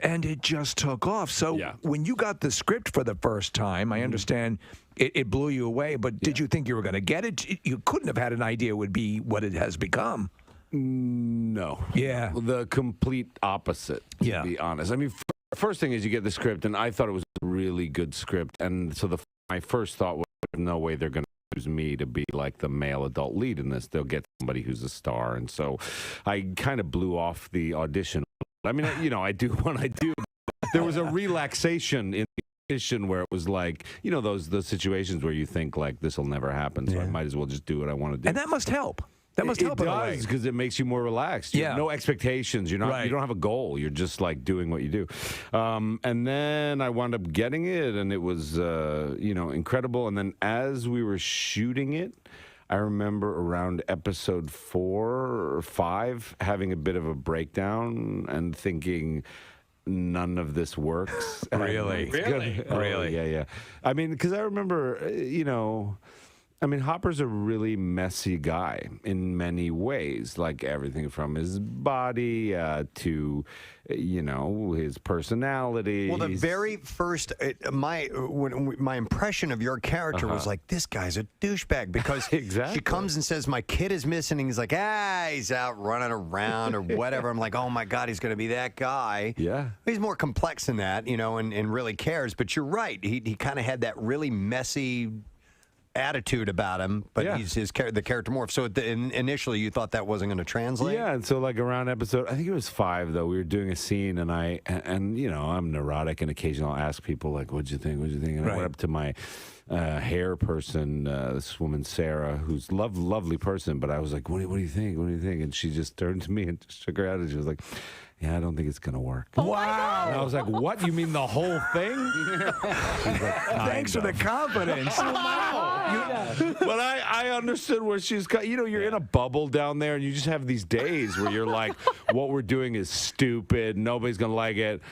And it just took off. So when you got the script for the first time, I understand it blew you away, but did you think you were going to get it? You couldn't have had an idea it would be what it has become. No. Yeah. The complete opposite, to be honest. I mean, first thing is you get the script, and I thought it was a really good script. And so my first thought was, no way they're going to use me to be like the male adult lead in this. They'll get somebody who's a star. And so I kind of blew off the audition. I mean, I do what I do. There was a relaxation in the audition where it was like, those situations where you think like this will never happen. So I might as well just do what I want to do. And that must help. That must help in a way because it makes you more relaxed. You have no expectations. You don't have a goal. You're just like doing what you do. And then I wound up getting it, and it was incredible. And then as we were shooting it, I remember around episode 4 or 5 having a bit of a breakdown and thinking, none of this works. Really? Really? Yeah. I mean, because I remember, Hopper's a really messy guy in many ways, like everything from his body to, his personality. Well, the very first, my impression of your character was like, this guy's a douchebag because she comes and says, my kid is missing, and he's like, he's out running around or whatever. I'm like, oh my God, he's going to be that guy. Yeah. He's more complex than that, and really cares. But you're right. He kind of had that really messy attitude about him, but he's the character morph. So initially you thought that wasn't going to translate? Yeah, and so like around episode, I think it was 5 though, we were doing a scene and I'm neurotic and occasionally I'll ask people like, what'd you think? And I went up to my hair person, this woman Sarah, who's a lovely person, but I was like, what do you think? And she just turned to me and just shook her head and she was like, yeah, I don't think it's going to work. Wow. And I was like, what? You mean the whole thing? Like, thanks for the confidence. But I understood where she's got, you're in a bubble down there and you just have these days where you're like, what we're doing is stupid. Nobody's going to like it.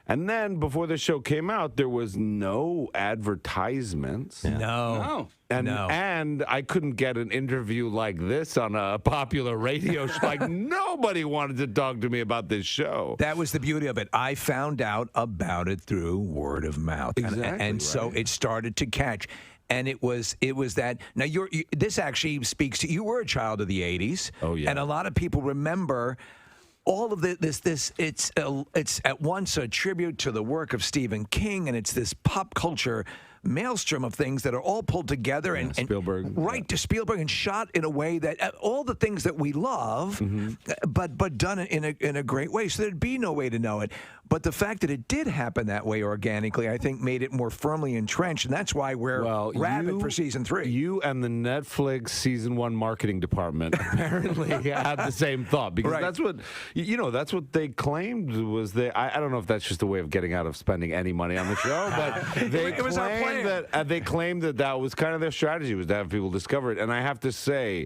And then before the show came out, there was no advertisements. Yeah. No. And I couldn't get an interview like this on a popular radio show. Like, nobody wanted to talk to me about this show. That was the beauty of it. I found out about it through word of mouth. Exactly. And so it started to catch. And it was that. Now, this actually speaks to, you were a child of the 80s. Oh, yeah. And a lot of people remember all of this. It's at once a tribute to the work of Stephen King, and it's this pop culture maelstrom of things that are all pulled together and Spielberg, to Spielberg, and shot in a way that all the things that we love, but done in a great way. So there'd be no way to know it. But the fact that it did happen that way organically, I think, made it more firmly entrenched, and that's why we're rabid for season 3. You and the Netflix season 1 marketing department apparently had the same thought, because that's what that's what they claimed was I don't know if that's just a way of getting out of spending any money on the show, but it was our plan. They claimed that was kind of their strategy, was to have people discover it, and I have to say,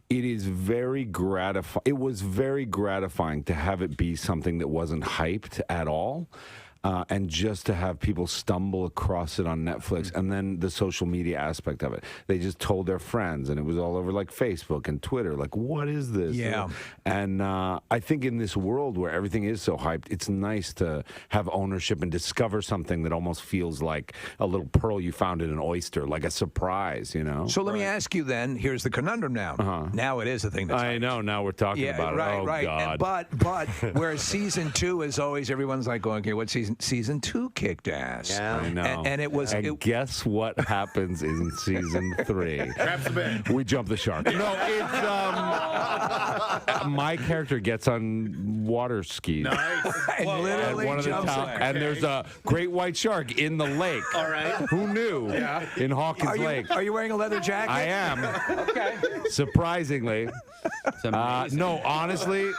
it is very gratifying. It was very gratifying to have it be something that wasn't hyped at all. and just to have people stumble across it on Netflix, and then the social media aspect of it. They just told their friends, and it was all over like Facebook and Twitter. Like, what is this? Yeah. And I think in this world where everything is so hyped, it's nice to have ownership and discover something that almost feels like a little pearl you found in an oyster, like a surprise, you know? So let me ask you then, here's the conundrum now. Now it is a thing that's I know, now we're talking about it. Right, Oh, right. God. But whereas season 2 is always, everyone's like going, okay, what season 2 kicked ass. Yeah. I know. And it was... And guess what happens in season 3? Traps the bed. We jump the shark. No, it's my character gets on water skis. Nice. And literally one of the jumps top, in. and there's a great white shark in the lake. All right. Who knew? Yeah. In Hawkins Lake. Are you wearing a leather jacket? I am. Okay. Surprisingly. It's amazing. No, honestly,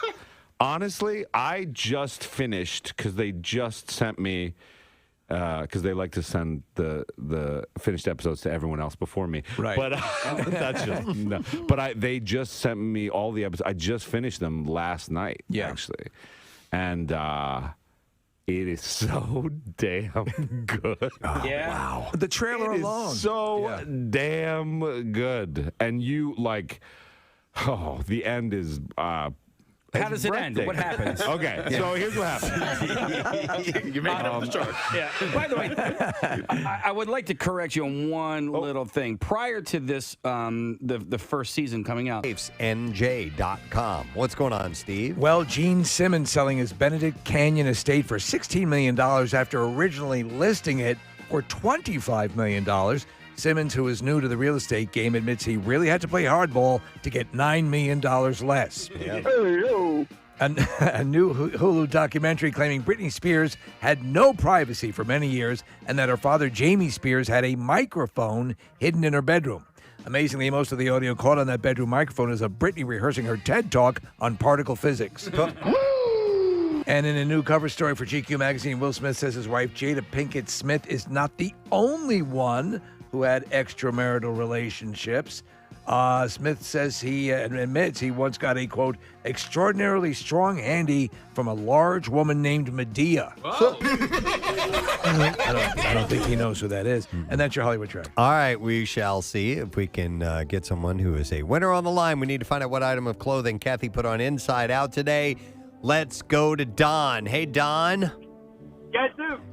I just finished because they just sent me. Because they like to send the finished episodes to everyone else before me, right? But that's just no. But they just sent me all the episodes. I just finished them last night, actually, and it is so damn good. Wow! The trailer It is alone, so damn good, and you like, the end is. How does it end? What happens? Okay, so here's what happens. You make it up the chart. Yeah. By the way, I would like to correct you on one little thing. Prior to this, the first season coming out, NJ.com. What's going on, Steve? Well, Gene Simmons selling his Benedict Canyon estate for $16 million after originally listing it for $25 million. Simmons, who is new to the real estate game, admits he really had to play hardball to get $9 million less. Yeah. A new Hulu documentary claiming Britney Spears had no privacy for many years and that her father, Jamie Spears, had a microphone hidden in her bedroom. Amazingly, most of the audio caught on that bedroom microphone is of Britney rehearsing her TED Talk on particle physics. And in a new cover story for GQ magazine, Will Smith says his wife, Jada Pinkett Smith, is not the only one who had extramarital relationships. Smith says he admits he once got a, quote, extraordinarily strong handy from a large woman named Medea. I don't think he knows who that is. And that's your Hollywood track. All right, we shall see if we can get someone who is a winner on the line. We need to find out what item of clothing Kathy put on Inside Out today. Let's go to Don. Hey, Don.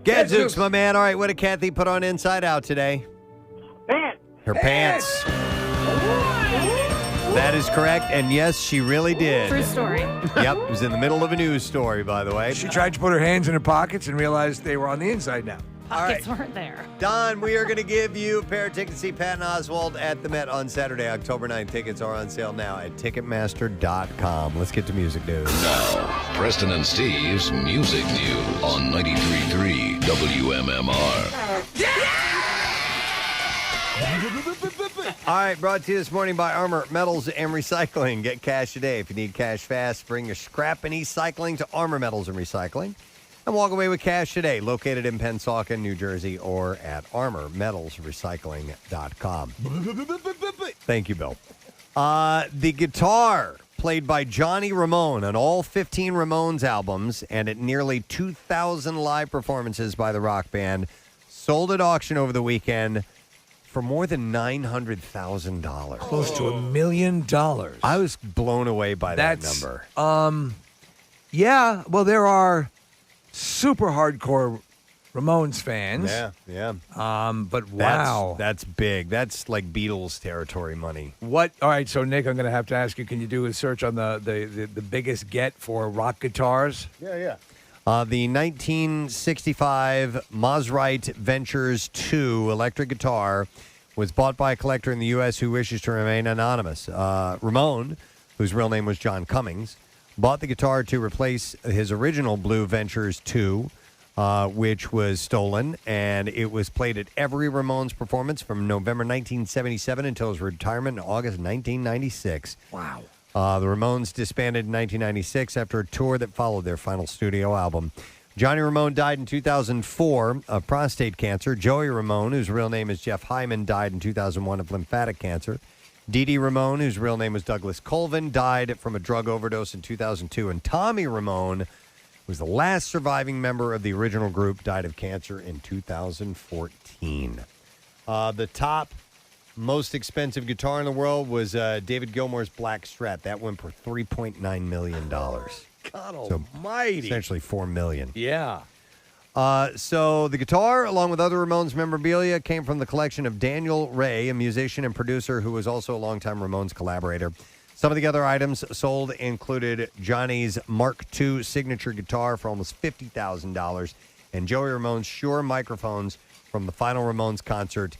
Gadzooks, my man. All right, what did Kathy put on Inside Out today? Pants. Her pants. That is correct, and yes, she really did. True story. Yep, it was in the middle of a news story, by the way. She tried to put her hands in her pockets and realized they were on the inside now. Pockets weren't there. Don, we are going to give you a pair of tickets to see Patton Oswalt at the Met on Saturday, October 9th. Tickets are on sale now at Ticketmaster.com. Let's get to music news. Now, Preston and Steve's Music News on 93.3 WMMR. All right, brought to you this morning by Armor Metals and Recycling. Get cash today. If you need cash fast, bring your scrap and e-cycling to Armor Metals and Recycling. And walk away with cash today, located in Pennsauken, New Jersey, or at armormetalsrecycling.com. Thank you, Bill. The guitar played by Johnny Ramone on all 15 Ramones albums and at nearly 2,000 live performances by the rock band, sold at auction over the weekend for more than $900,000. Close to $1 million. I was blown away by that number. Yeah, well, there are super hardcore Ramones fans. Yeah. But wow. That's big. That's like Beatles territory money. What? All right, so Nick, I'm going to have to ask you, can you do a search on the biggest get for rock guitars? Yeah. The 1965 Mosrite Ventures 2 electric guitar was bought by a collector in the U.S. who wishes to remain anonymous. Ramone, whose real name was John Cummings, bought the guitar to replace his original Blue Ventures 2, which was stolen, and it was played at every Ramones performance from November 1977 until his retirement in August 1996. Wow. The Ramones disbanded in 1996 after a tour that followed their final studio album. Johnny Ramone died in 2004 of prostate cancer. Joey Ramone, whose real name is Jeff Hyman, died in 2001 of lymphatic cancer. Dee Dee Ramone, whose real name was Douglas Colvin, died from a drug overdose in 2002. And Tommy Ramone, was the last surviving member of the original group, died of cancer in 2014. The top most expensive guitar in the world was David Gilmour's Black Strat. That went for $3.9 million. God almighty. Essentially $4 million. Yeah. So the guitar, along with other Ramones memorabilia, came from the collection of Daniel Ray, a musician and producer who was also a longtime Ramones collaborator. Some of the other items sold included Johnny's Mark II signature guitar for almost $50,000 and Joey Ramone's Shure microphones from the final Ramones concert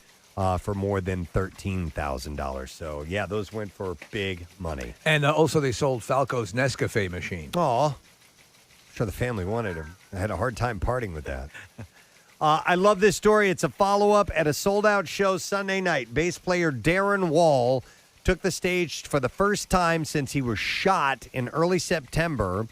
for more than $13,000. So, yeah, those went for big money. And also they sold Falco's Nescafe machine. Aw. I'm sure the family wanted him. I had a hard time parting with that. I love this story. It's a follow-up at a sold-out show Sunday night. Bass player Darren Wall took the stage for the first time since he was shot in early September.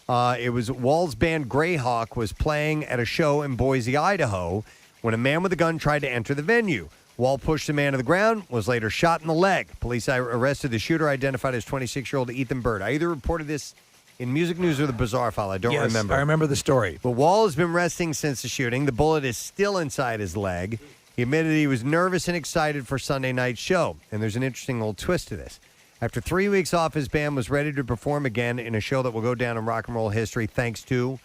It was Wall's band Greyhawk was playing at a show in Boise, Idaho, when a man with a gun tried to enter the venue. Wall pushed the man to the ground, was later shot in the leg. Police arrested the shooter, identified as 26-year-old Ethan Bird. I either reported this in Music News or the Bizarre File. I don't remember. I remember the story. But Wall has been resting since the shooting. The bullet is still inside his leg. He admitted he was nervous and excited for Sunday night's show. And there's an interesting little twist to this. After 3 weeks off, his band was ready to perform again in a show that will go down in rock and roll history thanks to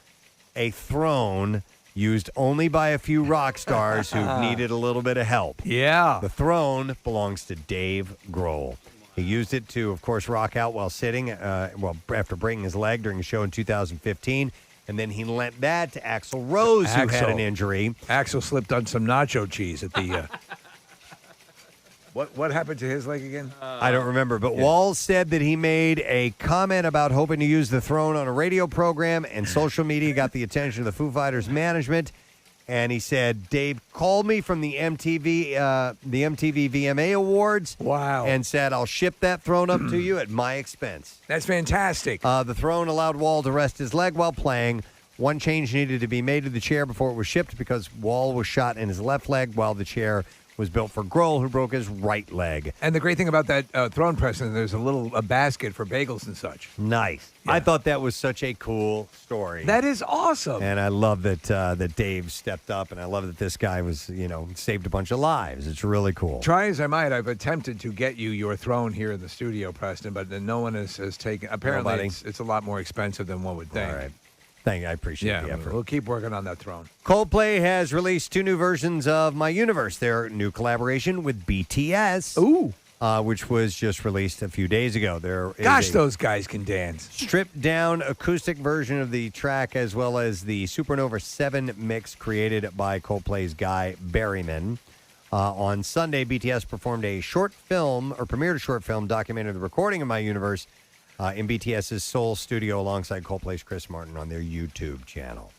a throne used only by a few rock stars who needed a little bit of help. Yeah. The throne belongs to Dave Grohl. He used it to, of course, rock out while sitting, after breaking his leg during a show in 2015. And then he lent that to Axl Rose, who had an injury. Axl slipped on some nacho cheese at the... What happened to his leg again? I don't remember, but Wall said that he made a comment about hoping to use the throne on a radio program, and social media got the attention of the Foo Fighters management. And he said, Dave called me from the MTV VMA Awards. Wow. And said, I'll ship that throne up to you at my expense. That's fantastic. The throne allowed Wall to rest his leg while playing. One change needed to be made to the chair before it was shipped because Wall was shot in his left leg while the chair was built for Grohl, who broke his right leg. And the great thing about that throne, Preston, there's a basket for bagels and such. Nice. Yeah. I thought that was such a cool story. That is awesome. And I love that Dave stepped up, and I love that this guy was, saved a bunch of lives. It's really cool. Try as I might, I've attempted to get you your throne here in the studio, Preston, but no one has taken. Apparently, it's a lot more expensive than one would think. All right. Thank you. I appreciate the effort. We'll keep working on that throne. Coldplay has released 2 new versions of My Universe, their new collaboration with BTS. Which was just released a few days ago. Those guys can dance. Stripped down acoustic version of the track, as well as the Supernova 7 mix created by Coldplay's Guy Berryman. On Sunday, BTS performed premiered a short film documenting the recording of My Universe in BTS's Seoul studio alongside Coldplay's Chris Martin on their YouTube channel.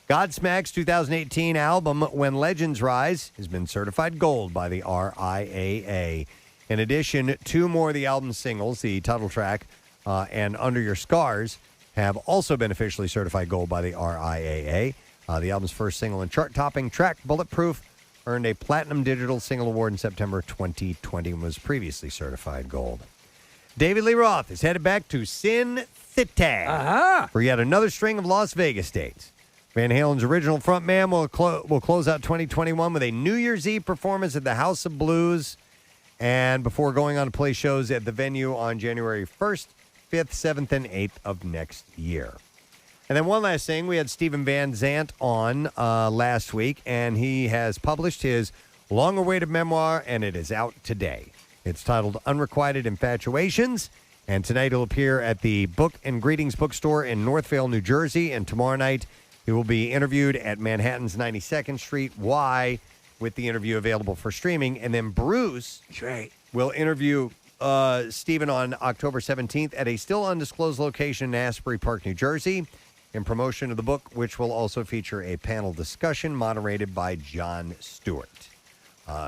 Godsmack's 2018 album, When Legends Rise, has been certified gold by the RIAA. In addition, 2 more of the album's singles, the title track and Under Your Scars, have also been officially certified gold by the RIAA. The album's first single and chart-topping track, Bulletproof, earned a Platinum Digital Single Award in September 2020 and was previously certified gold. David Lee Roth is headed back to Sin City for yet another string of Las Vegas dates. Van Halen's original frontman will close out 2021 with a New Year's Eve performance at the House of Blues, and before going on to play shows at the venue on January 1st, 5th, 7th, and 8th of next year. And then one last thing, we had Stephen Van Zandt on last week, and he has published his long-awaited memoir, and it is out today. It's titled Unrequited Infatuations, and tonight it'll appear at the Book and Greetings bookstore in Northvale, New Jersey, and tomorrow night he will be interviewed at Manhattan's 92nd Street Y with the interview available for streaming, and then Bruce will interview Stephen on October 17th at a still undisclosed location in Asbury Park, New Jersey, in promotion of the book, which will also feature a panel discussion moderated by Jon Stewart.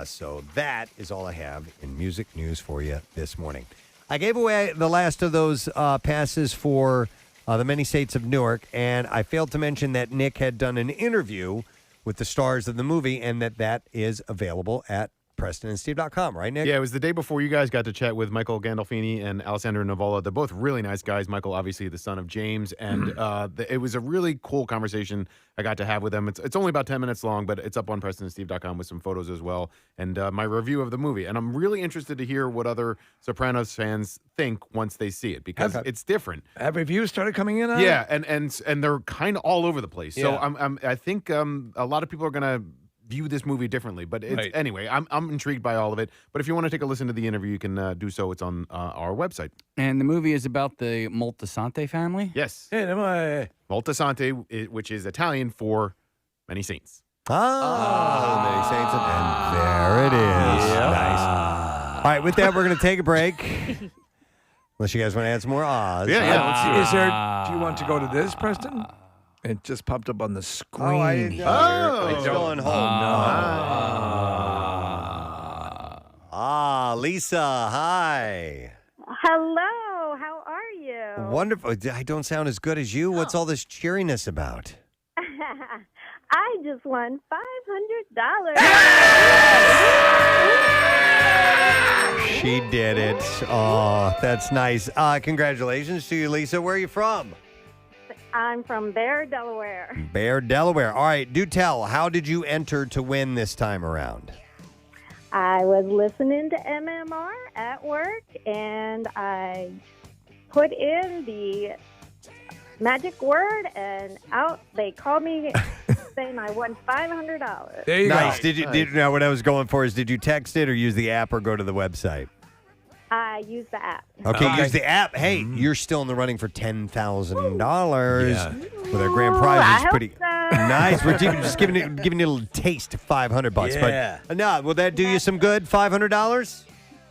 So that is all I have in music news for you this morning. I gave away the last of those passes for the Many States of Newark, and I failed to mention that Nick had done an interview with the stars of the movie and that is available at PrestonandSteve.com, right, Nick? Yeah, it was the day before you guys got to chat with Michael Gandolfini and Alessandro Nivola. They're both really nice guys. Michael, obviously, the son of James. And it was a really cool conversation I got to have with them. It's only about 10 minutes long, but it's up on PrestonandSteve.com with some photos as well. And my review of the movie. And I'm really interested to hear what other Sopranos fans think once they see it, because it's different. Have reviews started coming in on Yeah, it? and they're kind of all over the place. So I think a lot of people are going to view this movie differently, but anyway, I'm intrigued by all of it. But if you want to take a listen to the interview, you can do so. It's on our website. And the movie is about the Moltisanti family? Yes. Moltisanti, which is Italian for many saints. Many saints, and there it is. Nice. All right, with that, we're going to take a break. Unless you guys want to add some more Oz. Is there? Do you want to go to this, Preston? It just popped up on the screen. It's going home. Lisa, hi. Hello, how are you? Wonderful. I don't sound as good as you. What's all this cheeriness about? I just won $500. She did it. Oh, that's nice. Congratulations to you, Lisa. Where are you from? I'm from Bear, Delaware. Bear, Delaware. All right, do tell. How did you enter to win this time around? I was listening to MMR at work, and I put in the magic word, and out they called me saying I won $500. There you go. Did now what I was going for is, did you text it or use the app or go to the website? I used the app. Okay, use the app. Hey, you're still in the running for $10,000 with our grand prize. It's pretty nice. We're just giving you a little taste of $500. Yeah. But no, will that do you some good? $500?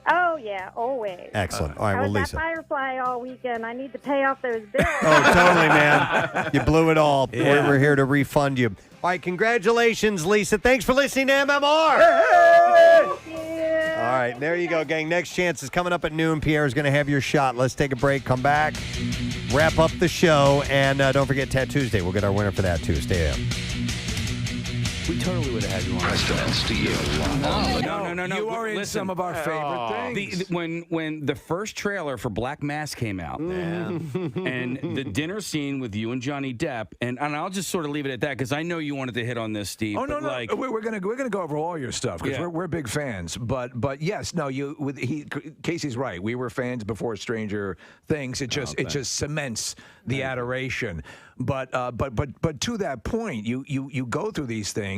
Oh, yeah, always. Excellent. All right, I well, was Lisa. at Firefly all weekend. I need to pay off those bills. Oh, totally, man. You blew it all. Yeah. We're here to refund you. All right, congratulations, Lisa. Thanks for listening to MMR. Thank you. All right, there you go, gang. Next chance is coming up at noon. Pierre's going to have your shot. Let's take a break, come back, wrap up the show, and don't forget Tattoo Tuesday. We'll get our winner for that, too. Stay up. We totally would have had you on. Preston and Steve. No. You are in some of our favorite things. When the first trailer for Black Mass came out, and the dinner scene with you and Johnny Depp, and I'll just sort of leave it at that because I know you wanted to hit on this, Steve. Oh no, we're gonna go over all your stuff because we're big fans. But yes, no, Casey's right. We were fans before Stranger Things. It just cements the adoration. But to that point, you go through these things.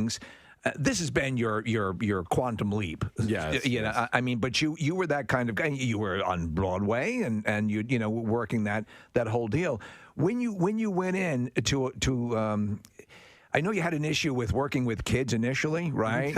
This has been your quantum leap. Yes. I mean, but you were that kind of guy. You were on Broadway and you working that whole deal. When you went in to I know you had an issue with working with kids initially, right?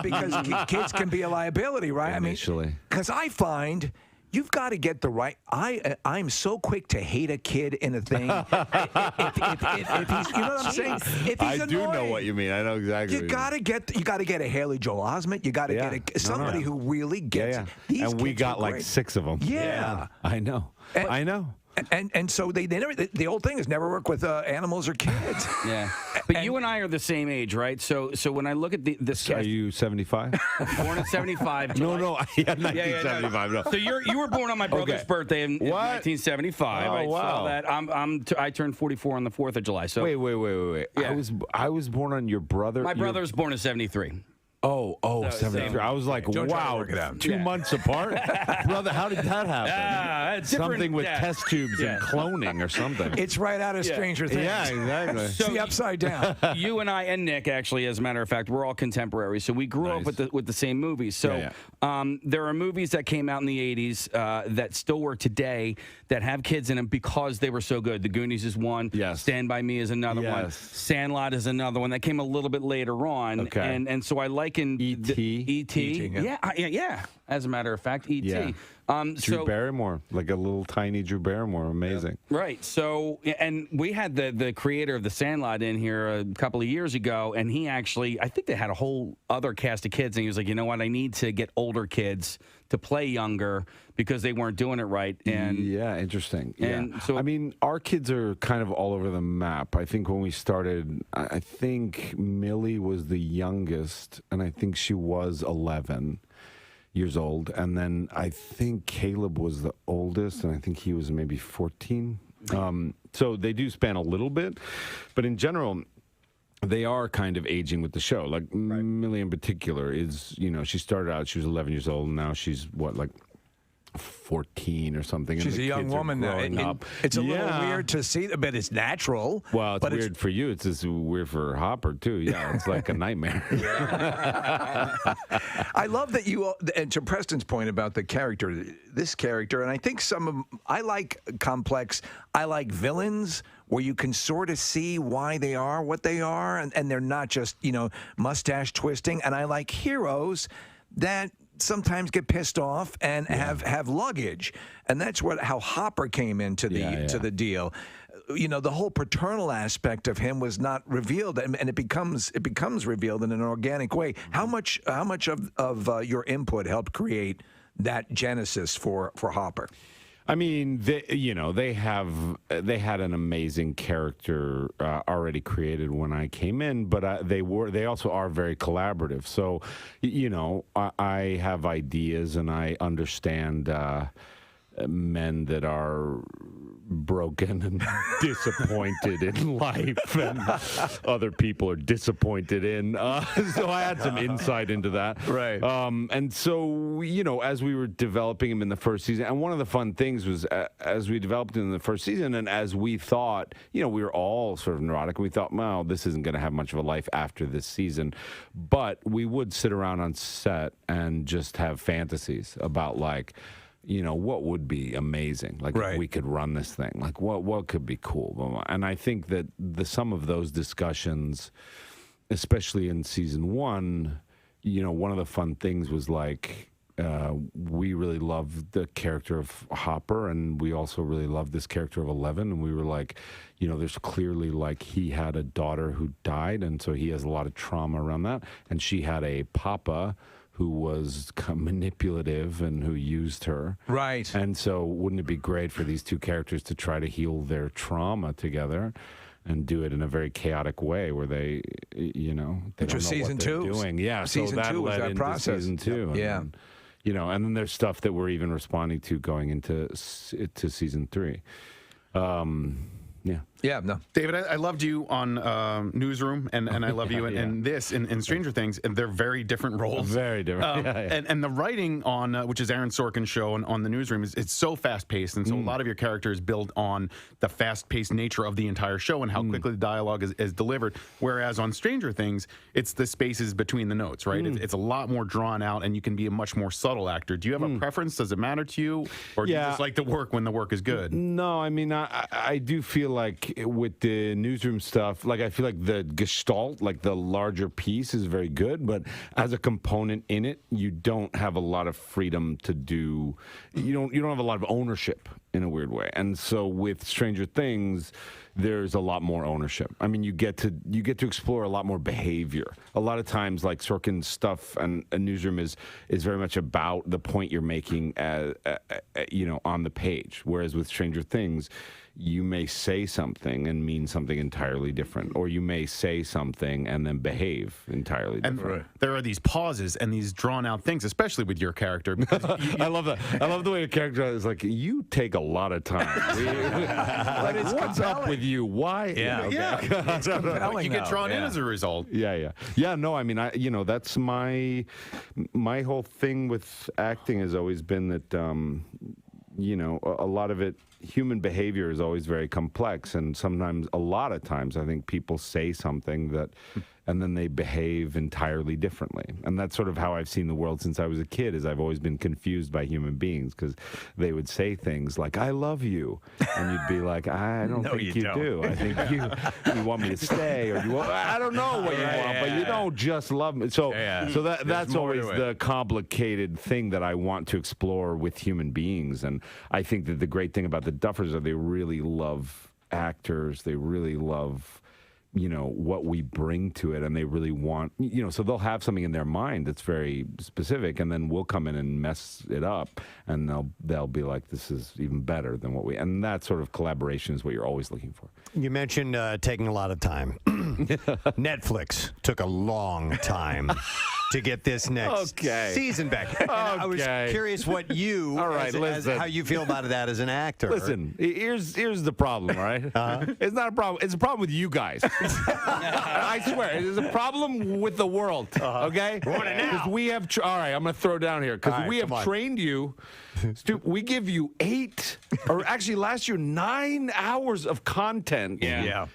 Because kids can be a liability, right? Initially. I mean, because I find you've got to get the right. I'm so quick to hate a kid in a thing. if he's, you know what I'm saying? If he's I do know what you mean. I know exactly. You got to get a Haley Joel Osment. You got to get somebody who really gets it. These and we kids got are like great. 6 of them. Yeah. I know. I know. And so they never. The old thing is never work with animals or kids. Yeah, but you and I are the same age, right? So when I look at this, Are you 75? Born in 75. No, 1975. No. So you were born on my brother's birthday in 1975. Oh, right? wow. So that I turned 44 on the 4th of July. So wait. Yeah. I was born on your brother. My brother was born in 73. Oh, 73. I was like, wow, 2 months apart? Brother, how did that happen? Something with test tubes and cloning or something. It's right out of Stranger Things. Yeah, exactly. So the upside down. You and I and Nick, actually, as a matter of fact, we're all contemporaries. So we grew up with the same movies. So there are movies that came out in the 80s that still work today that have kids in them because they were so good. The Goonies is one. Yes. Stand By Me is another one. Sandlot is another one that came a little bit later on. Okay. And so I liken E.T. Yeah. As a matter of fact, E.T. Yeah. Drew Barrymore, like a little tiny Drew Barrymore, amazing. Right. So, and we had the creator of The Sandlot in here a couple of years ago, and he actually, I think they had a whole other cast of kids, and he was like, you know what, I need to get older kids to play younger because they weren't doing it right. And yeah, interesting. And so, I mean, our kids are kind of all over the map. I think when we started, I think Millie was the youngest, and I think she was 11. years old. And then I think Caleb was the oldest, and I think he was maybe 14. So they do span a little bit. But in general, they are kind of aging with the show. Like Millie in particular is, she started out, she was 11 years old, and now she's, 14 or something. She's and a young woman now. It's a little weird to see, but it's natural. Well, it's weird for you. It's just weird for Hopper, too. Yeah, it's like a nightmare. I love that and to Preston's point about the character, this character, and I think I like complex, I like villains where you can sort of see why they are what they are, and they're not just, mustache twisting. And I like heroes that sometimes get pissed off and have luggage, and that's how Hopper came into the to the deal. The whole paternal aspect of him was not revealed, and it becomes revealed in an organic way. How much of your input helped create that genesis for Hopper? I mean, they had an amazing character already created when I came in, but they also are very collaborative. So, I have ideas and I understand men that are broken and disappointed in life, and other people are disappointed in. So I had some insight into that. Right. And so, as we were developing him in the first season, and one of the fun things was as we developed him in the first season, and as we thought, we were all sort of neurotic, and we thought, well, this isn't going to have much of a life after this season. But we would sit around on set and just have fantasies about, what would be amazing? If we could run this thing. What could be cool? And I think that some of those discussions, especially in season 1, one of the fun things was we really loved the character of Hopper, and we also really loved this character of 11. And we were there's clearly he had a daughter who died, and so he has a lot of trauma around that. And she had a papa who was manipulative and who used her. Right. And so wouldn't it be great for these two characters to try to heal their trauma together and do it in a very chaotic way where they, they don't know what they're doing. Yeah, season so that 2 was led that into process. Season 2. Yeah. And then, and then there's stuff that we're even responding to going into season 3. Yeah. Yeah, no. David, I loved you on Newsroom, and I love you in this, in Stranger Things, and they're very different roles. Very different. And the writing on, which is Aaron Sorkin's show, and on the Newsroom, it's so fast-paced, and so a lot of your characters build on the fast-paced nature of the entire show and how quickly the dialogue is delivered, whereas on Stranger Things, it's the spaces between the notes, right? It's a lot more drawn out, and you can be a much more subtle actor. Do you have a preference? Does it matter to you? Or do you just like to work when the work is good? No, I mean, I do feel like with the Newsroom stuff, I feel like the gestalt, the larger piece is very good, but as a component in it, you don't have a lot of freedom to do, you don't have a lot of ownership in a weird way. And so with Stranger Things, there's a lot more ownership. I mean, you get to explore a lot more behavior. A lot of times, Sorkin's stuff and a Newsroom is very much about the point you're making, on the page. Whereas with Stranger Things, you may say something and mean something entirely different, or you may say something and then behave entirely different. And there are these pauses and these drawn out things, especially with your character. I love that. I love the way your character is you take a lot a lot of time. What's up with you? Why? Yeah. It's compelling, you get drawn in as a result. Yeah. No, I mean, that's my whole thing with acting has always been that, a lot of it, human behavior is always very complex, and sometimes, a lot of times, I think people say something that, and then they behave entirely differently. And that's sort of how I've seen the world since I was a kid, is I've always been confused by human beings, because they would say things like, I love you. And you'd be like, I don't think you do. I think you want me to stay, or I don't know what you want, but you don't just love me. So that's always the complicated thing that I want to explore with human beings. And I think that the great thing about the Duffers are they really love actors. They really love what we bring to it, and they really want, so they'll have something in their mind that's very specific, and then we'll come in and mess it up, and they'll be like, this is even better than what and that sort of collaboration is what you're always looking for. You mentioned taking a lot of time. Netflix took a long time to get this next season back. And I was curious what you, all right, how you feel about that as an actor. Listen, here's the problem, all right? It's not a problem. It's a problem with you guys. I swear, it's a problem with the world, okay? Because we have, all right, I'm going to throw down here, because we have trained you. We give you 8, or actually last year, 9 hours of content. Yeah.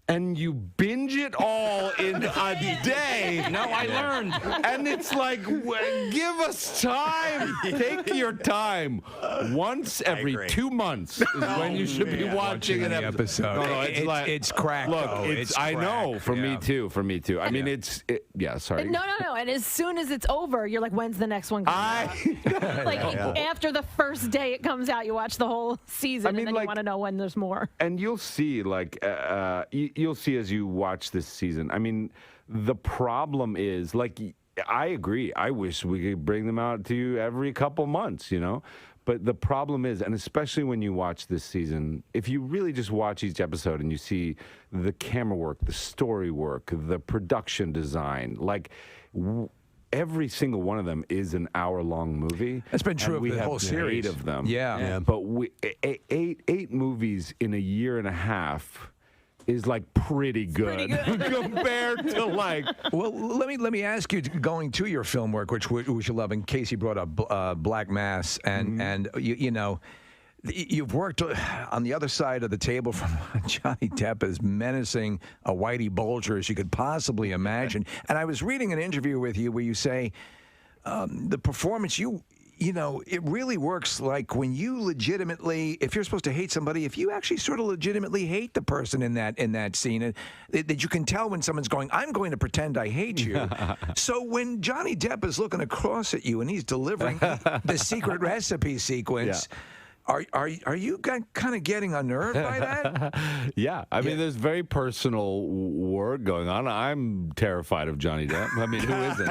And you binge it all in a day. No, I learned. And it's like, give us time. Take your time. Once every 2 months is when you should be watching an episode. No, it's crack. Look, though. It's I crack. know. For me too. I mean, sorry. No. And as soon as it's over, you're like, when's the next one coming out? Like, after the first day it comes out, you watch the whole season, and then you want to know when there's more. And you'll see, like, you'll see as you watch this season. I mean, the problem is, like, I agree. I wish we could bring them out to you every couple months, you know? But the problem is, and especially when you watch this season, if you really just watch each episode and you see the camera work, the story work, the production design, like, every single one of them is an hour-long movie. That's been true of the whole series. 8 of them. Yeah. But eight movies in a year and a half is like pretty good, compared to like. Well, let me ask you, going to your film work, which we should love. In case you brought up Black Mass, and you know. You've worked on the other side of the table from Johnny Depp, as menacing a Whitey Bulger as you could possibly imagine. And I was reading an interview with you where you say the performance, you know, it really works like when you legitimately, if you're supposed to hate somebody, if you actually sort of legitimately hate the person in that scene, that you can tell when someone's going, I'm going to pretend I hate you. So when Johnny Depp is looking across at you and he's delivering the secret recipe sequence, Are you kind of getting unnerved by that? Yeah. I mean, there's very personal work going on. I'm terrified of Johnny Depp. I mean, who isn't?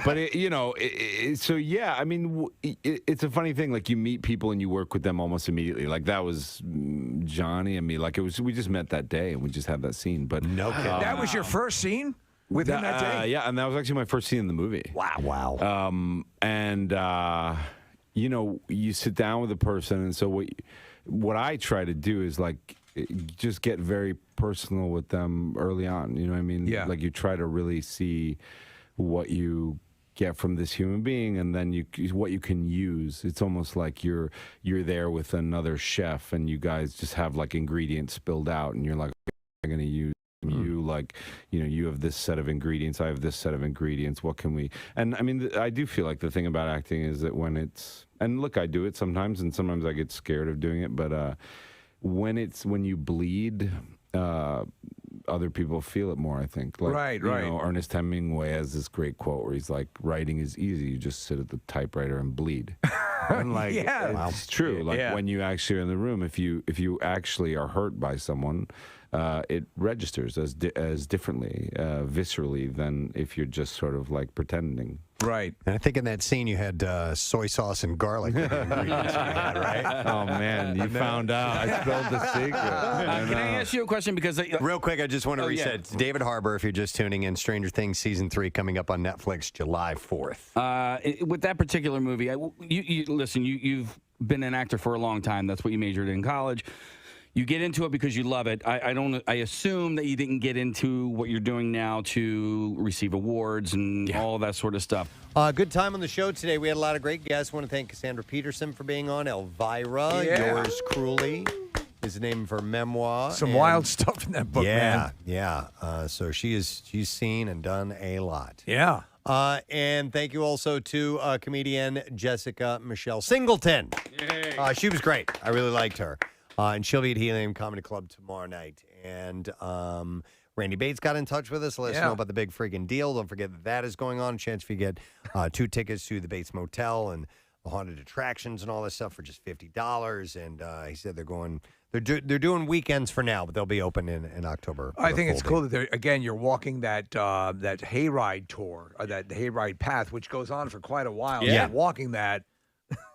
But it, you know, so yeah, I mean, it's a funny thing. Like, you meet people and you work with them almost immediately. Like, that was Johnny and me. Like, we just met that day and we just had that scene. But no kidding. That was your first scene with him that day? Yeah, and that was actually my first scene in the movie. Wow. You know, you sit down with a person, and so what I try to do is, like, just get very personal with them early on. You know what I mean? Yeah. Like, you try to really see what you get from this human being, and then what you can use. It's almost like you're there with another chef, and you guys just have, like, ingredients spilled out, and you're like, I'm going to use you, like, you know, you have this set of ingredients, I have this set of ingredients, what can we, and I mean, I do feel like the thing about acting is that when it's, and look, I do it sometimes, and sometimes I get scared of doing it, but when you bleed, other people feel it more, I think. Like, right. You know, Ernest Hemingway has this great quote where he's like, writing is easy, you just sit at the typewriter and bleed. And like, it's true. Like, when you actually are in the room, if you actually are hurt by someone, it registers as differently, viscerally, than if you're just sort of like pretending. Right. And I think in that scene you had soy sauce and garlic ingredients you had, right? Oh, man, you found out. I spilled the secret. Can I ask you a question? Because real quick, I just want to reset. It's David Harbour, if you're just tuning in. Stranger Things Season 3 coming up on Netflix July 4th. With that particular movie, listen, you've been an actor for a long time. That's what you majored in college. You get into it because you love it. I assume that you didn't get into what you're doing now to receive awards and all that sort of stuff. Good time on the show today. We had a lot of great guests. I want to thank Cassandra Peterson for being on. Elvira, Yours Cruelly is the name of her memoir. Some wild stuff in that book, man. Yeah. So she's seen and done a lot. Yeah. And thank you also to comedian Jessica Singleton. She was great. I really liked her. And she'll be at Helium Comedy Club tomorrow night. And Randy Bates got in touch with us. Let us know about the big freaking deal. Don't forget that is going on. A chance for you to get 2 tickets to the Bates Motel and the haunted attractions and all this stuff for just $50. And he said they're doing weekends for now, but they'll be open in October. I think it's cool that you're walking that hayride tour, or that hayride path, which goes on for quite a while. Yeah. Walking that,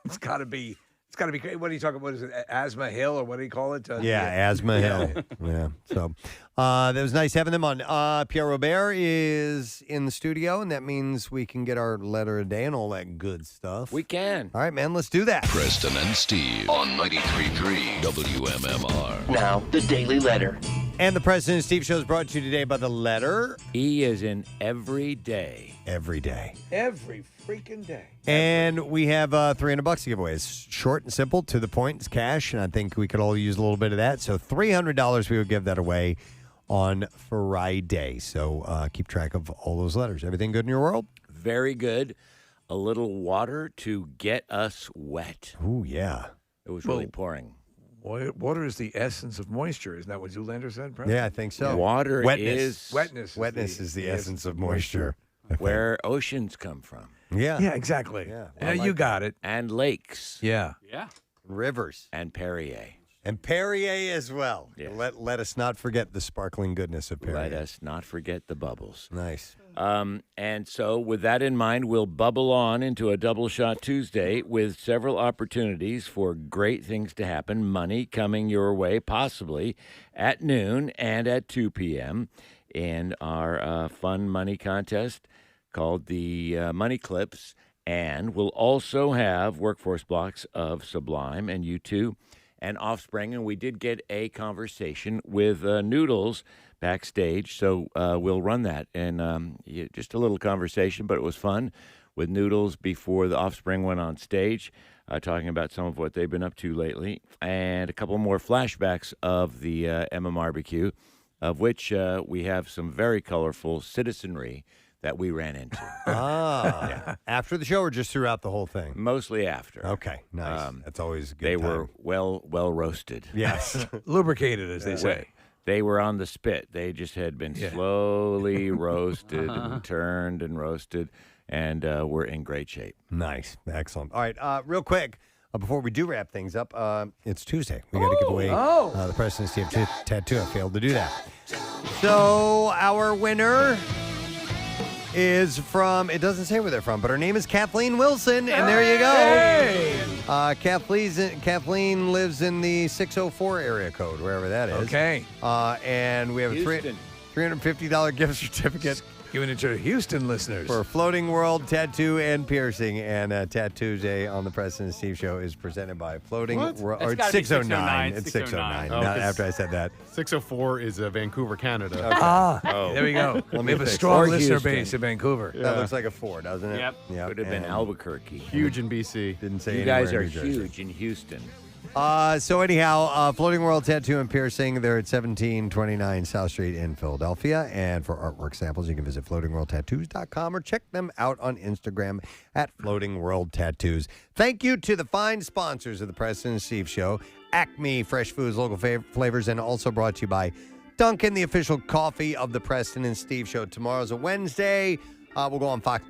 it's got to be It's got to be great. What are you talking about? Is it Asthma Hill or what do you call it? Asthma Hill. Yeah. So that was nice having them on. Pierre Robert is in the studio, and that means we can get our letter a day and all that good stuff. We can. All right, man, let's do that. Preston and Steve on 93.3 WMMR. Now, the Daily Letter. And the Preston and Steve Show is brought to you today by the letter E is in every day. Every day. Every freaking day. And we have $300 to give away. It's short and simple, to the point. It's cash, and I think we could all use a little bit of that. So $300, we will give that away on Friday. So keep track of all those letters. Everything good in your world? Very good. A little water to get us wet. Ooh, yeah. It was really pouring. Water is the essence of moisture. Isn't that what Zoolander said, Preston? Yeah, I think so. Water Wetness. is... Wetness is the essence of moisture. Where oceans come from. Yeah. Yeah, exactly. Yeah, You got it. And lakes. Yeah. Yeah. Rivers. And Perrier. And Perrier as well. Yes. Let us not forget the sparkling goodness of Perrier. Let us not forget the bubbles. Nice. And so with that in mind, we'll bubble on into a Double Shot Tuesday with several opportunities for great things to happen. Money coming your way, possibly at noon and at 2 p.m. in our fun money contest called the Money Clips. And we'll also have workforce blocks of Sublime and U2 and Offspring. And we did get a conversation with Noodles backstage, so we'll run that. And just a little conversation, but it was fun with Noodles before the Offspring went on stage, talking about some of what they've been up to lately. And a couple more flashbacks of the MMRBQ, of which we have some very colorful citizenry that we ran into. After the show or just throughout the whole thing? Mostly after. Okay, nice. That's always a good They time. were well roasted. Yes. Lubricated, as they say. They were on the spit. They just had been slowly roasted and turned and roasted, and we're in great shape. Nice. Excellent. All right, real quick, before we do wrap things up, it's Tuesday. We got to give away the Preston and Steve tattoo. I failed to do that. So our winner is from, it doesn't say where they're from, but her name is Kathleen Wilson, and there you go. Kathleen lives in the 604 area code, wherever that is. Okay. And we have a $350 gift certificate. Giving it to Houston listeners. For Floating World Tattoo and Piercing. And Tattoo Day on the Preston and Steve Show is presented by Floating World. Or it's 609. It's 609. After I said that. 604 is Vancouver, Canada. Okay. There we go. We have a strong listener base in Vancouver. That looks like a 4, doesn't it? Yep. Could have been Albuquerque. Huge in BC. Didn't say You guys anywhere are in New Jersey. huge in Houston. So anyhow, Floating World Tattoo and Piercing, they're at 1729 South Street in Philadelphia. And for artwork samples, you can visit floatingworldtattoos.com or check them out on Instagram at Floating World Tattoos. Thank you to the fine sponsors of the Preston and Steve Show, Acme Fresh Foods, local flavors, and also brought to you by Dunkin', the official coffee of the Preston and Steve Show. Tomorrow's a Wednesday. We'll go on Fox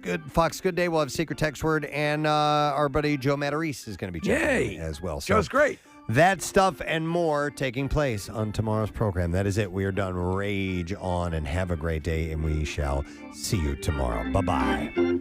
Good Day. We'll have Secret Text Word, and our buddy Joe Matarese is going to be checking in as well. So Joe's great. That stuff and more taking place on tomorrow's program. That is it. We are done. Rage on and have a great day, and we shall see you tomorrow. Bye-bye.